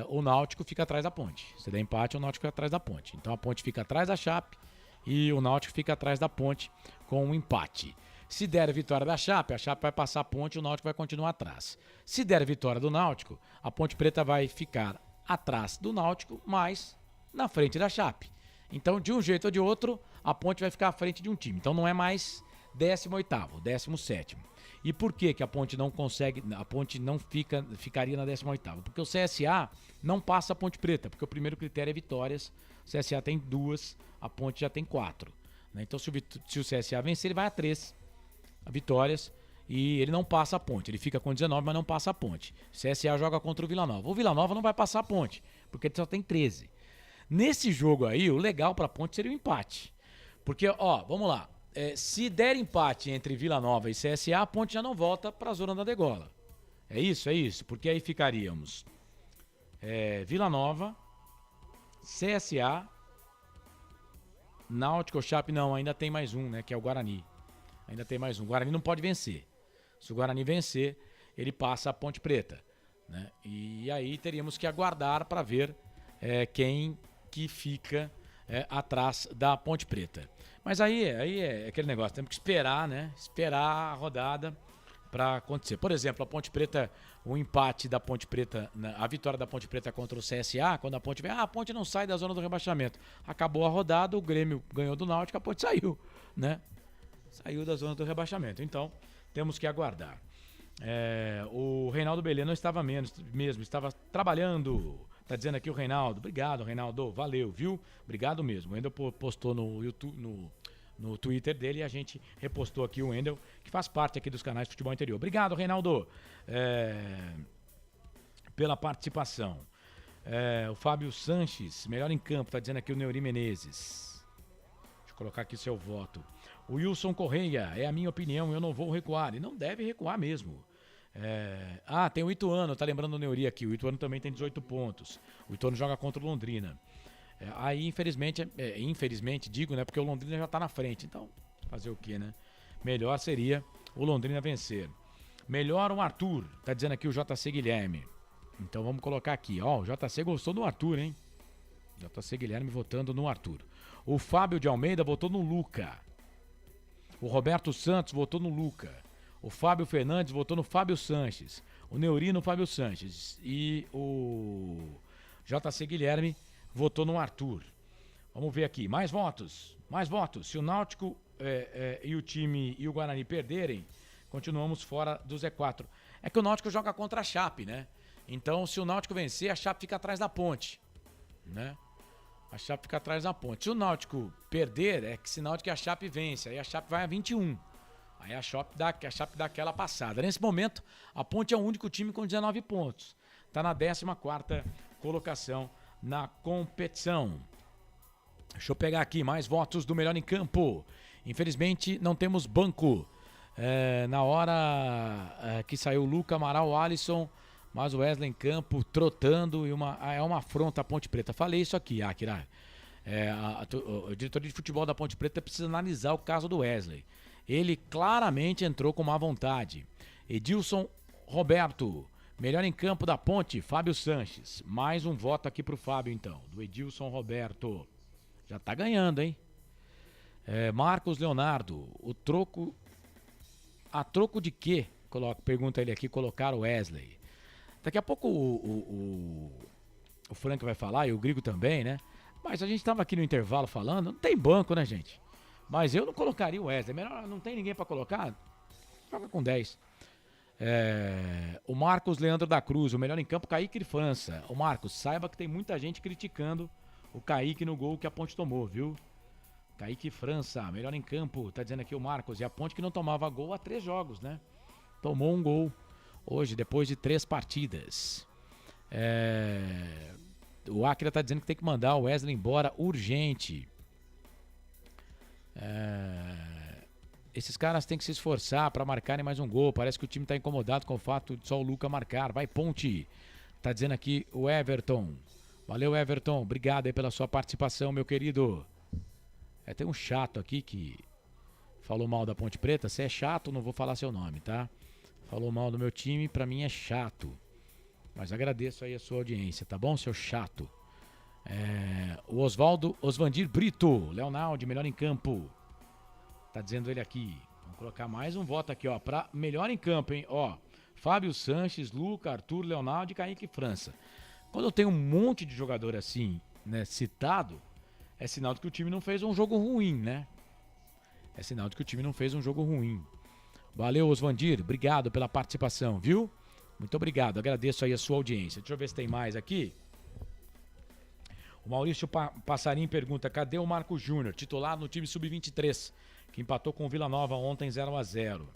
A: O Náutico fica atrás da Ponte. Se der empate, o Náutico fica atrás da Ponte. Então a Ponte fica atrás da Chape e o Náutico fica atrás da Ponte com um empate. Se der vitória da Chape, a Chape vai passar a Ponte e o Náutico vai continuar atrás. Se der vitória do Náutico, a Ponte Preta vai ficar atrás do Náutico, mas na frente da Chape. Então, de um jeito ou de outro, a Ponte vai ficar à frente de um time. Então não é mais 18º, 17º. E por que a Ponte não consegue, a Ponte não ficaria na 18ª? Porque o CSA não passa a Ponte Preta, porque o primeiro critério é vitórias. O CSA tem 2, a Ponte já tem 4. Né? Então se o CSA vencer, ele vai a 3 vitórias e ele não passa a Ponte. Ele fica com 19, mas não passa a Ponte. O CSA joga contra o Vila Nova. O Vila Nova não vai passar a Ponte, porque ele só tem 13. Nesse jogo aí, o legal pra Ponte seria o empate. Porque, vamos lá. Se der empate entre Vila Nova e CSA, a Ponte já não volta para a zona da degola. É isso. Porque aí ficaríamos Vila Nova, CSA, Náutico, Chape, não, ainda tem mais um, né? Que é o Guarani. Ainda tem mais um. O Guarani não pode vencer. Se o Guarani vencer, ele passa a Ponte Preta. Né? E aí teríamos que aguardar para ver quem que fica atrás da Ponte Preta. Mas aí é aquele negócio, temos que esperar, né? Esperar a rodada para acontecer. Por exemplo, a Ponte Preta, o empate da Ponte Preta, a vitória da Ponte Preta contra o CSA, quando a Ponte vem, a Ponte não sai da zona do rebaixamento. Acabou a rodada, o Grêmio ganhou do Náutico, a Ponte saiu, né? Saiu da zona do rebaixamento. Então, temos que aguardar. O Reinaldo Belê não estava mesmo, estava trabalhando. Tá dizendo aqui o Reinaldo. Obrigado, Reinaldo. Valeu, viu? Obrigado mesmo. O Wendel postou no YouTube, no Twitter dele, e a gente repostou aqui o Wendel, que faz parte aqui dos canais de Futebol Interior. Obrigado, Reinaldo, pela participação. O Fábio Sanches, melhor em campo, tá dizendo aqui o Neuri Menezes. Deixa eu colocar aqui seu voto. O Wilson Correia, é a minha opinião, eu não vou recuar. E não deve recuar mesmo. Tem o Ituano, tá lembrando o Neuri aqui. O Ituano também tem 18 pontos. O Ituano joga contra o Londrina. Aí, infelizmente, digo, né? Porque o Londrina já tá na frente. Então, fazer o quê, né? Melhor seria o Londrina vencer. Melhor o Arthur, tá dizendo aqui o JC Guilherme. Então vamos colocar aqui, o JC gostou do Arthur, hein? JC Guilherme votando no Arthur. O Fábio de Almeida votou no Luca. O Roberto Santos votou no Luca. O Fábio Fernandes votou no Fábio Sanches. O Neuri no Fábio Sanches. E o JC Guilherme votou no Arthur. Vamos ver aqui. Mais votos. Se o Náutico e o time e o Guarani perderem, continuamos fora do Z4. É que o Náutico joga contra a Chape, né? Então, se o Náutico vencer, a Chape fica atrás da Ponte. Né? A Chape fica atrás da Ponte. Se o Náutico perder, é que se o Náutico e a Chape vence. Aí a Chape vai a 21. Aí a Chape dá aquela passada. Nesse momento, a Ponte é o único time com 19 pontos. Está na 14ª colocação na competição. Deixa eu pegar aqui mais votos do melhor em campo. Infelizmente, não temos banco. Na hora que saiu o Luca, Amaral, Alisson, mas o Wesley em campo trotando e é uma afronta à Ponte Preta. Falei isso aqui, Akira. A diretoria de futebol da Ponte Preta precisa analisar o caso do Wesley. Ele claramente entrou com má vontade. Edilson Roberto, melhor em campo da Ponte, Fábio Sanches. Mais um voto aqui pro Fábio, então, do Edilson Roberto. Já tá ganhando, hein? Marcos Leonardo, a troco de quê? Pergunta ele aqui, colocar o Wesley. Daqui a pouco o Frank vai falar, e o Grigo também, né? Mas a gente tava aqui no intervalo falando, não tem banco, né, gente? Mas eu não colocaria o Wesley. Melhor, não tem ninguém pra colocar? Joga com 10. O Marcos Leandro da Cruz, o melhor em campo, Kaique de França. O Marcos, saiba que tem muita gente criticando o Kaique no gol que a Ponte tomou, viu? Kaique França, melhor em campo, tá dizendo aqui o Marcos. E a Ponte que não tomava gol há 3 jogos, né? Tomou um gol hoje, depois de 3 partidas. O Akira tá dizendo que tem que mandar o Wesley embora urgente. Esses caras têm que se esforçar para marcarem mais um gol. Parece que o time tá incomodado com o fato de só o Luca marcar. Vai, Ponte. Tá dizendo aqui o Everton. Valeu, Everton. Obrigado aí pela sua participação, meu querido. Tem um chato aqui que falou mal da Ponte Preta. Se é chato, não vou falar seu nome, tá? Falou mal do meu time, pra mim é chato. Mas agradeço aí a sua audiência, tá bom, seu chato? O Osvandir Brito, Leonardo, melhor em campo. Tá dizendo ele aqui. Vamos colocar mais um voto aqui, ó, pra melhor em campo, hein? Ó, Fábio Sanches, Luca, Arthur, Leonardo e Kaique França. Quando eu tenho um monte de jogador assim, né, citado, é sinal de que o time não fez um jogo ruim, né? É sinal de que o time não fez um jogo ruim. Valeu, Osvandir. Obrigado pela participação, viu? Muito obrigado. Agradeço aí a sua audiência. Deixa eu ver se tem mais aqui. O Maurício Passarim pergunta: cadê o Marco Júnior, titular no time sub-23, que empatou com o Vila Nova ontem 0-0?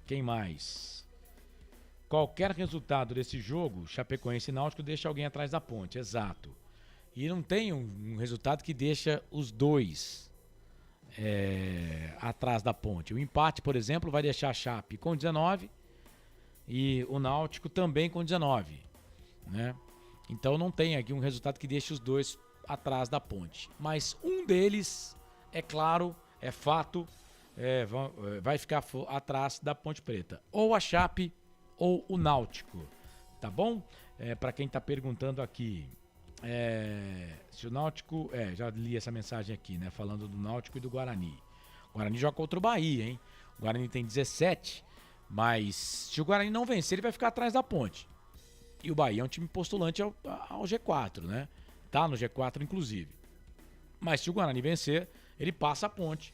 A: Quem mais? Qualquer resultado desse jogo, Chapecoense e Náutico, deixa alguém atrás da Ponte. Exato. E não tem um resultado que deixa os dois atrás da Ponte. O empate, por exemplo, vai deixar a Chape com 19 e o Náutico também com 19, né? Então não tem aqui um resultado que deixe os dois atrás da Ponte. Mas um deles, é claro, é fato, vai ficar atrás da Ponte Preta. Ou a Chape ou o Náutico, tá bom? Para quem tá perguntando aqui, se o Náutico... já li essa mensagem aqui, né? Falando do Náutico e do Guarani. O Guarani joga contra o Bahia, hein? O Guarani tem 17, mas se o Guarani não vencer, ele vai ficar atrás da Ponte. E o Bahia é um time postulante ao G4, né? Tá no G4, inclusive. Mas se o Guarani vencer, ele passa a Ponte.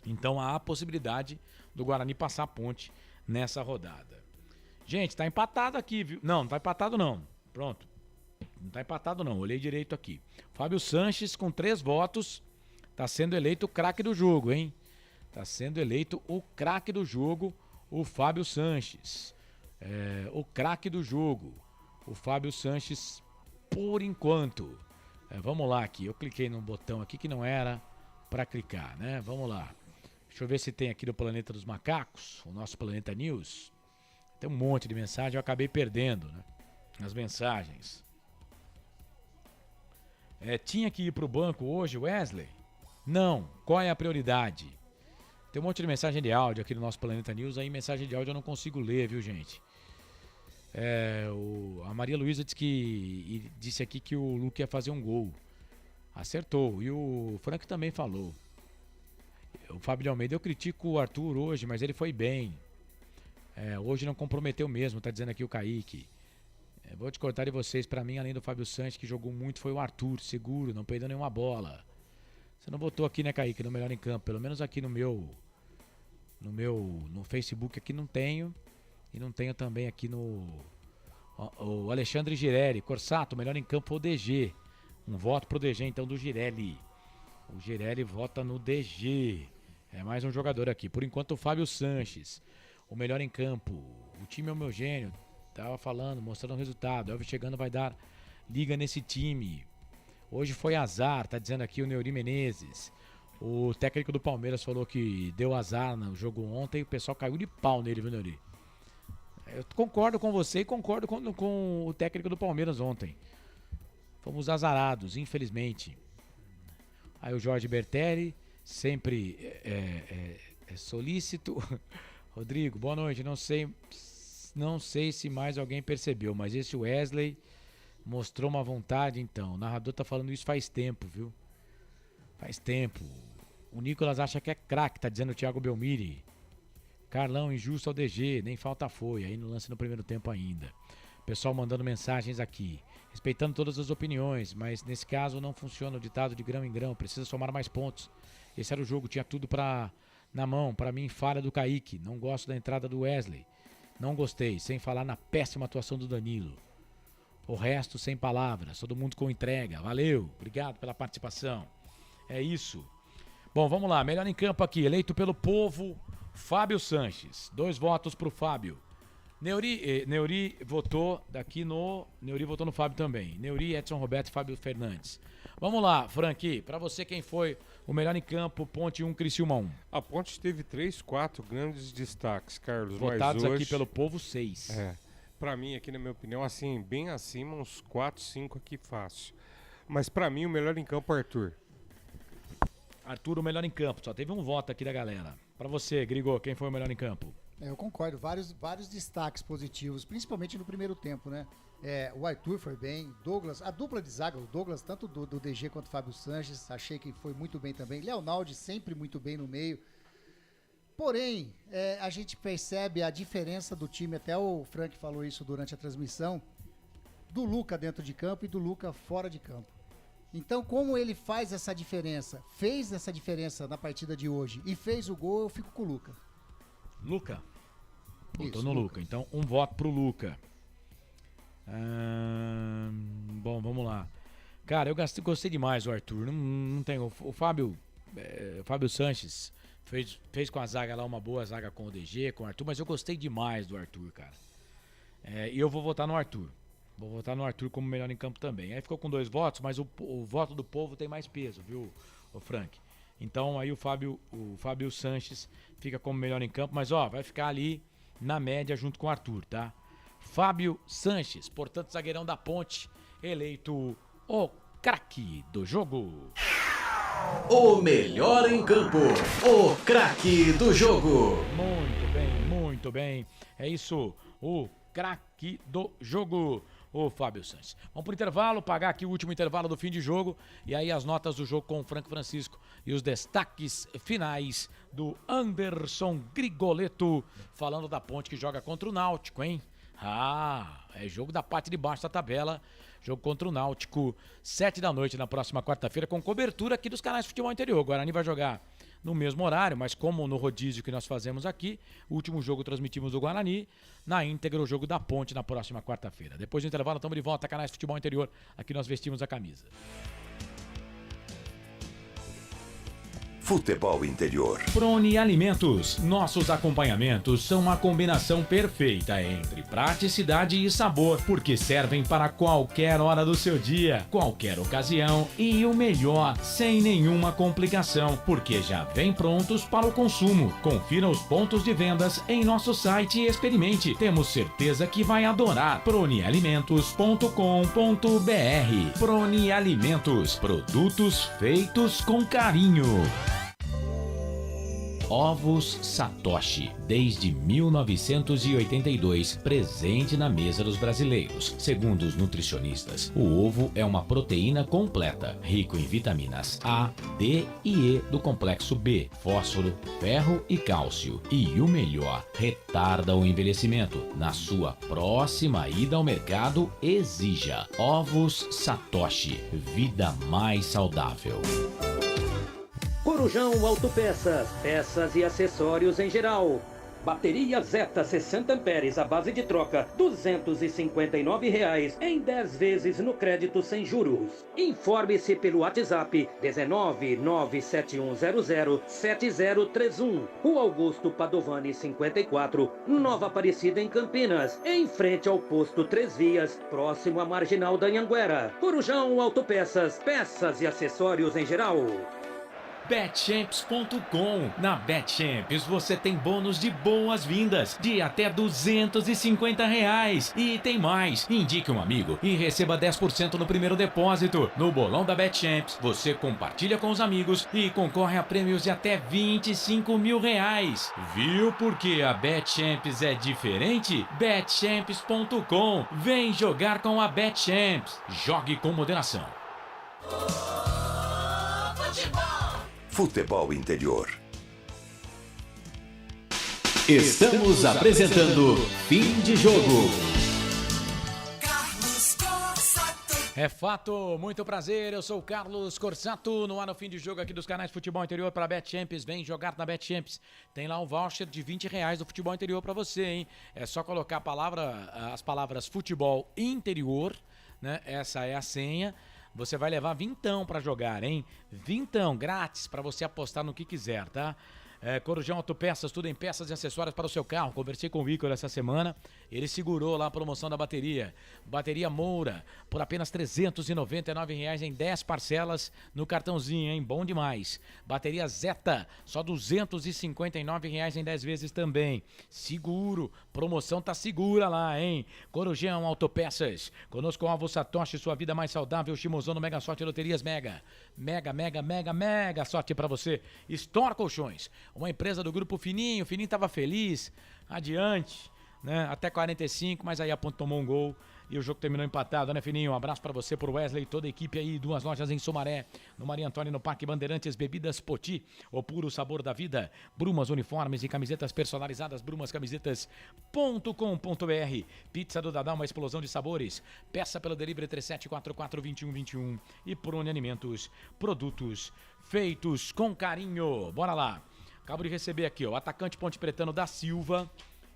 A: Então há a possibilidade do Guarani passar a Ponte nessa rodada. Gente, tá empatado aqui, viu? Não tá empatado não. Pronto. Não tá empatado não, olhei direito aqui. Fábio Sanches, com 3 votos, tá sendo eleito o craque do jogo, hein? Tá sendo eleito o craque do jogo, o Fábio Sanches. O craque do jogo, o Fábio Sanches, por enquanto. Vamos lá aqui, eu cliquei num botão aqui que não era pra clicar, né? Vamos lá. Deixa eu ver se tem aqui no Planeta dos Macacos, o nosso Planeta News. Tem um monte de mensagem, eu acabei perdendo, né? As mensagens. Tinha que ir pro banco hoje, Wesley? Não. Qual é a prioridade? Tem um monte de mensagem de áudio aqui no nosso Planeta News. Aí mensagem de áudio eu não consigo ler, viu, gente? A Maria Luísa disse aqui que o Luke ia fazer um gol. Acertou. E o Frank também falou. O Fábio de Almeida, eu critico o Arthur hoje, mas ele foi bem. Hoje não comprometeu mesmo, tá dizendo aqui o Kaique. Vou te cortar de vocês. Pra mim, além do Fábio Sanches, que jogou muito, foi o Arthur, seguro, não perdeu nenhuma bola. Você não botou aqui, né, Kaique, no Melhor em Campo. Pelo menos aqui no Facebook aqui não tenho. E não tenho também aqui no... O Alexandre Girelli. Corsato, Melhor em Campo, o DG. Um voto pro DG, então, do Girelli. O Girelli vota no DG. Mais um jogador aqui. Por enquanto, o Fábio Sanches. O Melhor em Campo. O time é homogêneo. Tava falando, mostrando o resultado. Elvis chegando vai dar liga nesse time. Hoje foi azar, tá dizendo aqui o Neuri Menezes. O técnico do Palmeiras falou que deu azar no jogo ontem e o pessoal caiu de pau nele, viu, Neuri? Eu concordo com você e concordo com o técnico do Palmeiras ontem. Fomos azarados, infelizmente. Aí o Jorge Bertelli, sempre solícito. Rodrigo, boa noite. Não sei se mais alguém percebeu, mas esse Wesley mostrou uma vontade, então. O narrador tá falando isso faz tempo, viu? Faz tempo. O Nicolas acha que é craque, tá dizendo o Thiago Belmiri. Carlão, injusto ao DG, nem falta foi. Aí no lance no primeiro tempo ainda. Pessoal mandando mensagens aqui. respeitando todas as opiniões, mas nesse caso não funciona o ditado de grão em grão, precisa somar mais pontos. Esse era o jogo, tinha tudo na mão. Para mim, falha do Kaique, não gosto da entrada do Wesley, não gostei, sem falar na péssima atuação do Danilo. O resto sem palavras, todo mundo com entrega, valeu, obrigado pela participação. É isso. Bom, vamos lá, melhor em campo aqui, eleito pelo povo, Fábio Sanches, 2 votos pro Fábio. Neuri votou Neuri votou no Fábio também. Neuri, Edson Roberto e Fábio Fernandes. Vamos lá, Frank, pra você quem foi o melhor em campo, Ponte 1, Criciúma 1?
I: A Ponte teve 3, 4 grandes destaques, Carlos.
A: Votados
I: mas hoje,
A: aqui pelo povo, 6.
I: Pra mim, aqui na minha opinião, assim, bem acima, uns 4, 5 aqui fácil. Mas pra mim, o melhor em campo é o Arthur.
A: Arthur, o melhor em campo, só teve um voto aqui da galera. Pra você, Grigor, quem foi o melhor em campo?
G: Eu concordo, vários destaques positivos, principalmente no primeiro tempo, né? O Arthur foi bem, Douglas, a dupla de zaga, o Douglas, tanto do DG quanto o Fábio Sanches, achei que foi muito bem também. Leonaldi sempre muito bem no meio. Porém, a gente percebe a diferença do time, até o Frank falou isso durante a transmissão, do Luca dentro de campo e do Luca fora de campo. Então, como ele fez essa diferença na partida de hoje e fez o gol, eu fico com o Luca.
A: Luca? Botou no Luca. Então, um voto pro Luca. Bom, vamos lá. Cara, eu gostei demais do Arthur. Não tem. O Fábio Sanches fez com a zaga lá uma boa zaga com o DG, com o Arthur, mas eu gostei demais do Arthur, cara. E eu vou votar no Arthur. Vou votar no Arthur como melhor em campo também. Aí ficou com 2 votos, mas o voto do povo tem mais peso, viu, o Frank? Então aí o Fábio Sanches fica como melhor em campo, mas vai ficar ali na média junto com o Arthur, tá? Fábio Sanches, portanto, zagueirão da Ponte, eleito o craque do jogo.
H: O melhor em campo, o craque do jogo.
A: Muito bem. É isso, o craque do jogo, o Fábio Sanches. Vamos pro intervalo, pagar aqui o último intervalo do fim de jogo e aí as notas do jogo com o Franco Francisco e os destaques finais do Anderson Grigoletto, falando da Ponte que joga contra o Náutico, hein? É jogo da parte de baixo da tabela, jogo contra o Náutico, 7 da noite na próxima quarta-feira, com cobertura aqui dos canais de futebol interior. O Guarani vai jogar no mesmo horário, mas como no rodízio que nós fazemos aqui, o último jogo transmitimos do Guarani, na íntegra o jogo da Ponte na próxima quarta-feira. Depois do intervalo estamos de volta, canais de futebol interior, aqui nós vestimos a camisa.
E: Futebol interior.
A: Prone Alimentos. Nossos acompanhamentos são uma combinação perfeita entre praticidade e sabor, porque servem para qualquer hora do seu dia, qualquer ocasião e o melhor, sem nenhuma complicação, porque já vem prontos para o consumo. Confira os pontos de vendas em nosso site e experimente. Temos certeza que vai adorar. pronealimentos.com.br. Prone Alimentos. Produtos feitos com carinho. Ovos Satoshi, desde 1982, presente na mesa dos brasileiros. Segundo os nutricionistas, o ovo é uma proteína completa, rico em vitaminas A, D e E do complexo B, fósforo, ferro e cálcio. E o melhor, retarda o envelhecimento. Na sua próxima ida ao mercado, exija Ovos Satoshi, vida mais saudável.
J: Corujão Autopeças, peças e acessórios em geral. Bateria Zeta 60 amperes à base de troca, R$ 259,00 em 10 vezes no crédito sem juros. Informe-se pelo WhatsApp 19971007031. Rua Augusto Padovani 54, Nova Aparecida em Campinas, em frente ao posto 3 Vias, próximo à Marginal da Anhanguera. Corujão Autopeças, peças e acessórios em geral.
A: Betchamps.com. Na Betchamps você tem bônus de boas-vindas de até R$250. E tem mais. Indique um amigo e receba 10% no primeiro depósito. No bolão da Betchamps você compartilha com os amigos e concorre a prêmios de até R$25 mil. Viu porque a Betchamps é diferente? Betchamps.com. Vem jogar com a Betchamps. Jogue com moderação.
E: Futebol interior.
H: Estamos apresentando Fim de Jogo.
F: Carlos Corsa
A: É fato, muito prazer, eu sou o Carlos Corsato, no ar no fim de jogo aqui dos canais Futebol Interior para a Bet Champions. Vem jogar na Bet Champions, tem lá um voucher de R$20 do Futebol Interior para você, hein? É só colocar as palavras Futebol Interior, né? Essa é a senha. Você vai levar vintão para jogar, hein? Vintão, grátis, para você apostar no que quiser, tá? Corujão Autopeças, tudo em peças e acessórios para o seu carro. Conversei com o Ícaro essa semana, ele segurou lá a promoção da bateria. Bateria Moura, por apenas R$399 em 10 parcelas no cartãozinho, hein? Bom demais. Bateria Zeta, só R$259 em 10 vezes também. Seguro, promoção tá segura lá, hein? Corujão Autopeças, conosco o Alvo Satoshi, sua vida mais saudável. Shimozono Mega Sorte Loterias Mega. Mega sorte pra você. Store Colchões, uma empresa do grupo Fininho. Fininho tava feliz, adiante, né? Até 45, mas aí a Ponte tomou um gol e o jogo terminou empatado, né, Fininho? Um abraço pra você, pro Wesley, toda a equipe aí. 2 lojas em Sumaré, no Maria Antônia, no Parque Bandeirantes. Bebidas Poti, o puro sabor da vida. Brumas, uniformes e camisetas personalizadas. brumascamisetas.com.br. Pizza do Dadá, uma explosão de sabores. Peça pelo delivery 3744-2121. E Prone Alimentos, produtos feitos com carinho. Bora lá. Acabo de receber aqui, ó, o atacante Ponte Pretano da Silva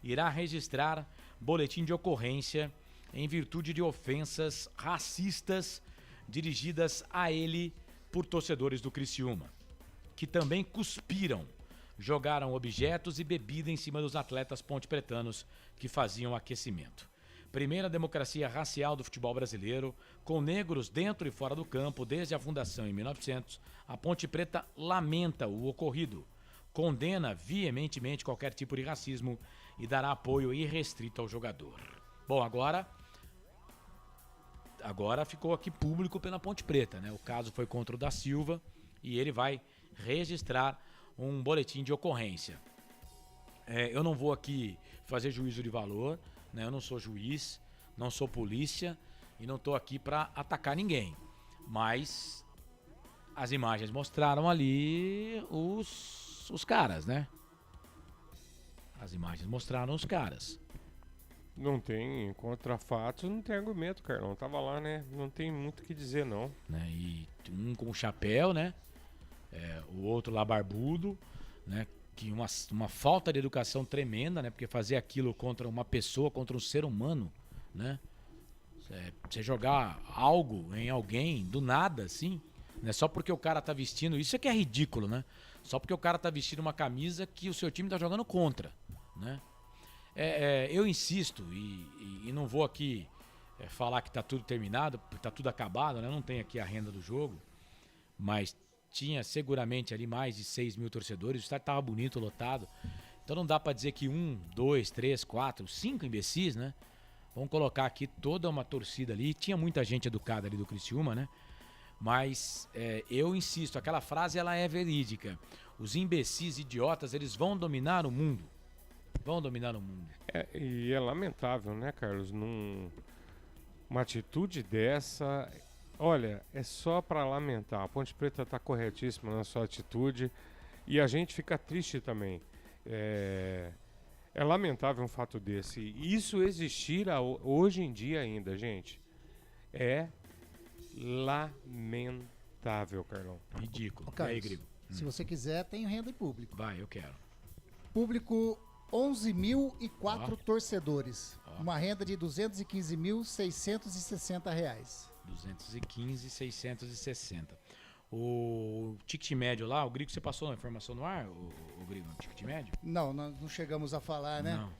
A: irá registrar boletim de ocorrência em virtude de ofensas racistas dirigidas a ele por torcedores do Criciúma, que também cuspiram, jogaram objetos e bebida em cima dos atletas ponte-pretanos que faziam aquecimento. Primeira democracia racial do futebol brasileiro, com negros dentro e fora do campo desde a fundação em 1900, a Ponte Preta lamenta o ocorrido, condena veementemente qualquer tipo de racismo e dará apoio irrestrito ao jogador. Bom, agora ficou aqui público pela Ponte Preta, né? O caso foi contra o da Silva e ele vai registrar um boletim de ocorrência. Eu não vou aqui fazer juízo de valor, né? Eu não sou juiz, não sou polícia e não estou aqui para atacar ninguém. Mas as imagens mostraram ali os caras, né? As imagens mostraram os caras.
I: Não tem contra fatos, não tem argumento, Carlão. Tava lá, né? Não tem muito o que dizer, não.
A: Né? E um com chapéu, né? O outro lá barbudo, né? Que uma falta de educação tremenda, né? Porque fazer aquilo contra uma pessoa, contra um ser humano, né? Você jogar algo em alguém do nada, assim, né? Só porque o cara tá vestindo... Isso é que é ridículo, né? Só porque o cara tá vestindo uma camisa que o seu time tá jogando contra, né? Eu insisto e não vou aqui falar que tá tudo terminado, tá tudo acabado, né? Não tem aqui a renda do jogo, mas tinha seguramente ali mais de 6 mil torcedores, o estádio tava bonito, lotado, então não dá pra dizer que 1, 2, 3, 4, 5 imbecis, né? Vamos colocar aqui toda uma torcida ali, tinha muita gente educada ali do Criciúma, né? Mas eu insisto, aquela frase ela é verídica. Os imbecis idiotas, eles vão dominar o mundo. Vão dominar o mundo.
I: E é lamentável, né, Carlos? Uma atitude dessa, olha, é só para lamentar. A Ponte Preta está corretíssima na sua atitude e a gente fica triste também. É lamentável um fato desse. Isso existir hoje em dia ainda, gente. É lamentável, Carlão.
A: Ridículo.
G: Carlos,
A: e aí, Grigo?
G: Se você quiser, tem renda em público.
A: Vai, eu quero.
G: Público, 11.004 torcedores. Uma renda de R$ 215.660.
A: 215.660. O ticket médio lá, o Grigo, você passou a informação no ar, o Grigo, o ticket médio?
G: Não, nós não chegamos a falar, né?
A: Não.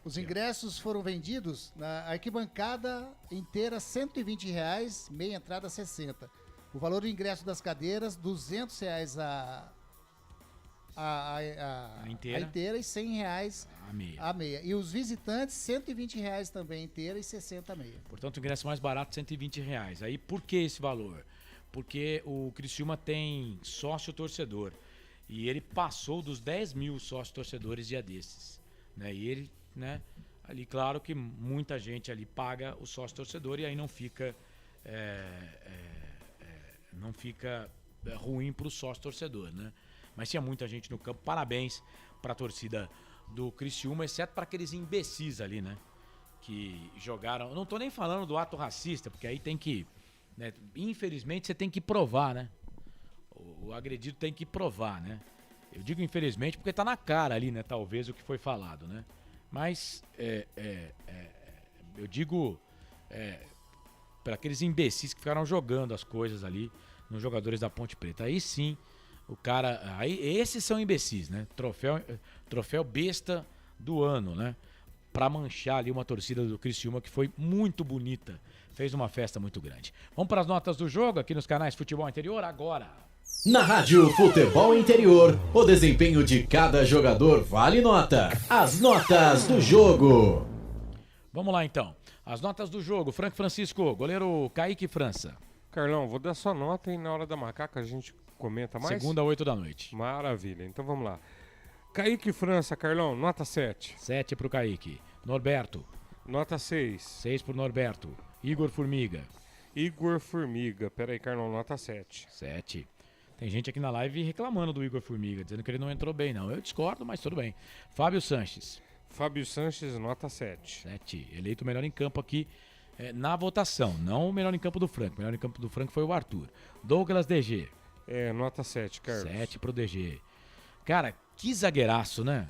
G: Os ingressos foram vendidos na arquibancada inteira R$ 120, meia entrada R$ 60. O valor do ingresso das cadeiras R$ 200 a inteira e R$ 100 a meia. E os visitantes R$ 120 também inteira e 60 a meia.
A: Portanto, o ingresso mais barato R$ 120. Aí por que esse valor? Porque o Criciúma tem sócio torcedor e ele passou dos 10 mil sócios torcedores dia desses, né? E ele, né? Ali, claro que muita gente ali paga o sócio torcedor e aí não fica ruim para o sócio torcedor, né? Mas tinha muita gente no campo. Parabéns para a torcida do Criciúma, exceto para aqueles imbecis ali, né? que jogaram... Eu não tô nem falando do ato racista, porque aí tem que... Né, infelizmente você tem que provar, né? O agredido tem que provar, né? Eu digo infelizmente porque tá na cara ali, né? Talvez o que foi falado, né? Mas eu digo para aqueles imbecis que ficaram jogando as coisas ali nos jogadores da Ponte Preta. Aí sim, o cara... Aí, esses são imbecis, né? Troféu besta do ano, né? Pra manchar ali uma torcida do Criciúma que foi muito bonita. Fez uma festa muito grande. Vamos para as notas do jogo aqui nos canais Futebol Interior agora.
H: Na Rádio Futebol Interior, o desempenho de cada jogador vale nota. As notas do jogo.
A: Vamos lá então. As notas do jogo. Frank Francisco, goleiro Kaique França.
I: Carlão, vou dar sua nota e na hora da macaca a gente comenta mais.
A: Segunda, 8 da noite.
I: Maravilha, então vamos lá. Kaique França, Carlão, nota 7.
A: 7 pro Kaique. Norberto.
I: Nota 6.
A: 6 pro Norberto. Igor Formiga.
I: Igor Formiga. Pera aí, Carlão, nota 7.
A: 7. Tem gente aqui na live reclamando do Igor Formiga, dizendo que ele não entrou bem, não. Eu discordo, mas tudo bem. Fábio Sanches.
I: Fábio Sanches, nota 7.
A: 7. Eleito o melhor em campo aqui na votação. Não o melhor em campo do Franco. O melhor em campo do Franco foi o Arthur. Douglas DG.
I: Nota 7, Carlos.
A: 7 pro DG. Cara, que zagueiraço, né?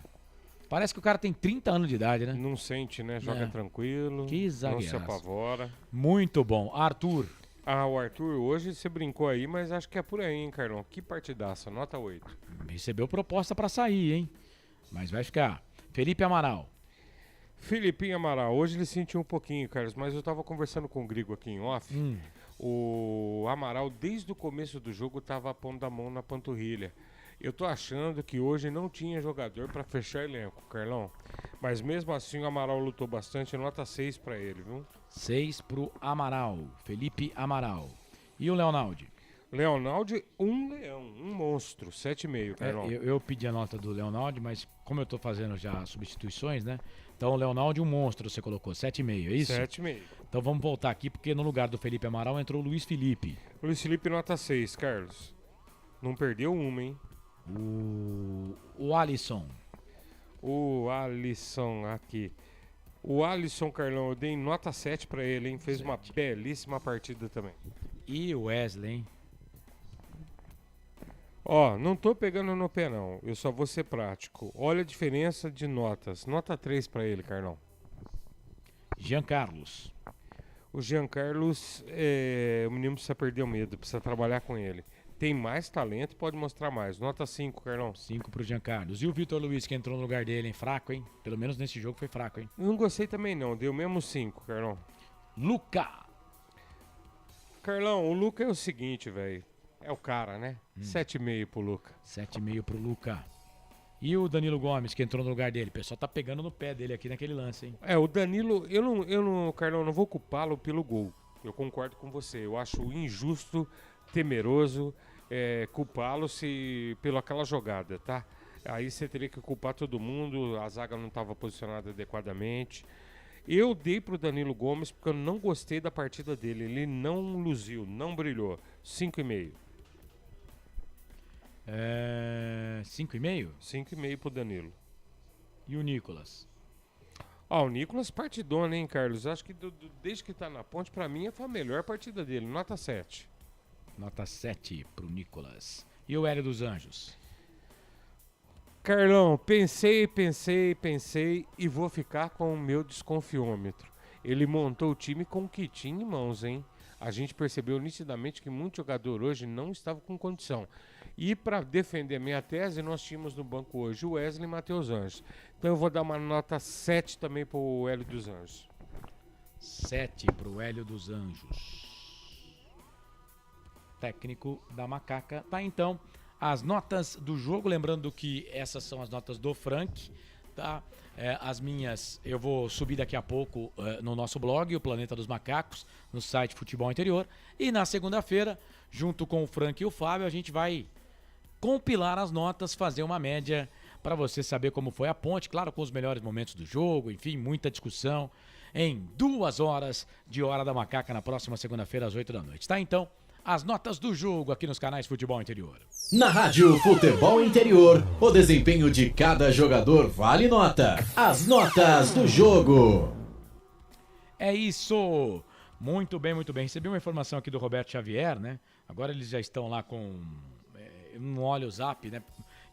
A: Parece que o cara tem 30 anos de idade, né?
I: Não sente, né? Joga tranquilo.
A: Que zagueiraço.
I: Não se apavora.
A: Muito bom. Arthur.
I: O Arthur, hoje você brincou aí, mas acho que é por aí, hein, Carlão? Que partidaça, nota 8.
A: Recebeu proposta pra sair, hein? Mas vai ficar. Felipe Amaral.
I: Felipinho Amaral, hoje ele sentiu um pouquinho, Carlos, mas eu tava conversando com o Grigo aqui em off. O Amaral, desde o começo do jogo, tava pondo a mão na panturrilha. Eu tô achando que hoje não tinha jogador pra fechar elenco, Carlão. Mas mesmo assim o Amaral lutou bastante, nota 6 pra ele, viu?
A: 6 pro Amaral, Felipe Amaral. E o Leonaldi?
I: Leonaldi, um leão, um monstro, 7,5, Carlão.
A: Eu pedi a nota do Leonaldi, mas como eu tô fazendo já substituições, né? Então o Leonaldi, um monstro, você colocou, 7,5, é isso?
I: 7,5.
A: Então vamos voltar aqui, porque no lugar do Felipe Amaral entrou o Luiz Felipe.
I: Luiz Felipe, nota 6, Carlos. Não perdeu uma, hein?
A: O Alisson.
I: O Alisson aqui. O Alisson, Carlão, eu dei nota 7 pra ele, hein? Fez 7. Uma belíssima partida também.
A: E o Wesley, hein?
I: Não tô pegando no pé, não. Eu só vou ser prático. Olha a diferença de notas. Nota 3 pra ele, Carlão.
A: Jean Carlos.
I: O Jean Carlos, o menino precisa perder o medo, precisa trabalhar com ele. Tem mais talento e pode mostrar mais. Nota 5, Carlão.
A: 5 pro Jean Carlos. E o Vitor Luiz, que entrou no lugar dele, hein? Fraco, hein? Pelo menos nesse jogo foi fraco, hein?
I: Não gostei também, não. Deu mesmo 5, Carlão.
A: Luca.
I: Carlão, o Luca é o seguinte, velho. É o cara, né? 7,5 pro Luca.
A: 7,5 pro Luca. E o Danilo Gomes, que entrou no lugar dele? O pessoal tá pegando no pé dele aqui naquele lance, hein?
I: O Danilo, Carlão, não vou culpá-lo pelo gol. Eu concordo com você. Eu acho injusto, temeroso, culpá-lo pela aquela jogada, tá? Aí você teria que culpar todo mundo, a zaga não estava posicionada adequadamente. Eu dei pro Danilo Gomes porque eu não gostei da partida dele. Ele não luziu, não brilhou. 5,5.
A: 5,5?
I: 5,5 pro Danilo.
A: E o Nicolas?
I: O Nicolas partidona, hein, Carlos? Acho que desde que tá na Ponte, pra mim, foi a melhor partida dele. Nota 7.
A: Nota 7 pro Nicolas. E o Hélio dos Anjos?
I: Carlão, pensei e vou ficar com o meu desconfiômetro. Ele montou o time com o que tinha em mãos, hein? A gente percebeu nitidamente que muito jogador hoje não estava com condição. E para defender a minha tese, nós tínhamos no banco hoje o Wesley e Matheus Anjos. Então eu vou dar uma nota 7 também para o Hélio dos Anjos.
A: 7 para o Hélio dos Anjos. Técnico da Macaca. Tá, então, as notas do jogo. Lembrando que essas são as notas do Frank, tá? As minhas eu vou subir daqui a pouco no nosso blog, o Planeta dos Macacos, no site Futebol Interior. E na segunda-feira, junto com o Frank e o Fábio, a gente vai compilar as notas, fazer uma média para você saber como foi a Ponte, claro, com os melhores momentos do jogo, enfim, muita discussão em 2 horas de Hora da Macaca na próxima segunda-feira às 8 da noite, tá? Então, as notas do jogo aqui nos canais Futebol Interior.
H: Na Rádio Futebol Interior, o desempenho de cada jogador vale nota. As notas do jogo.
A: É isso! Muito bem, muito bem. Recebi uma informação aqui do Roberto Xavier, né? Agora eles já estão lá com... Eu não olho o Zap, né?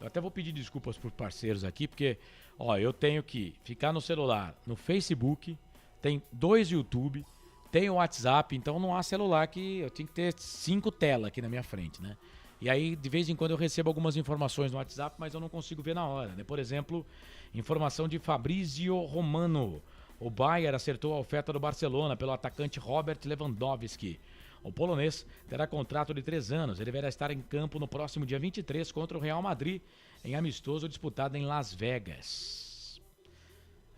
A: Eu até vou pedir desculpas por parceiros aqui, porque, ó, eu tenho que ficar no celular, no Facebook, tem 2 YouTube, tem o WhatsApp, então não há celular que eu tenho que ter 5 telas aqui na minha frente, né? E aí, de vez em quando, eu recebo algumas informações no WhatsApp, mas eu não consigo ver na hora, né? Por exemplo, informação de Fabrizio Romano. O Bayern acertou a oferta do Barcelona pelo atacante Robert Lewandowski. O polonês terá contrato de 3 anos. Ele deverá estar em campo no próximo dia 23 contra o Real Madrid, em amistoso disputado em Las Vegas.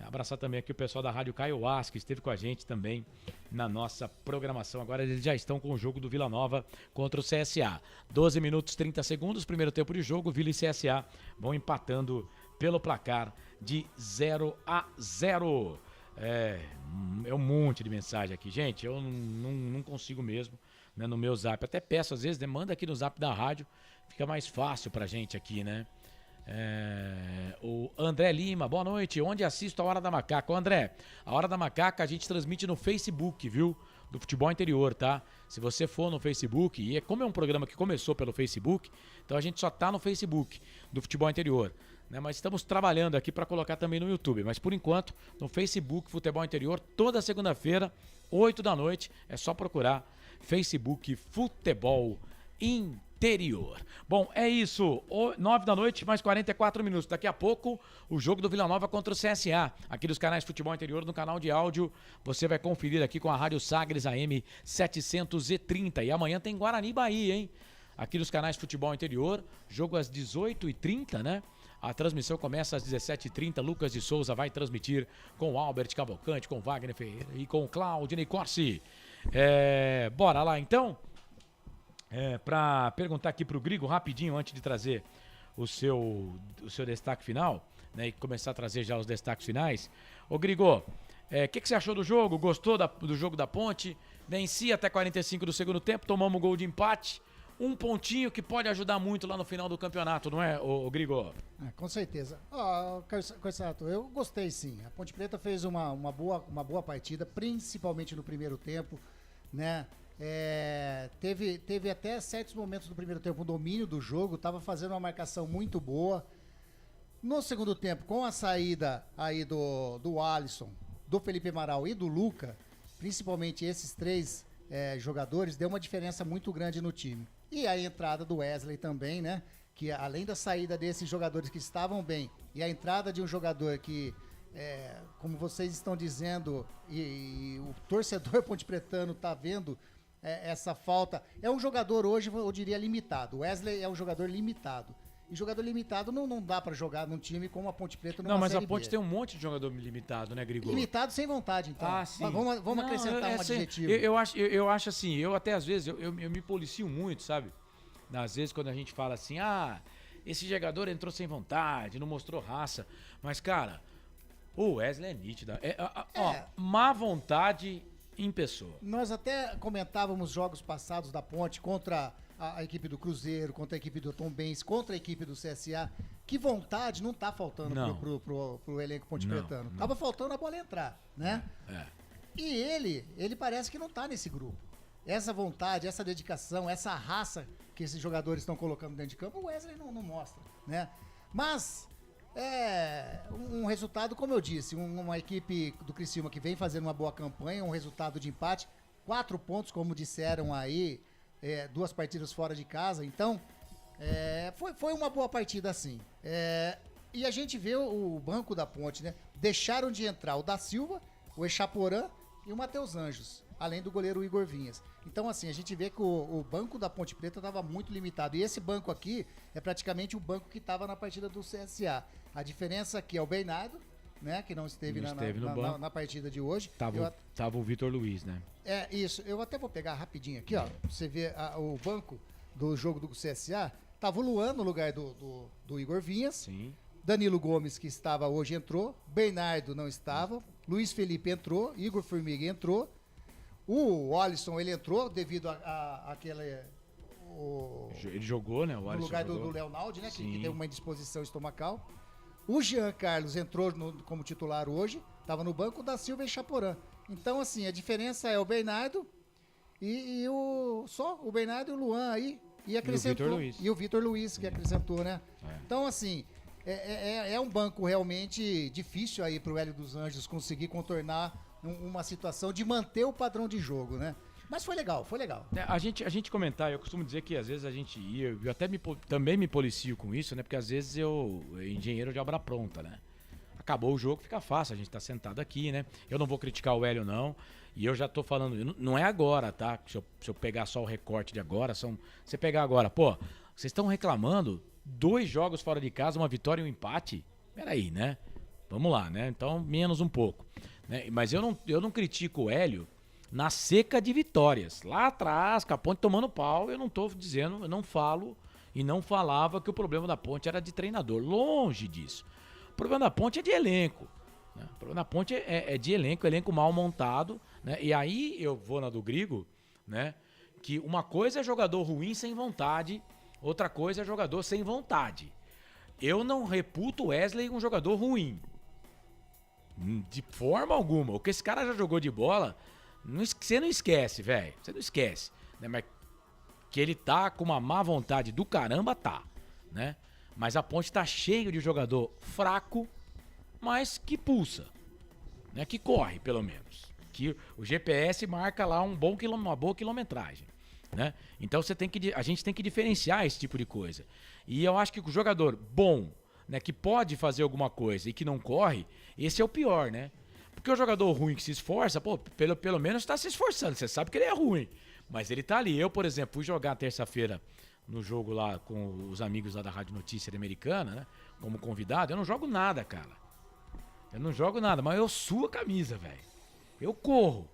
A: Abraçar também aqui o pessoal da Rádio Kaiowás, que esteve com a gente também na nossa programação. Agora eles já estão com o jogo do Vila Nova contra o CSA. 12 minutos 30 segundos, primeiro tempo de jogo. Vila e CSA vão empatando pelo placar de 0-0. É um monte de mensagem aqui, gente. Eu não consigo mesmo, né, no meu zap. Até peço às vezes, né, manda aqui no zap da rádio, fica mais fácil pra gente aqui, né? O André Lima, boa noite. Onde assisto a Hora da Macaca? Ô, André, a Hora da Macaca a gente transmite no Facebook, viu? Do Futebol Interior, tá? Se você for no Facebook, e como é um programa que começou pelo Facebook, então a gente só tá no Facebook do Futebol Interior, né? Mas estamos trabalhando aqui para colocar também no YouTube. Mas por enquanto, no Facebook Futebol Interior, toda segunda-feira, 8 da noite, é só procurar Facebook Futebol Interior. Bom, é isso. 9 da noite, mais 44 minutos. Daqui a pouco, o jogo do Vila Nova contra o CSA. Aqui dos canais Futebol Interior, no canal de áudio, você vai conferir aqui com a Rádio Sagres AM 730. E amanhã tem Guarani Bahia, hein? Aqui dos canais Futebol Interior, jogo às 18h30, né? A transmissão começa às 17h30. Lucas de Souza vai transmitir com o Albert Cavalcante, com o Wagner Ferreira e com o Claudinei Corsi. Bora lá então? Para perguntar aqui pro Grigo rapidinho, antes de trazer o seu destaque final, né, e começar a trazer já os destaques finais. Ô Grigo, o que você achou do jogo? Gostou do jogo da Ponte? Venci até 45 do segundo tempo, tomamos gol de empate. Um pontinho que pode ajudar muito lá no final do campeonato, não é, ô Grigo?
G: Com certeza. Corsato, eu gostei sim. A Ponte Preta fez uma boa partida, principalmente no primeiro tempo, né? Teve até certos momentos do primeiro tempo um domínio do jogo, estava fazendo uma marcação muito boa. No segundo tempo, com a saída aí do Alisson, do Felipe Amaral e do Luca, principalmente esses 3 jogadores, deu uma diferença muito grande no time. E a entrada do Wesley também, né? Que além da saída desses jogadores que estavam bem e a entrada de um jogador que, como vocês estão dizendo, e o torcedor pontepretano tá vendo essa falta. É um jogador hoje, eu diria, limitado. O Wesley é um jogador limitado. E jogador limitado não dá pra jogar num time como a Ponte Preta numa
A: Não, mas
G: Série
A: a Ponte
G: B.
A: tem um monte de jogador limitado, né, Grigol?
G: Limitado sem vontade, então.
A: Sim.
G: Mas vamos acrescentar um adjetivo.
A: Eu acho assim, eu até às vezes, eu me policio muito, sabe? Às vezes quando a gente fala assim, esse jogador entrou sem vontade, não mostrou raça. Mas, cara, o Wesley é nítido. Má vontade em pessoa.
G: Nós até comentávamos jogos passados da Ponte contra a equipe do Cruzeiro, contra a equipe do Tombense, contra a equipe do CSA. Que vontade não tá faltando pro elenco pontepretano. Tava faltando a bola entrar, né? E ele parece que não tá nesse grupo. Essa vontade, essa dedicação, essa raça que esses jogadores estão colocando dentro de campo, o Wesley não mostra, né? Mas um resultado, como eu disse, uma equipe do Criciúma que vem fazendo uma boa campanha, um resultado de empate, 4 pontos, como disseram aí, 2 partidas fora de casa, então foi uma boa partida sim. E a gente vê o banco da Ponte, né? Deixaram de entrar o Da Silva, o Echaporã e o Matheus Anjos, além do goleiro Igor Vinhas. Então, assim, a gente vê que o banco da Ponte Preta estava muito limitado. E esse banco aqui é praticamente o banco que estava na partida do CSA. A diferença aqui é o Bernardo, né? Que não esteve na partida de hoje.
A: Tava o Vitor Luiz, né?
G: Isso. Eu até vou pegar rapidinho aqui, ó. Você vê o banco do jogo do CSA. Tava o Luan no lugar do Igor Vinhas.
A: Sim.
G: Danilo Gomes, que estava hoje, entrou. Bernardo não estava. Luiz Felipe entrou. Igor Formiga entrou. O Alisson, ele entrou devido àquela...
A: Ele jogou, né? O Alisson
G: no lugar do Leonaldi, né? Que teve uma indisposição estomacal. O Jean Carlos entrou como titular hoje. Estava no banco da Silva e Chaporã. Então, assim, a diferença é o Bernardo e o Bernardo e o Luan aí. E acrescentou. E o Vitor Luiz, que acrescentou, né? Então, assim, é um banco realmente difícil aí pro Hélio dos Anjos conseguir contornar uma situação de manter o padrão de jogo, né? Mas foi legal, foi legal.
A: A gente comentar, eu costumo dizer que às vezes a gente ia, eu até também me policio com isso, né? Porque às vezes eu engenheiro de obra pronta, né? Acabou o jogo, fica fácil, a gente tá sentado aqui, né? Eu não vou criticar o Hélio, não. E eu já tô falando, não é agora, tá? Se eu pegar só o recorte de agora, você pegar agora, pô, vocês estão reclamando 2 jogos fora de casa, uma vitória e um empate? Peraí, né? Vamos lá, né? Então, menos um pouco. Né? Mas eu não critico o Hélio na seca de vitórias. Lá atrás, com a Ponte tomando pau, eu não tô dizendo, eu não falo e não falava que o problema da Ponte era de treinador. Longe disso. O problema da Ponte é de elenco. Né? O problema da Ponte é de elenco mal montado. Né? E aí eu vou na do Grigo, né? Que uma coisa é jogador ruim sem vontade, outra coisa é jogador sem vontade. Eu não reputo o Wesley um jogador ruim. De forma alguma. O que esse cara já jogou de bola, você não esquece, velho. Você não esquece. Né? Mas que ele tá com uma má vontade do caramba, tá. Né? Mas a Ponte tá cheio de jogador fraco, mas que pulsa. Né? Que corre, pelo menos. Que o GPS marca lá uma boa quilometragem. Né? Então a gente tem que diferenciar esse tipo de coisa. E eu acho que o jogador bom, né, que pode fazer alguma coisa e que não corre, esse é o pior, né? Porque o jogador ruim que se esforça, pô, pelo menos tá se esforçando. Você sabe que ele é ruim, mas ele tá ali. Eu, por exemplo, fui jogar terça-feira no jogo lá com os amigos lá da Rádio Notícia Americana, né? Como convidado. Eu não jogo nada, cara. Eu não jogo nada, mas eu suo a camisa, velho. Eu corro,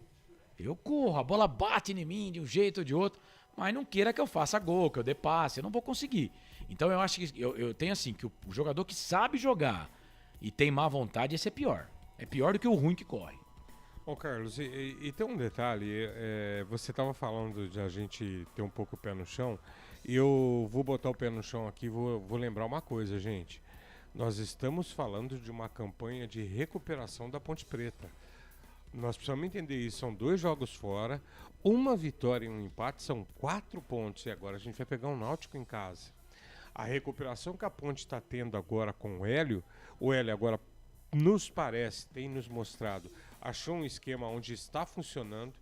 A: a bola bate em mim de um jeito ou de outro, mas não queira que eu faça gol, que eu dê passe, eu não vou conseguir. Então eu acho que eu tenho assim, que o jogador que sabe jogar e tem má vontade, esse é pior. É pior do que o ruim que corre.
I: Ô Carlos, e tem um detalhe, você estava falando de a gente ter um pouco o pé no chão, e eu vou botar o pé no chão aqui, vou lembrar uma coisa, gente. Nós estamos falando de uma campanha de recuperação da Ponte Preta. Nós precisamos entender isso, são 2 jogos fora, uma vitória e um empate, são 4 pontos, e agora a gente vai pegar um Náutico em casa. A recuperação que a Ponte está tendo agora com o Hélio agora nos parece, tem nos mostrado, achou um esquema onde está funcionando,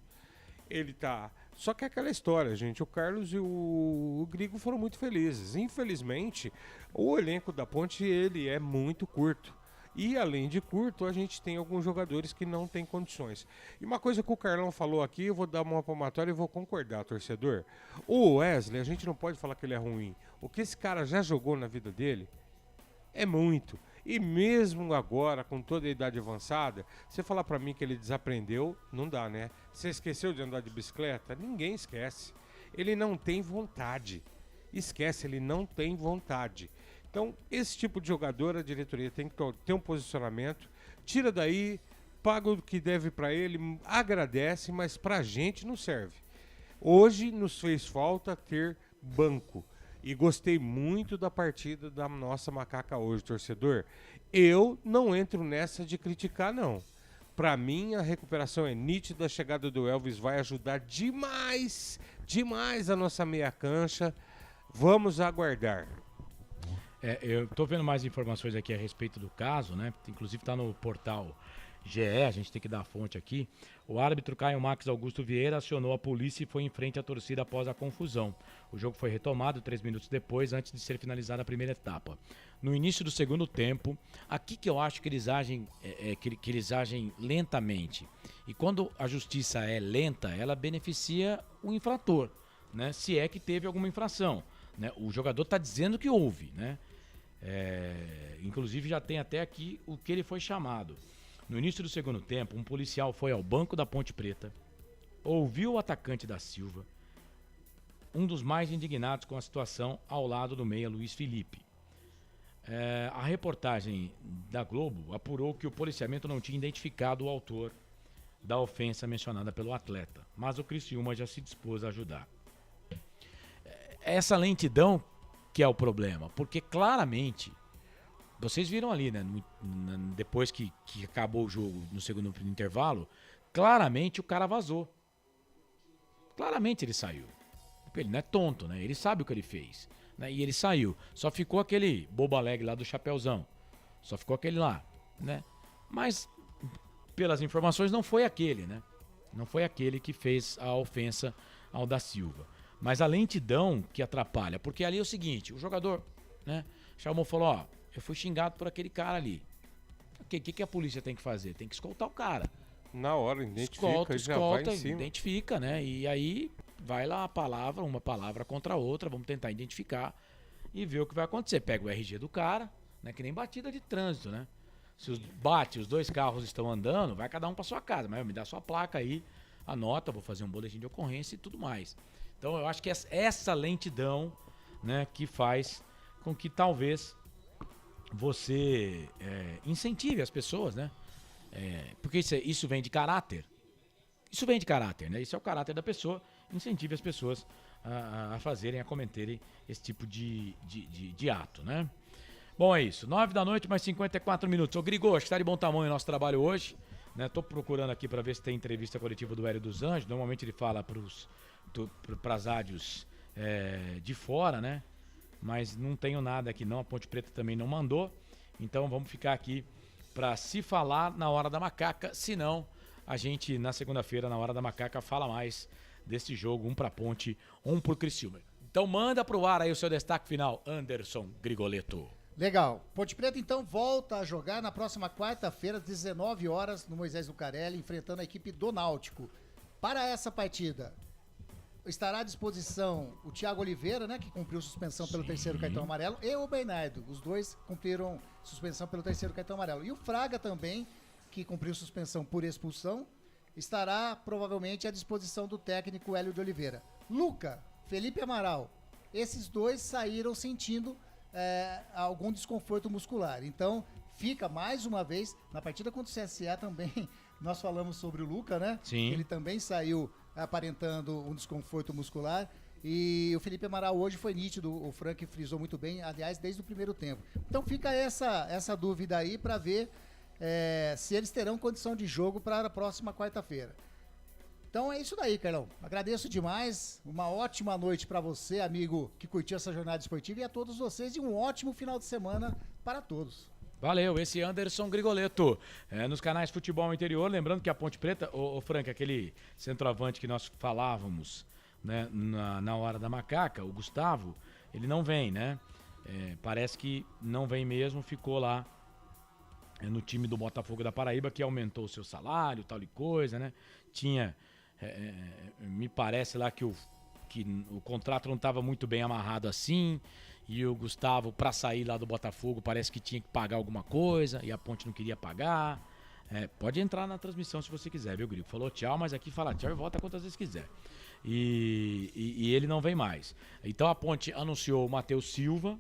I: ele tá... Só que é aquela história, gente, o Carlos e o Grigo foram muito felizes. Infelizmente, o elenco da Ponte, ele é muito curto. E além de curto, a gente tem alguns jogadores que não têm condições. E uma coisa que o Carlão falou aqui, eu vou dar uma palmatória e vou concordar, torcedor. O Wesley, a gente não pode falar que ele é ruim. O que esse cara já jogou na vida dele é muito. E mesmo agora, com toda a idade avançada, você falar pra mim que ele desaprendeu, não dá, né? Você esqueceu de andar de bicicleta? Ninguém esquece. Ele não tem vontade. Esquece, ele não tem vontade. Então, esse tipo de jogador, a diretoria tem que ter um posicionamento, tira daí, paga o que deve para ele, agradece, mas pra gente não serve. Hoje nos fez falta ter banco. E gostei muito da partida da nossa macaca hoje, torcedor. Eu não entro nessa de criticar, não. Pra mim, a recuperação é nítida, a chegada do Elvis vai ajudar demais, demais a nossa meia cancha. Vamos aguardar.
A: Eu tô vendo mais informações aqui a respeito do caso, né? Inclusive tá no portal GE, a gente tem que dar a fonte aqui. O árbitro Caio Max Augusto Vieira acionou a polícia e foi em frente à torcida após a confusão. O jogo foi retomado 3 minutos depois, antes de ser finalizada a primeira etapa. No início do segundo tempo, aqui que eu acho que eles agem, que eles agem lentamente. E quando a justiça é lenta, ela beneficia o infrator, né? Se é que teve alguma infração, né? O jogador está dizendo que houve, né? Inclusive já tem até aqui o que ele foi chamado. No início do segundo tempo, um policial foi ao banco da Ponte Preta, ouviu o atacante da Silva, um dos mais indignados com a situação, ao lado do meia Luiz Felipe. A reportagem da Globo apurou que o policiamento não tinha identificado o autor da ofensa mencionada pelo atleta, mas o Criciúma já se dispôs a ajudar. Essa lentidão que é o problema, porque claramente, vocês viram ali, né, depois que acabou o jogo no segundo intervalo, claramente o cara vazou. Claramente ele saiu. Ele não é tonto, né? Ele sabe o que ele fez. Né? E ele saiu. Só ficou aquele bobo alegre lá do Chapeuzão. Só ficou aquele lá, né? Mas, pelas informações, não foi aquele, né? Não foi aquele que fez a ofensa ao da Silva. Mas a lentidão que atrapalha. Porque ali é o seguinte, o jogador, né? Chamou e falou, ó, eu fui xingado por aquele cara ali. O que a polícia tem que fazer? Tem que escoltar o cara.
I: Na hora, identifica, já vai em cima.
A: Identifica, né? E aí vai lá uma palavra contra a outra, vamos tentar identificar e ver o que vai acontecer. Pega o RG do cara, né? Que nem batida de trânsito, né? Se os dois carros estão andando, vai cada um para sua casa, mas me dá sua placa aí, anota, vou fazer um boletim de ocorrência e tudo mais. Então eu acho que essa lentidão, né, que faz com que talvez você incentive as pessoas, né? Porque isso vem de caráter. Isso vem de caráter, né? Isso é o caráter da pessoa. Incentive as pessoas a fazerem, a cometerem esse tipo de ato, né? Bom, é isso. 9 da noite, mais 54 minutos. Ô, Grigô, acho que tá de bom tamanho o nosso trabalho hoje. Né? Tô procurando aqui para ver se tem entrevista coletiva do Hélio dos Anjos. Normalmente ele fala pras rádios de fora, né? Mas não tenho nada aqui não. A Ponte Preta também não mandou. Então vamos ficar aqui para se falar na Hora da Macaca. Se não, a gente na segunda-feira, na Hora da Macaca, fala mais desse jogo. Um pra Ponte, um pro Criciúma. Então manda pro ar aí o seu destaque final, Anderson Grigoletto.
G: Legal. Ponte Preta, então, volta a jogar na próxima quarta-feira, às 19 horas, no Moisés Lucarelli, enfrentando a equipe do Náutico. Para essa partida, estará à disposição o Thiago Oliveira, né, que cumpriu suspensão pelo terceiro cartão amarelo, e o Bernardo. Os dois cumpriram suspensão pelo terceiro cartão amarelo. E o Fraga também, que cumpriu suspensão por expulsão, estará provavelmente à disposição do técnico Hélio de Oliveira. Luca, Felipe Amaral, esses dois saíram sentindo algum desconforto muscular. Então, fica mais uma vez, na partida contra o CSE também, nós falamos sobre o Luca, né?
A: Sim.
G: Ele também saiu aparentando um desconforto muscular. E o Felipe Amaral hoje foi nítido, o Frank frisou muito bem, aliás, desde o primeiro tempo. Então fica essa dúvida aí para ver se eles terão condição de jogo para a próxima quarta-feira. Então é isso daí, Carlão. Agradeço demais. Uma ótima noite para você, amigo que curtiu essa jornada esportiva, e a todos vocês, e um ótimo final de semana para todos.
A: Valeu, esse Anderson Grigoletto, nos canais Futebol Interior. Lembrando que a Ponte Preta, o Frank, aquele centroavante que nós falávamos, né, na Hora da Macaca, o Gustavo, ele não vem, né? Parece que não vem mesmo, ficou lá no time do Botafogo da Paraíba, que aumentou o seu salário, tal e coisa, né? Tinha... me parece lá que o contrato não estava muito bem amarrado assim, e o Gustavo, para sair lá do Botafogo, parece que tinha que pagar alguma coisa, e a Ponte não queria pagar. Pode entrar na transmissão se você quiser, viu, Grigo? Falou tchau, mas aqui fala tchau e volta quantas vezes quiser. E ele não vem mais. Então a Ponte anunciou o Matheus Silva,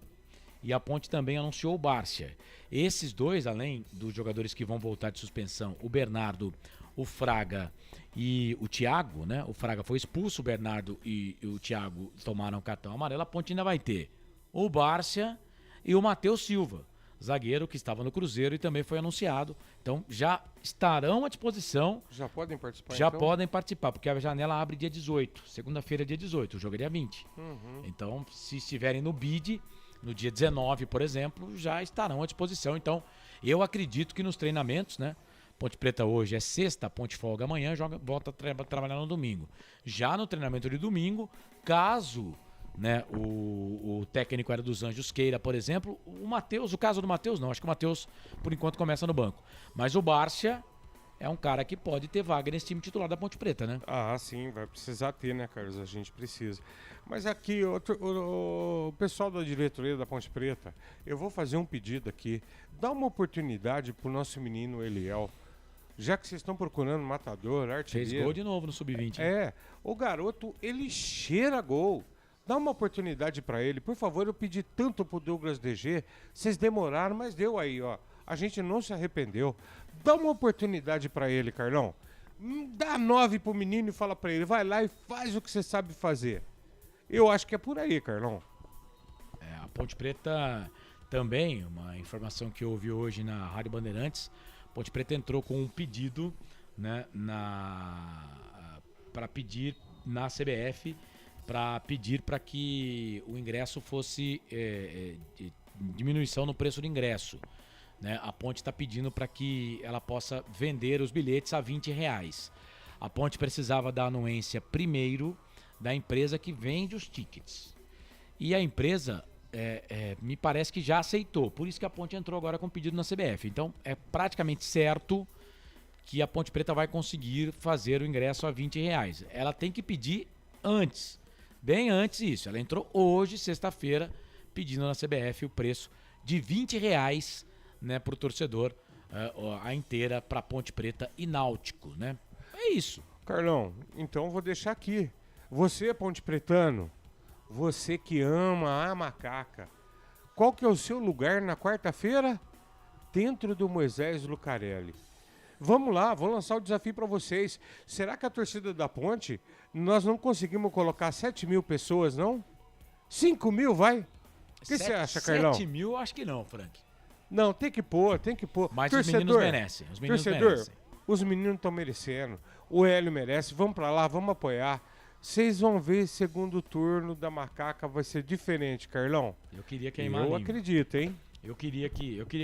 A: e a Ponte também anunciou o Bárcia. Esses dois, além dos jogadores que vão voltar de suspensão, o Bernardo, o Fraga e o Thiago, né? O Fraga foi expulso, o Bernardo e o Thiago tomaram cartão amarelo. A Ponte ainda vai ter o Bárcia e o Matheus Silva, zagueiro que estava no Cruzeiro e também foi anunciado. Então já estarão à disposição.
I: Já podem participar,
A: Já podem participar, porque a janela abre dia 18. Segunda-feira, dia 18. O jogo é dia 20. Então, se estiverem no BID, no dia 19, por exemplo, já estarão à disposição. Então, eu acredito que nos treinamentos, né? Ponte Preta hoje é sexta, Ponte folga amanhã, volta a trabalhar no domingo. Já no treinamento de domingo, caso, né, o técnico Hélio dos Anjos queira, por exemplo, o caso do Matheus não, acho que o Matheus por enquanto começa no banco. Mas o Bárcia é um cara que pode ter vaga nesse time titular da Ponte Preta, né?
I: Ah, sim, vai precisar ter, né, Carlos? A gente precisa. Mas aqui, o pessoal da diretoria da Ponte Preta, eu vou fazer um pedido aqui. Dá uma oportunidade pro nosso menino Eliel. Já que vocês estão procurando matador, artilheiro...
A: Fez gol de novo no Sub-20.
I: O garoto, ele cheira gol. Dá uma oportunidade pra ele. Por favor, eu pedi tanto pro Douglas DG. Vocês demoraram, mas deu aí, ó. A gente não se arrependeu. Dá uma oportunidade pra ele, Carlão. Dá 9 pro menino e fala pra ele, vai lá e faz o que você sabe fazer. Eu acho que é por aí, Carlão.
A: A Ponte Preta também, uma informação que eu ouvi hoje na Rádio Bandeirantes, Ponte Preta entrou com um pedido né, para pedir na CBF, para pedir para que o ingresso fosse diminuição no preço do ingresso. Né? A Ponte está pedindo para que ela possa vender os bilhetes a R$20. A Ponte precisava da anuência primeiro da empresa que vende os tickets. E a empresa, me parece que já aceitou. Por isso que a Ponte entrou agora com pedido na CBF. Então, é praticamente certo que a Ponte Preta vai conseguir fazer o ingresso a R$20. Ela tem que pedir antes, bem antes isso. Ela entrou hoje, sexta-feira, pedindo na CBF o preço de R$20, né, para o torcedor, a inteira para Ponte Preta e Náutico, né? É isso.
I: Carlão, então vou deixar aqui. Você, Ponte Pretano, você que ama a macaca, qual que é o seu lugar na quarta-feira? Dentro do Moisés Lucarelli. Vamos lá, vou lançar o desafio para vocês. Será que a torcida da Ponte, nós não conseguimos colocar 7 mil pessoas, não? 5 mil, vai? O que você acha, Carlão?
A: 7 mil, acho que não, Frank.
I: Não, tem que pôr.
A: Mas
I: torcedor,
A: os meninos merecem. Os meninos merecem.
I: Os meninos estão merecendo. O Hélio merece. Vamos pra lá, vamos apoiar. Vocês vão ver, segundo turno da macaca vai ser diferente, Carlão.
A: Eu queria queimar a língua.
I: Eu acredito, hein?
A: Eu queria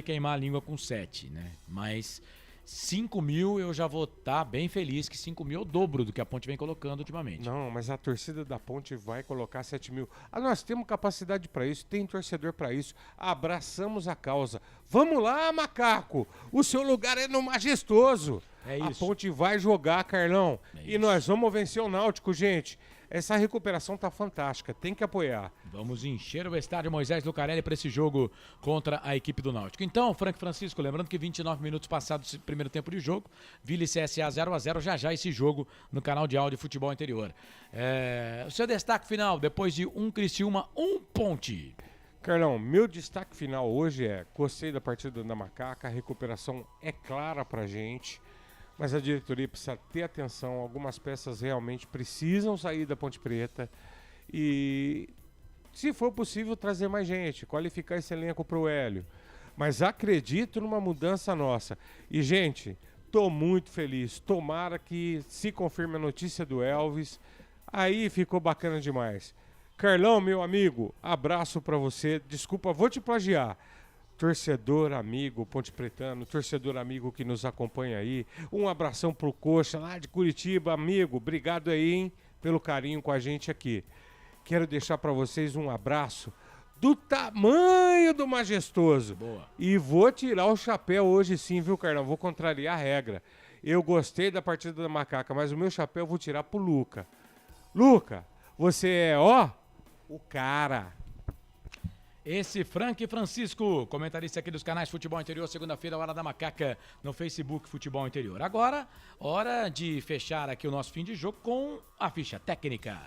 A: queimar a língua com 7, né? Mas 5 mil eu já vou estar bem feliz, que 5 mil é o dobro do que a Ponte vem colocando ultimamente.
I: Não, mas a torcida da Ponte vai colocar 7 mil. Nós temos capacidade para isso, tem torcedor para isso. Abraçamos a causa. Vamos lá, macaco! O seu lugar é no Majestoso.
A: É isso.
I: A Ponte vai jogar, Carlão. E nós vamos vencer o Náutico, gente. Essa recuperação tá fantástica, tem que apoiar.
A: Vamos encher o estádio Moisés Lucarelli para esse jogo contra a equipe do Náutico. Então, Frank Francisco, lembrando que 29 minutos passados do primeiro tempo de jogo, Vila e CSA 0-0, já esse jogo no canal de áudio Futebol Interior. O seu destaque final, depois de um Criciúma, um Ponte.
I: Carlão, meu destaque final hoje gostei da partida da macaca, a recuperação é clara pra gente. Mas a diretoria precisa ter atenção, algumas peças realmente precisam sair da Ponte Preta e, se for possível, trazer mais gente, qualificar esse elenco para o Hélio. Mas acredito numa mudança nossa. E, gente, tô muito feliz. Tomara que se confirme a notícia do Elvis. Aí ficou bacana demais. Carlão, meu amigo, abraço para você. Desculpa, vou te plagiar. Torcedor amigo Ponte Pretano, torcedor amigo que nos acompanha aí, um abração pro Coxa lá de Curitiba, amigo, obrigado aí, hein, pelo carinho com a gente aqui. Quero deixar para vocês um abraço do tamanho do Majestoso.
A: Boa.
I: E vou tirar o chapéu hoje sim, viu, Carlão? Vou contrariar a regra. Eu gostei da partida da macaca, mas o meu chapéu eu vou tirar pro Luca. Luca, você é, o cara.
A: Esse Frank Francisco, comentarista aqui dos canais Futebol Interior, segunda-feira, Hora da Macaca, no Facebook Futebol Interior. Agora, hora de fechar aqui o nosso fim de jogo com a ficha técnica.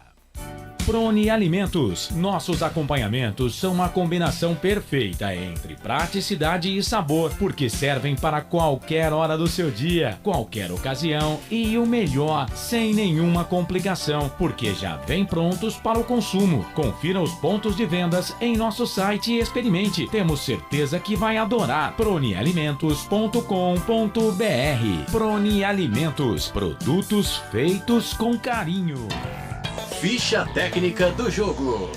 A: Prone Alimentos. Nossos acompanhamentos são uma combinação perfeita entre praticidade e sabor, porque servem para qualquer hora do seu dia, qualquer ocasião e o melhor, sem nenhuma complicação, porque já vem prontos para o consumo. Confira os pontos de vendas em nosso site e experimente. Temos certeza que vai adorar. pronealimentos.com.br. Prone Alimentos. Produtos feitos com carinho.
H: Ficha técnica do jogo.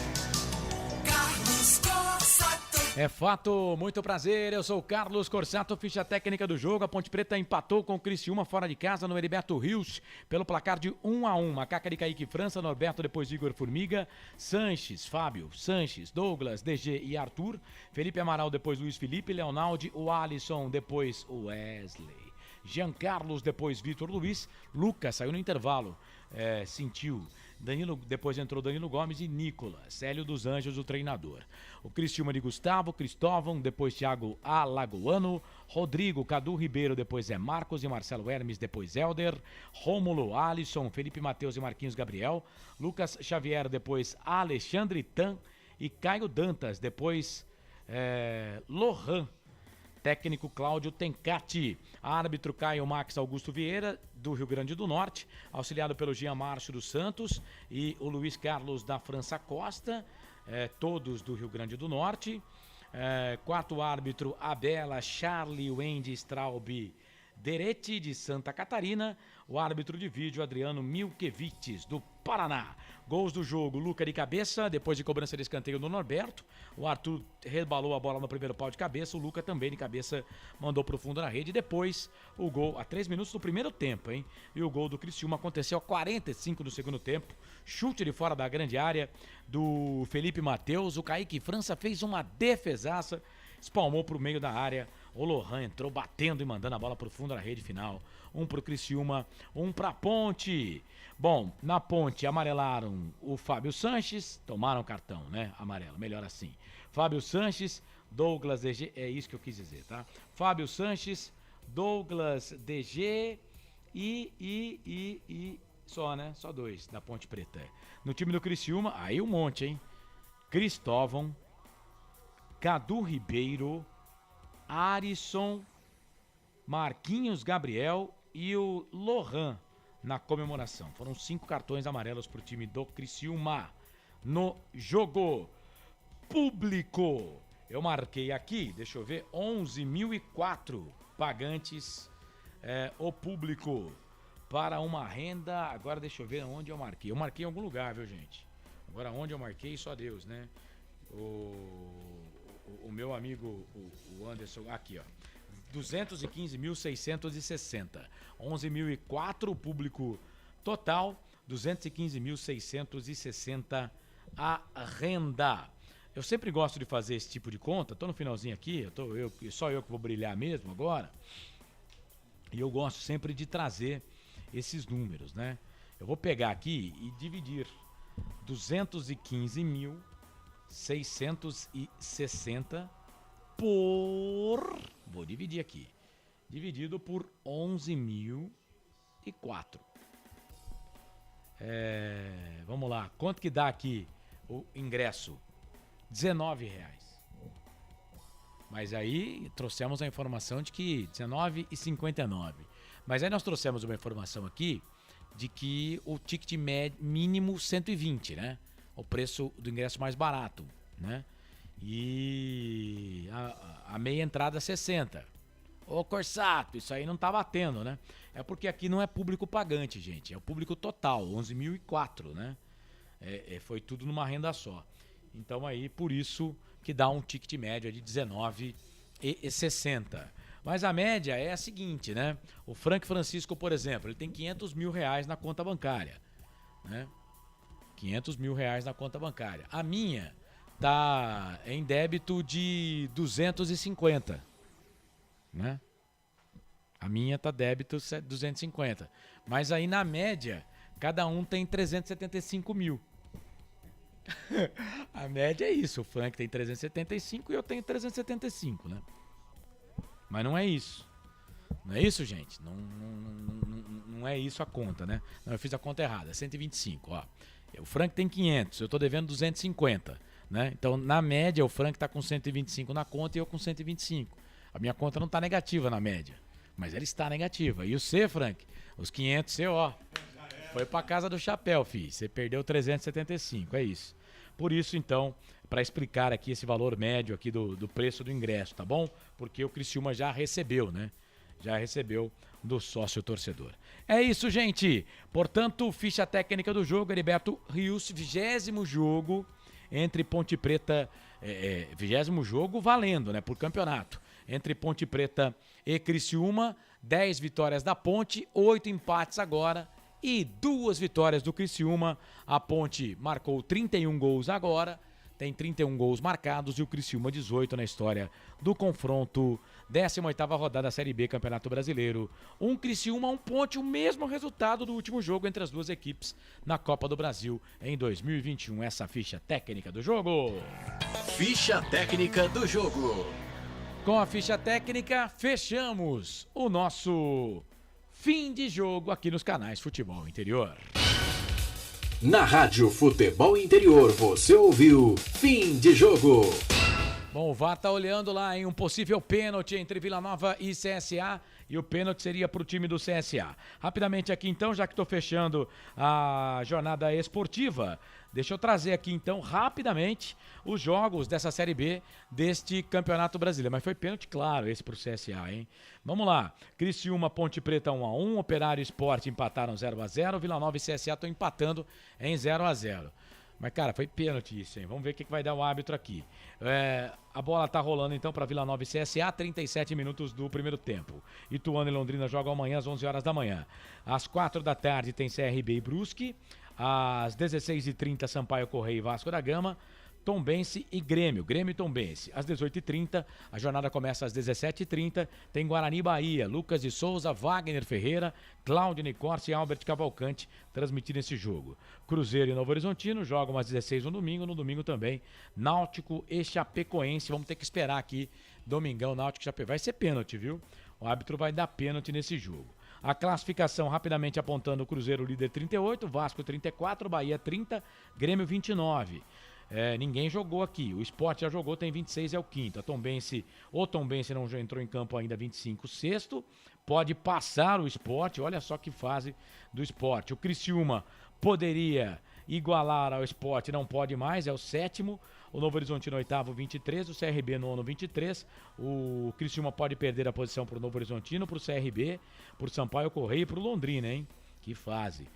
A: É fato, muito prazer, eu sou o Carlos Corsato, ficha técnica do jogo. A Ponte Preta empatou com o Criciúma fora de casa no Heriberto Rios pelo placar de 1-1. Macaca de Kaique França, Norberto depois Igor Formiga, Sanches, Fábio, Sanches, Douglas, DG e Arthur, Felipe Amaral depois Luiz Felipe, Leonaldi, o Alisson depois o Wesley, Jean Carlos depois Vitor Luiz, Lucas saiu no intervalo, sentiu. Danilo, depois entrou Danilo Gomes e Nicolas, Célio dos Anjos, o treinador. O Criciúma de Gustavo, Cristóvão, depois Thiago Alagoano, Rodrigo, Cadu Ribeiro, depois Marcos e Marcelo Hermes, depois Helder, Rômulo, Alisson, Felipe Mateus e Marquinhos Gabriel, Lucas Xavier, depois Alexandre Tan e Caio Dantas, depois Lohan. Técnico Cláudio Tencati, árbitro Caio Max Augusto Vieira, do Rio Grande do Norte, auxiliado pelo Jean Márcio dos Santos e o Luiz Carlos da França Costa, todos do Rio Grande do Norte. Quarto árbitro, Abela, Charlie, Wendy, Straub, Derete, de Santa Catarina. O árbitro de vídeo, Adriano Milkevites, do Paraná. Gols do jogo, Luca de cabeça, depois de cobrança de escanteio do Norberto. O Arthur rebalou a bola no primeiro pau de cabeça, o Luca também de cabeça mandou pro fundo na rede. Depois, o gol a 3 minutos do primeiro tempo, hein? E o gol do Criciúma aconteceu a 45 do segundo tempo. Chute de fora da grande área do Felipe Matheus. O Kaique França fez uma defesaça, espalmou pro meio da área. O Lohan entrou batendo e mandando a bola pro fundo da rede final. Um pro Criciúma, um pra Ponte. Bom, na Ponte amarelaram o Fábio Sanches, tomaram cartão, né? Amarelo, melhor assim. Fábio Sanches, Douglas DG, é isso que eu quis dizer, tá? Fábio Sanches, Douglas DG e só, né? Só 2 da Ponte Preta. No time do Criciúma, aí um monte, hein? Cristóvão, Cadu Ribeiro, Arisson, Marquinhos Gabriel e o Lohan na comemoração. Foram 5 cartões amarelos pro time do Criciúma no jogo. Público, eu marquei aqui, deixa eu ver, 11.004 pagantes, o público, para uma renda. Agora deixa eu ver onde eu marquei. Eu marquei em algum lugar, viu, gente? Agora onde eu marquei, só Deus, né? O meu amigo, o Anderson, aqui, ó. 215.660. 11.004 o público total, 215.660 a renda. Eu sempre gosto de fazer esse tipo de conta, tô no finalzinho aqui, só eu que vou brilhar mesmo agora. E eu gosto sempre de trazer esses números, né? Eu vou pegar aqui e dividir 215.660 por... Vou dividir aqui. Dividido por 11.004. Vamos lá. Quanto que dá aqui o ingresso? R$19. Mas aí trouxemos a informação de que R$19,59. Mas aí nós trouxemos uma informação aqui de que o ticket mínimo 120, né? O preço do ingresso mais barato, né? E a meia entrada 60. Ô Corsato, isso aí não tá batendo, né? É porque aqui não é público pagante, gente. É o público total, 11.004, né? Foi tudo numa renda só. Então aí, por isso que dá um ticket médio de R$19,60. Mas a média é a seguinte, né? O Frank Francisco, por exemplo, ele tem R$500 mil na conta bancária, né? R$500 mil na conta bancária. A minha tá em débito de 250, né? A minha tá débito 250. Mas aí na média, cada um tem 375 mil. A média é isso. O Frank tem 375 e eu tenho 375, né? Mas não é isso. Não é isso, gente? Não é isso a conta, né? Não, eu fiz a conta errada. 125, ó. O Frank tem 500, eu tô devendo 250, né? Então, na média, o Frank tá com 125 na conta e eu com 125. A minha conta não tá negativa na média, mas ela está negativa. E o C, Frank, os 500 seu, ó, foi pra casa do chapéu, filho. Você perdeu 375, é isso. Por isso, então, para explicar aqui esse valor médio aqui do preço do ingresso, tá bom? Porque o Criciúma já recebeu, né? Já recebeu do sócio torcedor. É isso, gente. Portanto, ficha técnica do jogo, Heriberto Rios, 20º jogo entre Ponte Preta, 20º jogo valendo, né, por campeonato. Entre Ponte Preta e Criciúma, 10 vitórias da Ponte, 8 empates agora e 2 vitórias do Criciúma. A Ponte marcou 31 gols agora, tem 31 gols marcados e o Criciúma 18 na história do confronto. 18ª rodada da Série B, Campeonato Brasileiro. Um Criciúma, um Ponte, o mesmo resultado do último jogo entre as duas equipes na Copa do Brasil em 2021. Essa ficha técnica do jogo.
H: Ficha técnica do jogo.
A: Com a ficha técnica, fechamos o nosso fim de jogo aqui nos canais Futebol Interior.
H: Na Rádio Futebol Interior, você ouviu Fim de Jogo.
A: Bom, o VAR tá olhando lá em um possível pênalti entre Vila Nova e CSA, e o pênalti seria para o time do CSA. Rapidamente aqui então, já que estou fechando a jornada esportiva Deixa eu trazer aqui, então, rapidamente, os jogos dessa Série B deste Campeonato Brasileiro. Mas foi pênalti, claro, esse pro CSA, hein? Vamos lá. Criciúma, Ponte Preta 1-1, Operário e Sport empataram 0-0, Vila Nova e CSA estão empatando em 0-0. Mas, cara, foi pênalti isso, hein? Vamos ver o que vai dar o árbitro aqui. A bola tá rolando, então, para Vila Nova e CSA, 37 minutos do primeiro tempo. Ituano e Londrina jogam amanhã às 11 horas da manhã. Às 4 da tarde tem CRB e Brusque. Às 16h30, Sampaio Correia e Vasco da Gama. Tombense e Grêmio. Grêmio e Tombense. Às 18h30, a jornada começa às 17h30. Tem Guarani e Bahia. Lucas de Souza, Wagner Ferreira, Cláudio Nicorce e Albert Cavalcante transmitindo esse jogo. Cruzeiro e Novo Horizontino jogam às 16h no domingo. No domingo também, Náutico e Chapecoense. Vamos ter que esperar aqui, domingão, Náutico e Chapecoense. Vai ser pênalti, viu? O árbitro vai dar pênalti nesse jogo. A classificação rapidamente apontando o Cruzeiro líder 38, Vasco 34, Bahia 30, Grêmio 29. Ninguém jogou aqui. O Sport já jogou, tem 26, é o quinto. O Tombense não entrou em campo ainda, 25, sexto. Pode passar o Sport, olha só que fase do Sport. O Criciúma poderia igualar ao Sport, não pode mais, é o sétimo. O Novo Horizontino oitavo, 23, o CRB nono, 23. O Criciúma pode perder a posição para o Novo Horizontino, para o CRB, para o Sampaio Correia e para o Londrina, hein? Que fase.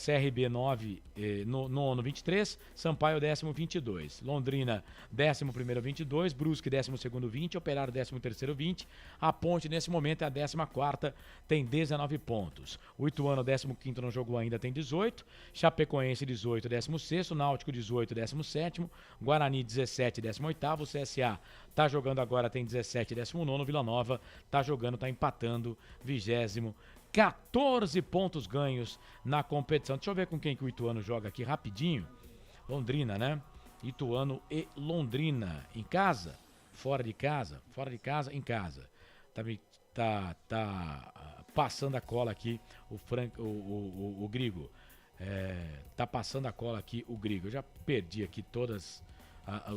A: CRB 9, nono 23, Sampaio 10º 22, Londrina 11º 22, Brusque 12º 20, Operário 13º 20, a Ponte nesse momento é a 14ª, tem 19 pontos. O Ituano 15º não jogou ainda, tem 18, Chapecoense 18, 16º, Náutico 18, 17º, Guarani 17, 18º, CSA tá jogando agora, tem 17, 19º, Vila Nova tá jogando, tá empatando, 20º. 14 pontos ganhos na competição. Deixa eu ver com quem que o Ituano joga aqui rapidinho. Londrina, né? Ituano e Londrina. Em casa? Fora de casa? Fora de casa, em casa. Tá passando a cola aqui o Grigo. Tá passando a cola aqui o Grigo. Eu já perdi aqui todos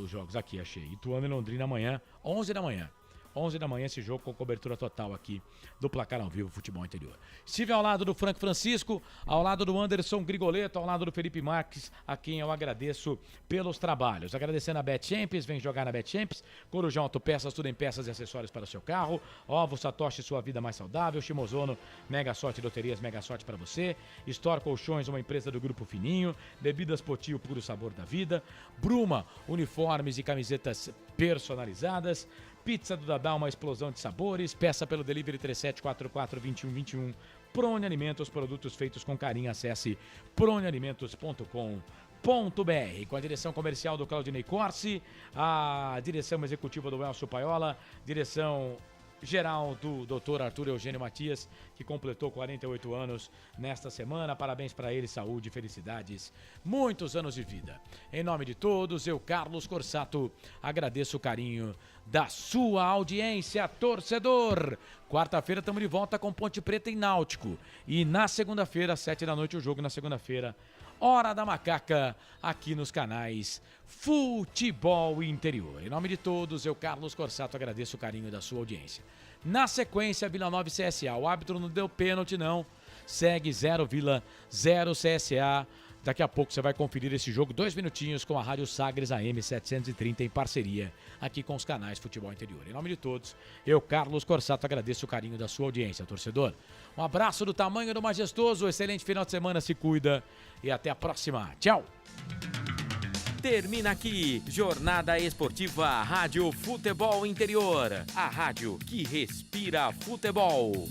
A: os jogos. Aqui, achei. Ituano e Londrina amanhã, 11 da manhã. 11 da manhã esse jogo com cobertura total aqui do Placar ao Vivo Futebol Interior. Estive ao lado do Franco Francisco, ao lado do Anderson Grigoleto, ao lado do Felipe Marques, a quem eu agradeço pelos trabalhos. Agradecendo a Bet Champs, vem jogar na Bet Champs, Corujão Autopeças, tudo em peças e acessórios para o seu carro, Ovo Satoshi, sua vida mais saudável, Shimozono, Mega Sorte Loterias, Mega Sorte para você, Store Colchões, uma empresa do Grupo Fininho, Bebidas Poti, o puro sabor da vida, Bruma, uniformes e camisetas personalizadas, Pizza do Dadá, uma explosão de sabores. Peça pelo delivery 3744-2121. Prone Alimentos, produtos feitos com carinho. Acesse pronealimentos.com.br. Com a direção comercial do Claudinei Corsi, a direção executiva do Elcio Paiola, direção geral do Dr. Arthur Eugênio Matias, que completou 48 anos nesta semana. Parabéns para ele, saúde, felicidades, muitos anos de vida. Em nome de todos, eu, Carlos Corsato, agradeço o carinho da sua audiência, torcedor. Quarta-feira estamos de volta com Ponte Preta e Náutico. E na segunda-feira, 7 da noite, o jogo na segunda-feira, Hora da Macaca, aqui nos canais Futebol Interior. Em nome de todos, eu, Carlos Corsato, agradeço o carinho da sua audiência. Na sequência, Vila Nova e CSA. O árbitro não deu pênalti, não. Segue 0 Vila, 0 CSA. Daqui a pouco você vai conferir esse jogo, 2 minutinhos, com a Rádio Sagres AM 730, em parceria aqui com os canais Futebol Interior. Em nome de todos, eu, Carlos Corsato, agradeço o carinho da sua audiência, torcedor. Um abraço do tamanho do majestoso, excelente final de semana, se cuida e até a próxima. Tchau!
L: Termina aqui, Jornada Esportiva Rádio Futebol Interior, a rádio que respira futebol.